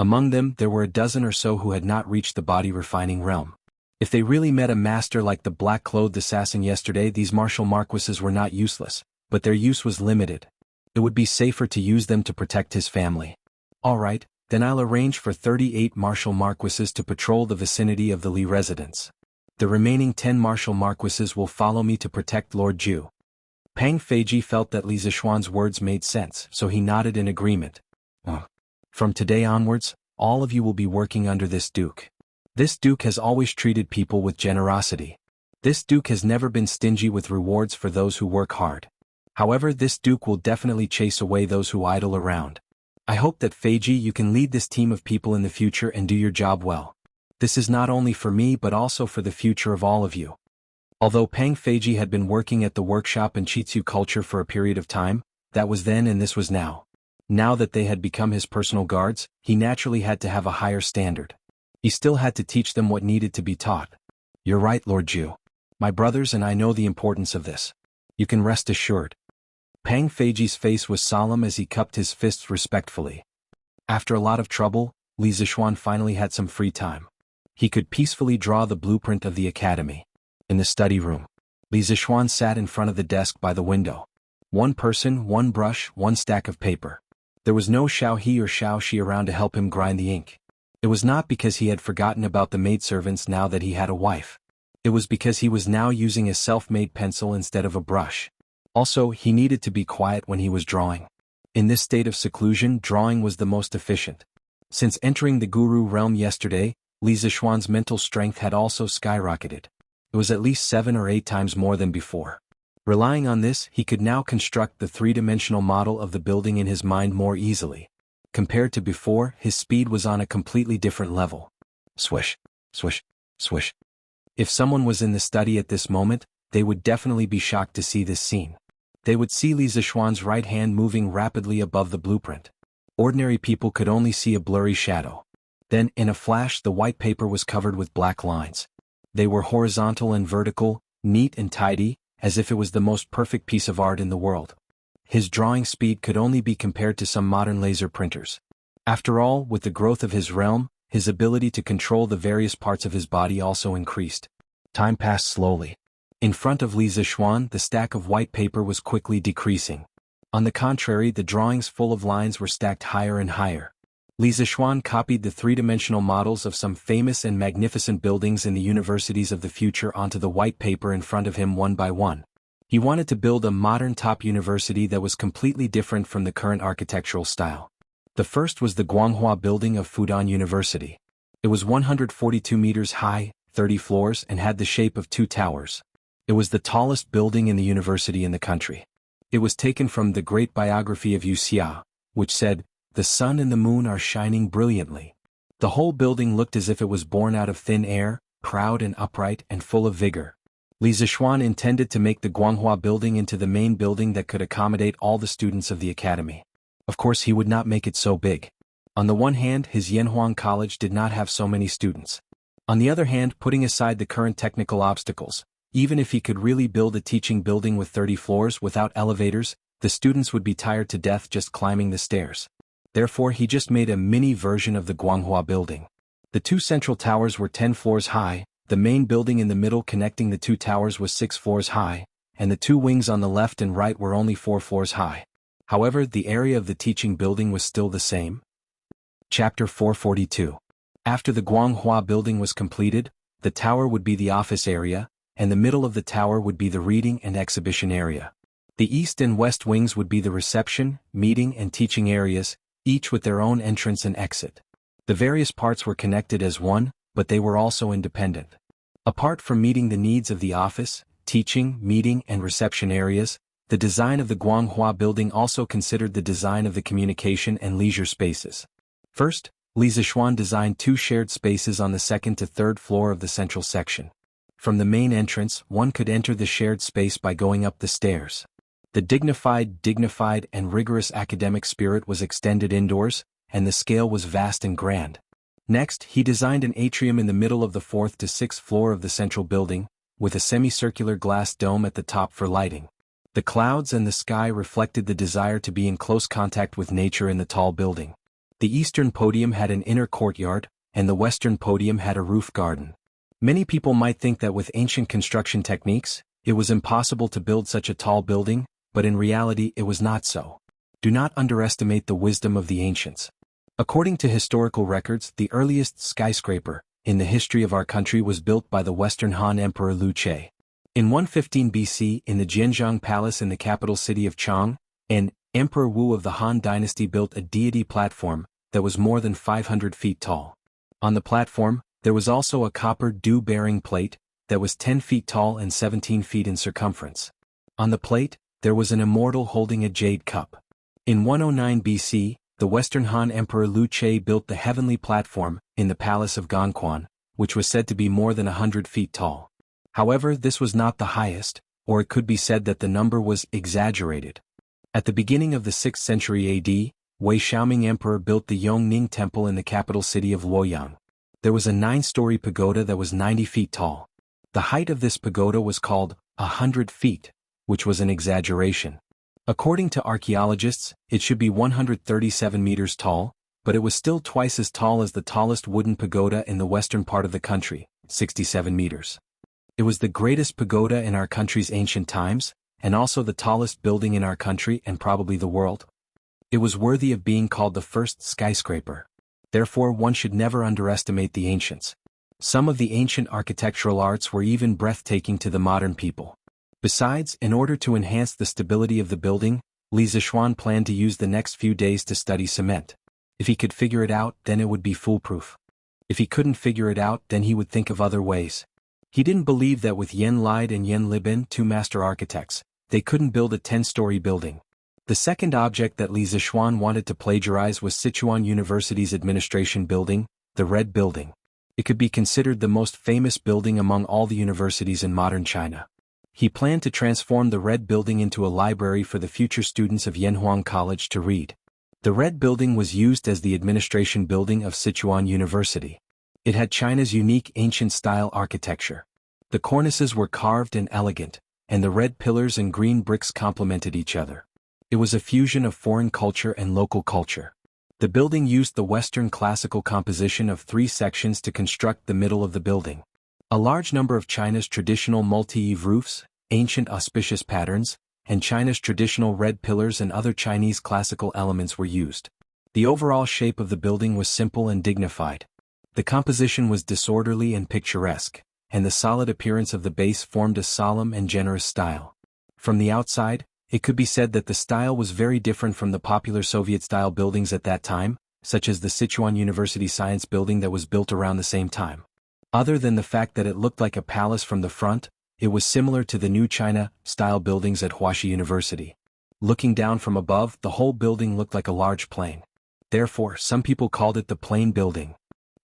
Among them, there were a dozen or so who had not reached the body refining realm. If they really met a master like the black-clothed assassin yesterday, these martial marquises were not useless, but their use was limited. It would be safer to use them to protect his family. Alright, then I'll arrange for 38 martial marquises to patrol the vicinity of the Li residence. The remaining 10 martial marquises will follow me to protect Lord Ju. Pang Feiji felt that Li Zishuan's words made sense, so he nodded in agreement. From today onwards, all of you will be working under this duke. This duke has always treated people with generosity. This duke has never been stingy with rewards for those who work hard. However, this duke will definitely chase away those who idle around. I hope that Feiji, you can lead this team of people in the future and do your job well. This is not only for me but also for the future of all of you. Although Pang Feiji had been working at the workshop in Chitsu culture for a period of time, that was then and this was now. Now that they had become his personal guards, he naturally had to have a higher standard. He still had to teach them what needed to be taught. You're right, Lord Ju. My brothers and I know the importance of this. You can rest assured. Pang Feiji's face was solemn as he cupped his fists respectfully. After a lot of trouble, Li Zishuan finally had some free time. He could peacefully draw the blueprint of the academy. In the study room, Li Zishuan sat in front of the desk by the window. One person, one brush, one stack of paper. There was no Xiao He or Xiao Shi around to help him grind the ink. It was not because he had forgotten about the maidservants now that he had a wife. It was because he was now using a self-made pencil instead of a brush. Also, he needed to be quiet when he was drawing. In this state of seclusion, drawing was the most efficient. Since entering the Guru realm yesterday, Li Zishuan's mental strength had also skyrocketed. It was at least 7 or 8 times more than before. Relying on this, he could now construct the three-dimensional model of the building in his mind more easily. Compared to before, his speed was on a completely different level. Swish, swish, swish. If someone was in the study at this moment, they would definitely be shocked to see this scene. They would see Li Zishuan's right hand moving rapidly above the blueprint. Ordinary people could only see a blurry shadow. Then, in a flash, the white paper was covered with black lines. They were horizontal and vertical, neat and tidy, as if it was the most perfect piece of art in the world. His drawing speed could only be compared to some modern laser printers. After all, with the growth of his realm, his ability to control the various parts of his body also increased. Time passed slowly. In front of Li Zishuan, the stack of white paper was quickly decreasing. On the contrary, the drawings full of lines were stacked higher and higher. Li Zishuan copied the three-dimensional models of some famous and magnificent buildings in the universities of the future onto the white paper in front of him one by one. He wanted to build a modern top university that was completely different from the current architectural style. The first was the Guanghua building of Fudan University. It was 142 meters high, 30 floors, and had the shape of 2 towers. It was the tallest building in the university in the country. It was taken from the great biography of Wuxia, which said, "The sun and the moon are shining brilliantly." The whole building looked as if it was born out of thin air, proud and upright and full of vigor. Li Zishuan intended to make the Guanghua building into the main building that could accommodate all the students of the academy. Of course, he would not make it so big. On the one hand, his Yanhuang College did not have so many students. On the other hand, putting aside the current technical obstacles, even if he could really build a teaching building with 30 floors without elevators, the students would be tired to death just climbing the stairs. Therefore, he just made a mini version of the Guanghua building. The two central towers were 10 floors high, the main building in the middle connecting the two towers was 6 floors high, and the two wings on the left and right were only 4 floors high. However, the area of the teaching building was still the same. Chapter 442. After the Guanghua building was completed, the tower would be the office area, and the middle of the tower would be the reading and exhibition area. The east and west wings would be the reception, meeting and teaching areas, each with their own entrance and exit. The various parts were connected as one, but they were also independent. Apart from meeting the needs of the office, teaching, meeting and reception areas, the design of the Guanghua building also considered the design of the communication and leisure spaces. First, Li Zixuan designed 2 shared spaces on the second to third floor of the central section. From the main entrance, one could enter the shared space by going up the stairs. The dignified and rigorous academic spirit was extended indoors, and the scale was vast and grand. Next, he designed an atrium in the middle of the 4th to 6th floor of the central building, with a semicircular glass dome at the top for lighting. The clouds and the sky reflected the desire to be in close contact with nature in the tall building. The eastern podium had an inner courtyard, and the western podium had a roof garden. Many people might think that with ancient construction techniques, it was impossible to build such a tall building, but in reality it was not so. Do not underestimate the wisdom of the ancients. According to historical records, the earliest skyscraper in the history of our country was built by the Western Han Emperor Lu Che. In 115 BC, in the Jianzhong Palace in the capital city of Chang, Emperor Wu of the Han dynasty built a deity platform that was more than 500 feet tall. On the platform, there was also a copper dew-bearing plate that was 10 feet tall and 17 feet in circumference. On the plate, there was an immortal holding a jade cup. In 109 BC, the Western Han Emperor Lu Che built the heavenly platform in the palace of Gongquan, which was said to be more than 100 feet tall. However, this was not the highest, or it could be said that the number was exaggerated. At the beginning of the 6th century AD, Wei Xiaoming Emperor built the Yongning Temple in the capital city of Luoyang. There was a 9-story pagoda that was 90 feet tall. The height of this pagoda was called 100 feet, which was an exaggeration. According to archaeologists, it should be 137 meters tall, but it was still twice as tall as the tallest wooden pagoda in the western part of the country, 67 meters. It was the greatest pagoda in our country's ancient times, and also the tallest building in our country and probably the world. It was worthy of being called the first skyscraper. Therefore, one should never underestimate the ancients. Some of the ancient architectural arts were even breathtaking to the modern people. Besides, in order to enhance the stability of the building, Li Zixuan planned to use the next few days to study cement. If he could figure it out, then it would be foolproof. If he couldn't figure it out, then he would think of other ways. He didn't believe that with Yen Lide and Yen Libin, 2 master architects, they couldn't build a 10-story building. The second object that Li Zixuan wanted to plagiarize was Sichuan University's administration building, the Red Building. It could be considered the most famous building among all the universities in modern China. He planned to transform the Red Building into a library for the future students of Yanhuang College to read. The Red Building was used as the administration building of Sichuan University. It had China's unique ancient-style architecture. The cornices were carved and elegant, and the red pillars and green bricks complemented each other. It was a fusion of foreign culture and local culture. The building used the Western classical composition of 3 sections to construct the middle of the building. A large number of China's traditional multi-eave roofs, ancient auspicious patterns, and China's traditional red pillars and other Chinese classical elements were used. The overall shape of the building was simple and dignified. The composition was disorderly and picturesque, and the solid appearance of the base formed a solemn and generous style. From the outside, it could be said that the style was very different from the popular Soviet-style buildings at that time, such as the Sichuan University Science Building that was built around the same time. Other than the fact that it looked like a palace from the front, it was similar to the new China-style buildings at Huaxi University. Looking down from above, the whole building looked like a large plane. Therefore, some people called it the Plane Building.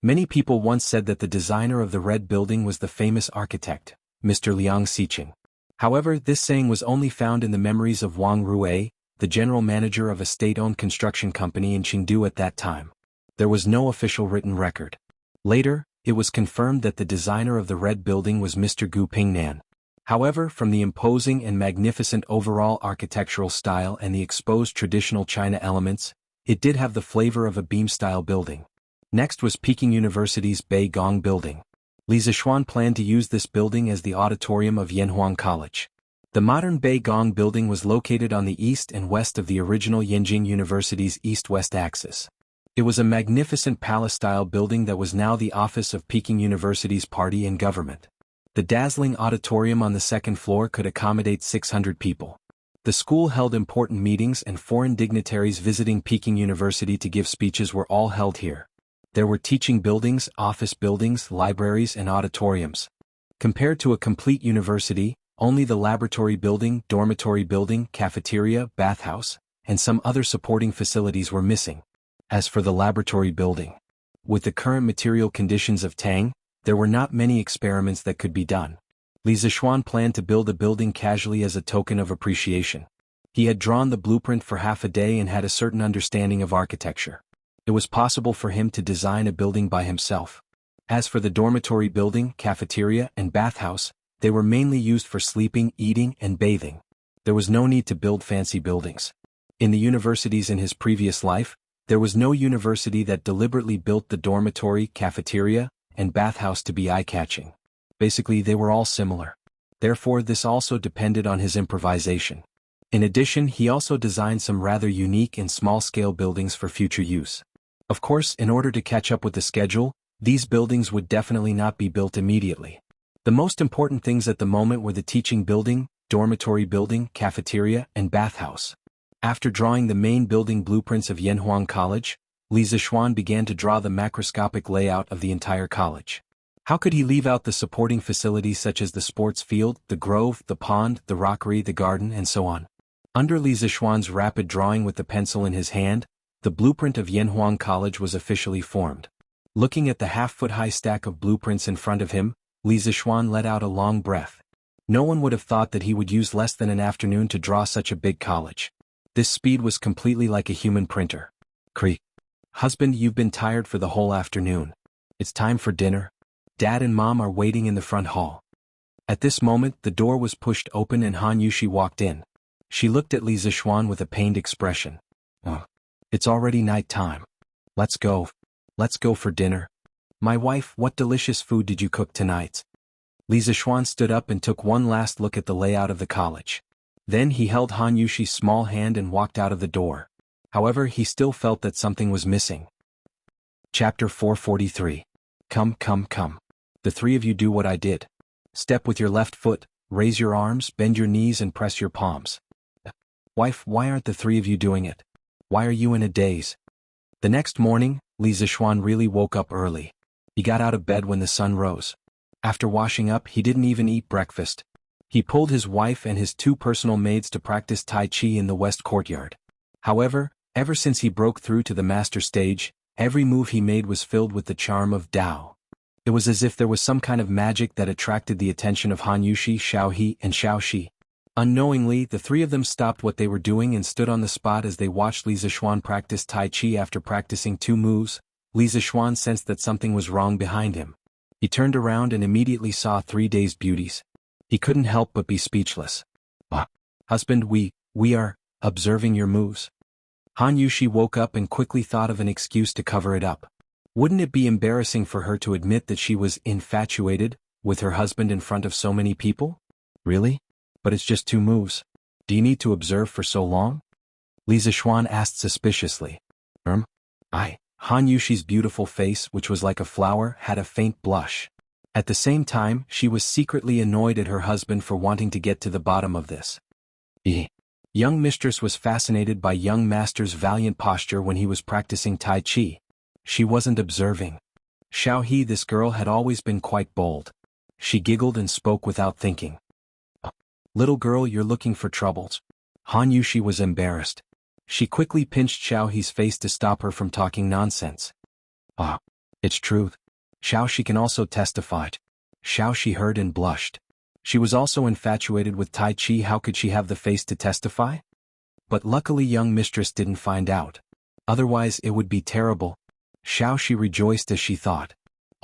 Many people once said that the designer of the Red Building was the famous architect, Mr. Liang Xiqing. However, this saying was only found in the memories of Wang Rui, the general manager of a state-owned construction company in Chengdu at that time. There was no official written record. Later, it was confirmed that the designer of the red building was Mr. Gu Pingnan. However, from the imposing and magnificent overall architectural style and the exposed traditional China elements, it did have the flavor of a beam-style building. Next was Peking University's Bei Gong building. Li Zixuan planned to use this building as the auditorium of Yanhuang College. The modern Bei Gong building was located on the east and west of the original Yenjing University's east-west axis. It was a magnificent palace-style building that was now the office of Peking University's party and government. The dazzling auditorium on the second floor could accommodate 600 people. The school held important meetings, and foreign dignitaries visiting Peking University to give speeches were all held here. There were teaching buildings, office buildings, libraries, and auditoriums. Compared to a complete university, only the laboratory building, dormitory building, cafeteria, bathhouse, and some other supporting facilities were missing. As for the laboratory building, with the current material conditions of Tang, there were not many experiments that could be done. Li Zixuan planned to build a building casually as a token of appreciation. He had drawn the blueprint for half a day and had a certain understanding of architecture. It was possible for him to design a building by himself. As for the dormitory building, cafeteria, and bathhouse, they were mainly used for sleeping, eating, and bathing. There was no need to build fancy buildings. In the universities in his previous life, there was no university that deliberately built the dormitory, cafeteria, and bathhouse to be eye-catching. Basically, they were all similar. Therefore, this also depended on his improvisation. In addition, he also designed some rather unique and small-scale buildings for future use. Of course, in order to catch up with the schedule, these buildings would definitely not be built immediately. The most important things at the moment were the teaching building, dormitory building, cafeteria, and bathhouse. After drawing the main building blueprints of Yanhuang College, Li Zixuan began to draw the macroscopic layout of the entire college. How could he leave out the supporting facilities such as the sports field, the grove, the pond, the rockery, the garden, and so on? Under Li Zixuan's rapid drawing with the pencil in his hand, the blueprint of Yanhuang College was officially formed. Looking at the half-foot-high stack of blueprints in front of him, Li Zixuan let out a long breath. No one would have thought that he would use less than an afternoon to draw such a big college. This speed was completely like a human printer. Creak. Husband, you've been tired for the whole afternoon. It's time for dinner. Dad and Mom are waiting in the front hall. At this moment, the door was pushed open and Han Yushi walked in. She looked at Li Zixuan with a pained expression. Oh, it's already night time. Let's go. Let's go for dinner. My wife, what delicious food did you cook tonight? Li Zixuan stood up and took one last look at the layout of the college. Then he held Han Yushi's small hand and walked out of the door. However, he still felt that something was missing. Chapter 443. Come, come, come. The three of you do what I did. Step with your left foot, raise your arms, bend your knees and press your palms. Wife, why aren't the three of you doing it? Why are you in a daze? The next morning, Li Zixuan really woke up early. He got out of bed when the sun rose. After washing up, he didn't even eat breakfast. He pulled his wife and his two personal maids to practice Tai Chi in the west courtyard. However, ever since he broke through to the master stage, every move he made was filled with the charm of Tao. It was as if there was some kind of magic that attracted the attention of Han Yushi, Xiao He, and Xiao Shi. Unknowingly, the three of them stopped what they were doing and stood on the spot as they watched Li Zixuan practice Tai Chi. After practicing 2 moves, Li Zixuan sensed that something was wrong behind him. He turned around and immediately saw 3 dazed beauties. He couldn't help but be speechless. Husband, we are observing your moves. Han Yushi woke up and quickly thought of an excuse to cover it up. Wouldn't it be embarrassing for her to admit that she was infatuated with her husband in front of so many people? Really? But it's just 2 moves. Do you need to observe for so long? Li Zixuan asked suspiciously. Han Yushi's beautiful face, which was like a flower, had a faint blush. At the same time, she was secretly annoyed at her husband for wanting to get to the bottom of this. Young mistress was fascinated by young master's valiant posture when he was practicing Tai Chi. She wasn't observing. Xiao He, this girl, had always been quite bold. She giggled and spoke without thinking. Little girl, you're looking for troubles. Han Yushi was embarrassed. She quickly pinched Xiao He's face to stop her from talking nonsense. It's truth. Xiao Shi can also testify. Xiao Shi heard and blushed. She was also infatuated with Tai Chi. How could she have the face to testify? But luckily young mistress didn't find out. Otherwise it would be terrible. Xiao Shi rejoiced as she thought.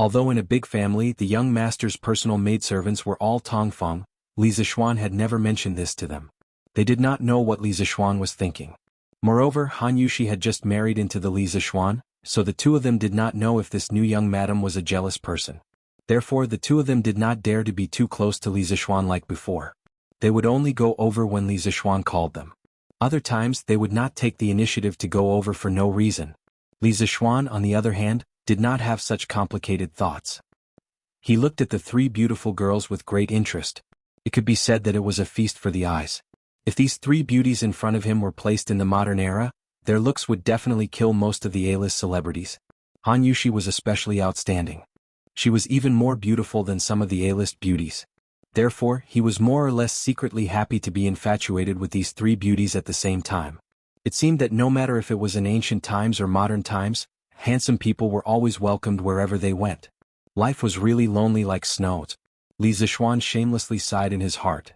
Although in a big family the young master's personal maidservants were all Tongfang, Li Zixuan had never mentioned this to them. They did not know what Li Zixuan was thinking. Moreover, Han Yushi had just married into the Li Zixuan, so the two of them did not know if this new young madam was a jealous person. Therefore the two of them did not dare to be too close to Li Zixuan like before. They would only go over when Li Zixuan called them. Other times they would not take the initiative to go over for no reason. Li Zixuan, on the other hand, did not have such complicated thoughts. He looked at the three beautiful girls with great interest. It could be said that it was a feast for the eyes. If these three beauties in front of him were placed in the modern era, their looks would definitely kill most of the A-list celebrities. Han Yushi was especially outstanding. She was even more beautiful than some of the A-list beauties. Therefore, he was more or less secretly happy to be infatuated with these three beauties at the same time. It seemed that no matter if it was in ancient times or modern times, handsome people were always welcomed wherever they went. Life was really lonely like snow. Li Zixuan shamelessly sighed in his heart.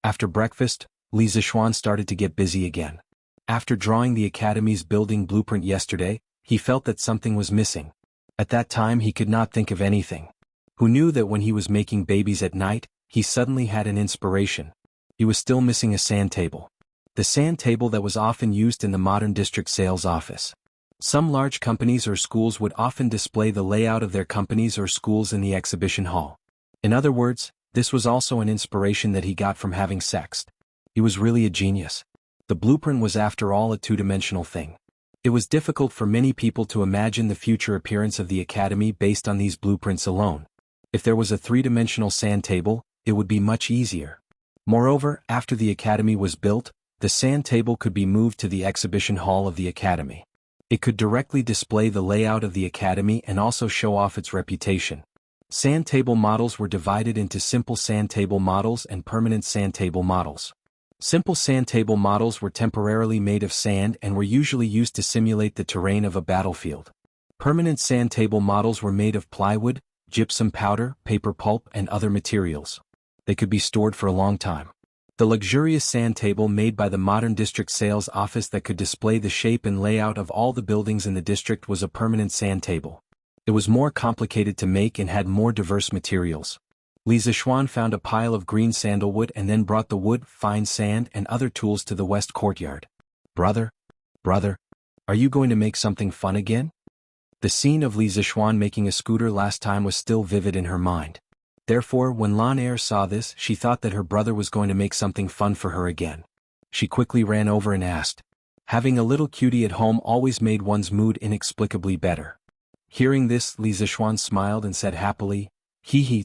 After breakfast, Li Zixuan started to get busy again. After drawing the academy's building blueprint yesterday, he felt that something was missing. At that time he could not think of anything. Who knew that when he was making babies at night, he suddenly had an inspiration. He was still missing a sand table. The sand table that was often used in the modern district sales office. Some large companies or schools would often display the layout of their companies or schools in the exhibition hall. In other words, this was also an inspiration that he got from having sex. He was really a genius. The blueprint was after all a two-dimensional thing. It was difficult for many people to imagine the future appearance of the academy based on these blueprints alone. If there was a three-dimensional sand table, it would be much easier. Moreover, after the academy was built, the sand table could be moved to the exhibition hall of the academy. It could directly display the layout of the academy and also show off its reputation. Sand table models were divided into simple sand table models and permanent sand table models. Simple sand table models were temporarily made of sand and were usually used to simulate the terrain of a battlefield. Permanent sand table models were made of plywood, gypsum powder, paper pulp, and other materials. They could be stored for a long time. The luxurious sand table made by the modern district sales office that could display the shape and layout of all the buildings in the district was a permanent sand table. It was more complicated to make and had more diverse materials. Li Zixuan found a pile of green sandalwood and then brought the wood, fine sand, and other tools to the west courtyard. Brother, are you going to make something fun again? The scene of Li Zixuan making a scooter last time was still vivid in her mind. Therefore, when Lan Er saw this, she thought that her brother was going to make something fun for her again. She quickly ran over and asked. Having a little cutie at home always made one's mood inexplicably better. Hearing this, Li Zixuan smiled and said happily, Hee,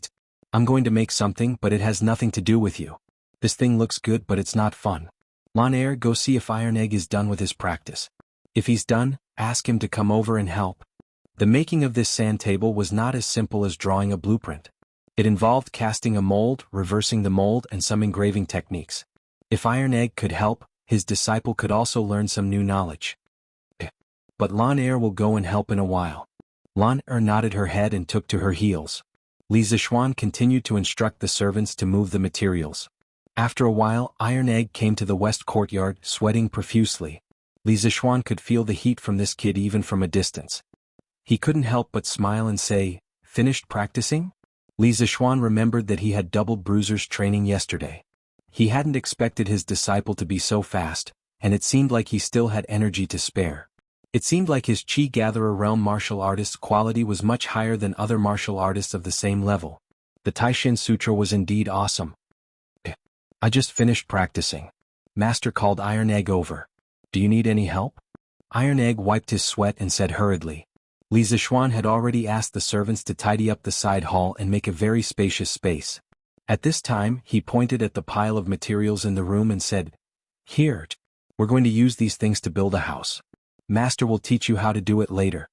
I'm going to make something, but it has nothing to do with you. This thing looks good, but it's not fun. Lan Er, go see if Iron Egg is done with his practice. If he's done, ask him to come over and help. The making of this sand table was not as simple as drawing a blueprint. It involved casting a mold, reversing the mold, and some engraving techniques. If Iron Egg could help, his disciple could also learn some new knowledge. But Lan Er will go and help in a while. Lan Er nodded her head and took to her heels. Li Zixuan continued to instruct the servants to move the materials. After a while, Iron Egg came to the west courtyard, sweating profusely. Li Zixuan could feel the heat from this kid even from a distance. He couldn't help but smile and say, Finished practicing? Li Zixuan remembered that he had double bruisers training yesterday. He hadn't expected his disciple to be so fast, and it seemed like he still had energy to spare. It seemed like his Chi Gatherer realm martial artist's quality was much higher than other martial artists of the same level. The Taishin Sutra was indeed awesome. I just finished practicing. Master called Iron Egg over. Do you need any help? Iron Egg wiped his sweat and said hurriedly. Li Zixuan had already asked the servants to tidy up the side hall and make a very spacious space. At this time, he pointed at the pile of materials in the room and said, Here, we're going to use these things to build a house. Master will teach you how to do it later.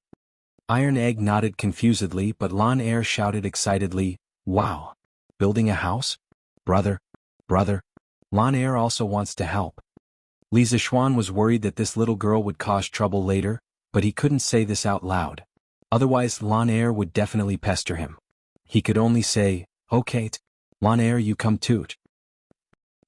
Iron Egg nodded confusedly, but Lan Er shouted excitedly, Wow! Building a house? Brother! Lan Er also wants to help. Li Zixuan was worried that this little girl would cause trouble later, but he couldn't say this out loud. Otherwise Lan Er would definitely pester him. He could only say, Okay, Lan Er, you come too.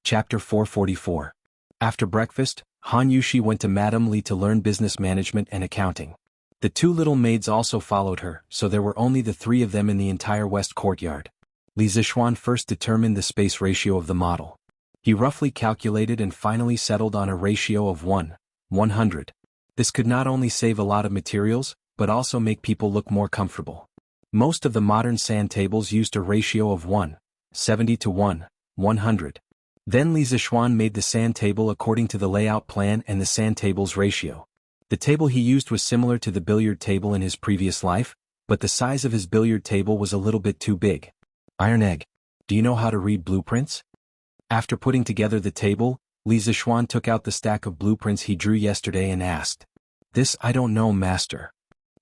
Chapter 444. After breakfast, Han Yushi went to Madame Li to learn business management and accounting. The two little maids also followed her, so there were only the three of them in the entire west courtyard. Li Zixuan first determined the space ratio of the model. He roughly calculated and finally settled on a ratio of 1:100. This could not only save a lot of materials, but also make people look more comfortable. Most of the modern sand tables used a ratio of 1:70 to 1:100. Then Li Zixuan made the sand table according to the layout plan and the sand table's ratio. The table he used was similar to the billiard table in his previous life, but the size of his billiard table was a little bit too big. Iron Egg, do you know how to read blueprints? After putting together the table, Li Zixuan took out the stack of blueprints he drew yesterday and asked. This I don't know, master.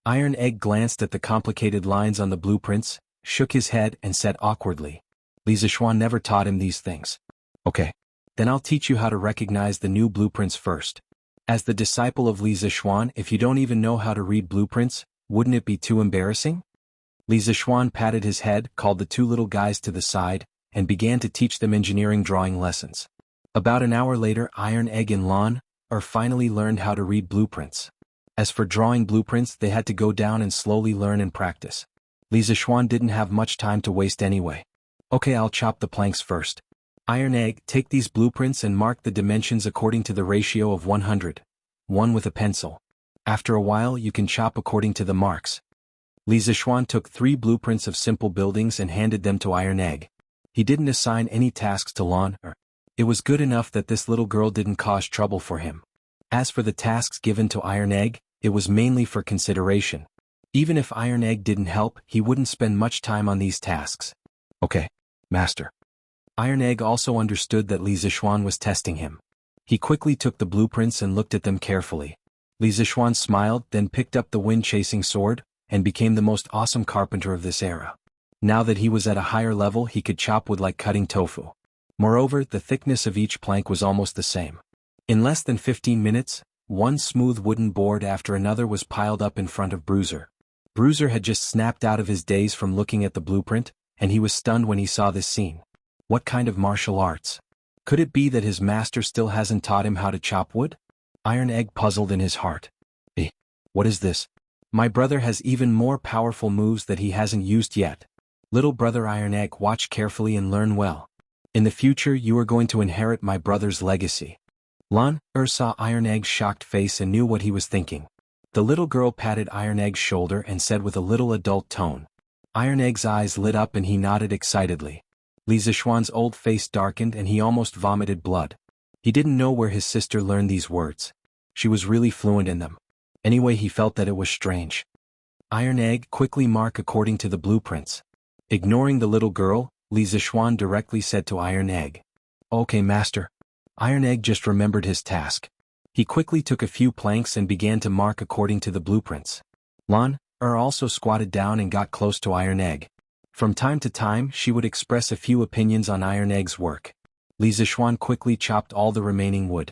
Iron Egg glanced at the complicated lines on the blueprints, shook his head and said awkwardly. Li Zixuan never taught him these things. Okay. Then I'll teach you how to recognize the new blueprints first. As the disciple of Li Zixuan, if you don't even know how to read blueprints, wouldn't it be too embarrassing? Li Zixuan patted his head, called the two little guys to the side, and began to teach them engineering drawing lessons. About an hour later, Iron Egg and Lon finally learned how to read blueprints. As for drawing blueprints, they had to go down and slowly learn and practice. Li Zixuan didn't have much time to waste anyway. Okay, I'll chop the planks first. Iron Egg, take these blueprints and mark the dimensions according to the ratio of 100. One with a pencil. After a while you can chop according to the marks. Li Zixuan took 3 blueprints of simple buildings and handed them to Iron Egg. He didn't assign any tasks to Lon. It was good enough that this little girl didn't cause trouble for him. As for the tasks given to Iron Egg, it was mainly for consideration. Even if Iron Egg didn't help, he wouldn't spend much time on these tasks. Okay, master. Iron Egg also understood that Li Zixuan was testing him. He quickly took the blueprints and looked at them carefully. Li Zixuan smiled, then picked up the wind-chasing sword, and became the most awesome carpenter of this era. Now that he was at a higher level, he could chop wood like cutting tofu. Moreover, the thickness of each plank was almost the same. In less than 15 minutes, one smooth wooden board after another was piled up in front of Bruiser. Bruiser had just snapped out of his daze from looking at the blueprint, and he was stunned when he saw this scene. What kind of martial arts? Could it be that his master still hasn't taught him how to chop wood? Iron Egg puzzled in his heart. What is this? My brother has even more powerful moves that he hasn't used yet. Little brother Iron Egg, watch carefully and learn well. In the future you are going to inherit my brother's legacy. Lon saw Iron Egg's shocked face and knew what he was thinking. The little girl patted Iron Egg's shoulder and said with a little adult tone. Iron Egg's eyes lit up and he nodded excitedly. Li Zixuan's old face darkened and he almost vomited blood. He didn't know where his sister learned these words. She was really fluent in them. Anyway, he felt that it was strange. Iron Egg, quickly mark according to the blueprints. Ignoring the little girl, Li Zixuan directly said to Iron Egg. Okay, master. Iron Egg just remembered his task. He quickly took a few planks and began to mark according to the blueprints. Lon also squatted down and got close to Iron Egg. From time to time, she would express a few opinions on Iron Egg's work. Li Zixuan quickly chopped all the remaining wood.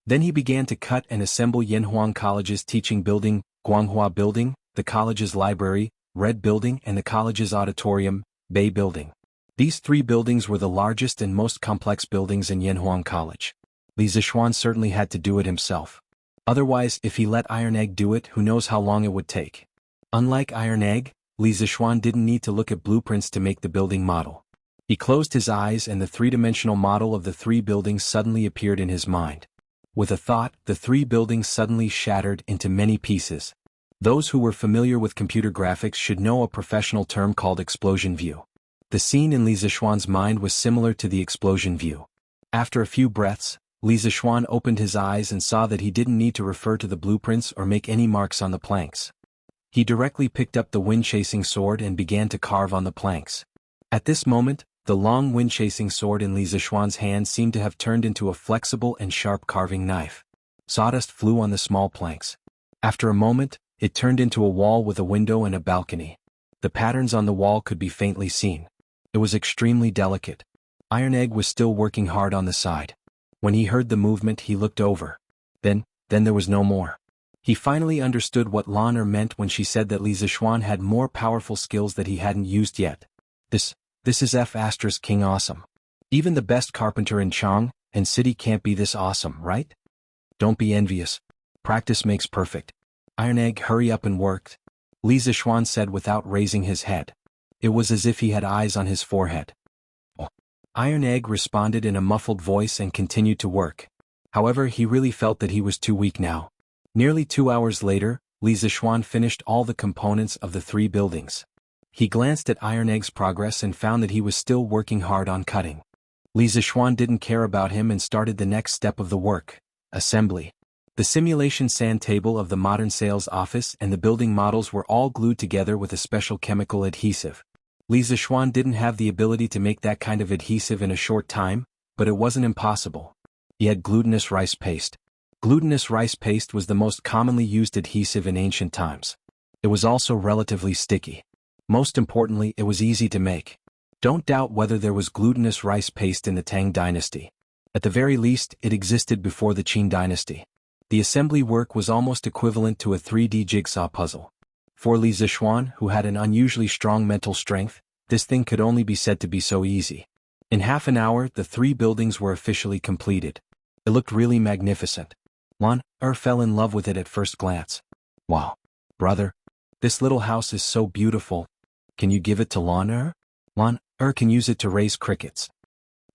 Then he began to cut and assemble Yanhuang College's teaching building, Guanghua Building, the college's library, Red Building, and the college's auditorium, Bay Building. These 3 buildings were the largest and most complex buildings in Yanhuang College. Li Zixuan certainly had to do it himself. Otherwise, if he let Iron Egg do it, who knows how long it would take. Unlike Iron Egg, Li Zixuan didn't need to look at blueprints to make the building model. He closed his eyes and the 3-dimensional model of the 3 buildings suddenly appeared in his mind. With a thought, the 3 buildings suddenly shattered into many pieces. Those who were familiar with computer graphics should know a professional term called explosion view. The scene in Li Zixuan's mind was similar to the explosion view. After a few breaths, Li Zixuan opened his eyes and saw that he didn't need to refer to the blueprints or make any marks on the planks. He directly picked up the wind-chasing sword and began to carve on the planks. At this moment, the long wind-chasing sword in Li Zixuan's hand seemed to have turned into a flexible and sharp carving knife. Sawdust flew on the small planks. After a moment, it turned into a wall with a window and a balcony. The patterns on the wall could be faintly seen. It was extremely delicate. Iron Egg was still working hard on the side. When he heard the movement, he looked over. Then there was no more. He finally understood what Lon meant when she said that Li Zixuan had more powerful skills that he hadn't used yet. This is King awesome. Even the best carpenter in Chang and city can't be this awesome, right? Don't be envious. Practice makes perfect. Iron Egg, hurry up and work, Li Zixuan said without raising his head. It was as if he had eyes on his forehead. Oh. Iron Egg responded in a muffled voice and continued to work. However, he really felt that he was too weak now. Nearly 2 hours later, Li Zixuan finished all the components of the 3 buildings. He glanced at Iron Egg's progress and found that he was still working hard on cutting. Li Zixuan didn't care about him and started the next step of the work: assembly. The simulation sand table of the modern sales office and the building models were all glued together with a special chemical adhesive. Li Zixuan didn't have the ability to make that kind of adhesive in a short time, but it wasn't impossible. He had glutinous rice paste. Glutinous rice paste was the most commonly used adhesive in ancient times. It was also relatively sticky. Most importantly, it was easy to make. Don't doubt whether there was glutinous rice paste in the Tang dynasty. At the very least, it existed before the Qin dynasty. The assembly work was almost equivalent to a 3D jigsaw puzzle. For Li Zixuan, who had an unusually strong mental strength, this thing could only be said to be so easy. In half an hour, the 3 buildings were officially completed. It looked really magnificent. Lan fell in love with it at first glance. Wow. Brother, this little house is so beautiful. Can you give it to Lan? Lan can use it to raise crickets.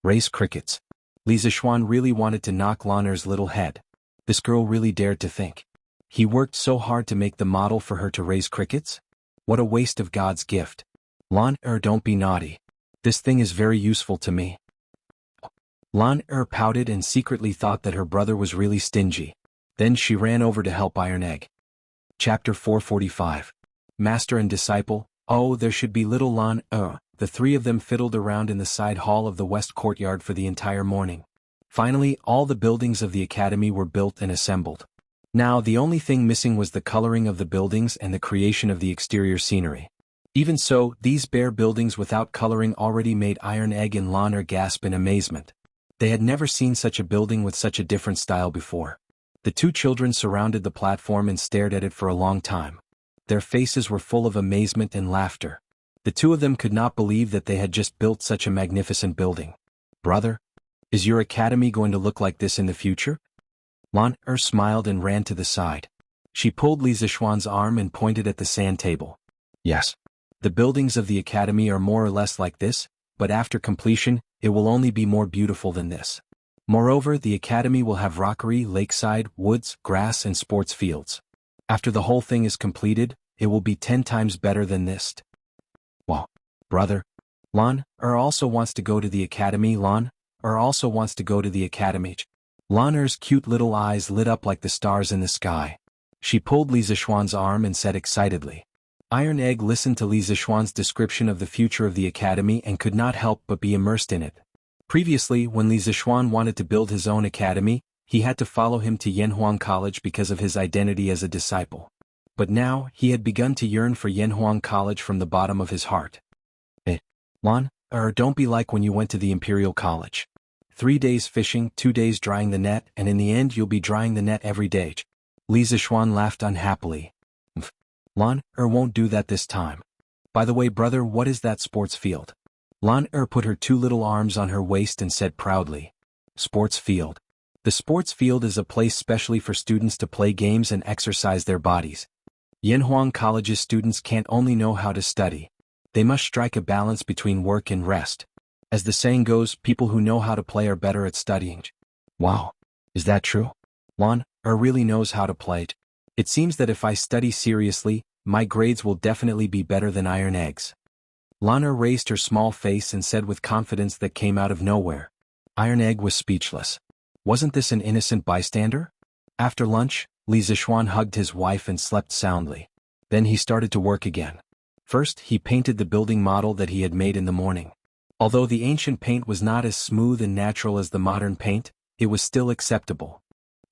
Raise crickets. Li Zixuan really wanted to knock Lan's little head. This girl really dared to think. He worked so hard to make the model for her to raise crickets? What a waste of God's gift. Lan don't be naughty. This thing is very useful to me. Lan pouted and secretly thought that her brother was really stingy. Then she ran over to help Iron Egg. Chapter 445. Master and Disciple. Oh, there should be little Lan. The 3 of them fiddled around in the side hall of the west courtyard for the entire morning. Finally, all the buildings of the academy were built and assembled. Now, the only thing missing was the coloring of the buildings and the creation of the exterior scenery. Even so, these bare buildings without coloring already made Iron Egg and Lan gasp in amazement. They had never seen such a building with such a different style before. The 2 children surrounded the platform and stared at it for a long time. Their faces were full of amazement and laughter. The 2 of them could not believe that they had just built such a magnificent building. Brother, is your academy going to look like this in the future? Lan smiled and ran to the side. She pulled Li Zixuan's arm and pointed at the sand table. Yes. The buildings of the academy are more or less like this, but after completion, it will only be more beautiful than this. Moreover, the academy will have rockery, lakeside, woods, grass and sports fields. After the whole thing is completed, it will be 10 times better than this. Wow. Brother. Lan also wants to go to the academy. Lan also wants to go to the academy. Lan's cute little eyes lit up like the stars in the sky. She pulled Li Zixuan's arm and said excitedly. Iron Egg listened to Li Zixuan's description of the future of the academy and could not help but be immersed in it. Previously, when Li Zixuan wanted to build his own academy, he had to follow him to Yanhuang College because of his identity as a disciple. But now, he had begun to yearn for Yanhuang College from the bottom of his heart. Lan, don't be like when you went to the Imperial College. 3 days fishing, 2 days drying the net, and in the end you'll be drying the net every day. Li Zixuan laughed unhappily. Lan won't do that this time. By the way, brother, what is that sports field? Lan put her 2 little arms on her waist and said proudly. Sports field. The sports field is a place specially for students to play games and exercise their bodies. Yanhuang College's students can't only know how to study. They must strike a balance between work and rest. As the saying goes, people who know how to play are better at studying. Wow. Is that true? Lan really knows how to play. It seems that if I study seriously, my grades will definitely be better than Iron Egg's. Lan raised her small face and said with confidence that came out of nowhere. Iron Egg was speechless. Wasn't this an innocent bystander? After lunch, Li Zixuan hugged his wife and slept soundly. Then he started to work again. First, he painted the building model that he had made in the morning. Although the ancient paint was not as smooth and natural as the modern paint, it was still acceptable.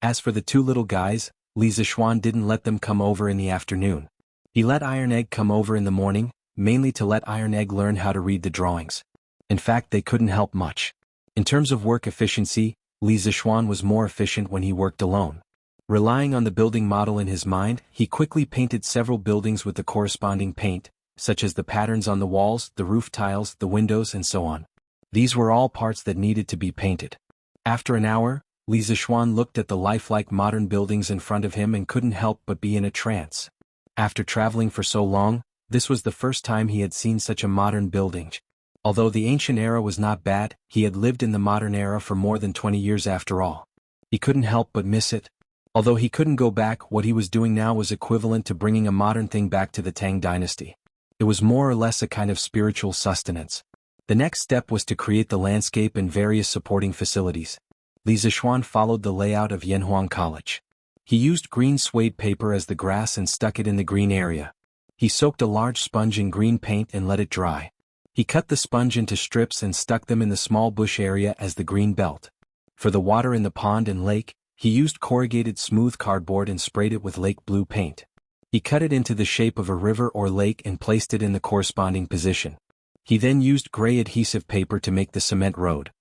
As for the 2 little guys, Li Zixuan didn't let them come over in the afternoon. He let Iron Egg come over in the morning, mainly to let Iron Egg learn how to read the drawings. In fact, they couldn't help much. In terms of work efficiency, Li Zixuan was more efficient when he worked alone. Relying on the building model in his mind, he quickly painted several buildings with the corresponding paint, such as the patterns on the walls, the roof tiles, the windows, and so on. These were all parts that needed to be painted. After an hour, Li Zixuan looked at the lifelike modern buildings in front of him and couldn't help but be in a trance. After traveling for so long, this was the first time he had seen such a modern building. Although the ancient era was not bad, he had lived in the modern era for more than 20 years after all. He couldn't help but miss it. Although he couldn't go back, what he was doing now was equivalent to bringing a modern thing back to the Tang dynasty. It was more or less a kind of spiritual sustenance. The next step was to create the landscape and various supporting facilities. Li Zixuan followed the layout of Yanhuang College. He used green suede paper as the grass and stuck it in the green area. He soaked a large sponge in green paint and let it dry. He cut the sponge into strips and stuck them in the small bush area as the green belt. For the water in the pond and lake, he used corrugated smooth cardboard and sprayed it with lake blue paint. He cut it into the shape of a river or lake and placed it in the corresponding position. He then used gray adhesive paper to make the cement road.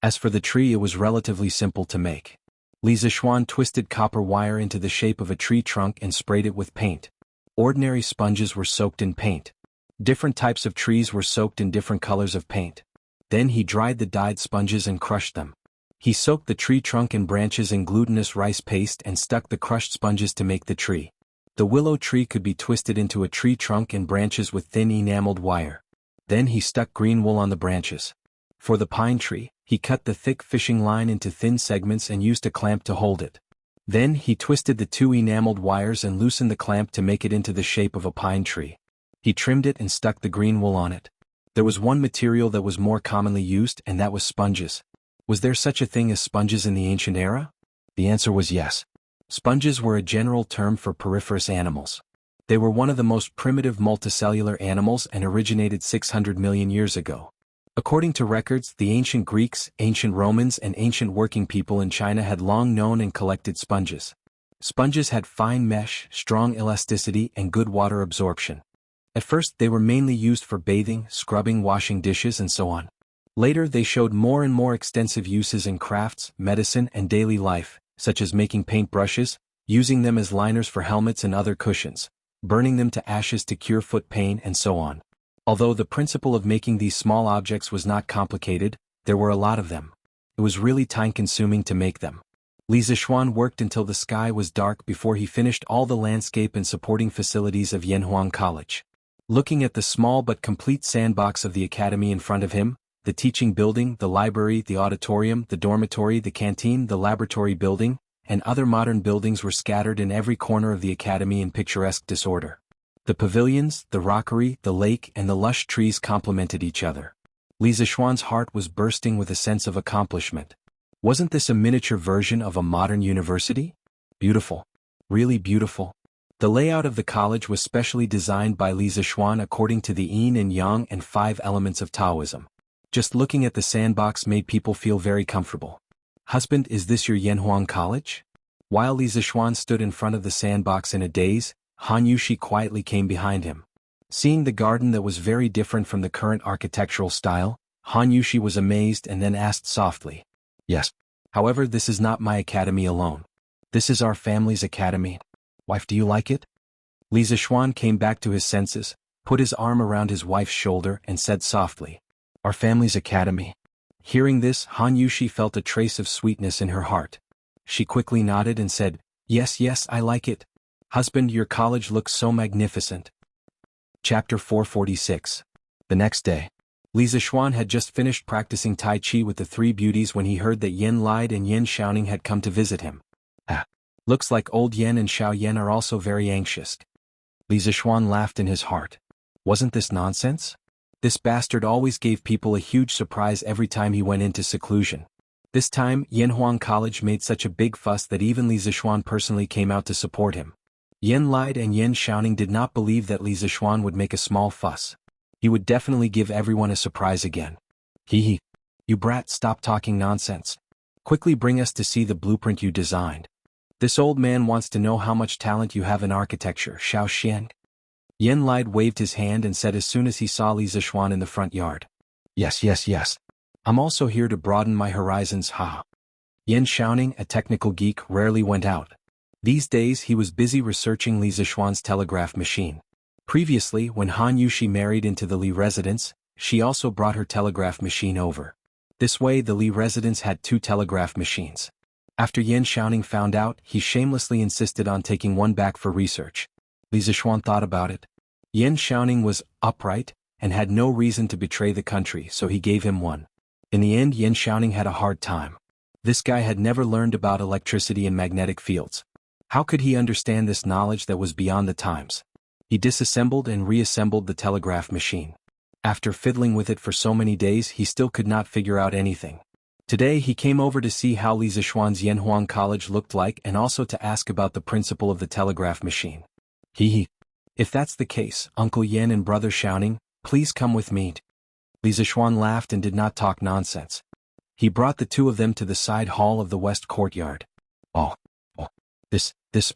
As for the tree, it was relatively simple to make. Li Zixuan twisted copper wire into the shape of a tree trunk and sprayed it with paint. Ordinary sponges were soaked in paint. Different types of trees were soaked in different colors of paint. Then he dried the dyed sponges and crushed them. He soaked the tree trunk and branches in glutinous rice paste and stuck the crushed sponges to make the tree. The willow tree could be twisted into a tree trunk and branches with thin enameled wire. Then he stuck green wool on the branches. For the pine tree, he cut the thick fishing line into thin segments and used a clamp to hold it. Then he twisted the two enameled wires and loosened the clamp to make it into the shape of a pine tree. He trimmed it and stuck the green wool on it. There was one material that was more commonly used, and that was sponges. Was there such a thing as sponges in the ancient era? The answer was yes. Sponges were a general term for poriferous animals. They were one of the most primitive multicellular animals and originated 600 million years ago. According to records, the ancient Greeks, ancient Romans, and ancient working people in China had long known and collected sponges. Sponges had fine mesh, strong elasticity, and good water absorption. At first, they were mainly used for bathing, scrubbing, washing dishes, and so on. Later, they showed more and more extensive uses in crafts, medicine, and daily life, such as making paintbrushes, using them as liners for helmets and other cushions, burning them to ashes to cure foot pain, and so on. Although the principle of making these small objects was not complicated, there were a lot of them. It was really time-consuming to make them. Li Zixuan worked until the sky was dark before he finished all the landscape and supporting facilities of Yanhuang College. Looking at the small but complete sandbox of the academy in front of him, the teaching building, the library, the auditorium, the dormitory, the canteen, the laboratory building, and other modern buildings were scattered in every corner of the academy in picturesque disorder. The pavilions, the rockery, the lake, and the lush trees complemented each other. Li Zixuan's heart was bursting with a sense of accomplishment. Wasn't this a miniature version of a modern university? Beautiful. Really beautiful. The layout of the college was specially designed by Li Zixuan according to the yin and yang and 5 elements of Taoism. Just looking at the sandbox made people feel very comfortable. "Husband, is this your Yanhuang College?" While Li Zixuan stood in front of the sandbox in a daze, Han Yushi quietly came behind him. Seeing the garden that was very different from the current architectural style, Han Yushi was amazed and then asked softly, "Yes. However, this is not my academy alone. This is our family's academy. Wife, do you like it?" Li Zixuan came back to his senses, put his arm around his wife's shoulder and said softly, "Our family's academy." Hearing this, Han Yushi felt a trace of sweetness in her heart. She quickly nodded and said, "Yes, yes, I like it. Husband, your college looks so magnificent." Chapter 446. The next day. Li Zixuan had just finished practicing Tai Chi with the 3 beauties when he heard that Yen Lide and Yen Xiaoning had come to visit him. Looks like old Yen and Xiao Yen are also very anxious. Li Zixuan laughed in his heart. Wasn't this nonsense? This bastard always gave people a huge surprise every time he went into seclusion. This time, Yanhuang College made such a big fuss that even Li Zixuan personally came out to support him. Yen Lide and Yen Xiaoning did not believe that Li Zixuan would make a small fuss. He would definitely give everyone a surprise again. "Hee. You brat, stop talking nonsense. Quickly bring us to see the blueprint you designed. This old man wants to know how much talent you have in architecture, Xiao Xian." Yen Lide waved his hand and said as soon as he saw Li Zixuan in the front yard, Yes. I'm also here to broaden my horizons, ha." Yen Xiaoning, a technical geek, rarely went out. These days he was busy researching Li Zixuan's telegraph machine. Previously, when Han Yushi married into the Li residence, she also brought her telegraph machine over. This way the Li residence had 2 telegraph machines. After Yan Xiaoning found out, he shamelessly insisted on taking one back for research. Li Zishuan thought about it. Yan Xiaoning was upright and had no reason to betray the country, so he gave him one. In the end, Yan Xiaoning had a hard time. This guy had never learned about electricity and magnetic fields. How could he understand this knowledge that was beyond the times? He disassembled and reassembled the telegraph machine. After fiddling with it for so many days, he still could not figure out anything. Today he came over to see how Li Zishuan's Yanhuang College looked like and also to ask about the principle of the telegraph machine. If that's the case, Uncle Yan and Brother Xiaoning, please come with me. Li Zishuan laughed and did not talk nonsense. He brought the two of them to the side hall of the west courtyard. Oh,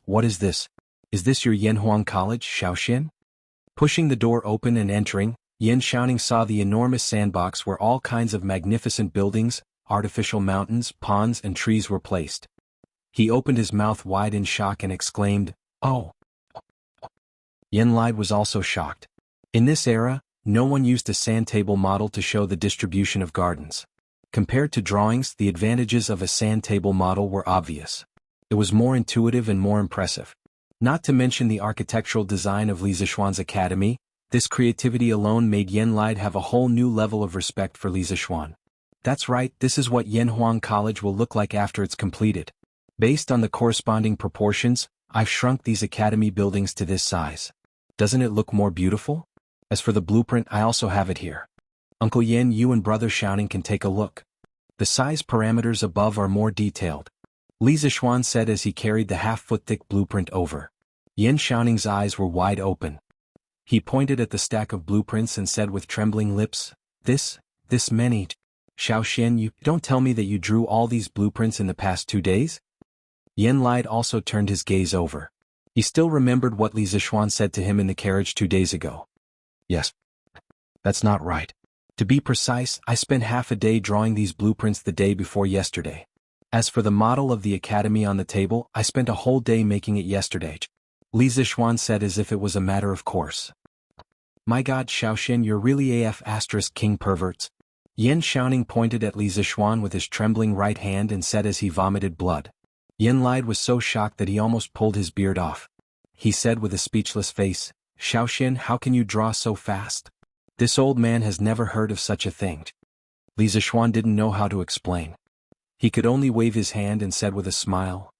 what is this? Is this your Yanhuang College, Xiaoxian? Pushing the door open and entering, Yan Xiaoning saw the enormous sandbox where all kinds of magnificent buildings, artificial mountains, ponds and trees were placed. He opened his mouth wide in shock and exclaimed, "Oh!" Yan Lide was also shocked. In this era, no one used a sand table model to show the distribution of gardens. Compared to drawings, the advantages of a sand table model were obvious. It was more intuitive and more impressive. Not to mention the architectural design of Li Zishuan's academy, this creativity alone made Yan Lide have a whole new level of respect for Li Zishuan. That's right, this is what Yanhuang College will look like after it's completed. Based on the corresponding proportions, I've shrunk these academy buildings to this size. Doesn't it look more beautiful? As for the blueprint, I also have it here. Uncle Yan, you and Brother Xiaoning can take a look. The size parameters above are more detailed. Li Zishuan said as he carried the half-foot-thick blueprint over. Yan Xiaoning's eyes were wide open. He pointed at the stack of blueprints and said with trembling lips, This many. Xiaoxian, you don't tell me that you drew all these blueprints in the past 2 days? Yan Lide also turned his gaze over. He still remembered what Li Zishuan said to him in the carriage 2 days ago. Yes. That's not right. To be precise, I spent half a day drawing these blueprints the day before yesterday. As for the model of the academy on the table, I spent a whole day making it yesterday. Li Zishuan said as if it was a matter of course. My God, Xiaoxian, you're really AF * king perverts. Yan Xiaoning pointed at Li Zishuan with his trembling right hand and said as he vomited blood. Yan Lide was so shocked that he almost pulled his beard off. He said with a speechless face, Xiaoxian, how can you draw so fast? This old man has never heard of such a thing. Li Zishuan didn't know how to explain. He could only wave his hand and said with a smile,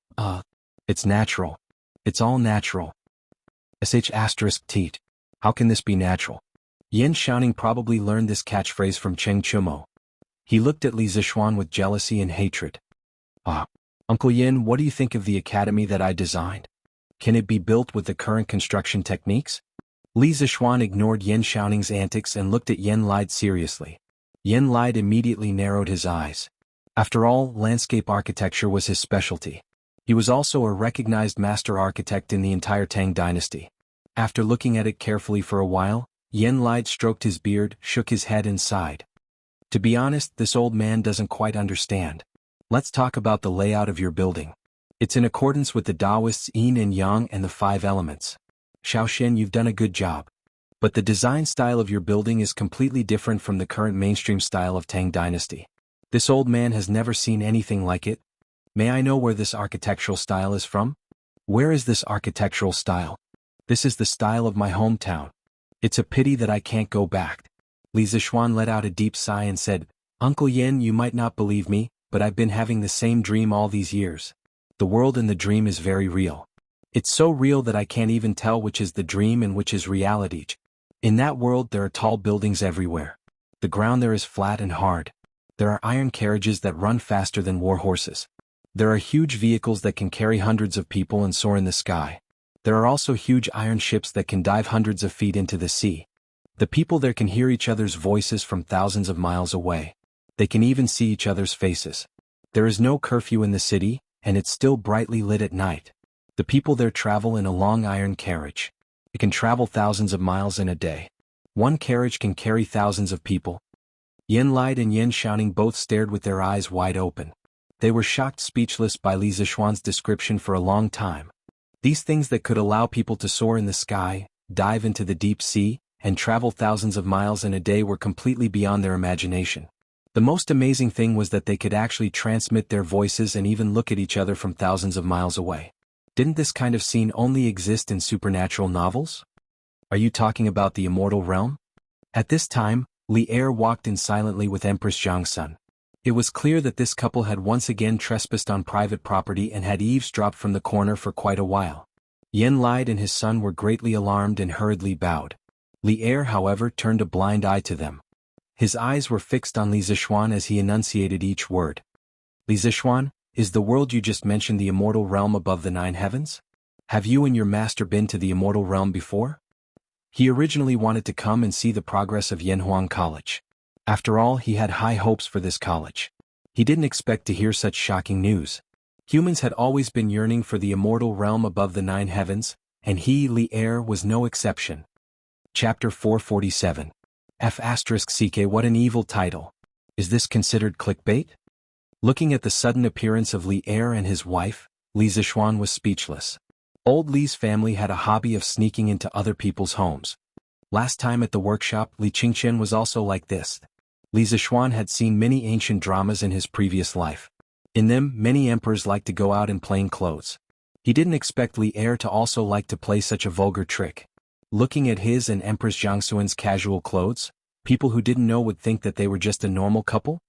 It's natural. It's all natural. *teat. How can this be natural? Yan Xiaoning probably learned this catchphrase from Cheng Chumo. He looked at Li Zishuan with jealousy and hatred. Uncle Yan, what do you think of the academy that I designed? Can it be built with the current construction techniques? Li Zishuan ignored Yan Xiaoning's antics and looked at Yan Lide seriously. Yan Lide immediately narrowed his eyes. After all, landscape architecture was his specialty. He was also a recognized master architect in the entire Tang dynasty. After looking at it carefully for a while, Yan Lide stroked his beard, shook his head and sighed. To be honest, this old man doesn't quite understand. Let's talk about the layout of your building. It's in accordance with the Taoists' yin and yang and the 5 elements. Xiaoxian, you've done a good job. But the design style of your building is completely different from the current mainstream style of Tang dynasty. This old man has never seen anything like it. May I know where this architectural style is from? Where is this architectural style? This is the style of my hometown. It's a pity that I can't go back. Li Zishuan let out a deep sigh and said, Uncle Yan, you might not believe me, but I've been having the same dream all these years. The world in the dream is very real. It's so real that I can't even tell which is the dream and which is reality. In that world there are tall buildings everywhere. The ground there is flat and hard. There are iron carriages that run faster than war horses. There are huge vehicles that can carry hundreds of people and soar in the sky. There are also huge iron ships that can dive hundreds of feet into the sea. The people there can hear each other's voices from thousands of miles away. They can even see each other's faces. There is no curfew in the city, and it's still brightly lit at night. The people there travel in a long iron carriage. It can travel thousands of miles in a day. One carriage can carry thousands of people. Yan Lide and Yan Xiaoning both stared with their eyes wide open. They were shocked speechless by Li Zishuan's description for a long time. These things that could allow people to soar in the sky, dive into the deep sea, and travel thousands of miles in a day were completely beyond their imagination. The most amazing thing was that they could actually transmit their voices and even look at each other from thousands of miles away. Didn't this kind of scene only exist in supernatural novels? Are you talking about the immortal realm? At this time, Li Er walked in silently with Empress Jiangsun. It was clear that this couple had once again trespassed on private property and had eavesdropped from the corner for quite a while. Yen Lai and his son were greatly alarmed and hurriedly bowed. Li Er, however, turned a blind eye to them. His eyes were fixed on Li Zishuan as he enunciated each word. Li Zishuan, is the world you just mentioned the immortal realm above the 9 heavens? Have you and your master been to the immortal realm before? He originally wanted to come and see the progress of Yanhuang College. After all, he had high hopes for this college. He didn't expect to hear such shocking news. Humans had always been yearning for the immortal realm above the 9 heavens, and he, Li Er, was no exception. Chapter 447. F***CK What an evil title. Is this considered clickbait? Looking at the sudden appearance of Li Er and his wife, Li Zishuan was speechless. Old Li's family had a hobby of sneaking into other people's homes. Last time at the workshop, Li Qingqian was also like this. Li Zishuan had seen many ancient dramas in his previous life. In them, many emperors liked to go out in plain clothes. He didn't expect Li Er to also like to play such a vulgar trick. Looking at his and Empress Jiangsuan's casual clothes, people who didn't know would think that they were just a normal couple.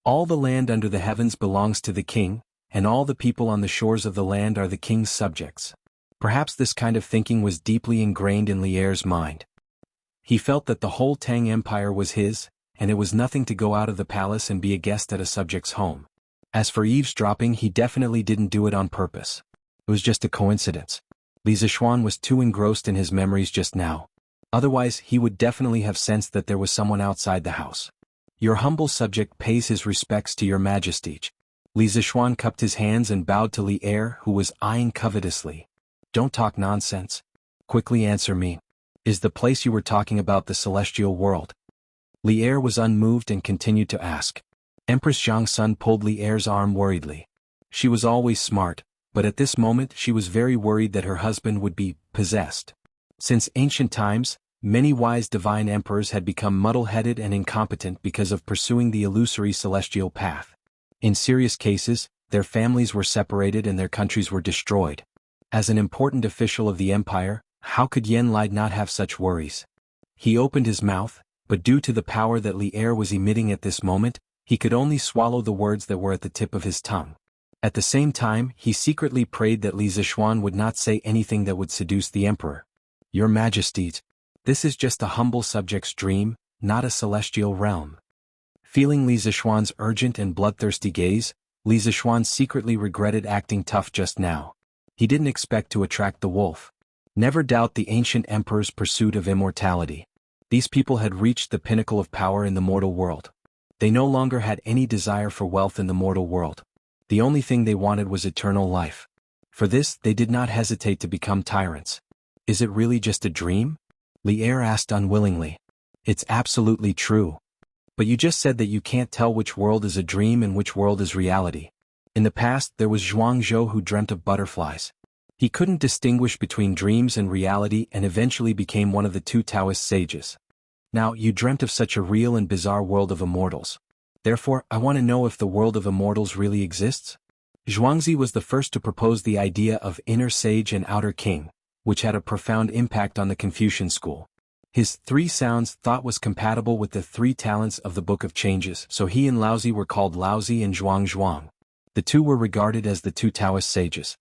All the land under the heavens belongs to the king, and all the people on the shores of the land are the king's subjects. Perhaps this kind of thinking was deeply ingrained in Li Er's mind. He felt that the whole Tang Empire was his, and it was nothing to go out of the palace and be a guest at a subject's home. As for eavesdropping, he definitely didn't do it on purpose. It was just a coincidence. Li Zishuan was too engrossed in his memories just now. Otherwise, he would definitely have sensed that there was someone outside the house. Your humble subject pays his respects to your majesty. Li Zishuan cupped his hands and bowed to Li Er, who was eyeing covetously. Don't talk nonsense. Quickly answer me. Is the place you were talking about the celestial world? Li Er was unmoved and continued to ask. Empress Jiangsun pulled Li Er's arm worriedly. She was always smart, but at this moment she was very worried that her husband would be possessed. Since ancient times, many wise divine emperors had become muddle-headed and incompetent because of pursuing the illusory celestial path. In serious cases, their families were separated and their countries were destroyed. As an important official of the empire, how could Yen Lai not have such worries? He opened his mouth, but due to the power that Li Er was emitting at this moment, he could only swallow the words that were at the tip of his tongue. At the same time, he secretly prayed that Li Zishuan would not say anything that would seduce the emperor. Your Majesty, this is just a humble subject's dream, not a celestial realm. Feeling Li Zishuan's urgent and bloodthirsty gaze, Li Zishuan secretly regretted acting tough just now. He didn't expect to attract the wolf. Never doubt the ancient emperor's pursuit of immortality. These people had reached the pinnacle of power in the mortal world. They no longer had any desire for wealth in the mortal world. The only thing they wanted was eternal life. For this, they did not hesitate to become tyrants. Is it really just a dream? Li Er asked unwillingly. It's absolutely true. But you just said that you can't tell which world is a dream and which world is reality. In the past, there was Zhuang Zhou who dreamt of butterflies. He couldn't distinguish between dreams and reality and eventually became one of the 2 Taoist sages. Now, you dreamt of such a real and bizarre world of immortals. Therefore, I want to know if the world of immortals really exists. Zhuangzi was the first to propose the idea of inner sage and outer king, which had a profound impact on the Confucian school. His 3 sounds thought was compatible with the 3 talents of the Book of Changes, so he and Laozi were called Laozi and Zhuang. The 2 were regarded as the 2 Taoist sages.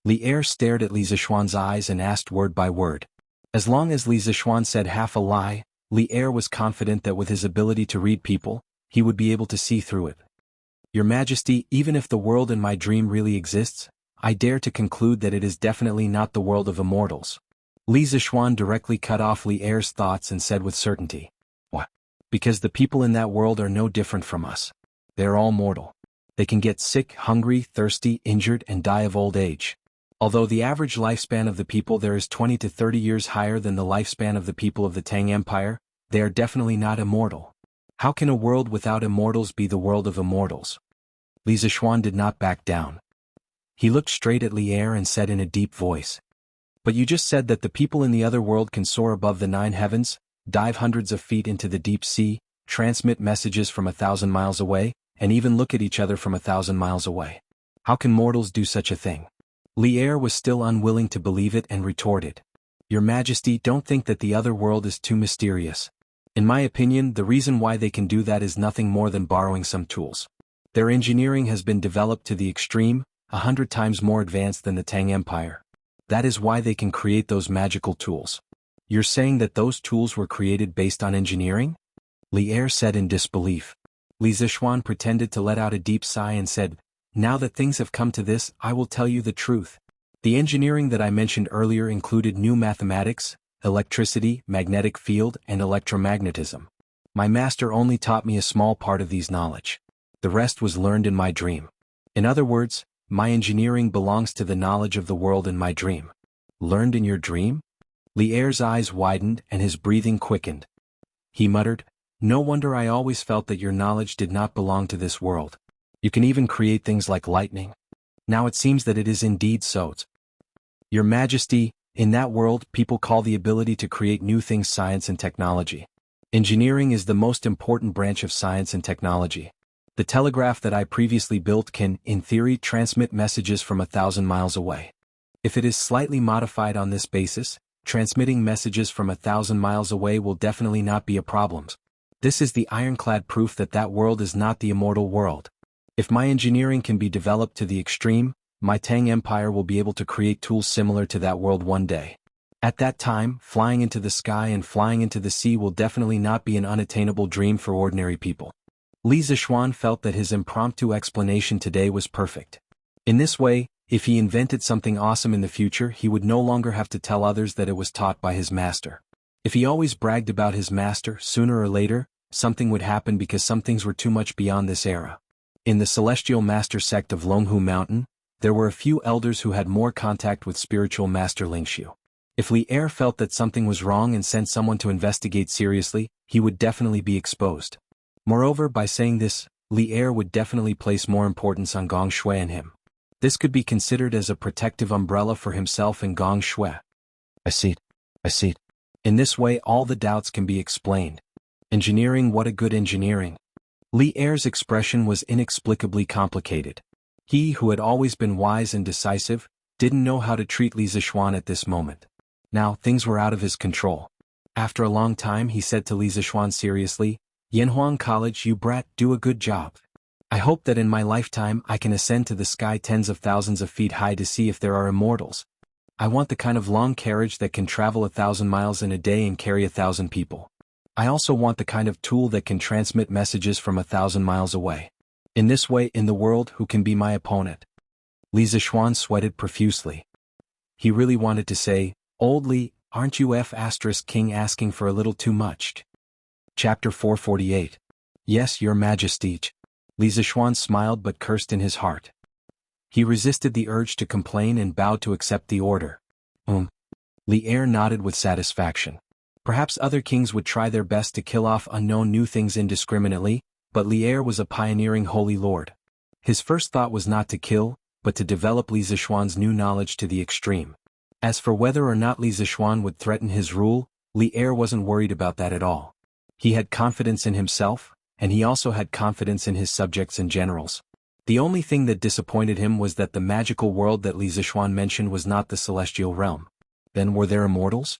Li Er stared at Li Zishuan's eyes and asked word by word. As long as Li Zishuan said half a lie, Li Er was confident that with his ability to read people, he would be able to see through it. Your Majesty, even if the world in my dream really exists, I dare to conclude that it is definitely not the world of immortals. Li Zishuan directly cut off Li Er's thoughts and said with certainty. What? Because the people in that world are no different from us. They are all mortal. They can get sick, hungry, thirsty, injured, and die of old age. Although the average lifespan of the people there is 20 to 30 years higher than the lifespan of the people of the Tang Empire, they are definitely not immortal. How can a world without immortals be the world of immortals? Li Zishuan did not back down. He looked straight at Li Er and said in a deep voice. But you just said that the people in the other world can soar above the 9 heavens, dive hundreds of feet into the deep sea, transmit messages from 1,000 miles away, and even look at each other from 1,000 miles away. How can mortals do such a thing? Lier was still unwilling to believe it and retorted. Your Majesty, don't think that the other world is too mysterious. In my opinion, the reason why they can do that is nothing more than borrowing some tools. Their engineering has been developed to the extreme, 100 times more advanced than the Tang Empire. That is why they can create those magical tools. You're saying that those tools were created based on engineering? Lier said in disbelief. Li Zishuan pretended to let out a deep sigh and said, now that things have come to this, I will tell you the truth. The engineering that I mentioned earlier included new mathematics, electricity, magnetic field, and electromagnetism. My master only taught me a small part of these knowledge. The rest was learned in my dream. In other words, my engineering belongs to the knowledge of the world in my dream. Learned in your dream? Lier's eyes widened and his breathing quickened. He muttered, no wonder I always felt that your knowledge did not belong to this world. You can even create things like lightning. Now it seems that it is indeed so. Your Majesty, in that world, people call the ability to create new things science and technology. Engineering is the most important branch of science and technology. The telegraph that I previously built can, in theory, transmit messages from 1,000 miles away. If it is slightly modified on this basis, transmitting messages from 1,000 miles away will definitely not be a problem. This is the ironclad proof that that world is not the immortal world. If my engineering can be developed to the extreme, my Tang Empire will be able to create tools similar to that world one day. At that time, flying into the sky and flying into the sea will definitely not be an unattainable dream for ordinary people. Li Zishuan felt that his impromptu explanation today was perfect. In this way, if he invented something awesome in the future, he would no longer have to tell others that it was taught by his master. If he always bragged about his master, sooner or later, something would happen because some things were too much beyond this era. In the Celestial Master sect of Longhu Mountain, there were a few elders who had more contact with spiritual master Lingxiu. If Lier felt that something was wrong and sent someone to investigate seriously, he would definitely be exposed. Moreover, by saying this, Lier would definitely place more importance on Gong Shui and him. This could be considered as a protective umbrella for himself and Gong Shui. I see. In this way all the doubts can be explained. Engineering, what a good engineering. Lier's expression was inexplicably complicated. He, who had always been wise and decisive, didn't know how to treat Li Zishuan at this moment. Now, things were out of his control. After a long time he said to Li Zishuan seriously, Yanhuang College, you brat, do a good job. I hope that in my lifetime I can ascend to the sky tens of thousands of feet high to see if there are immortals. I want the kind of long carriage that can travel 1,000 miles in a day and carry 1,000 people. I also want the kind of tool that can transmit messages from 1,000 miles away. In this way, in the world, who can be my opponent? Li Zishuan sweated profusely. He really wanted to say, Old Li, aren't you King asking for a little too much? Chapter 448. Yes, your Majesty. Li Zishuan smiled but cursed in his heart. He resisted the urge to complain and bowed to accept the order. Lier nodded with satisfaction. Perhaps other kings would try their best to kill off unknown new things indiscriminately, but Lier was a pioneering holy lord. His first thought was not to kill, but to develop Li Zishuan's new knowledge to the extreme. As for whether or not Li Zishuan would threaten his rule, Lier wasn't worried about that at all. He had confidence in himself, and he also had confidence in his subjects and generals. The only thing that disappointed him was that the magical world that Li Zishuan mentioned was not the celestial realm. Then were there immortals?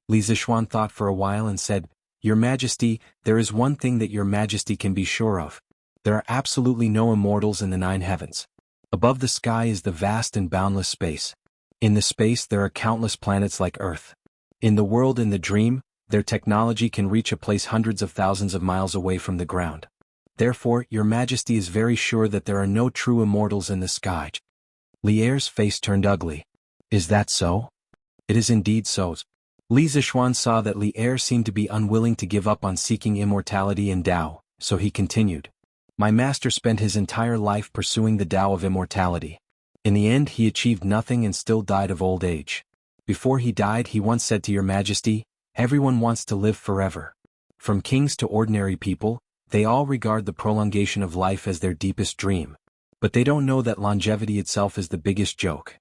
Li Zishuan thought for a while and said, Your Majesty, there is one thing that your Majesty can be sure of. There are absolutely no immortals in the 9 heavens. Above the sky is the vast and boundless space. In the space there are countless planets like Earth. In the world in the dream, their technology can reach a place hundreds of thousands of miles away from the ground. Therefore, your Majesty is very sure that there are no true immortals in the sky. Lier's face turned ugly. Is that so? It is indeed so. Li Zishuan saw that Lier seemed to be unwilling to give up on seeking immortality in Tao, so he continued. My master spent his entire life pursuing the Tao of immortality. In the end he achieved nothing and still died of old age. Before he died he once said to your Majesty, everyone wants to live forever. From kings to ordinary people, they all regard the prolongation of life as their deepest dream. But they don't know that longevity itself is the biggest joke.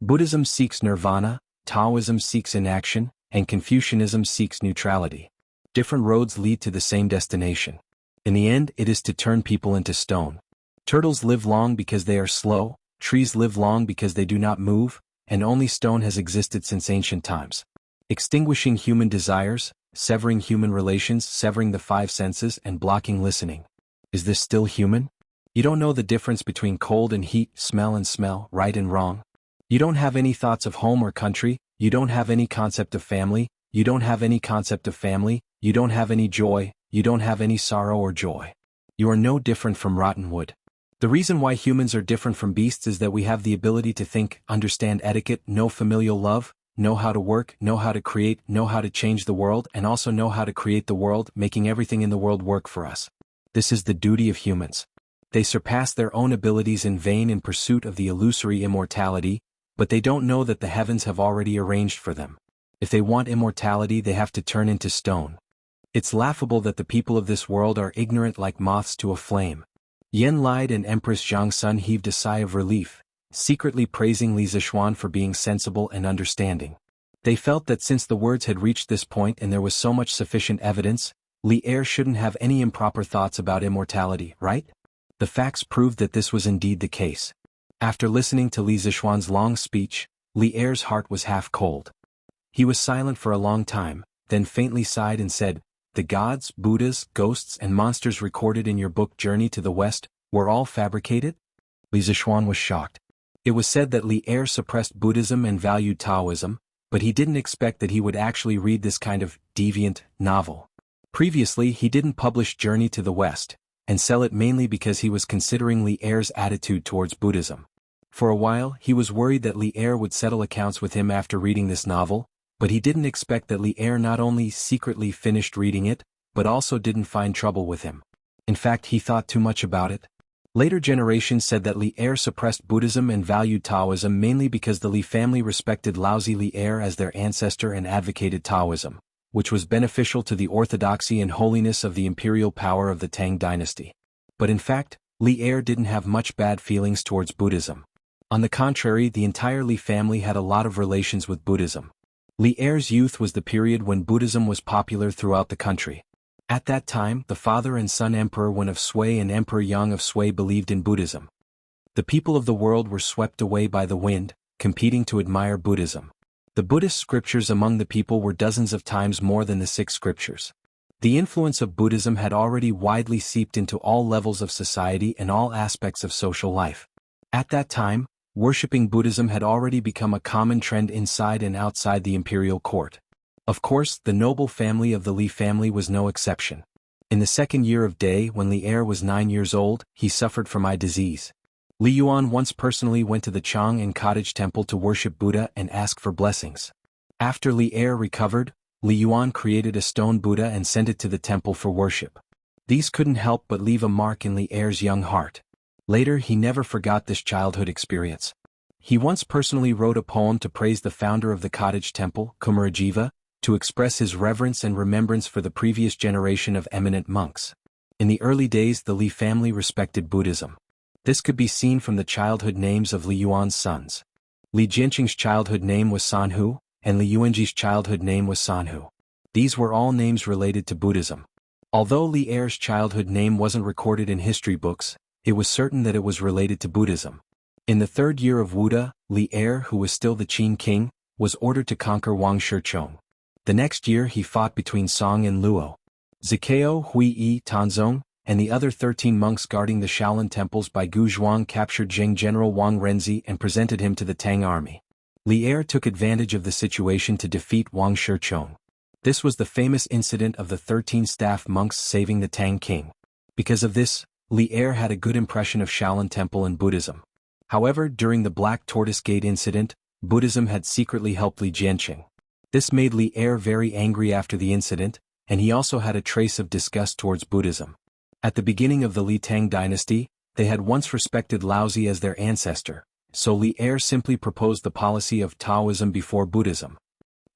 Buddhism seeks nirvana, Taoism seeks inaction, and Confucianism seeks neutrality. Different roads lead to the same destination. In the end, it is to turn people into stone. Turtles live long because they are slow, trees live long because they do not move, and only stone has existed since ancient times. Extinguishing human desires, severing human relations, severing the five senses, and blocking listening. Is this still human? You don't know the difference between cold and heat, smell and smell, right and wrong. You don't have any thoughts of home or country, you don't have any concept of family, you don't have any concept of family, you don't have any joy, you don't have any sorrow or joy. You are no different from rotten wood. The reason why humans are different from beasts is that we have the ability to think, understand etiquette, know familial love, know how to work, know how to create, know how to change the world, and also know how to create the world, making everything in the world work for us. This is the duty of humans. They surpass their own abilities in vain in pursuit of the illusory immortality, but they don't know that the heavens have already arranged for them. If they want immortality, they have to turn into stone. It's laughable that the people of this world are ignorant like moths to a flame. Yen lied and Empress Zhang Sun heaved a sigh of relief, secretly praising Li Zixuan for being sensible and understanding. They felt that since the words had reached this point and there was so much sufficient evidence, Li Er shouldn't have any improper thoughts about immortality, right? The facts proved that this was indeed the case. After listening to Li Zixuan's long speech, Li Er's heart was half cold. He was silent for a long time, then faintly sighed and said, "The gods, Buddhas, ghosts and monsters recorded in your book Journey to the West, were all fabricated?" Li Zixuan was shocked. It was said that Li Er suppressed Buddhism and valued Taoism, but he didn't expect that he would actually read this kind of deviant novel. Previously he didn't publish Journey to the West, and sell it mainly because he was considering Li Er's attitude towards Buddhism. For a while he was worried that Li Er would settle accounts with him after reading this novel, but he didn't expect that Li Er not only secretly finished reading it, but also didn't find trouble with him. In fact, he thought too much about it. Later generations said that Li Er suppressed Buddhism and valued Taoism mainly because the Li family respected Laozi Li Er as their ancestor and advocated Taoism, which was beneficial to the orthodoxy and holiness of the imperial power of the Tang dynasty. But in fact, Li Er didn't have much bad feelings towards Buddhism. On the contrary, the entire Li family had a lot of relations with Buddhism. Li Er's youth was the period when Buddhism was popular throughout the country. At that time, the father and son Emperor Wen of Sui and Emperor Yang of Sui believed in Buddhism. The people of the world were swept away by the wind, competing to admire Buddhism. The Buddhist scriptures among the people were dozens of times more than the 6 scriptures. The influence of Buddhism had already widely seeped into all levels of society and all aspects of social life. At that time, worshipping Buddhism had already become a common trend inside and outside the imperial court. Of course, the noble family of the Li family was no exception. In the second year of Day, when Li Er was 9 years old, he suffered from eye disease. Li Yuan once personally went to the Chang and Cottage Temple to worship Buddha and ask for blessings. After Li Er recovered, Li Yuan created a stone Buddha and sent it to the temple for worship. These couldn't help but leave a mark in Li Er's young heart. Later he never forgot this childhood experience. He once personally wrote a poem to praise the founder of the Cottage Temple, Kumarajiva, to express his reverence and remembrance for the previous generation of eminent monks. In the early days the Li family respected Buddhism. This could be seen from the childhood names of Li Yuan's sons. Li Jianqing's childhood name was Sanhu, and Li Yuanji's childhood name was Sanhu. These were all names related to Buddhism. Although Li Er's childhood name wasn't recorded in history books, it was certain that it was related to Buddhism. In the 3rd year of Wuda, Li Er, who was still the Qin king, was ordered to conquer Wang Shichong. The next year he fought between Song and Luo. Zikao, Hui Yi, Tanzong, and the other 13 monks guarding the Shaolin temples by Gu Zhuang captured Jing General Wang Renzi and presented him to the Tang army. Li Er took advantage of the situation to defeat Wang Shichong. This was the famous incident of the 13 staff monks saving the Tang king. Because of this, Li Er had a good impression of Shaolin Temple and Buddhism. However, during the Black Tortoise Gate incident, Buddhism had secretly helped Li Jianqing. This made Li Er very angry after the incident, and he also had a trace of disgust towards Buddhism. At the beginning of the Li Tang dynasty, they had once respected Laozi as their ancestor, so Li Er simply proposed the policy of Taoism before Buddhism.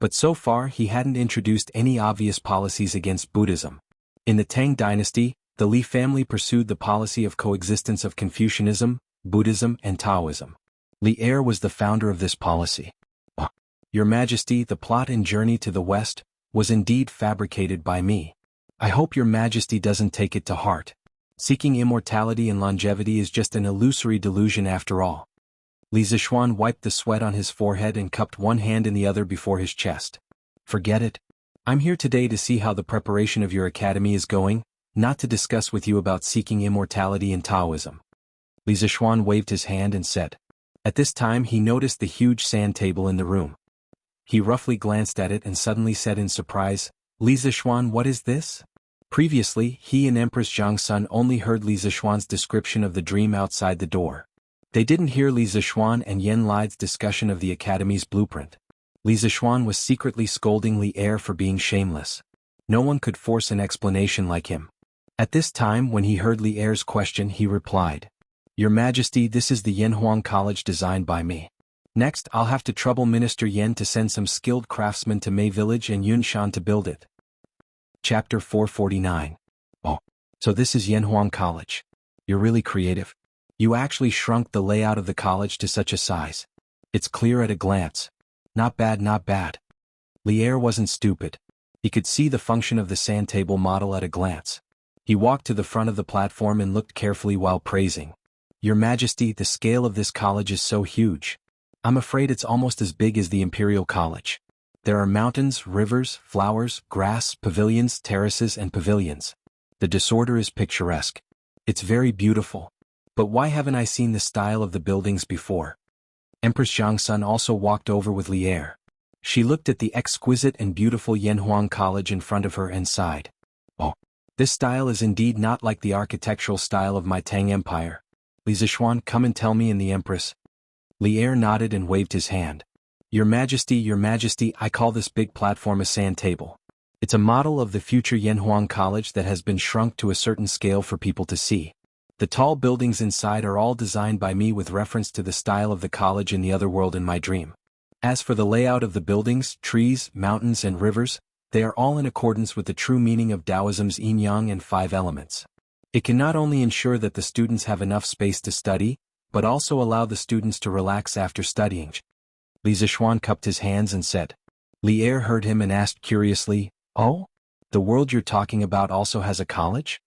But so far he hadn't introduced any obvious policies against Buddhism. In the Tang dynasty, the Li family pursued the policy of coexistence of Confucianism, Buddhism and Taoism. Li Er was the founder of this policy. Your Majesty, the plot and Journey to the West was indeed fabricated by me. I hope your majesty doesn't take it to heart. Seeking immortality and longevity is just an illusory delusion after all. Li Zishuan wiped the sweat on his forehead and cupped one hand in the other before his chest. Forget it. I'm here today to see how the preparation of your academy is going, not to discuss with you about seeking immortality in Taoism. Li Zishuan waved his hand and said. At this time he noticed the huge sand table in the room. He roughly glanced at it and suddenly said in surprise, Li Zishuan, what is this? Previously, he and Empress Zhangsun only heard Li Zishuan's description of the dream outside the door. They didn't hear Li Zishuan and Yen Lide's discussion of the academy's blueprint. Li Zishuan was secretly scolding Li Er for being shameless. No one could force an explanation like him. At this time when he heard Li Er's question he replied, Your Majesty, this is the Yanhuang College designed by me. Next I'll have to trouble Minister Yen to send some skilled craftsmen to Mei Village and Yunshan to build it. Chapter 449. Oh, so this is Yanhuang College. You're really creative. You actually shrunk the layout of the college to such a size. It's clear at a glance. Not bad, not bad. Li Er wasn't stupid. He could see the function of the sand table model at a glance. He walked to the front of the platform and looked carefully while praising. Your Majesty, the scale of this college is so huge. I'm afraid it's almost as big as the Imperial College. There are mountains, rivers, flowers, grass, pavilions, terraces and pavilions. The disorder is picturesque. It's very beautiful. But why haven't I seen the style of the buildings before? Empress Zhangsun also walked over with Li Er. She looked at the exquisite and beautiful Yanhuang College in front of her and sighed. Oh, this style is indeed not like the architectural style of my Tang Empire. Li Zishuan, come and tell me. And the Empress. Li Er nodded and waved his hand. Your Majesty, I call this big platform a sand table. It's a model of the future Yanhuang College that has been shrunk to a certain scale for people to see. The tall buildings inside are all designed by me with reference to the style of the college in the other world in my dream. As for the layout of the buildings, trees, mountains and rivers, they are all in accordance with the true meaning of Taoism's yin-yang and 5 elements. It can not only ensure that the students have enough space to study, but also allow the students to relax after studying. Li Zishuan cupped his hands and said. Li Er heard him and asked curiously, Oh? The world you're talking about also has a college?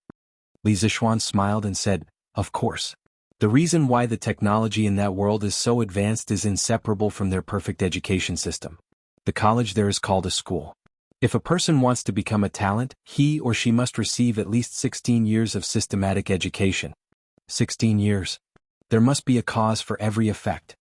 Li Zishuan smiled and said, Of course. The reason why the technology in that world is so advanced is inseparable from their perfect education system. The college there is called a school. If a person wants to become a talent, he or she must receive at least 16 years of systematic education. 16 years. There must be a cause for every effect.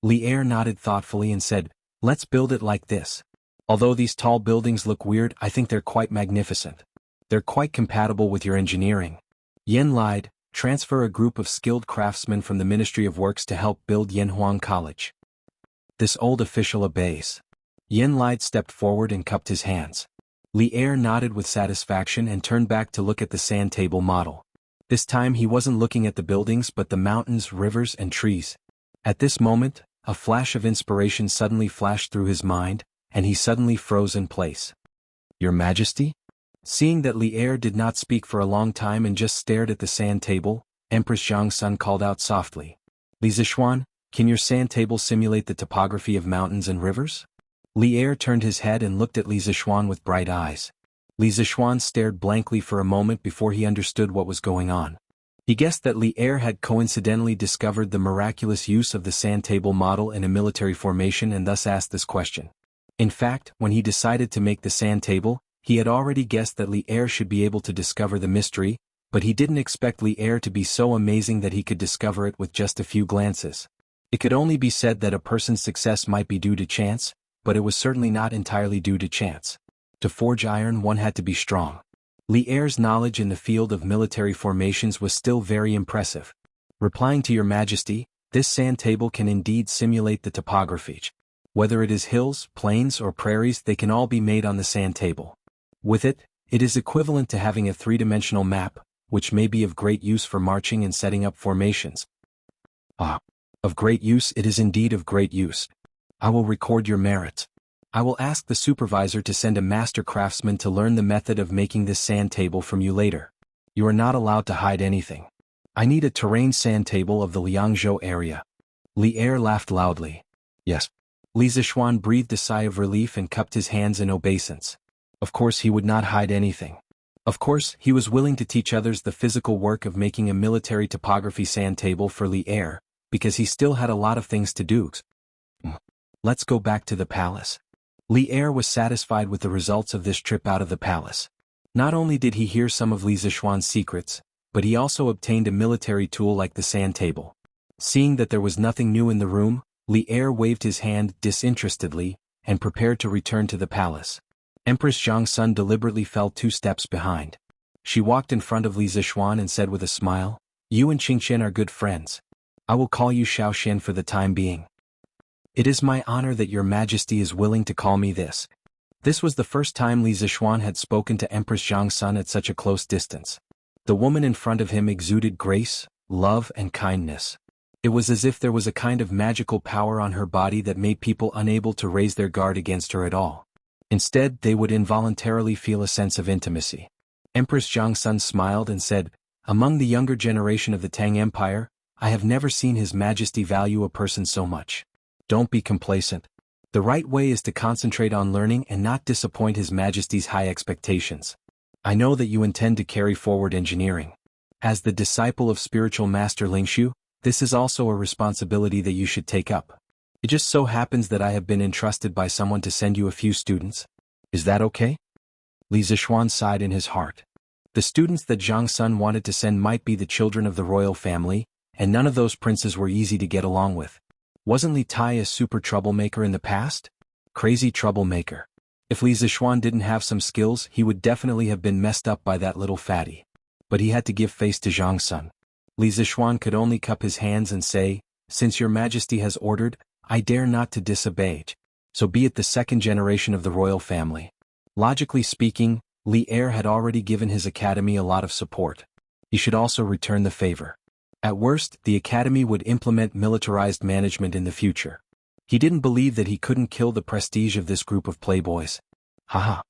Li Er nodded thoughtfully and said, Let's build it like this. Although these tall buildings look weird, I think they're quite magnificent. They're quite compatible with your engineering. Yen lied, transfer a group of skilled craftsmen from the Ministry of Works to help build Yanhuang College. This old official obeys. Yen lied stepped forward and cupped his hands. Li Er nodded with satisfaction and turned back to look at the sand table model. This time he wasn't looking at the buildings but the mountains, rivers and trees. At this moment, a flash of inspiration suddenly flashed through his mind, and he suddenly froze in place. Your Majesty? Seeing that Li Er did not speak for a long time and just stared at the sand table, Empress Zhangsun called out softly. Li Zishuan, can your sand table simulate the topography of mountains and rivers? Li Er turned his head and looked at Li Zishuan with bright eyes. Li Zishuan stared blankly for a moment before he understood what was going on. He guessed that Li Er had coincidentally discovered the miraculous use of the sand table model in a military formation and thus asked this question. In fact, when he decided to make the sand table, he had already guessed that Li Er should be able to discover the mystery, but he didn't expect Li Er to be so amazing that he could discover it with just a few glances. It could only be said that a person's success might be due to chance, but it was certainly not entirely due to chance. To forge iron one had to be strong. Li Er's knowledge in the field of military formations was still very impressive. Replying to your Majesty, this sand table can indeed simulate the topography. Whether it is hills, plains or prairies, they can all be made on the sand table. With it, it is equivalent to having a 3-dimensional map, which may be of great use for marching and setting up formations. Ah, of great use, it is indeed of great use. I will record your merit. I will ask the supervisor to send a master craftsman to learn the method of making this sand table from you later. You are not allowed to hide anything. I need a terrain sand table of the Liangzhou area. Li Er laughed loudly. Yes. Li Zishuan breathed a sigh of relief and cupped his hands in obeisance. Of course he would not hide anything. Of course, he was willing to teach others the physical work of making a military topography sand table for Li Er, because he still had a lot of things to do. Let's go back to the palace. Li Er was satisfied with the results of this trip out of the palace. Not only did he hear some of Li Zishuan's secrets, but he also obtained a military tool like the sand table. Seeing that there was nothing new in the room, Li Er waved his hand disinterestedly and prepared to return to the palace. Empress Zhangsun deliberately fell 2 steps behind. She walked in front of Li Zishuan and said with a smile, "You and Qingxian are good friends. I will call you Xiaoxian for the time being." "It is my honor that your majesty is willing to call me this." This was the first time Li Zishuan had spoken to Empress Zhangsun at such a close distance. The woman in front of him exuded grace, love and kindness. It was as if there was a kind of magical power on her body that made people unable to raise their guard against her at all. Instead, they would involuntarily feel a sense of intimacy. Empress Zhangsun smiled and said, "Among the younger generation of the Tang Empire, I have never seen His Majesty value a person so much. Don't be complacent. The right way is to concentrate on learning and not disappoint His Majesty's high expectations. I know that you intend to carry forward engineering. As the disciple of spiritual master Lingshu, this is also a responsibility that you should take up. It just so happens that I have been entrusted by someone to send you a few students. Is that okay?" Li Zishuan sighed in his heart. The students that Zhang Sun wanted to send might be the children of the royal family, and none of those princes were easy to get along with. Wasn't Li Tai a super troublemaker in the past? Crazy troublemaker. If Li Zishuan didn't have some skills, he would definitely have been messed up by that little fatty. But he had to give face to Zhang Sun. Li Zishuan could only cup his hands and say, "Since your majesty has ordered, I dare not to disobey. So be it the second generation of the royal family." Logically speaking, Li Er had already given his academy a lot of support. He should also return the favor. At worst, the academy would implement militarized management in the future. He didn't believe that he couldn't kill the prestige of this group of playboys. Haha.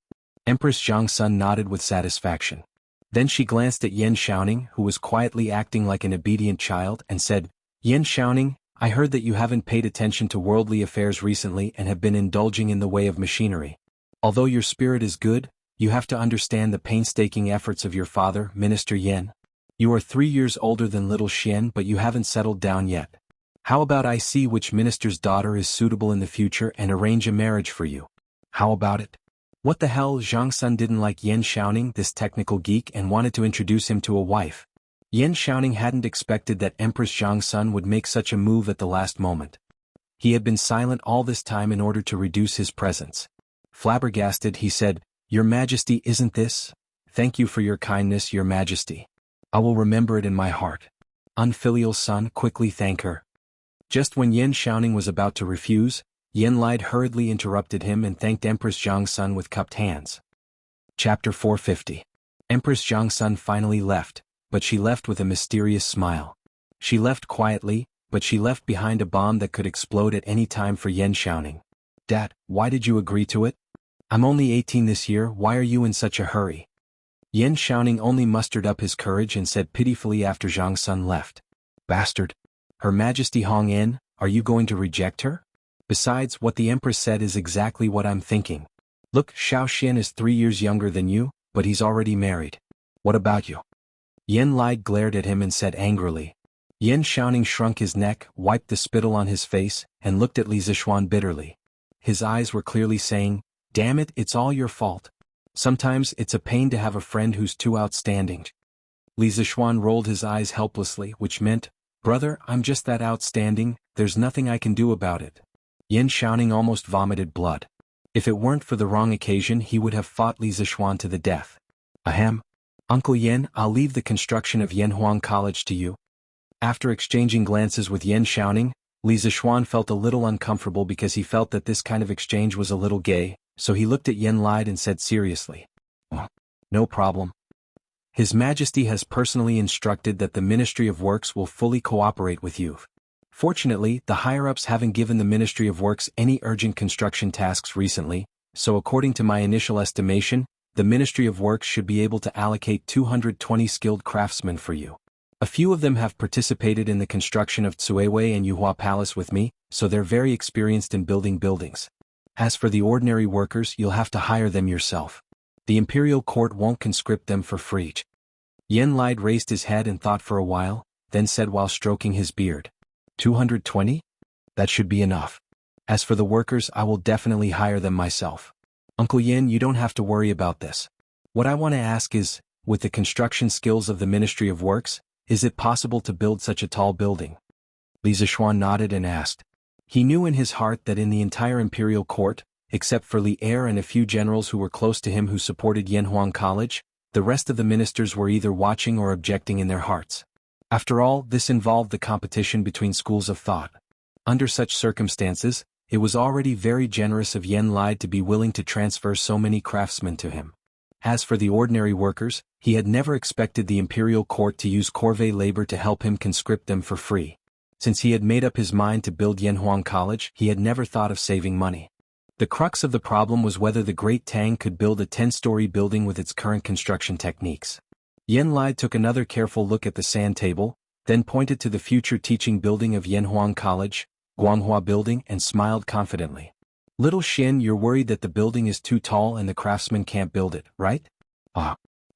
Empress Zhangsun nodded with satisfaction. Then she glanced at Yan Xiaoning, who was quietly acting like an obedient child, and said, "Yan Xiaoning, I heard that you haven't paid attention to worldly affairs recently and have been indulging in the way of machinery. Although your spirit is good, you have to understand the painstaking efforts of your father, Minister Yan. You are 3 years older than little Xian, but you haven't settled down yet. How about I see which minister's daughter is suitable in the future and arrange a marriage for you? How about it?" What the hell, Zhang Sun didn't like Yan Xiaoning, this technical geek, and wanted to introduce him to a wife. Yan Xiaoning hadn't expected that Empress Zhang Sun would make such a move at the last moment. He had been silent all this time in order to reduce his presence. Flabbergasted, he said, "Your Majesty, isn't this? Thank you for your kindness, Your Majesty. I will remember it in my heart." Unfilial son, quickly thank her. Just when Yan Xiaoning was about to refuse, Yan Lide hurriedly interrupted him and thanked Empress Zhang Sun with cupped hands. Chapter 450. Empress Zhang Sun finally left, but she left with a mysterious smile. She left quietly, but she left behind a bomb that could explode at any time for Yan Xiaoning. "Dad, why did you agree to it? I'm only 18 this year, why are you in such a hurry?" Yan Xiaoning only mustered up his courage and said pitifully after Zhang Sun left, "Bastard. Her Majesty Hong En, are you going to reject her? Besides, what the Empress said is exactly what I'm thinking. Look, Xiao Xian is 3 years younger than you, but he's already married. What about you?" Yan Lai glared at him and said angrily. Yan Xiaoning shrunk his neck, wiped the spittle on his face, and looked at Li Zishuan bitterly. His eyes were clearly saying, "Damn it, it's all your fault. Sometimes it's a pain to have a friend who's too outstanding." Li Zishuan rolled his eyes helplessly, which meant, "Brother, I'm just that outstanding, there's nothing I can do about it." Yan Xiaoning almost vomited blood. If it weren't for the wrong occasion, he would have fought Li Zishuan to the death. "Ahem. Uncle Yan, I'll leave the construction of Yanhuang College to you." After exchanging glances with Yan Xiaoning, Li Zishuan felt a little uncomfortable because he felt that this kind of exchange was a little gay, so he looked at Yan Lide and said seriously, "Oh, no problem. His Majesty has personally instructed that the Ministry of Works will fully cooperate with you. Fortunately, the higher-ups haven't given the Ministry of Works any urgent construction tasks recently, so according to my initial estimation, the Ministry of Works should be able to allocate 220 skilled craftsmen for you. A few of them have participated in the construction of Tsuewei and Yuhua Palace with me, so they're very experienced in building buildings. As for the ordinary workers, you'll have to hire them yourself." The imperial court won't conscript them for free. Yen Lide raised his head and thought for a while, then said while stroking his beard. 220? That should be enough. As for the workers, I will definitely hire them myself. Uncle Yin, you don't have to worry about this. What I want to ask is, with the construction skills of the Ministry of Works, is it possible to build such a tall building? Li Zishuan nodded and asked. He knew in his heart that in the entire imperial court, except for Li Er and a few generals who were close to him who supported Yanhuang College, the rest of the ministers were either watching or objecting in their hearts. After all, this involved the competition between schools of thought. Under such circumstances, it was already very generous of Yen Lide to be willing to transfer so many craftsmen to him. As for the ordinary workers, he had never expected the imperial court to use corvée labor to help him conscript them for free. Since he had made up his mind to build Yanhuang College, he had never thought of saving money. The crux of the problem was whether the Great Tang could build a 10-story building with its current construction techniques. Yen Lide took another careful look at the sand table, then pointed to the future teaching building of Yanhuang College, Guanghua Building, and smiled confidently. Little Shin, you're worried that the building is too tall and the craftsmen can't build it, right?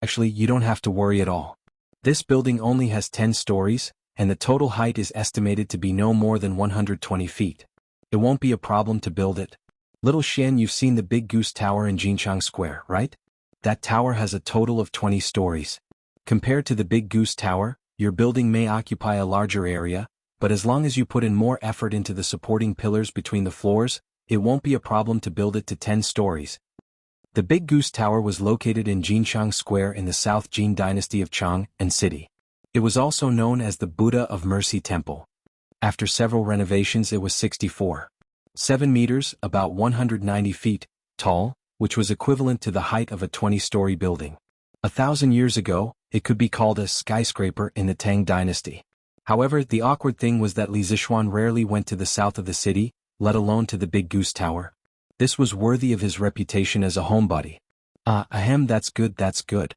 Actually, you don't have to worry at all. This building only has 10 stories, and the total height is estimated to be no more than 120 feet. It won't be a problem to build it. Little Shin, you've seen the Big Goose Tower in Jinchang Square, right? That tower has a total of 20 stories. Compared to the Big Goose Tower, your building may occupy a larger area, but as long as you put in more effort into the supporting pillars between the floors, it won't be a problem to build it to 10 stories. The Big Goose Tower was located in Jinchang Square in the South Jin dynasty of Chang and City. It was also known as the Buddha of Mercy Temple. After several renovations, it was 64.7 meters, about 190 feet, tall, which was equivalent to the height of a 20-story building. 1,000 years ago, it could be called a skyscraper in the Tang dynasty. However, the awkward thing was that Li Zishuan rarely went to the south of the city, let alone to the Big Goose Tower. This was worthy of his reputation as a homebody. That's good.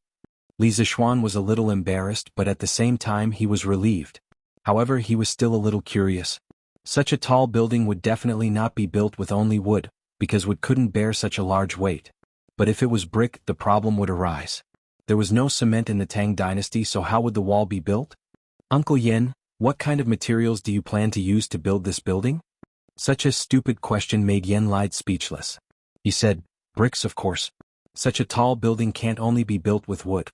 Li Zishuan was a little embarrassed, but at the same time he was relieved. However, he was still a little curious. Such a tall building would definitely not be built with only wood, because wood couldn't bear such a large weight. But if it was brick, the problem would arise. There was no cement in the Tang dynasty, so how would the wall be built? Uncle Yen, what kind of materials do you plan to use to build this building? Such a stupid question made Yen Lide speechless. He said, bricks of course. Such a tall building can't only be built with wood.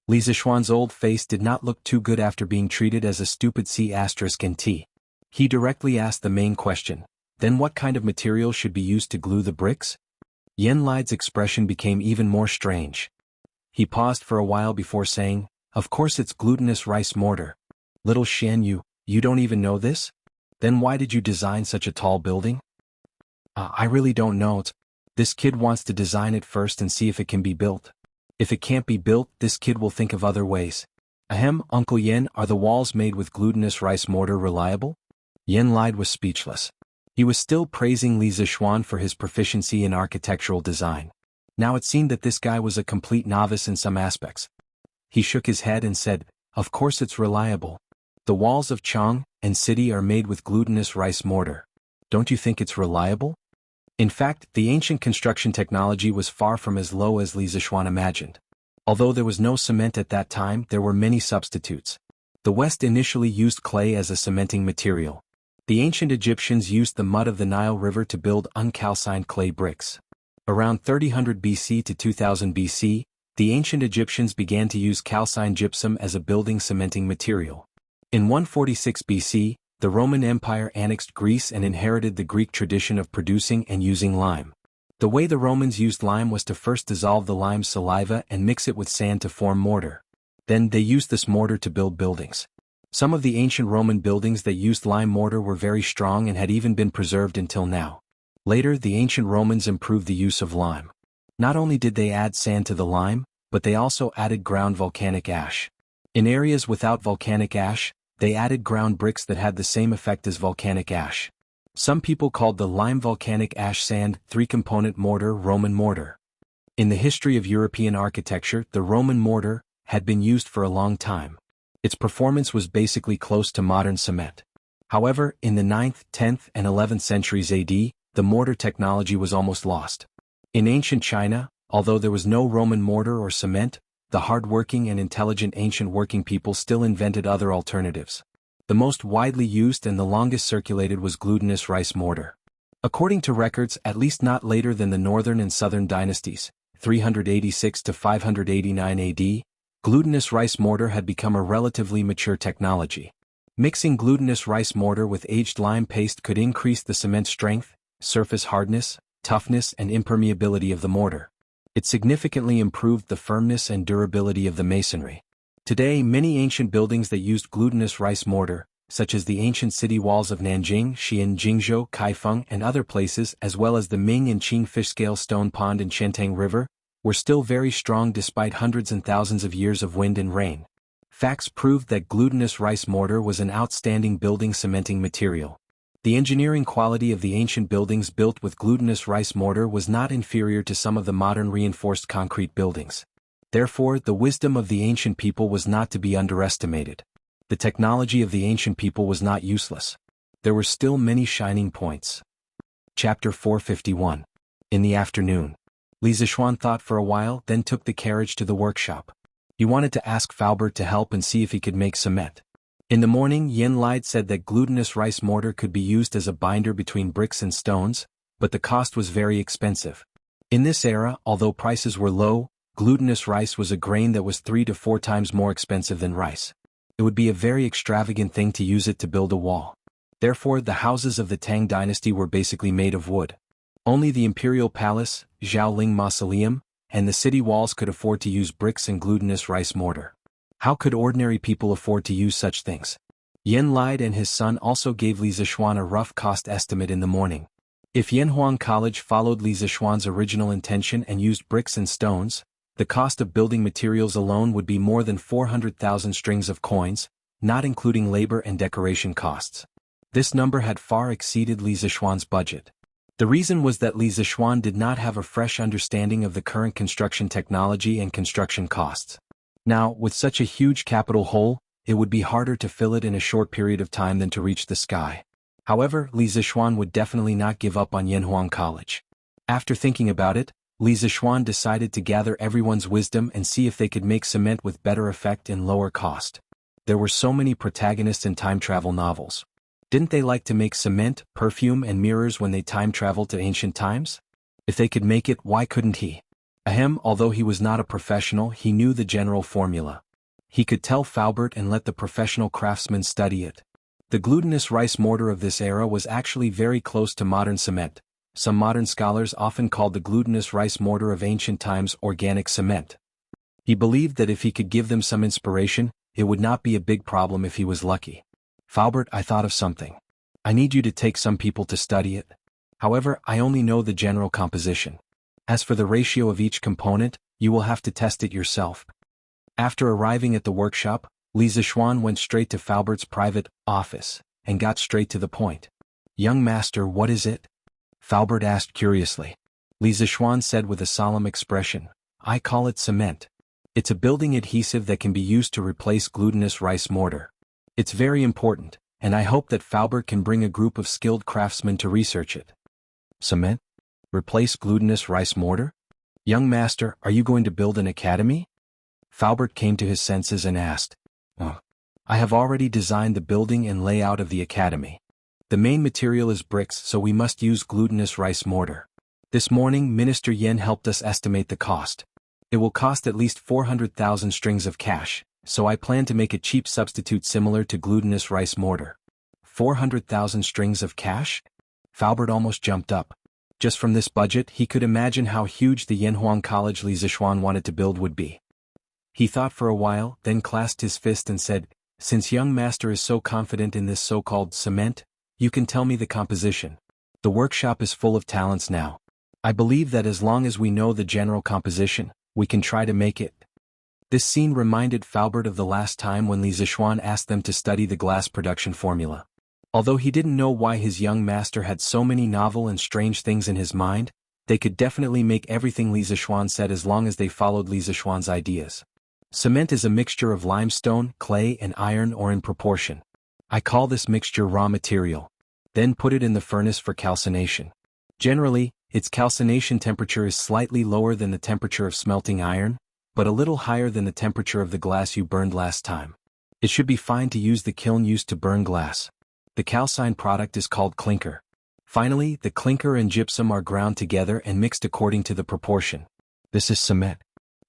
Li Zishuan's old face did not look too good after being treated as a stupid C*T. He directly asked the main question, then what kind of material should be used to glue the bricks? Yen Lide's expression became even more strange. He paused for a while before saying, of course it's glutinous rice mortar. Little Shen, you don't even know this? Then why did you design such a tall building? I really don't know. This kid wants to design it first and see if it can be built. If it can't be built, this kid will think of other ways. Uncle Yen, are the walls made with glutinous rice mortar reliable? Yen Lide was speechless. He was still praising Li Zishuan for his proficiency in architectural design. Now it seemed that this guy was a complete novice in some aspects. He shook his head and said, of course it's reliable. The walls of Chang and City are made with glutinous rice mortar. Don't you think it's reliable? In fact, the ancient construction technology was far from as low as Li Zishuan imagined. Although there was no cement at that time, there were many substitutes. The West initially used clay as a cementing material. The ancient Egyptians used the mud of the Nile River to build uncalcined clay bricks. Around 3000 BC to 2000 BC, the ancient Egyptians began to use calcined gypsum as a building cementing material. In 146 BC, the Roman Empire annexed Greece and inherited the Greek tradition of producing and using lime. The way the Romans used lime was to first dissolve the lime's saliva and mix it with sand to form mortar. Then they used this mortar to build buildings. Some of the ancient Roman buildings that used lime mortar were very strong and had even been preserved until now. Later, the ancient Romans improved the use of lime. Not only did they add sand to the lime, but they also added ground volcanic ash. In areas without volcanic ash, they added ground bricks that had the same effect as volcanic ash. Some people called the lime volcanic ash sand three-component mortar Roman mortar. In the history of European architecture, the Roman mortar had been used for a long time. Its performance was basically close to modern cement. However, in the 9th, 10th, and 11th centuries AD, the mortar technology was almost lost. In ancient China, Although there was no Roman mortar or cement, the hard-working and intelligent ancient working people still invented other alternatives. The most widely used and the longest circulated was glutinous rice mortar. According to records, at least not later than the northern and southern dynasties, 386 to 589 AD, glutinous rice mortar had become a relatively mature technology. Mixing glutinous rice mortar with aged lime paste could increase the cement strength, surface hardness, toughness, and impermeability of the mortar. It significantly improved the firmness and durability of the masonry. Today, many ancient buildings that used glutinous rice mortar, such as the ancient city walls of Nanjing, Xi'an, Jingzhou, Kaifeng, and other places, as well as the Ming and Qing fish-scale stone pond in Shentang River, were still very strong despite hundreds and thousands of years of wind and rain. Facts proved that glutinous rice mortar was an outstanding building cementing material. The engineering quality of the ancient buildings built with glutinous rice mortar was not inferior to some of the modern reinforced concrete buildings. Therefore, the wisdom of the ancient people was not to be underestimated. The technology of the ancient people was not useless. There were still many shining points. Chapter 451. In the afternoon. Li Zixuan thought for a while, then took the carriage to the workshop. He wanted to ask Faubert to help and see if he could make cement. In the morning, Yen Lide said that glutinous rice mortar could be used as a binder between bricks and stones, but the cost was very expensive. In this era, although prices were low, glutinous rice was a grain that was 3 to 4 times more expensive than rice. It would be a very extravagant thing to use it to build a wall. Therefore, the houses of the Tang dynasty were basically made of wood. Only the imperial palace, Zhaoling Mausoleum, and the city walls could afford to use bricks and glutinous rice mortar. How could ordinary people afford to use such things? Yen Lide and his son also gave Li Zixuan a rough cost estimate in the morning. If Yanhuang College followed Li Zixuan's original intention and used bricks and stones, the cost of building materials alone would be more than 400,000 strings of coins, not including labor and decoration costs. This number had far exceeded Li Zixuan's budget. The reason was that Li Zixuan did not have a fresh understanding of the current construction technology and construction costs. Now, with such a huge capital hole, it would be harder to fill it in a short period of time than to reach the sky. However, Li Zixuan would definitely not give up on Yanhuang College. After thinking about it, Li Zixuan decided to gather everyone's wisdom and see if they could make cement with better effect and lower cost. There were so many protagonists in time travel novels. Didn't they like to make cement, perfume, and mirrors when they time traveled to ancient times? If they could make it, why couldn't he? Although he was not a professional, he knew the general formula. He could tell Faubert and let the professional craftsmen study it. The glutinous rice mortar of this era was actually very close to modern cement. Some modern scholars often called the glutinous rice mortar of ancient times organic cement. He believed that if he could give them some inspiration, it would not be a big problem if he was lucky. Faubert, I thought of something. I need you to take some people to study it. However, I only know the general composition. As for the ratio of each component, you will have to test it yourself. After arriving at the workshop, Li Zixuan went straight to Faubert's private office and got straight to the point. Young master, what is it? Faubert asked curiously. Li Zixuan said with a solemn expression, I call it cement. It's a building adhesive that can be used to replace glutinous rice mortar. It's very important, and I hope that Faubert can bring a group of skilled craftsmen to research it. Cement? Replace glutinous rice mortar? Young master, are you going to build an academy? Faubert came to his senses and asked. Oh, I have already designed the building and layout of the academy. The main material is bricks, so we must use glutinous rice mortar. This morning, Minister Yen helped us estimate the cost. It will cost at least 400,000 strings of cash, so I plan to make a cheap substitute similar to glutinous rice mortar. 400,000 strings of cash? Faubert almost jumped up. Just from this budget, he could imagine how huge the Yanhuang College Li Zixuan wanted to build would be. He thought for a while, then clasped his fist and said, Since young master is so confident in this so-called cement, you can tell me the composition. The workshop is full of talents now. I believe that as long as we know the general composition, we can try to make it. This scene reminded Faubert of the last time when Li Zixuan asked them to study the glass production formula. Although he didn't know why his young master had so many novel and strange things in his mind, they could definitely make everything Li Zixuan said as long as they followed Li Zixuan's ideas. Cement is a mixture of limestone, clay, and iron or in proportion. I call this mixture raw material. Then put it in the furnace for calcination. Generally, Its calcination temperature is slightly lower than the temperature of smelting iron, but a little higher than the temperature of the glass you burned last time. It should be fine to use the kiln used to burn glass. The calcined product is called clinker. Finally, the clinker and gypsum are ground together and mixed according to the proportion. This is cement.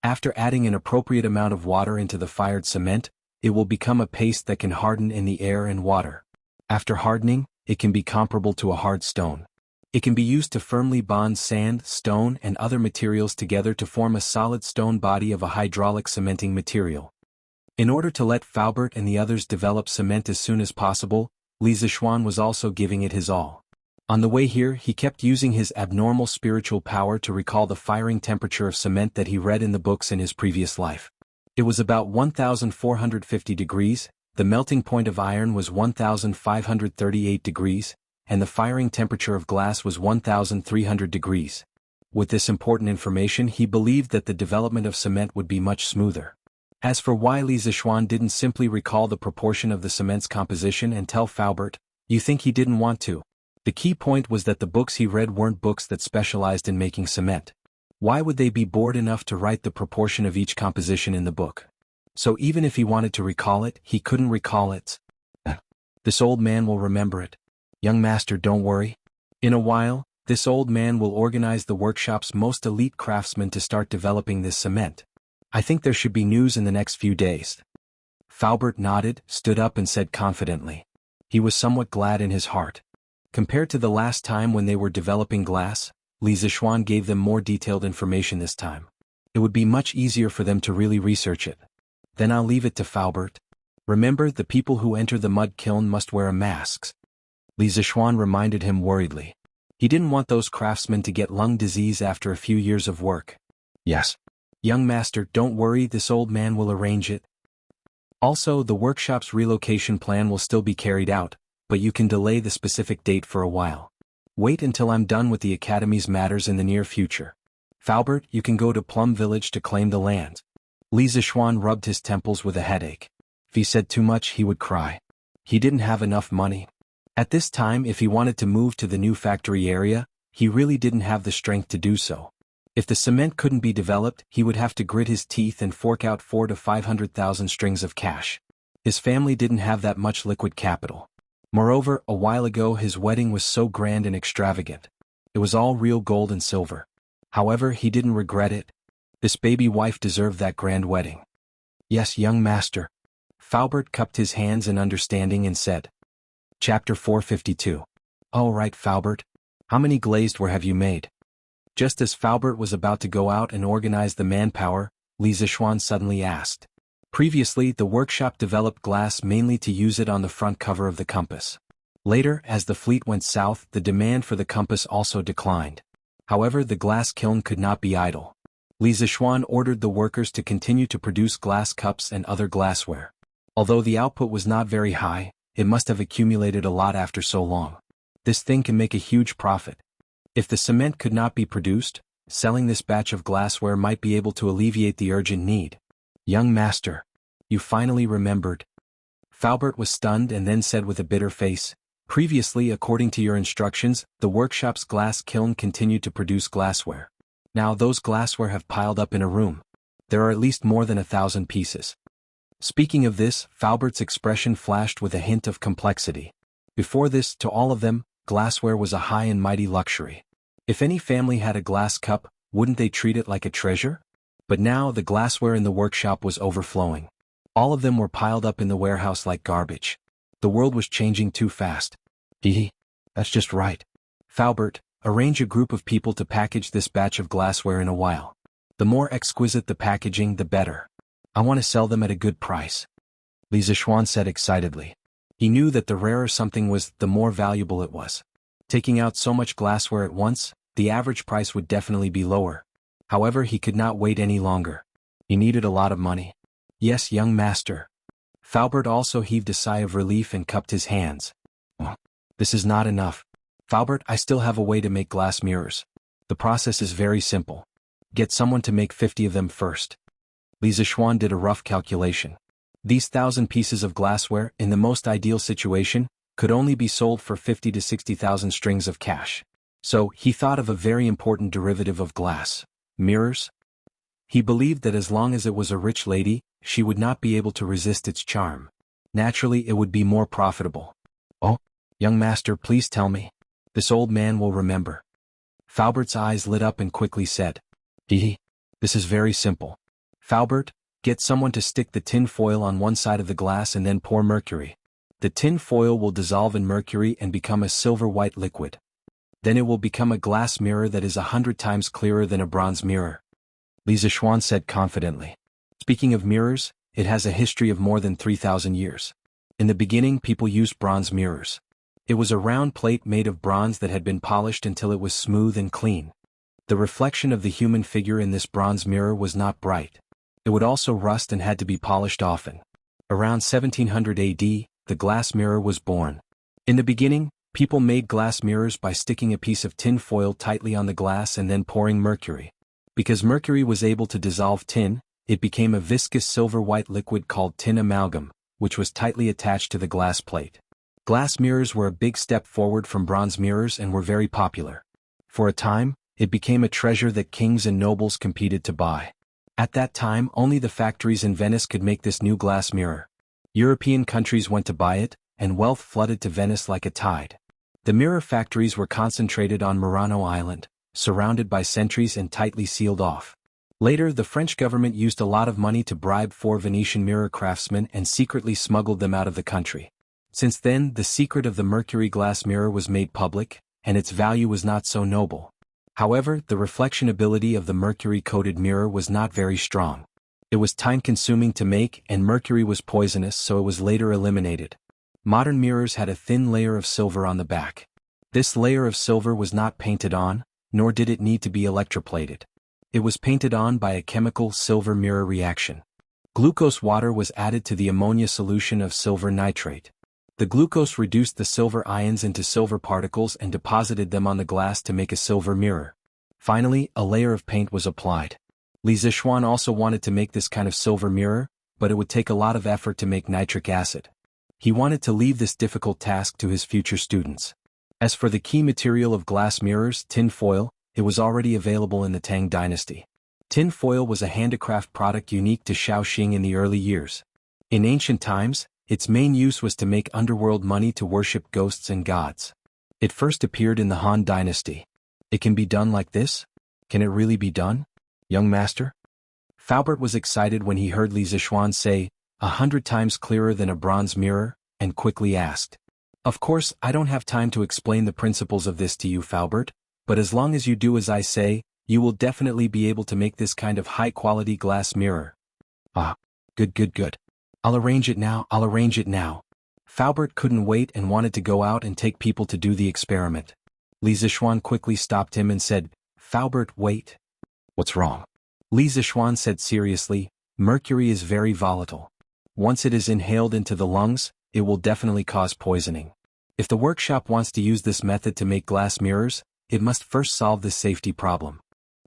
After adding an appropriate amount of water into the fired cement, it will become a paste that can harden in the air and water. After hardening, it can be comparable to a hard stone. It can be used to firmly bond sand, stone, and other materials together to form a solid stone body of a hydraulic cementing material. In order to let Faubert and the others develop cement as soon as possible, Li Zixuan was also giving it his all. On the way here, he kept using his abnormal spiritual power to recall the firing temperature of cement that he read in the books in his previous life. It was about 1,450 degrees, the melting point of iron was 1,538 degrees, and the firing temperature of glass was 1,300 degrees. With this important information, he believed that the development of cement would be much smoother. As for why Li Zixuan didn't simply recall the proportion of the cement's composition and tell Faubert, you think he didn't want to? The key point was that the books he read weren't books that specialized in making cement. Why would they be bored enough to write the proportion of each composition in the book? So even if he wanted to recall it, he couldn't recall it. This old man will remember it. Young master, don't worry. In a while, this old man will organize the workshop's most elite craftsmen to start developing this cement. I think there should be news in the next few days. Faubert nodded, stood up and said confidently. He was somewhat glad in his heart. Compared to the last time when they were developing glass, Li Zixuan gave them more detailed information this time. It would be much easier for them to really research it. Then I'll leave it to Faubert. Remember, the people who enter the mud kiln must wear masks. Li Zixuan reminded him worriedly. He didn't want those craftsmen to get lung disease after a few years of work. Yes. Young master, don't worry, this old man will arrange it. Also, the workshop's relocation plan will still be carried out, but you can delay the specific date for a while. Wait until I'm done with the Academy's matters in the near future. Faubert, you can go to Plum Village to claim the land. Li Zixuan rubbed his temples with a headache. If he said too much, he would cry. He didn't have enough money. At this time, if he wanted to move to the new factory area, he really didn't have the strength to do so. If the cement couldn't be developed, he would have to grit his teeth and fork out 400,000 to 500,000 strings of cash. His family didn't have that much liquid capital. Moreover, a while ago his wedding was so grand and extravagant. It was all real gold and silver. However, he didn't regret it. This baby wife deserved that grand wedding. Yes, young master. Faubert cupped his hands in understanding and said. Chapter 452. All right, Faubert. How many glazed ware have you made? Just as Faubert was about to go out and organize the manpower, Li Zixuan suddenly asked. Previously, the workshop developed glass mainly to use it on the front cover of the compass. Later, as the fleet went south, the demand for the compass also declined. However, the glass kiln could not be idle. Li Zixuan ordered the workers to continue to produce glass cups and other glassware. Although the output was not very high, it must have accumulated a lot after so long. This thing can make a huge profit. If the cement could not be produced, selling this batch of glassware might be able to alleviate the urgent need. Young master, you finally remembered. Faubert was stunned and then said with a bitter face, previously, according to your instructions, the workshop's glass kiln continued to produce glassware. Now those glassware have piled up in a room. There are at least more than 1,000 pieces. Speaking of this, Faubert's expression flashed with a hint of complexity. Before this, to all of them, glassware was a high and mighty luxury. If any family had a glass cup, wouldn't they treat it like a treasure? But now the glassware in the workshop was overflowing. All of them were piled up in the warehouse like garbage. The world was changing too fast. That's just right. Faubert, arrange a group of people to package this batch of glassware in a while. The more exquisite the packaging, the better. I want to sell them at a good price. Li Zixuan said excitedly. He knew that the rarer something was, the more valuable it was. Taking out so much glassware at once, the average price would definitely be lower. However, he could not wait any longer. He needed a lot of money. Yes, young master. Faubert also heaved a sigh of relief and cupped his hands. This is not enough. Faubert, I still have a way to make glass mirrors. The process is very simple. Get someone to make 50 of them first. Li Zixuan did a rough calculation. These 1,000 pieces of glassware, in the most ideal situation, could only be sold for 50,000 to 60,000 strings of cash. So, he thought of a very important derivative of glass: mirrors. He believed that as long as it was a rich lady, she would not be able to resist its charm. Naturally, it would be more profitable. Oh, young master, please tell me. This old man will remember. Falbert's eyes lit up and quickly said, This is very simple. Falbert, get someone to stick the tin foil on one side of the glass and then pour mercury. The tin foil will dissolve in mercury and become a silver-white liquid. Then it will become a glass mirror that is 100 times clearer than a bronze mirror. Li Zishuan said confidently. Speaking of mirrors, it has a history of more than 3,000 years. In the beginning, people used bronze mirrors. It was a round plate made of bronze that had been polished until it was smooth and clean. The reflection of the human figure in this bronze mirror was not bright. It would also rust and had to be polished often. Around 1700 AD, the glass mirror was born. In the beginning, people made glass mirrors by sticking a piece of tin foil tightly on the glass and then pouring mercury. Because mercury was able to dissolve tin, it became a viscous silver-white liquid called tin amalgam, which was tightly attached to the glass plate. Glass mirrors were a big step forward from bronze mirrors and were very popular. For a time, it became a treasure that kings and nobles competed to buy. At that time, only the factories in Venice could make this new glass mirror. European countries went to buy it, and wealth flooded to Venice like a tide. The mirror factories were concentrated on Murano Island, surrounded by sentries and tightly sealed off. Later, the French government used a lot of money to bribe 4 Venetian mirror craftsmen and secretly smuggled them out of the country. Since then, the secret of the mercury glass mirror was made public, and its value was not so noble. However, the reflection ability of the mercury-coated mirror was not very strong. It was time-consuming to make, and mercury was poisonous, so it was later eliminated. Modern mirrors had a thin layer of silver on the back. This layer of silver was not painted on, nor did it need to be electroplated. It was painted on by a chemical silver mirror reaction. Glucose water was added to the ammonia solution of silver nitrate. The glucose reduced the silver ions into silver particles and deposited them on the glass to make a silver mirror. Finally, a layer of paint was applied. Li Zishuan also wanted to make this kind of silver mirror, but it would take a lot of effort to make nitric acid. He wanted to leave this difficult task to his future students. As for the key material of glass mirrors, tin foil, it was already available in the Tang dynasty. Tin foil was a handicraft product unique to Shaoxing in the early years. In ancient times, its main use was to make underworld money to worship ghosts and gods. It first appeared in the Han dynasty. It can be done like this? Can it really be done, young master? Falbert was excited when he heard Li Zishuan say, 100 times clearer than a bronze mirror, and quickly asked, Of course, I don't have time to explain the principles of this to you, Falbert, but as long as you do as I say, you will definitely be able to make this kind of high-quality glass mirror. Ah, good. I'll arrange it now. Falbert couldn't wait and wanted to go out and take people to do the experiment. Li Zishuan quickly stopped him and said, Falbert, wait. What's wrong? Li Zishuan said seriously, mercury is very volatile. Once it is inhaled into the lungs, it will definitely cause poisoning. If the workshop wants to use this method to make glass mirrors, it must first solve this safety problem.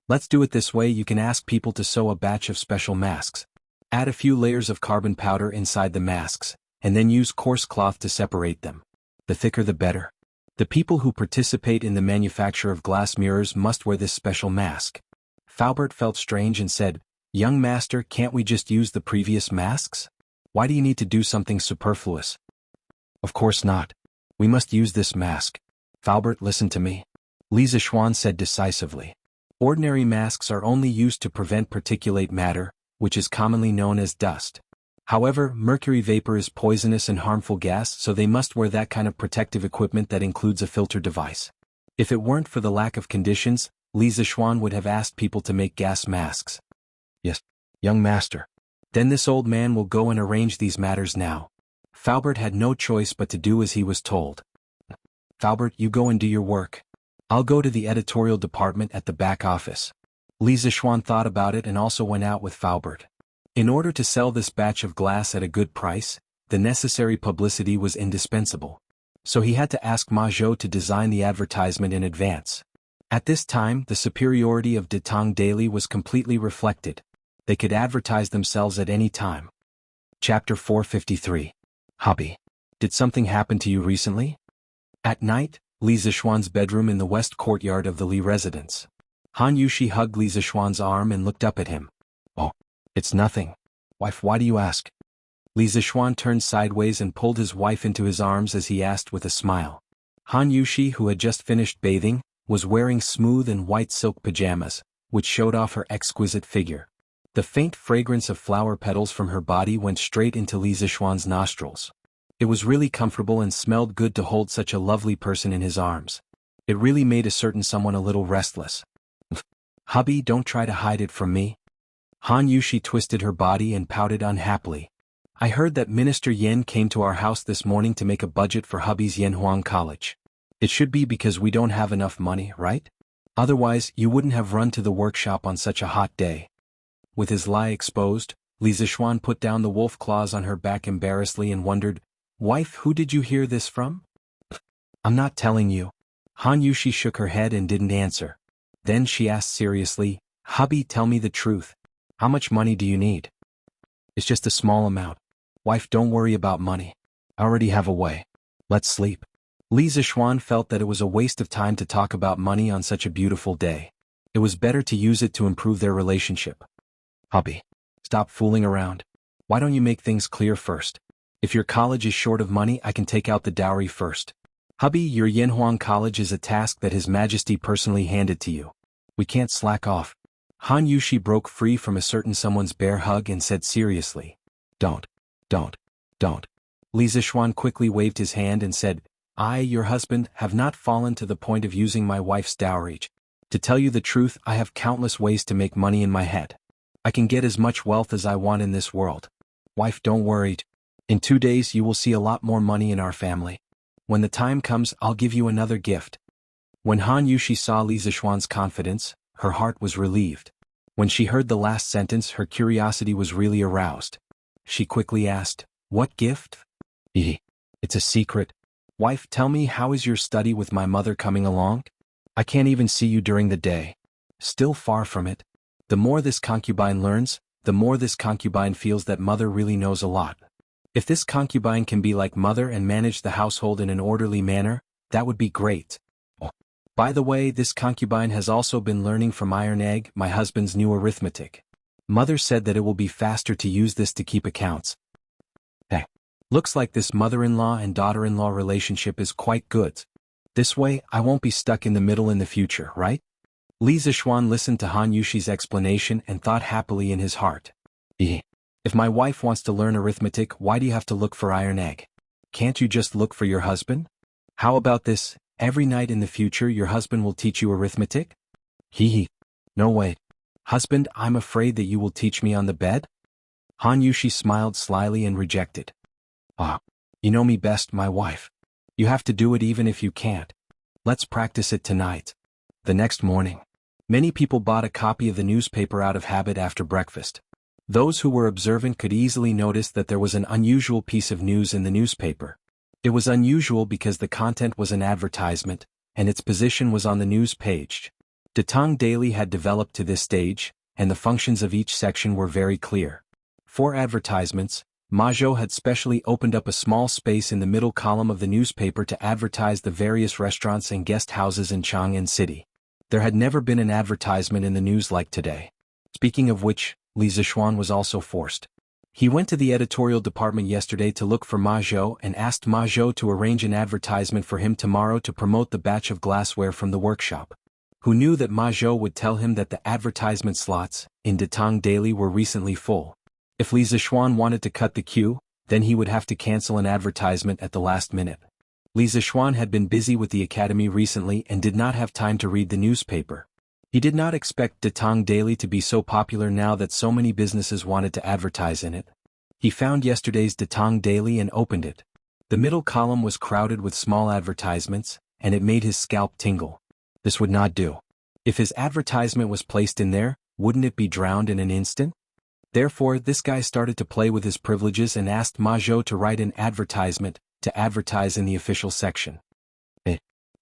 Let's do it this way. You can ask people to sew a batch of special masks. Add a few layers of carbon powder inside the masks, and then use coarse cloth to separate them. The thicker the better. The people who participate in the manufacture of glass mirrors must wear this special mask. Falbert felt strange and said, Young master, can't we just use the previous masks? Why do you need to do something superfluous? Of course not. We must use this mask. Falbert, listen to me. Li Zishuan said decisively. Ordinary masks are only used to prevent particulate matter, which is commonly known as dust. However, mercury vapor is poisonous and harmful gas, so they must wear that kind of protective equipment that includes a filter device. If it weren't for the lack of conditions, Li Zishuan would have asked people to make gas masks. Yes, young master. Then this old man will go and arrange these matters now. Falbert had no choice but to do as he was told. Falbert, you go and do your work. I'll go to the editorial department at the back office. Li Zishuan thought about it and also went out with Falbert. In order to sell this batch of glass at a good price, the necessary publicity was indispensable. So he had to ask Ma Zhou to design the advertisement in advance. At this time, the superiority of Datang Daily was completely reflected. They could advertise themselves at any time. Chapter 453. Hobby. Did something happen to you recently? At night, Li Zixuan's bedroom in the west courtyard of the Li residence. Han Yushi hugged Li Zixuan's arm and looked up at him. Oh, it's nothing. Wife, why do you ask? Li Zixuan turned sideways and pulled his wife into his arms as he asked with a smile. Han Yushi, who had just finished bathing, was wearing smooth and white silk pajamas, which showed off her exquisite figure. The faint fragrance of flower petals from her body went straight into Li Zixuan's nostrils. It was really comfortable and smelled good to hold such a lovely person in his arms. It really made a certain someone a little restless. Hubby, don't try to hide it from me. Han Yushi twisted her body and pouted unhappily. I heard that Minister Yen came to our house this morning to make a budget for hubby's Yanhuang College. It should be because we don't have enough money, right? Otherwise, you wouldn't have run to the workshop on such a hot day. With his lie exposed, Li Zixuan put down the wolf claws on her back embarrassedly and wondered, Wife, who did you hear this from? I'm not telling you. Han Yushi shook her head and didn't answer. Then she asked seriously, Hubby, tell me the truth. How much money do you need? It's just a small amount. Wife, don't worry about money. I already have a way. Let's sleep. Li Zixuan felt that it was a waste of time to talk about money on such a beautiful day. It was better to use it to improve their relationship. Hubby, stop fooling around. Why don't you make things clear first? If your college is short of money, I can take out the dowry first. Hubby, your Yanhuang College is a task that His Majesty personally handed to you. We can't slack off. Han Yushi broke free from a certain someone's bear hug and said seriously, Don't. Li Zixuan quickly waved his hand and said, I, your husband, have not fallen to the point of using my wife's dowry. To tell you the truth, I have countless ways to make money in my head. I can get as much wealth as I want in this world. Wife, don't worry. In 2 days you will see a lot more money in our family. When the time comes, I'll give you another gift. When Han Yushi saw Li Zixuan's confidence, her heart was relieved. When she heard the last sentence, her curiosity was really aroused. She quickly asked, What gift? It's a secret. Wife, tell me, how is your study with my mother coming along? I can't even see you during the day. Still far from it. The more this concubine learns, the more this concubine feels that mother really knows a lot. If this concubine can be like mother and manage the household in an orderly manner, that would be great. Oh, by the way, this concubine has also been learning from Iron Egg, my husband's new arithmetic. Mother said that it will be faster to use this to keep accounts. Hey, looks like this mother-in-law and daughter-in-law relationship is quite good. This way, I won't be stuck in the middle in the future, right? Li Zixuan listened to Han Yushi's explanation and thought happily in his heart. If my wife wants to learn arithmetic, why do you have to look for Iron Egg? Can't you just look for your husband? How about this, every night in the future your husband will teach you arithmetic? No way. Husband, I'm afraid that you will teach me on the bed? Han Yushi smiled slyly and rejected. You know me best, my wife. You have to do it even if you can't. Let's practice it tonight. The next morning, many people bought a copy of the newspaper out of habit after breakfast. Those who were observant could easily notice that there was an unusual piece of news in the newspaper. It was unusual because the content was an advertisement, and its position was on the news page. Datang Daily had developed to this stage, and the functions of each section were very clear. For advertisements, Mazhou had specially opened up a small space in the middle column of the newspaper to advertise the various restaurants and guest houses in Chang'an City. There had never been an advertisement in the news like today. Speaking of which, Li Zixuan was also forced. He went to the editorial department yesterday to look for Mazhou and asked Mazhou to arrange an advertisement for him tomorrow to promote the batch of glassware from the workshop. Who knew that Mazhou would tell him that the advertisement slots in Datang Daily were recently full? If Li Zixuan wanted to cut the queue, then he would have to cancel an advertisement at the last minute. Li Zixuan had been busy with the academy recently and did not have time to read the newspaper. He did not expect Datang Daily to be so popular now that so many businesses wanted to advertise in it. He found yesterday's Datang Daily and opened it. The middle column was crowded with small advertisements, and it made his scalp tingle. This would not do. If his advertisement was placed in there, wouldn't it be drowned in an instant? Therefore, this guy started to play with his privileges and asked Mazhou to write an advertisement to advertise in the official section.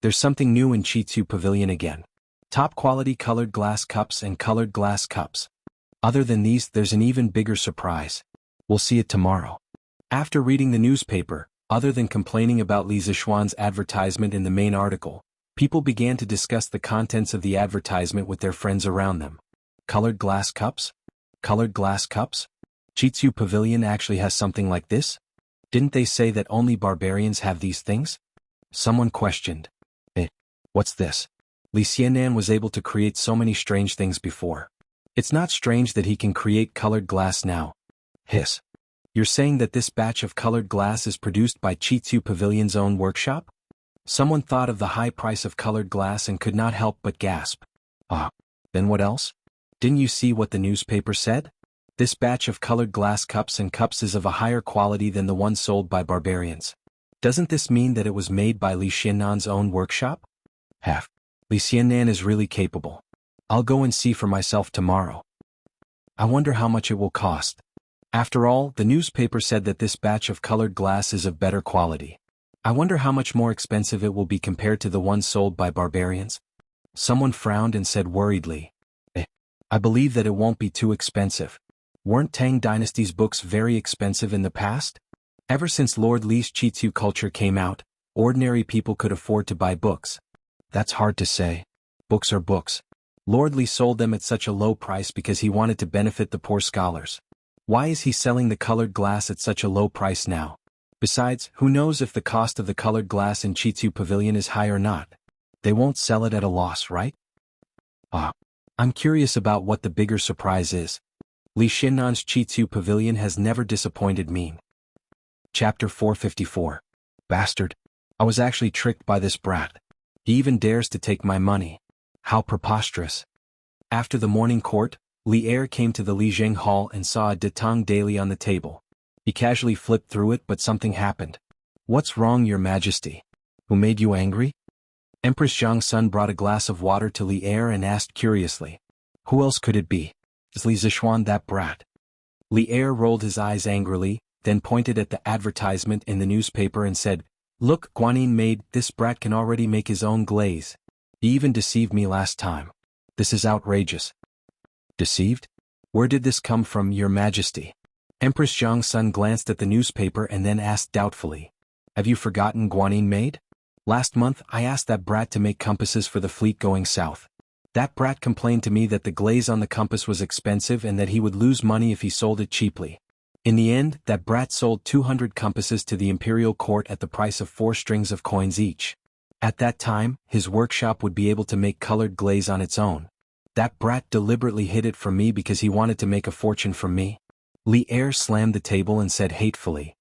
There's something new in Chitsu Pavilion again. Top quality colored glass cups and colored glass cups. Other than these, there's an even bigger surprise. We'll see it tomorrow. After reading the newspaper, Other than complaining about Li Zixuan's advertisement in the main article, people began to discuss the contents of the advertisement with their friends around them. Colored glass cups? Colored glass cups? Jitsu Pavilion actually has something like this? Didn't they say that only barbarians have these things? Someone questioned. What's this? Li Xianan was able to create so many strange things before. It's not strange that he can create colored glass now. Hiss. You're saying that this batch of colored glass is produced by Jitsu Pavilion's own workshop? Someone thought of the high price of colored glass and could not help but gasp. Then what else? Didn't you see what the newspaper said? This batch of colored glass cups is of a higher quality than the one sold by barbarians. Doesn't this mean that it was made by Li Xianan's own workshop? Li Xianan is really capable. I'll go and see for myself tomorrow. I wonder how much it will cost. After all, the newspaper said that this batch of colored glass is of better quality. I wonder how much more expensive it will be compared to the one sold by barbarians. Someone frowned and said worriedly, I believe that it won't be too expensive. Weren't Tang Dynasty's books very expensive in the past? Ever since Lord Li's Jitsu culture came out, ordinary people could afford to buy books. That's hard to say. Books are books. Lord Li sold them at such a low price because he wanted to benefit the poor scholars. Why is he selling the colored glass at such a low price now? Besides, who knows if the cost of the colored glass in Jitsu Pavilion is high or not? They won't sell it at a loss, right? I'm curious about what the bigger surprise is. Li Xianan's Jitsu Pavilion has never disappointed me. Chapter 454. Bastard. I was actually tricked by this brat. He even dares to take my money. How preposterous. After the morning court, Li Er came to the Lijing Hall and saw a Datang daily on the table. He casually flipped through it, but something happened. What's wrong, Your Majesty? Who made you angry? Empress Zhangsun brought a glass of water to Li Er and asked curiously. Who else could it be? Is Li Zixuan that brat? Li Er rolled his eyes angrily, then pointed at the advertisement in the newspaper and said, Look, Guanyin maid, this brat can already make his own glaze. He even deceived me last time. This is outrageous. Deceived? Where did this come from, Your Majesty? Empress Zhangsun glanced at the newspaper and then asked doubtfully. Have you forgotten Guanyin maid? Last month I asked that brat to make compasses for the fleet going south. That brat complained to me that the glaze on the compass was expensive and that he would lose money if he sold it cheaply. In the end, that brat sold 200 compasses to the imperial court at the price of 4 strings of coins each. At that time, his workshop would be able to make colored glaze on its own. That brat deliberately hid it from me because he wanted to make a fortune from me. Li Er slammed the table and said hatefully.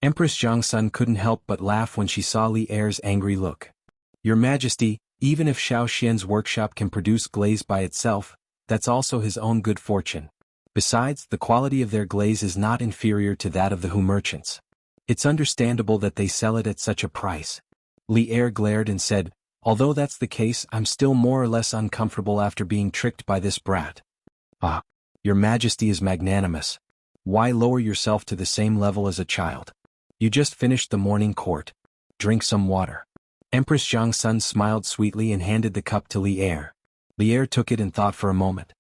Empress Zhangsun couldn't help but laugh when she saw Li Er's angry look. Your Majesty, even if Xiao Xian's workshop can produce glaze by itself, that's also his own good fortune. Besides, the quality of their glaze is not inferior to that of the Hu merchants. It's understandable that they sell it at such a price. Li Er glared and said, Although that's the case, I'm still more or less uncomfortable after being tricked by this brat. Your Majesty is magnanimous. Why lower yourself to the same level as a child? You just finished the morning court. Drink some water. Empress Zhangsun smiled sweetly and handed the cup to Li Er. Li Er took it and thought for a moment.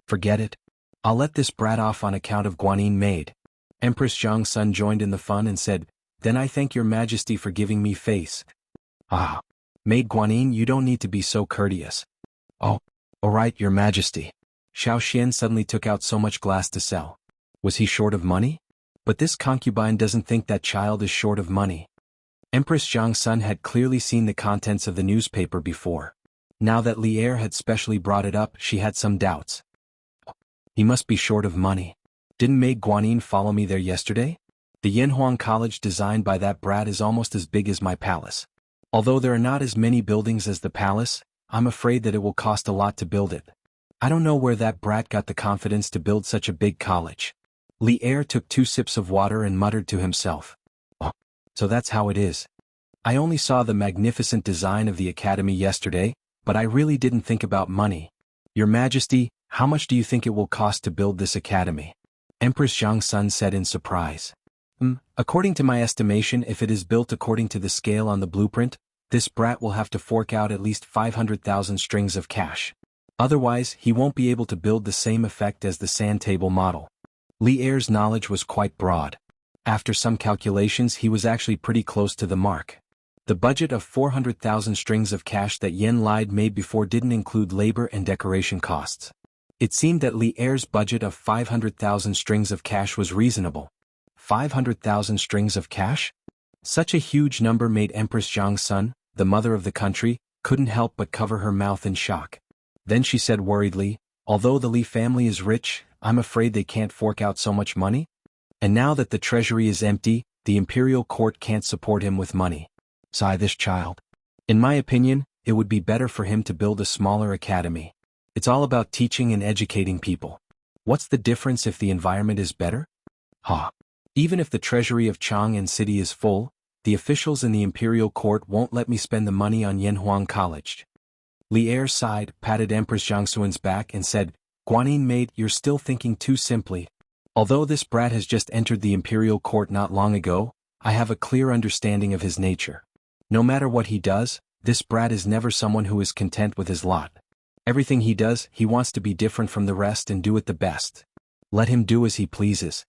Forget it. I'll let this brat off on account of Guanyin maid. Empress Zhangsun joined in the fun and said, Then I thank Your Majesty for giving me face. Maid Guanyin, you don't need to be so courteous. All right, Your Majesty. Xiao Xian suddenly took out so much glass to sell. Was he short of money? But this concubine doesn't think that child is short of money. Empress Zhangsun had clearly seen the contents of the newspaper before. Now that Li Er had specially brought it up, she had some doubts. He must be short of money. Didn't Maid Guanyin follow me there yesterday? The Yanhuang College designed by that brat is almost as big as my palace. Although there are not as many buildings as the palace, I'm afraid that it will cost a lot to build it. I don't know where that brat got the confidence to build such a big college. Li Er took 2 sips of water and muttered to himself. So that's how it is. I only saw the magnificent design of the academy yesterday, but I really didn't think about money. Your Majesty, how much do you think it will cost to build this academy? Empress Zhangsun said in surprise. According to my estimation, if it is built according to the scale on the blueprint, this brat will have to fork out at least 500,000 strings of cash. Otherwise, he won't be able to build the same effect as the sand table model. Li Er's knowledge was quite broad. After some calculations, he was actually pretty close to the mark. The budget of 400,000 strings of cash that Yen lied made before didn't include labor and decoration costs. It seemed that Li Er's budget of 500,000 strings of cash was reasonable. 500,000 strings of cash? Such a huge number made Empress Zhang's son, the mother of the country, couldn't help but cover her mouth in shock. Then she said worriedly, although the Li family is rich, I'm afraid they can't fork out so much money. And now that the treasury is empty, the imperial court can't support him with money. Sigh this child. In my opinion, it would be better for him to build a smaller academy. It's all about teaching and educating people. What's the difference if the environment is better? Even if the treasury of Chang'an City is full, the officials in the imperial court won't let me spend the money on Yanhuang College. Li Er sighed, patted Empress Jiangxuan's back and said, Guanyin maid, you're still thinking too simply. Although this brat has just entered the imperial court not long ago, I have a clear understanding of his nature. No matter what he does, this brat is never someone who is content with his lot. Everything he does, he wants to be different from the rest and do it the best. Let him do as he pleases.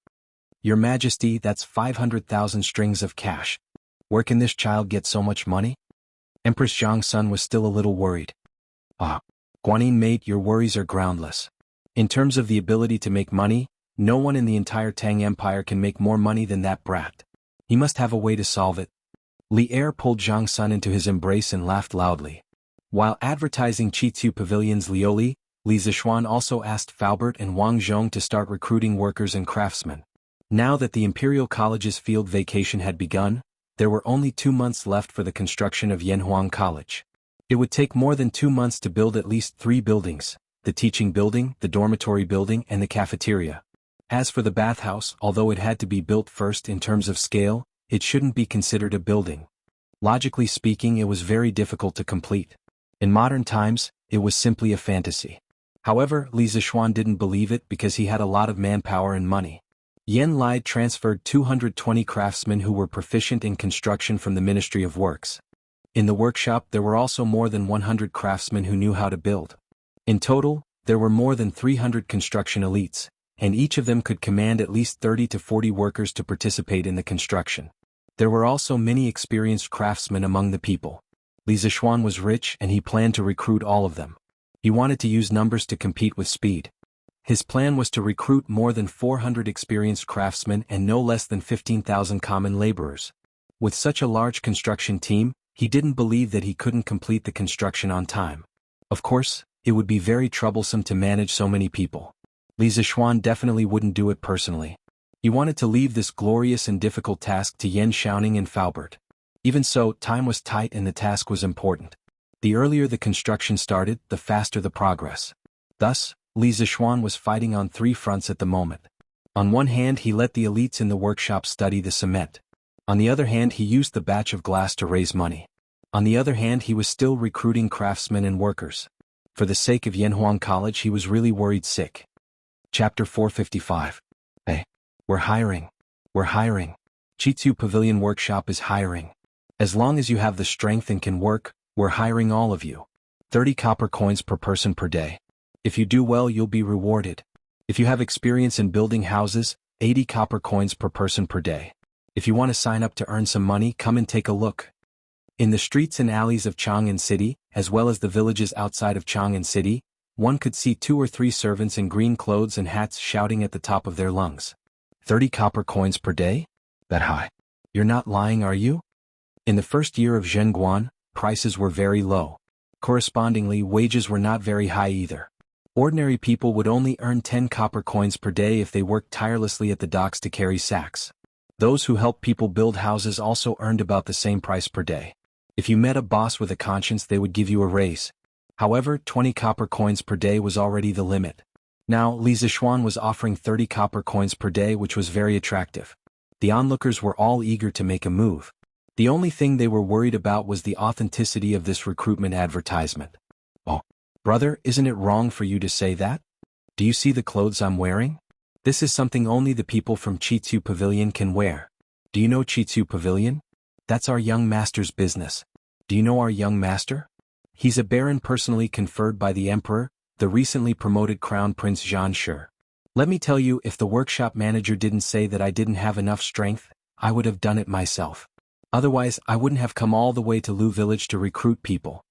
Your Majesty, that's 500,000 strings of cash. Where can this child get so much money? Empress Zhang's son was still a little worried. Guanyin mate, your worries are groundless. In terms of the ability to make money, no one in the entire Tang Empire can make more money than that brat. He must have a way to solve it. Li Er pulled Zhang's son into his embrace and laughed loudly. While advertising Qitzu Pavilion's Lioli, Li Zishuan also asked Faubert and Wang Zhong to start recruiting workers and craftsmen. Now that the Imperial College's field vacation had begun, there were only 2 months left for the construction of Yanhuang College. It would take more than 2 months to build at least 3 buildings, the teaching building, the dormitory building, and the cafeteria. As for the bathhouse, although it had to be built first in terms of scale, it shouldn't be considered a building. Logically speaking, it was very difficult to complete. In modern times, it was simply a fantasy. However, Li Zishuan didn't believe it because he had a lot of manpower and money. Yen Lai transferred 220 craftsmen who were proficient in construction from the Ministry of Works. In the workshop there were also more than 100 craftsmen who knew how to build. In total, there were more than 300 construction elites, and each of them could command at least 30 to 40 workers to participate in the construction. There were also many experienced craftsmen among the people. Li Zishuan was rich and he planned to recruit all of them. He wanted to use numbers to compete with speed. His plan was to recruit more than 400 experienced craftsmen and no less than 15,000 common laborers. With such a large construction team, he didn't believe that he couldn't complete the construction on time. Of course, it would be very troublesome to manage so many people. Li Zishuan definitely wouldn't do it personally. He wanted to leave this glorious and difficult task to Yen Xiaoning and Faubert. Even so, time was tight and the task was important. The earlier the construction started, the faster the progress. Thus, Li Zishuan was fighting on 3 fronts at the moment. On one hand, he let the elites in the workshop study the cement. On the other hand, he used the batch of glass to raise money. On the other hand, he was still recruiting craftsmen and workers. For the sake of Yanhuang College, he was really worried sick. Chapter 455. Hey, we're hiring. We're hiring. Qitzu Pavilion Workshop is hiring. As long as you have the strength and can work, we're hiring all of you. 30 copper coins per person per day. If you do well, you'll be rewarded. If you have experience in building houses, 80 copper coins per person per day. If you want to sign up to earn some money, come and take a look. In the streets and alleys of Chang'an City, as well as the villages outside of Chang'an City, one could see 2 or 3 servants in green clothes and hats shouting at the top of their lungs. 30 copper coins per day? That high? You're not lying, are you? In the first year of Zhenguan, prices were very low. Correspondingly, wages were not very high either. Ordinary people would only earn 10 copper coins per day if they worked tirelessly at the docks to carry sacks. Those who helped people build houses also earned about the same price per day. If you met a boss with a conscience, they would give you a raise. However, 20 copper coins per day was already the limit. Now, Li Zishuan was offering 30 copper coins per day, which was very attractive. The onlookers were all eager to make a move. The only thing they were worried about was the authenticity of this recruitment advertisement. Oh, brother, isn't it wrong for you to say that? Do you see the clothes I'm wearing? This is something only the people from Qitzu Pavilion can wear. Do you know Qitzu Pavilion? That's our young master's business. Do you know our young master? He's a baron personally conferred by the emperor, the recently promoted Crown Prince Zhan Shi. Let me tell you, if the workshop manager didn't say that I didn't have enough strength, I would have done it myself. Otherwise, I wouldn't have come all the way to Lu village to recruit people.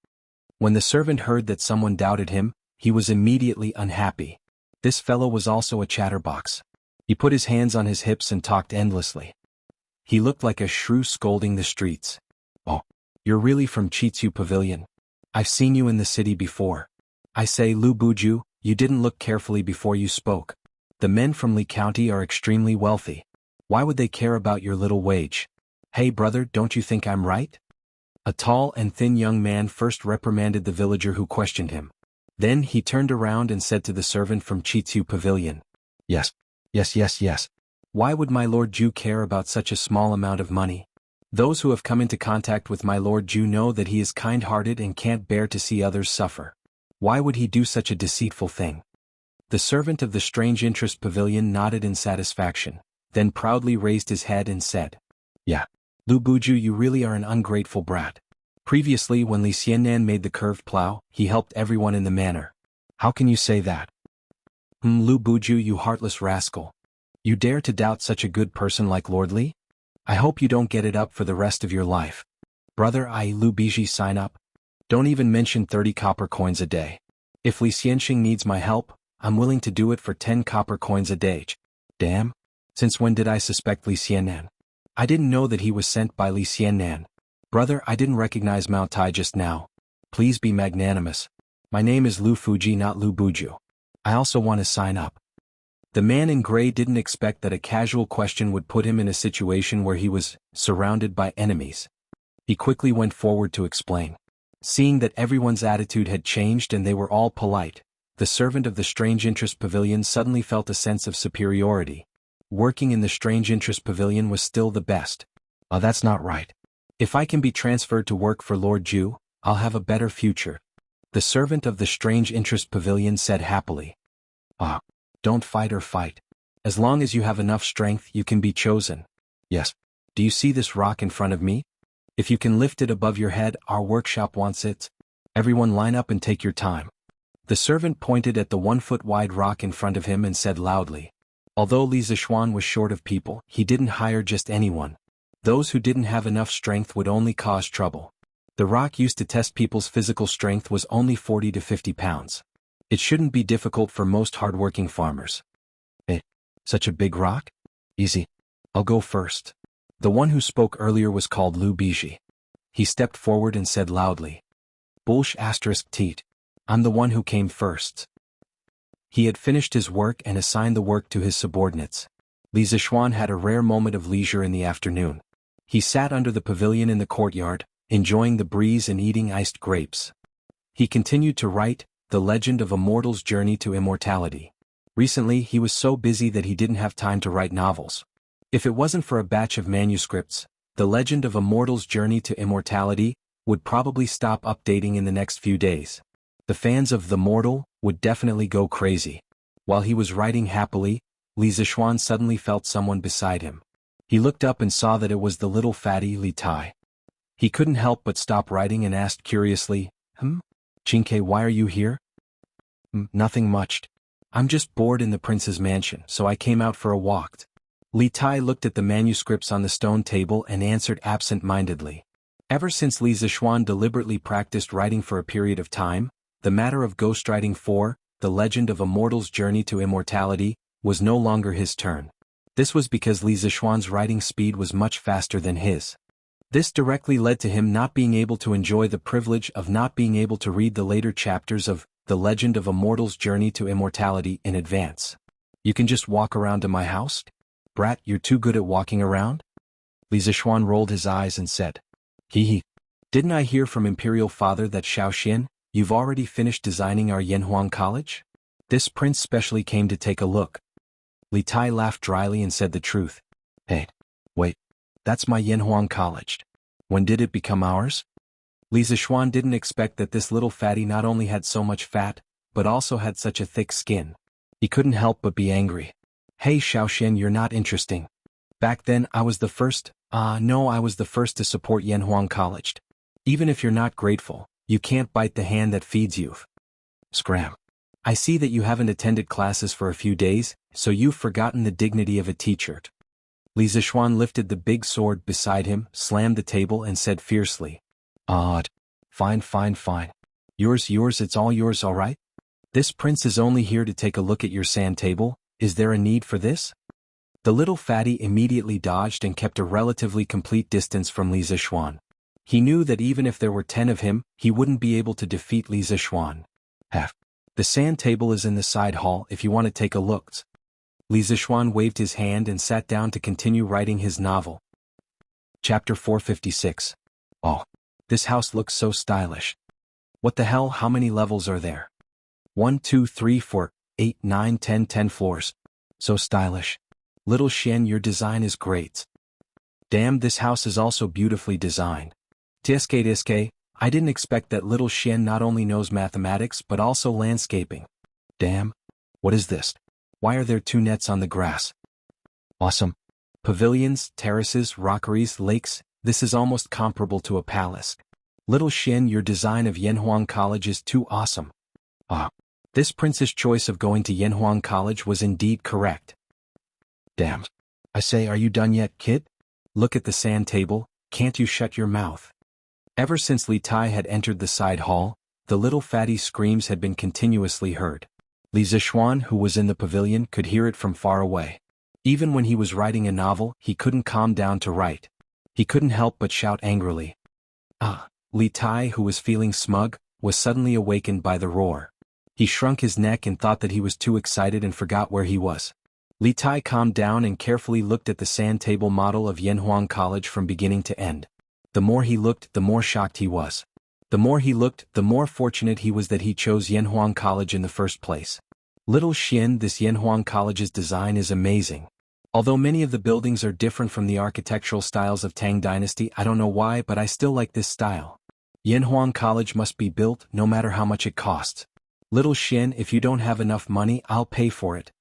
When the servant heard that someone doubted him, he was immediately unhappy. This fellow was also a chatterbox. He put his hands on his hips and talked endlessly. He looked like a shrew scolding the streets. Oh, you're really from Chitsu Pavilion? I've seen you in the city before. I say, Lu Buju, you didn't look carefully before you spoke. The men from Li County are extremely wealthy. Why would they care about your little wage? Hey brother, don't you think I'm right? A tall and thin young man first reprimanded the villager who questioned him. Then he turned around and said to the servant from Chitsu Pavilion. Yes. Why would my Lord Ju care about such a small amount of money? Those who have come into contact with my Lord Ju know that he is kind-hearted and can't bear to see others suffer. Why would he do such a deceitful thing? The servant of the Strange Interest Pavilion nodded in satisfaction, then proudly raised his head and said, Yeah, Lu Buju, you really are an ungrateful brat. Previously, when Li Xiannan made the curved plow, he helped everyone in the manor. How can you say that? Lu Buju, you heartless rascal. You dare to doubt such a good person like Lord Li? I hope you don't get it up for the rest of your life. Brother, Lu Biji, sign up. Don't even mention 30 copper coins a day. If Li Xianxing needs my help, I'm willing to do it for 10 copper coins a day. Damn. Since when did I suspect Li Xiannan? I didn't know that he was sent by Li Xiannan. Brother, I didn't recognize Mao Tai just now. Please be magnanimous. My name is Lu Fuji, not Lu Buju. I also want to sign up. The man in gray didn't expect that a casual question would put him in a situation where he was surrounded by enemies. He quickly went forward to explain. Seeing that everyone's attitude had changed and they were all polite, the servant of the Strange Interest Pavilion suddenly felt a sense of superiority. Working in the Strange Interest Pavilion was still the best. Oh, that's not right. If I can be transferred to work for Lord Ju, I'll have a better future. The servant of the Strange Interest Pavilion said happily. Don't fight or fight. As long as you have enough strength, you can be chosen. Yes. Do you see this rock in front of me? If you can lift it above your head, our workshop wants it. Everyone line up and take your time. The servant pointed at the 1-foot-wide rock in front of him and said loudly. Although Li Zishuan was short of people, he didn't hire just anyone. Those who didn't have enough strength would only cause trouble. The rock used to test people's physical strength was only 40 to 50 pounds. It shouldn't be difficult for most hardworking farmers. Such a big rock? Easy. I'll go first. The one who spoke earlier was called Lu Biji. He stepped forward and said loudly. Bulsh ** teat. I'm the one who came first. He had finished his work and assigned the work to his subordinates. Li Zishuan had a rare moment of leisure in the afternoon. He sat under the pavilion in the courtyard, enjoying the breeze and eating iced grapes. He continued to write, The Legend of a Mortal's Journey to Immortality. Recently, he was so busy that he didn't have time to write novels. If it wasn't for a batch of manuscripts, The Legend of a Mortal's Journey to Immortality would probably stop updating in the next few days. The fans of The Mortal would definitely go crazy. While he was writing happily, Li Zishuan suddenly felt someone beside him. He looked up and saw that it was the little fatty Li Tai. He couldn't help but stop writing and asked curiously, Chinke, why are you here? Nothing much. I'm just bored in the prince's mansion, so I came out for a walk. Li Tai looked at the manuscripts on the stone table and answered absent-mindedly. Ever since Li Zishuan deliberately practiced writing for a period of time, the matter of ghostwriting for The Legend of a Mortal's Journey to Immortality was no longer his turn. This was because Li Zishuan's writing speed was much faster than his. This directly led to him not being able to enjoy the privilege of not being able to read the later chapters of The Legend of a Mortal's Journey to Immortality in advance. You can just walk around to my house? Brat, you're too good at walking around? Li Zishuan rolled his eyes and said. Didn't I hear from Imperial Father that Shaoxian, you've already finished designing our Yanhuang College? This prince specially came to take a look. Li Tai laughed dryly and said the truth. Hey, wait, that's my Yanhuang College. When did it become ours? Li Zishuan didn't expect that this little fatty not only had so much fat, but also had such a thick skin. He couldn't help but be angry. Hey Shaoxian, you're not interesting. Back then I was the first, I was the first to support Yanhuang College. Even if you're not grateful, you can't bite the hand that feeds you. Scram. I see that you haven't attended classes for a few days, so you've forgotten the dignity of a teacher. Li Zishuan lifted the big sword beside him, slammed the table and said fiercely. Odd. Fine. Yours, it's all yours, all right? This prince is only here to take a look at your sand table. Is there a need for this? The little fatty immediately dodged and kept a relatively complete distance from Li Zishuan. He knew that even if there were 10 of him, he wouldn't be able to defeat Li Zishuan. The sand table is in the side hall if you want to take a look. Li Zishuan waved his hand and sat down to continue writing his novel. Chapter 456. Oh, this house looks so stylish. What the hell, how many levels are there? 1, 2, 3, 4, 8, 9, 10 floors. So stylish. Little Xian, your design is great. Damn, this house is also beautifully designed. Tiske, I didn't expect that little Xian not only knows mathematics but also landscaping. Damn. What is this? Why are there 2 nets on the grass? Awesome. Pavilions, terraces, rockeries, lakes, this is almost comparable to a palace. Little Xian, your design of Yanhuang College is too awesome. This prince's choice of going to Yanhuang College was indeed correct. Damn. I say, are you done yet, kid? Look at the sand table, can't you shut your mouth? Ever since Li Tai had entered the side hall, the little fatty's screams had been continuously heard. Li Zishuan, who was in the pavilion, could hear it from far away. Even when he was writing a novel, he couldn't calm down to write. He couldn't help but shout angrily. Li Tai, who was feeling smug, was suddenly awakened by the roar. He shrunk his neck and thought that he was too excited and forgot where he was. Li Tai calmed down and carefully looked at the sand table model of Yanhuang College from beginning to end. The more he looked, the more shocked he was. The more he looked, the more fortunate he was that he chose Yanhuang College in the first place. Little Xian, this Yanhuang College's design is amazing. Although many of the buildings are different from the architectural styles of Tang Dynasty, I don't know why, but I still like this style. Yanhuang College must be built, no matter how much it costs. Little Xian, if you don't have enough money, I'll pay for it.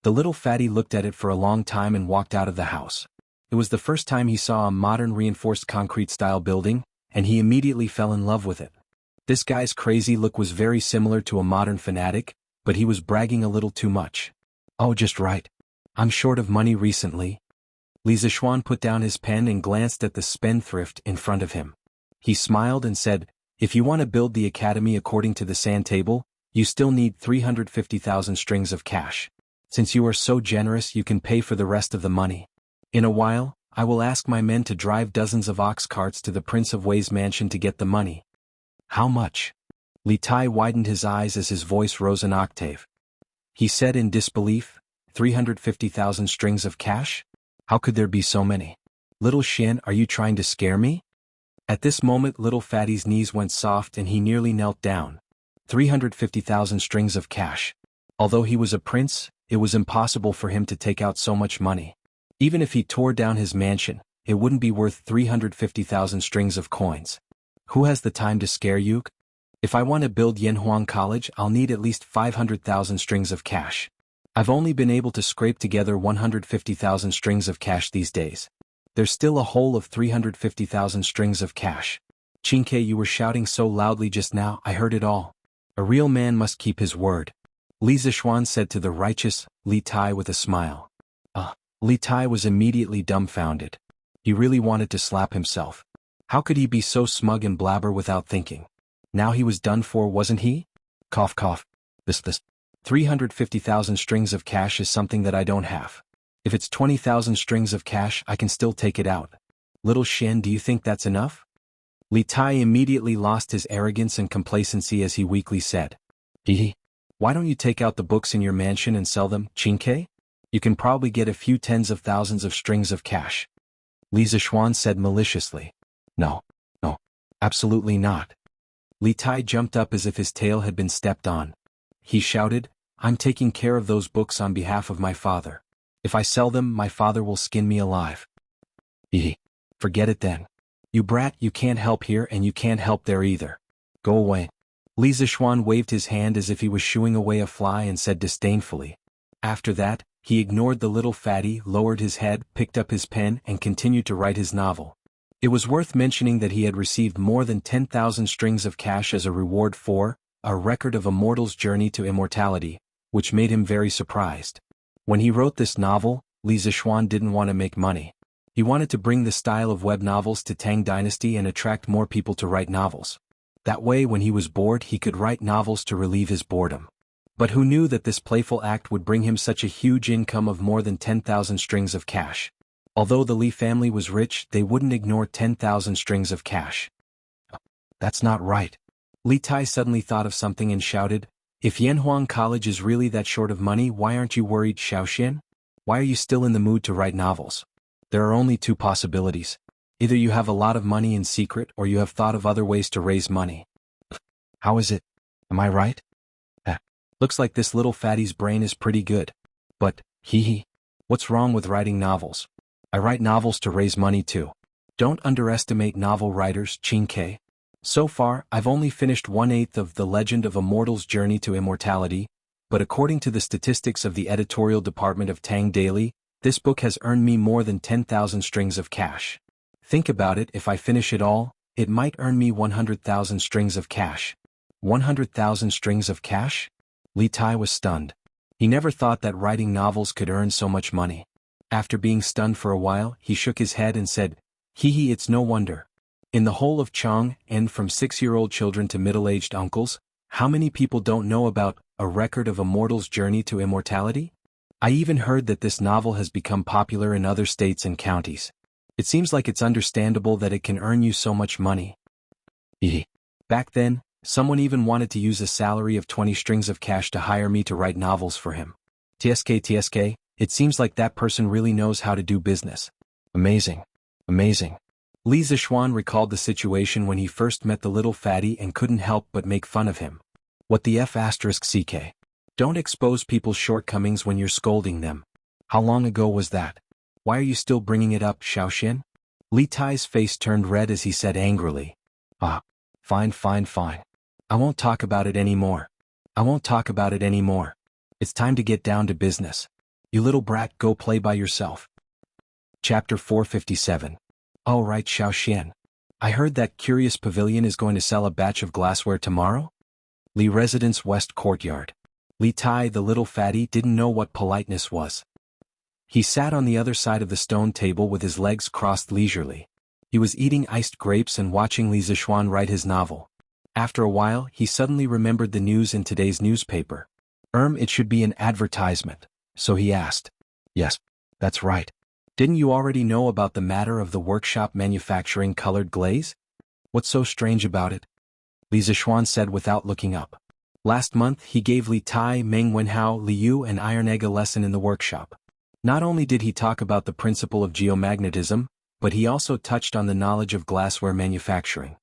The little fatty looked at it for a long time and walked out of the house. It was the first time he saw a modern reinforced concrete-style building, and he immediately fell in love with it. This guy's crazy look was very similar to a modern fanatic, but he was bragging a little too much. Oh, just right. I'm short of money recently. Li Zishuan put down his pen and glanced at the spendthrift in front of him. He smiled and said, if you want to build the academy according to the sand table, you still need 350,000 strings of cash. Since you are so generous, you can pay for the rest of the money. In a while, I will ask my men to drive dozens of ox carts to the Prince of Wei's mansion to get the money. How much? Li Tai widened his eyes as his voice rose an octave. He said in disbelief, 350,000 strings of cash? How could there be so many? Little Xian, are you trying to scare me? At this moment little fatty's knees went soft and he nearly knelt down. 350,000 strings of cash. Although he was a prince, it was impossible for him to take out so much money. Even if he tore down his mansion, it wouldn't be worth 350,000 strings of coins. Who has the time to scare you? If I want to build Yanhuang College, I'll need at least 500,000 strings of cash. I've only been able to scrape together 150,000 strings of cash these days. There's still a hole of 350,000 strings of cash. Chinke, you were shouting so loudly just now, I heard it all. A real man must keep his word. Li Zishuan said to the righteous Li Tai with a smile. Li Tai was immediately dumbfounded. He really wanted to slap himself. How could he be so smug and blabber without thinking? Now he was done for, wasn't he? Cough cough. This 350,000 strings of cash is something that I don't have. If it's 20,000 strings of cash, I can still take it out. Little Xian, do you think that's enough? Li Tai immediately lost his arrogance and complacency as he weakly said. Why don't you take out the books in your mansion and sell them, Chinke? You can probably get a few tens of thousands of strings of cash. Li Zishuan said maliciously. No, absolutely not. Li Tai jumped up as if his tail had been stepped on. He shouted, I'm taking care of those books on behalf of my father. If I sell them, my father will skin me alive. Forget it then. You brat, you can't help here and you can't help there either. Go away. Li Zishuan waved his hand as if he was shooing away a fly and said disdainfully. After that, he ignored the little fatty, lowered his head, picked up his pen and continued to write his novel. It was worth mentioning that he had received more than 10,000 strings of cash as a reward for A Record of a Mortal's Journey to Immortality, which made him very surprised. When he wrote this novel, Li Zixuan didn't want to make money. He wanted to bring the style of web novels to Tang Dynasty and attract more people to write novels. That way when he was bored he could write novels to relieve his boredom. But who knew that this playful act would bring him such a huge income of more than 10,000 strings of cash. Although the Li family was rich, they wouldn't ignore 10,000 strings of cash. That's not right. Li Tai suddenly thought of something and shouted, "If Yanhuang College is really that short of money, why aren't you worried, Xiaoxian? Why are you still in the mood to write novels? There are only two possibilities. Either you have a lot of money in secret or you have thought of other ways to raise money." How is it? Am I right? Looks like this little fatty's brain is pretty good. But, what's wrong with writing novels? I write novels to raise money too. Don't underestimate novel writers, Qin Ke. So far, I've only finished 1/8 of The Legend of a Mortal's Journey to Immortality, but according to the statistics of the editorial department of Tang Daily, this book has earned me more than 10,000 strings of cash. Think about it, if I finish it all, it might earn me 100,000 strings of cash. 100,000 strings of cash? Li Tai was stunned. He never thought that writing novels could earn so much money. After being stunned for a while, he shook his head and said, it's no wonder. In the whole of Chang, and from 6-year-old children to middle-aged uncles, how many people don't know about A Record of a Mortal's Journey to Immortality? I even heard that this novel has become popular in other states and counties. It seems like it's understandable that it can earn you so much money. Back then, someone even wanted to use a salary of 20 strings of cash to hire me to write novels for him. TSK, it seems like that person really knows how to do business. Amazing. Amazing. Li Zixuan recalled the situation when he first met the little fatty and couldn't help but make fun of him. What the F***ck? Don't expose people's shortcomings when you're scolding them. How long ago was that? Why are you still bringing it up, Xiaoxian? Li Tai's face turned red as he said angrily. Fine. I won't talk about it anymore. It's time to get down to business. You little brat, go play by yourself. Chapter 457. All right, Xiaoxian. I heard that Curious Pavilion is going to sell a batch of glassware tomorrow? Li Residence West Courtyard. Li Tai, the little fatty, didn't know what politeness was. He sat on the other side of the stone table with his legs crossed leisurely. He was eating iced grapes and watching Li Zixuan write his novel. After a while, he suddenly remembered the news in today's newspaper. It should be an advertisement. So he asked. Yes, that's right. Didn't you already know about the matter of the workshop manufacturing colored glaze? What's so strange about it? Li Zixuan said without looking up. Last month he gave Li Tai, Meng Wenhao, Li Yu and Iron Egg a lesson in the workshop. Not only did he talk about the principle of geomagnetism, but he also touched on the knowledge of glassware manufacturing.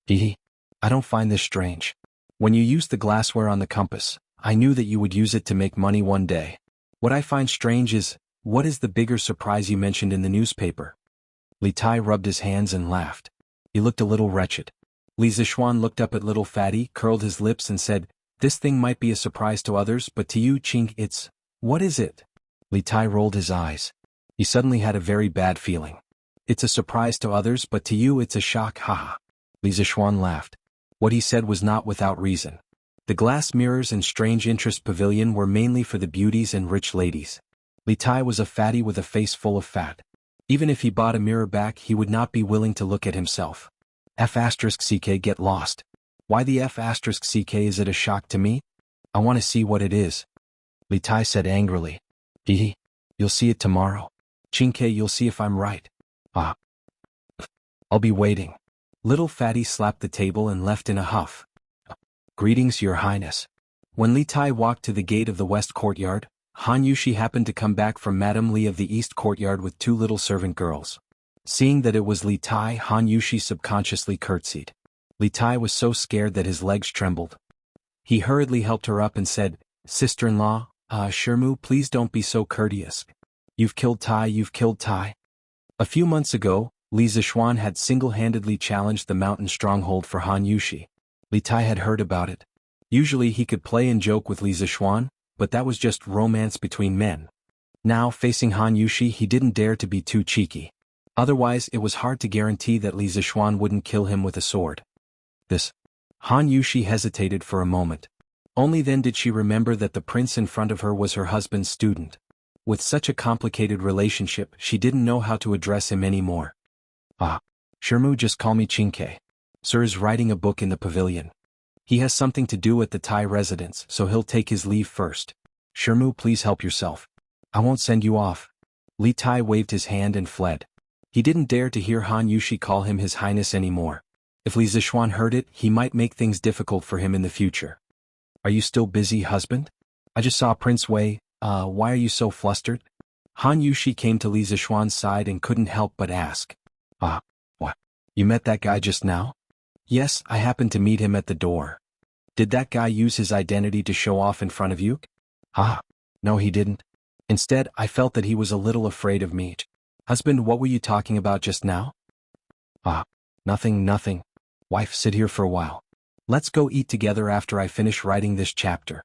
I don't find this strange. When you used the glassware on the compass, I knew that you would use it to make money one day. What I find strange is, what is the bigger surprise you mentioned in the newspaper? Li Tai rubbed his hands and laughed. He looked a little wretched. Li Zixuan looked up at little fatty, curled his lips and said, this thing might be a surprise to others, but to you, Ching, what is it? Li Tai rolled his eyes. He suddenly had a very bad feeling. It's a surprise to others, but to you it's a shock, haha. Li Zixuan laughed. What he said was not without reason. The glass mirrors and strange interest pavilion were mainly for the beauties and rich ladies. Li Tai was a fatty with a face full of fat. Even if he bought a mirror back, he would not be willing to look at himself. F***ck, get lost. Why the F***ck is it a shock to me? I want to see what it is. Li Tai said angrily. You'll see it tomorrow. Qingke, you'll see if I'm right. I'll be waiting. Little fatty slapped the table and left in a huff. Greetings, Your Highness. When Li Tai walked to the gate of the West Courtyard, Han Yushi happened to come back from Madame Li of the East Courtyard with 2 little servant girls. Seeing that it was Li Tai, Han Yushi subconsciously curtsied. Li Tai was so scared that his legs trembled. He hurriedly helped her up and said, Sister-in-law, Shermu, please don't be so courteous. You've killed Tai. A few months ago, Li Zixuan had single-handedly challenged the mountain stronghold for Han Yushi. Li Tai had heard about it. Usually he could play and joke with Li Zixuan, but that was just romance between men. Now, facing Han Yushi, he didn't dare to be too cheeky. Otherwise, it was hard to guarantee that Li Zixuan wouldn't kill him with a sword. Han Yushi hesitated for a moment. Only then did she remember that the prince in front of her was her husband's student. With such a complicated relationship, she didn't know how to address him anymore. Shermu, just call me Chinke. Sir is writing a book in the pavilion. He has something to do at the Thai residence, so he'll take his leave first. Shermu, please help yourself. I won't send you off. Li Tai waved his hand and fled. He didn't dare to hear Han Yushi call him His Highness anymore. If Li Zixuan heard it, he might make things difficult for him in the future. Are you still busy, husband? I just saw Prince Wei. Why are you so flustered? Han Yushi came to Li Zixuan's side and couldn't help but ask. What? You met that guy just now? Yes, I happened to meet him at the door. Did that guy use his identity to show off in front of you? No, he didn't. Instead, I felt that he was a little afraid of me. Husband, what were you talking about just now? Nothing. Wife, sit here for a while. Let's go eat together after I finish writing this chapter.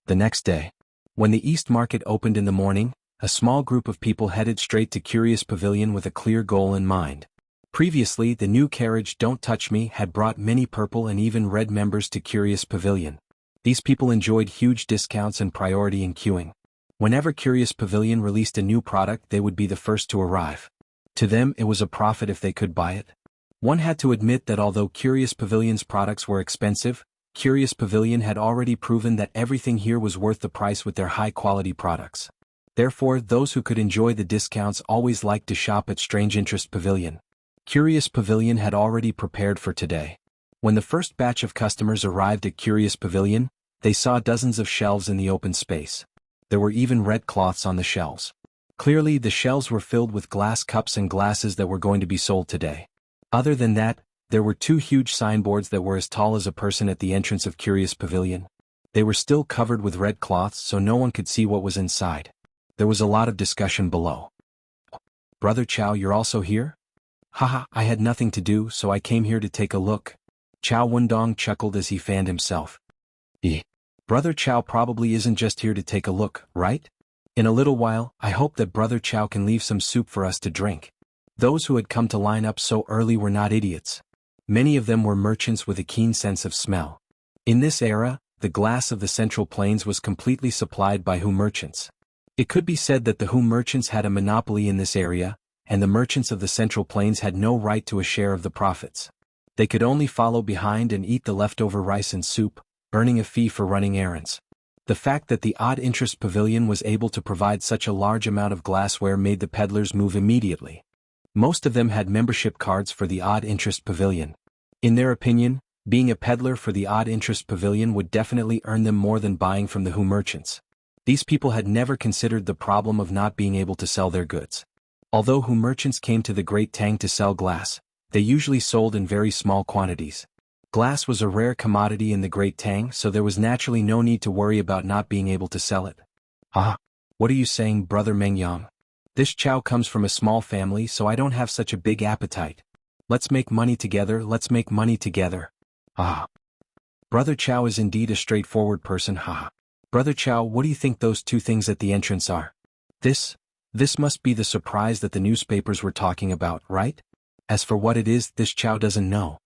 The next day, when the East Market opened in the morning, a small group of people headed straight to Curious Pavilion with a clear goal in mind. Previously, the new carriage Don't Touch Me had brought many purple and even red members to Curious Pavilion. These people enjoyed huge discounts and priority in queuing. Whenever Curious Pavilion released a new product, they would be the first to arrive. To them, it was a profit if they could buy it. One had to admit that although Curious Pavilion's products were expensive, Curious Pavilion had already proven that everything here was worth the price with their high-quality products. Therefore, those who could enjoy the discounts always liked to shop at Strange Interest Pavilion. Curious Pavilion had already prepared for today. When the first batch of customers arrived at Curious Pavilion, they saw dozens of shelves in the open space. There were even red cloths on the shelves. Clearly, the shelves were filled with glass cups and glasses that were going to be sold today. Other than that, there were two huge signboards that were as tall as a person at the entrance of Curious Pavilion. They were still covered with red cloths so no one could see what was inside. There was a lot of discussion below. Brother Chow, you're also here? Haha, I had nothing to do, so I came here to take a look. Chow Wundong chuckled as he fanned himself. Brother Chow probably isn't just here to take a look, right? In a little while, I hope that Brother Chow can leave some soup for us to drink. Those who had come to line up so early were not idiots. Many of them were merchants with a keen sense of smell. In this era, the glass of the Central Plains was completely supplied by Hu merchants. It could be said that the Hu merchants had a monopoly in this area, and the merchants of the Central Plains had no right to a share of the profits. They could only follow behind and eat the leftover rice and soup, earning a fee for running errands. The fact that the Odd Interest Pavilion was able to provide such a large amount of glassware made the peddlers move immediately. Most of them had membership cards for the Odd Interest Pavilion. In their opinion, being a peddler for the Odd Interest Pavilion would definitely earn them more than buying from the Hu merchants. These people had never considered the problem of not being able to sell their goods. Although Hu merchants came to the Great Tang to sell glass, they usually sold in very small quantities. Glass was a rare commodity in the Great Tang, so there was naturally no need to worry about not being able to sell it. What are you saying, Brother Mengyang? This Chow comes from a small family, so I don't have such a big appetite. Let's make money together, Brother Chow is indeed a straightforward person, Brother Chow, what do you think those two things at the entrance are? This must be the surprise that the newspapers were talking about, right? As for what it is, this Chow doesn't know.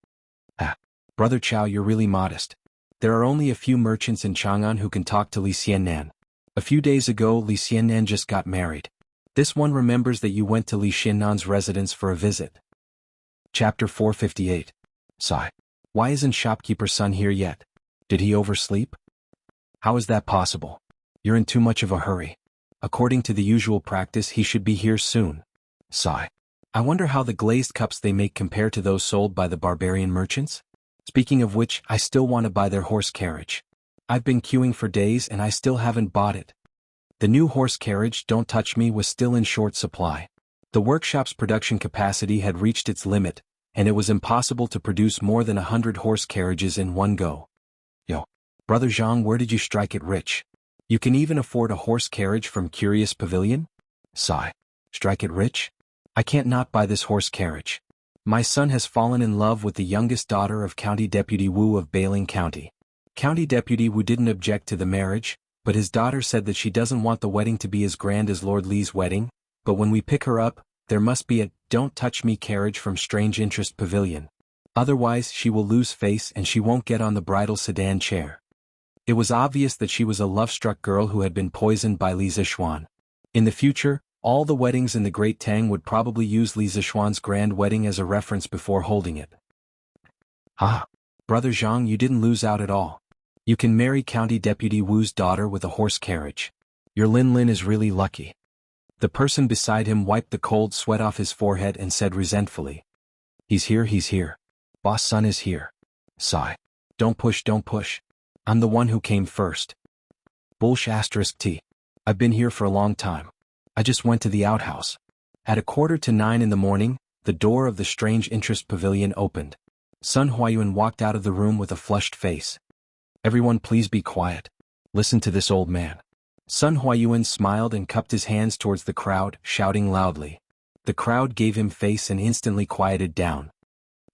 Brother Chow, you're really modest. There are only a few merchants in Chang'an who can talk to Li Xiannan. A few days ago, Li Xiannan just got married. This one remembers that you went to Li Xiannan's residence for a visit. Chapter 458. Sigh. Why isn't shopkeeper's son here yet? Did he oversleep? How is that possible? You're in too much of a hurry. According to the usual practice, he should be here soon. Sigh. I wonder how the glazed cups they make compare to those sold by the barbarian merchants? Speaking of which, I still want to buy their horse carriage. I've been queuing for days and I still haven't bought it. The new horse carriage, Don't Touch Me, was still in short supply. The workshop's production capacity had reached its limit, and it was impossible to produce more than 100 horse carriages in one go. Yo, Brother Zhang, where did you strike it rich? You can even afford a horse carriage from Curious Pavilion? Sigh. Strike it rich? I can't not buy this horse carriage. My son has fallen in love with the youngest daughter of County Deputy Wu of Bailing County. County Deputy Wu didn't object to the marriage, but his daughter said that she doesn't want the wedding to be as grand as Lord Li's wedding, but when we pick her up, there must be a Don't Touch Me carriage from Strange Interest Pavilion. Otherwise she will lose face and she won't get on the bridal sedan chair. It was obvious that she was a love-struck girl who had been poisoned by Li Zixuan. In the future, all the weddings in the Great Tang would probably use Li Zixuan's grand wedding as a reference before holding it. Ah, Brother Zhang, you didn't lose out at all. You can marry County Deputy Wu's daughter with a horse carriage. Your Lin Lin is really lucky. The person beside him wiped the cold sweat off his forehead and said resentfully. He's here. Boss son is here. Sigh. Don't push. I'm the one who came first. Bullsh *T. I've been here for a long time. I just went to the outhouse. At 8:45 in the morning, the door of the Strange Interest Pavilion opened. Sun Huayuan walked out of the room with a flushed face. Everyone please be quiet. Listen to this old man. Sun Huayuan smiled and cupped his hands towards the crowd, shouting loudly. The crowd gave him face and instantly quieted down.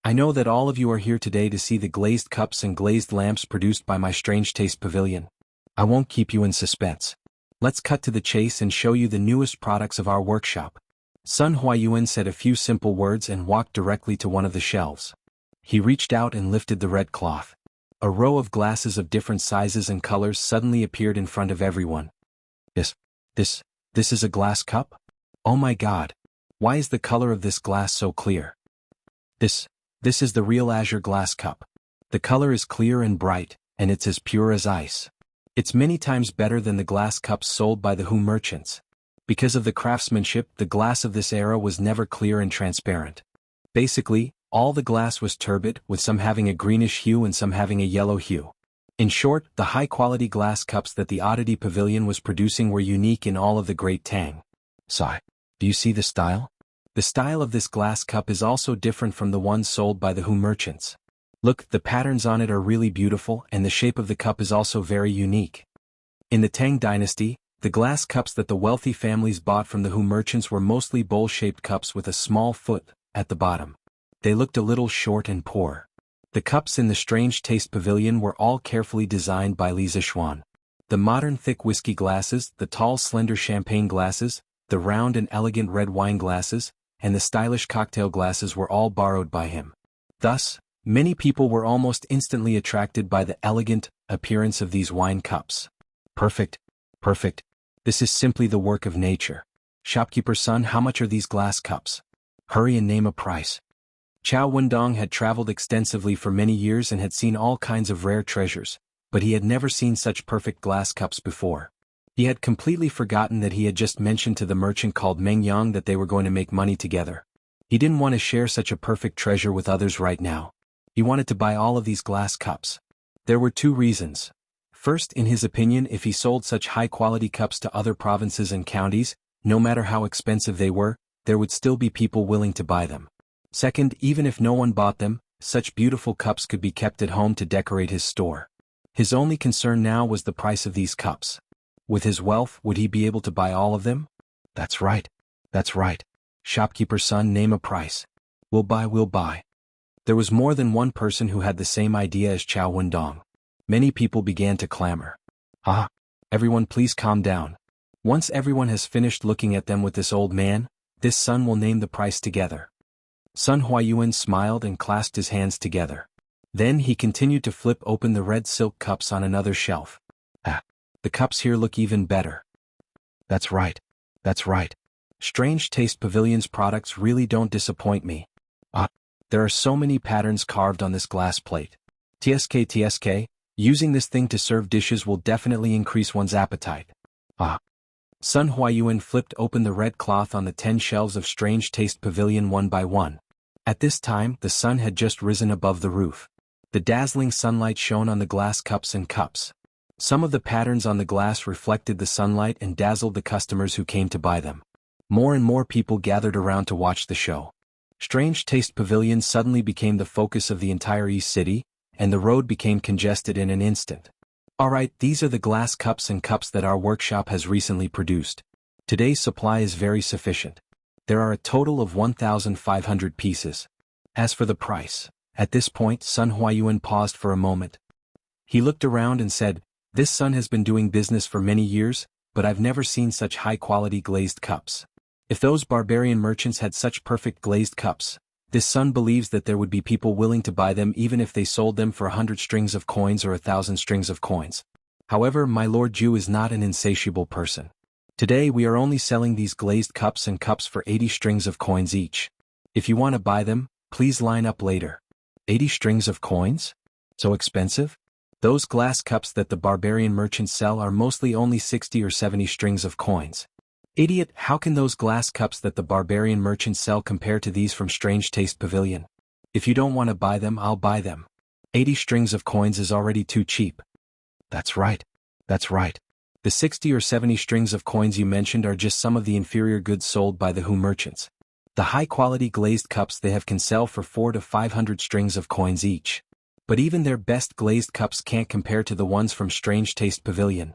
I know that all of you are here today to see the glazed cups and glazed lamps produced by my Strange Taste Pavilion. I won't keep you in suspense. Let's cut to the chase and show you the newest products of our workshop. Sun Huayuan said a few simple words and walked directly to one of the shelves. He reached out and lifted the red cloth. A row of glasses of different sizes and colors suddenly appeared in front of everyone. This is a glass cup? Oh my God! Why is the color of this glass so clear? This is the real azure glass cup. The color is clear and bright, and it's as pure as ice. It's many times better than the glass cups sold by the Hu merchants. Because of the craftsmanship, the glass of this era was never clear and transparent. Basically, all the glass was turbid, with some having a greenish hue and some having a yellow hue. In short, the high-quality glass cups that the Oddity Pavilion was producing were unique in all of the Great Tang. Sigh. Do you see the style? The style of this glass cup is also different from the ones sold by the Hu merchants. Look, the patterns on it are really beautiful and the shape of the cup is also very unique. In the Tang dynasty, the glass cups that the wealthy families bought from the Hu merchants were mostly bowl-shaped cups with a small foot at the bottom. They looked a little short and poor. The cups in the Strange Taste Pavilion were all carefully designed by Li Zixuan. The modern thick whiskey glasses, the tall slender champagne glasses, the round and elegant red wine glasses, and the stylish cocktail glasses were all borrowed by him. Thus, many people were almost instantly attracted by the elegant appearance of these wine cups. Perfect. This is simply the work of nature. Shopkeeper's son, how much are these glass cups? Hurry and name a price. Chao Wendong had traveled extensively for many years and had seen all kinds of rare treasures, but he had never seen such perfect glass cups before. He had completely forgotten that he had just mentioned to the merchant called Meng Yang that they were going to make money together. He didn't want to share such a perfect treasure with others right now. He wanted to buy all of these glass cups. There were two reasons. First, in his opinion, if he sold such high-quality cups to other provinces and counties, no matter how expensive they were, there would still be people willing to buy them. Second, even if no one bought them, such beautiful cups could be kept at home to decorate his store. His only concern now was the price of these cups. With his wealth, would he be able to buy all of them? That's right. Shopkeeper's son, name a price. We'll buy. There was more than one person who had the same idea as Chao Wendong. Many people began to clamor. Everyone please calm down. Once everyone has finished looking at them with this old man, this son will name the price together. Sun Huayuan smiled and clasped his hands together. Then he continued to flip open the red silk cups on another shelf. The cups here look even better. That's right. Strange Taste Pavilion's products really don't disappoint me. There are so many patterns carved on this glass plate. TSK, using this thing to serve dishes will definitely increase one's appetite. Sun Huayuan flipped open the red cloth on the 10 shelves of Strange Taste Pavilion one by one. At this time, the sun had just risen above the roof. The dazzling sunlight shone on the glass cups and cups. Some of the patterns on the glass reflected the sunlight and dazzled the customers who came to buy them. More and more people gathered around to watch the show. Strange Taste Pavilion suddenly became the focus of the entire East City, and the road became congested in an instant. Alright, these are the glass cups and cups that our workshop has recently produced. Today's supply is very sufficient. There are a total of 1,500 pieces. As for the price, at this point Sun Huayuan paused for a moment. He looked around and said, "This son has been doing business for many years, but I've never seen such high-quality glazed cups. If those barbarian merchants had such perfect glazed cups, This son believes that there would be people willing to buy them even if they sold them for 100 strings of coins or 1,000 strings of coins. However, my Lord Jew is not an insatiable person. Today we are only selling these glazed cups and cups for 80 strings of coins each. If you want to buy them, please line up later. 80 strings of coins? So expensive? Those glass cups that the barbarian merchants sell are mostly only 60 or 70 strings of coins. Idiot, how can those glass cups that the barbarian merchants sell compare to these from Strange Taste Pavilion? If you don't want to buy them, I'll buy them. 80 strings of coins is already too cheap. That's right. That's right. The 60 or 70 strings of coins you mentioned are just some of the inferior goods sold by the Hu merchants. The high-quality glazed cups they have can sell for 400 to 500 strings of coins each. But even their best glazed cups can't compare to the ones from Strange Taste Pavilion.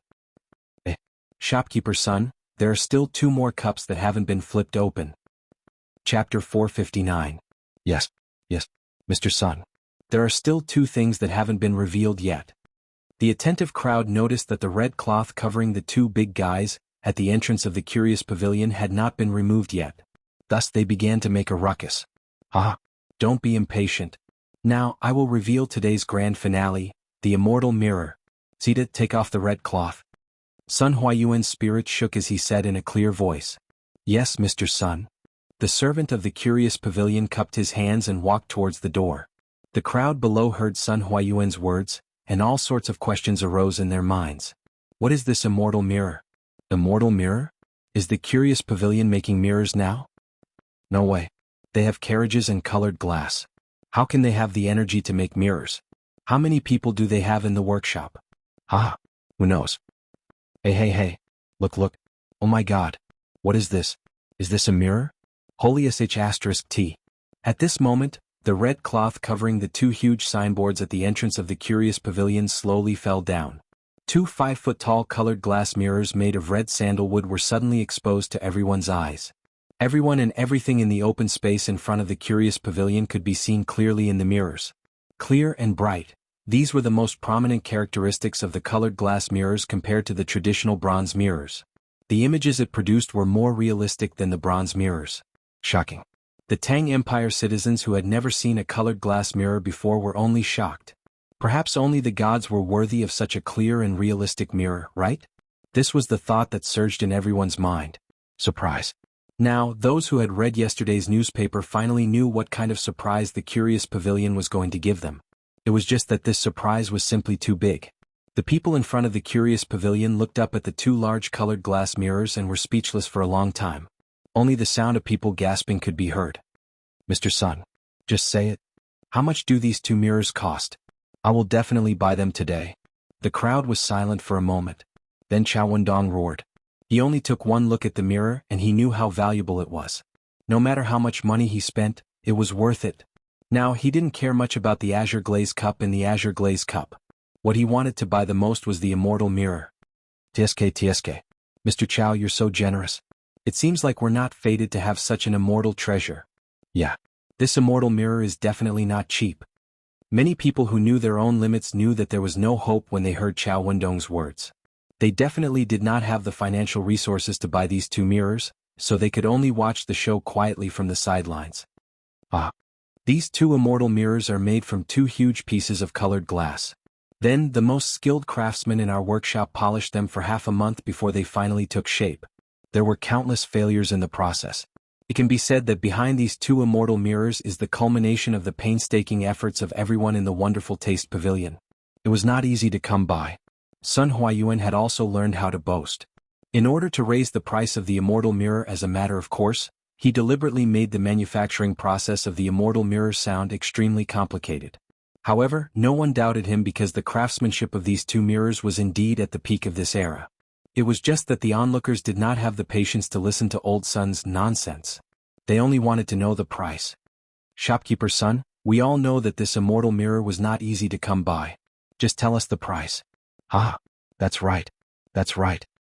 Shopkeeper's son, there are still 2 more cups that haven't been flipped open. Chapter 459. Yes, Mr. Sun. There are still 2 things that haven't been revealed yet. The attentive crowd noticed that the red cloth covering the 2 big guys at the entrance of the curious pavilion had not been removed yet. Thus they began to make a ruckus. Don't be impatient. Now I will reveal today's grand finale, the immortal mirror. Sita, take off the red cloth. Sun Huayuan's spirit shook as he said in a clear voice. Yes, Mr. Sun. The servant of the curious pavilion cupped his hands and walked towards the door. The crowd below heard Sun Huayuan's words, and all sorts of questions arose in their minds. What is this immortal mirror? Immortal mirror? Is the curious pavilion making mirrors now? No way. They have carriages and colored glass. How can they have the energy to make mirrors? How many people do they have in the workshop? Who knows? Hey. Look. Oh my God. What is this? Is this a mirror? Holy sh*t. At this moment, the red cloth covering the 2 huge signboards at the entrance of the curious pavilion slowly fell down. 2 5-foot-tall colored glass mirrors made of red sandalwood were suddenly exposed to everyone's eyes. Everyone and everything in the open space in front of the curious pavilion could be seen clearly in the mirrors. Clear and bright. These were the most prominent characteristics of the colored glass mirrors compared to the traditional bronze mirrors. The images it produced were more realistic than the bronze mirrors. Shocking. The Tang Empire citizens who had never seen a colored glass mirror before were only shocked. Perhaps only the gods were worthy of such a clear and realistic mirror, right? This was the thought that surged in everyone's mind. Surprise. Now, those who had read yesterday's newspaper finally knew what kind of surprise the curious pavilion was going to give them. It was just that this surprise was simply too big. The people in front of the curious pavilion looked up at the 2 large colored glass mirrors and were speechless for a long time. Only the sound of people gasping could be heard. Mr. Sun, just say it. How much do these 2 mirrors cost? I will definitely buy them today. The crowd was silent for a moment. Then Chao Wendong roared. He only took one look at the mirror and he knew how valuable it was. No matter how much money he spent, it was worth it. Now he didn't care much about the azure glaze cup and the azure glaze cup. What he wanted to buy the most was the immortal mirror. TSK. Mr. Chao, you're so generous. It seems like we're not fated to have such an immortal treasure. Yeah. This immortal mirror is definitely not cheap. Many people who knew their own limits knew that there was no hope when they heard Chao Wendong's words. They definitely did not have the financial resources to buy these 2 mirrors, so they could only watch the show quietly from the sidelines. These 2 immortal mirrors are made from 2 huge pieces of colored glass. Then, the most skilled craftsmen in our workshop polished them for half a month before they finally took shape. There were countless failures in the process. It can be said that behind these 2 immortal mirrors is the culmination of the painstaking efforts of everyone in the Wonderful Taste Pavilion. It was not easy to come by. Sun Huayuan had also learned how to boast. In order to raise the price of the immortal mirror as a matter of course, he deliberately made the manufacturing process of the immortal mirror sound extremely complicated. However, no one doubted him because the craftsmanship of these 2 mirrors was indeed at the peak of this era. It was just that the onlookers did not have the patience to listen to Old Sun's nonsense. They only wanted to know the price. Shopkeeper's son, we all know that this immortal mirror was not easy to come by. Just tell us the price. That's right.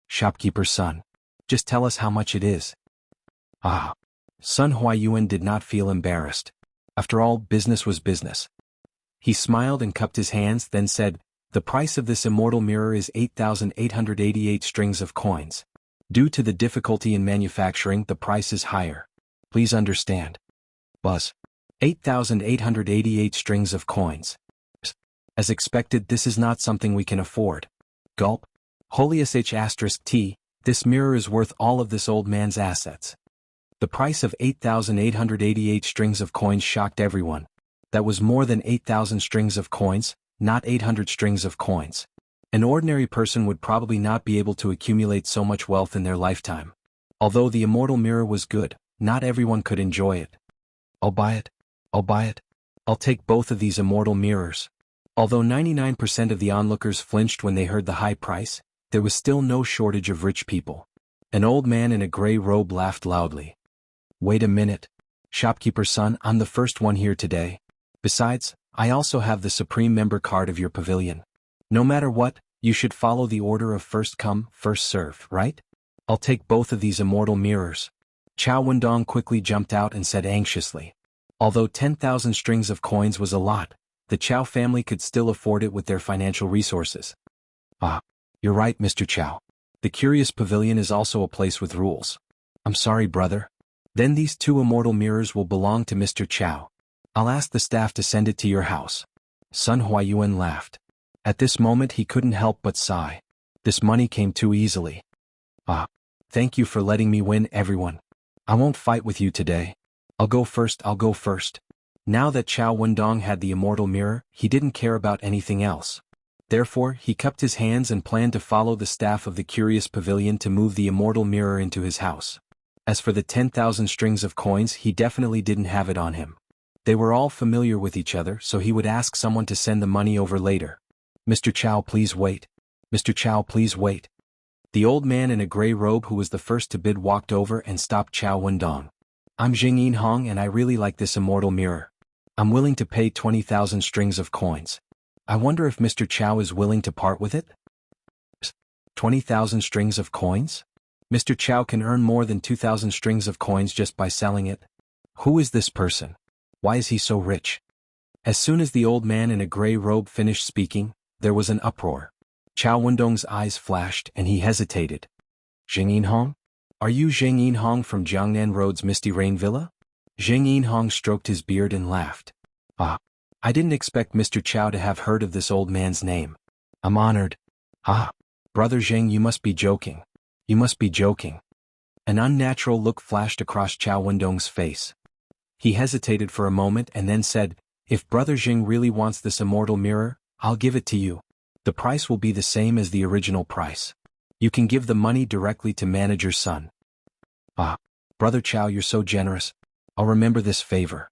Shopkeeper's son. Just tell us how much it is. Sun Huayuan did not feel embarrassed. After all, business was business. He smiled and cupped his hands, then said, the price of this immortal mirror is 8,888 strings of coins. Due to the difficulty in manufacturing, the price is higher. Please understand. Buzz. 8,888 strings of coins. As expected, this is not something we can afford. Gulp. Holius H*T, this mirror is worth all of this old man's assets. The price of 8,888 strings of coins shocked everyone. That was more than 8,000 strings of coins, not 800 strings of coins. An ordinary person would probably not be able to accumulate so much wealth in their lifetime. Although the immortal mirror was good, not everyone could enjoy it. I'll buy it. I'll buy it. I'll take both of these immortal mirrors. Although 99% of the onlookers flinched when they heard the high price, there was still no shortage of rich people. An old man in a gray robe laughed loudly. Wait a minute. Shopkeeper's son, I'm the first one here today. Besides, I also have the supreme member card of your pavilion. No matter what, you should follow the order of first come, first serve, right? I'll take both of these immortal mirrors. Chow Wendong quickly jumped out and said anxiously. Although 10,000 strings of coins was a lot, the Chow family could still afford it with their financial resources. Ah, you're right, Mr. Chow. The Curious Pavilion is also a place with rules. I'm sorry, brother. Then these two immortal mirrors will belong to Mr. Chow. I'll ask the staff to send it to your house. Sun Huayuan laughed. At this moment he couldn't help but sigh. This money came too easily. Ah, thank you for letting me win, everyone. I won't fight with you today. I'll go first. Now that Chow Wendong had the immortal mirror, he didn't care about anything else. Therefore, he cupped his hands and planned to follow the staff of the Curious Pavilion to move the immortal mirror into his house. As for the 10,000 strings of coins, he definitely didn't have it on him. They were all familiar with each other, so he would ask someone to send the money over later. Mr. Chow, please wait. Mr. Chow, please wait. The old man in a gray robe who was the first to bid walked over and stopped Chow Wendong. I'm Jing Yin Hong and I really like this immortal mirror. I'm willing to pay 20,000 strings of coins. I wonder if Mr. Chow is willing to part with it? 20,000 strings of coins? Mr. Chow can earn more than 2,000 strings of coins just by selling it. Who is this person? Why is he so rich? As soon as the old man in a gray robe finished speaking, there was an uproar. Chow Wendong's eyes flashed and he hesitated. Jing Yin Hong? Are you Jing Yin Hong from Jiangnan Road's Misty Rain Villa? Jing Yin Hong stroked his beard and laughed. Ah, I didn't expect Mr. Chow to have heard of this old man's name. I'm honored. Ah, Brother Zheng, you must be joking. You must be joking. An unnatural look flashed across Chow Wendong's face. He hesitated for a moment and then said, if Brother Zheng really wants this immortal mirror, I'll give it to you. The price will be the same as the original price. You can give the money directly to Manager's son. Ah, Brother Chow, you're so generous. I'll remember this favor.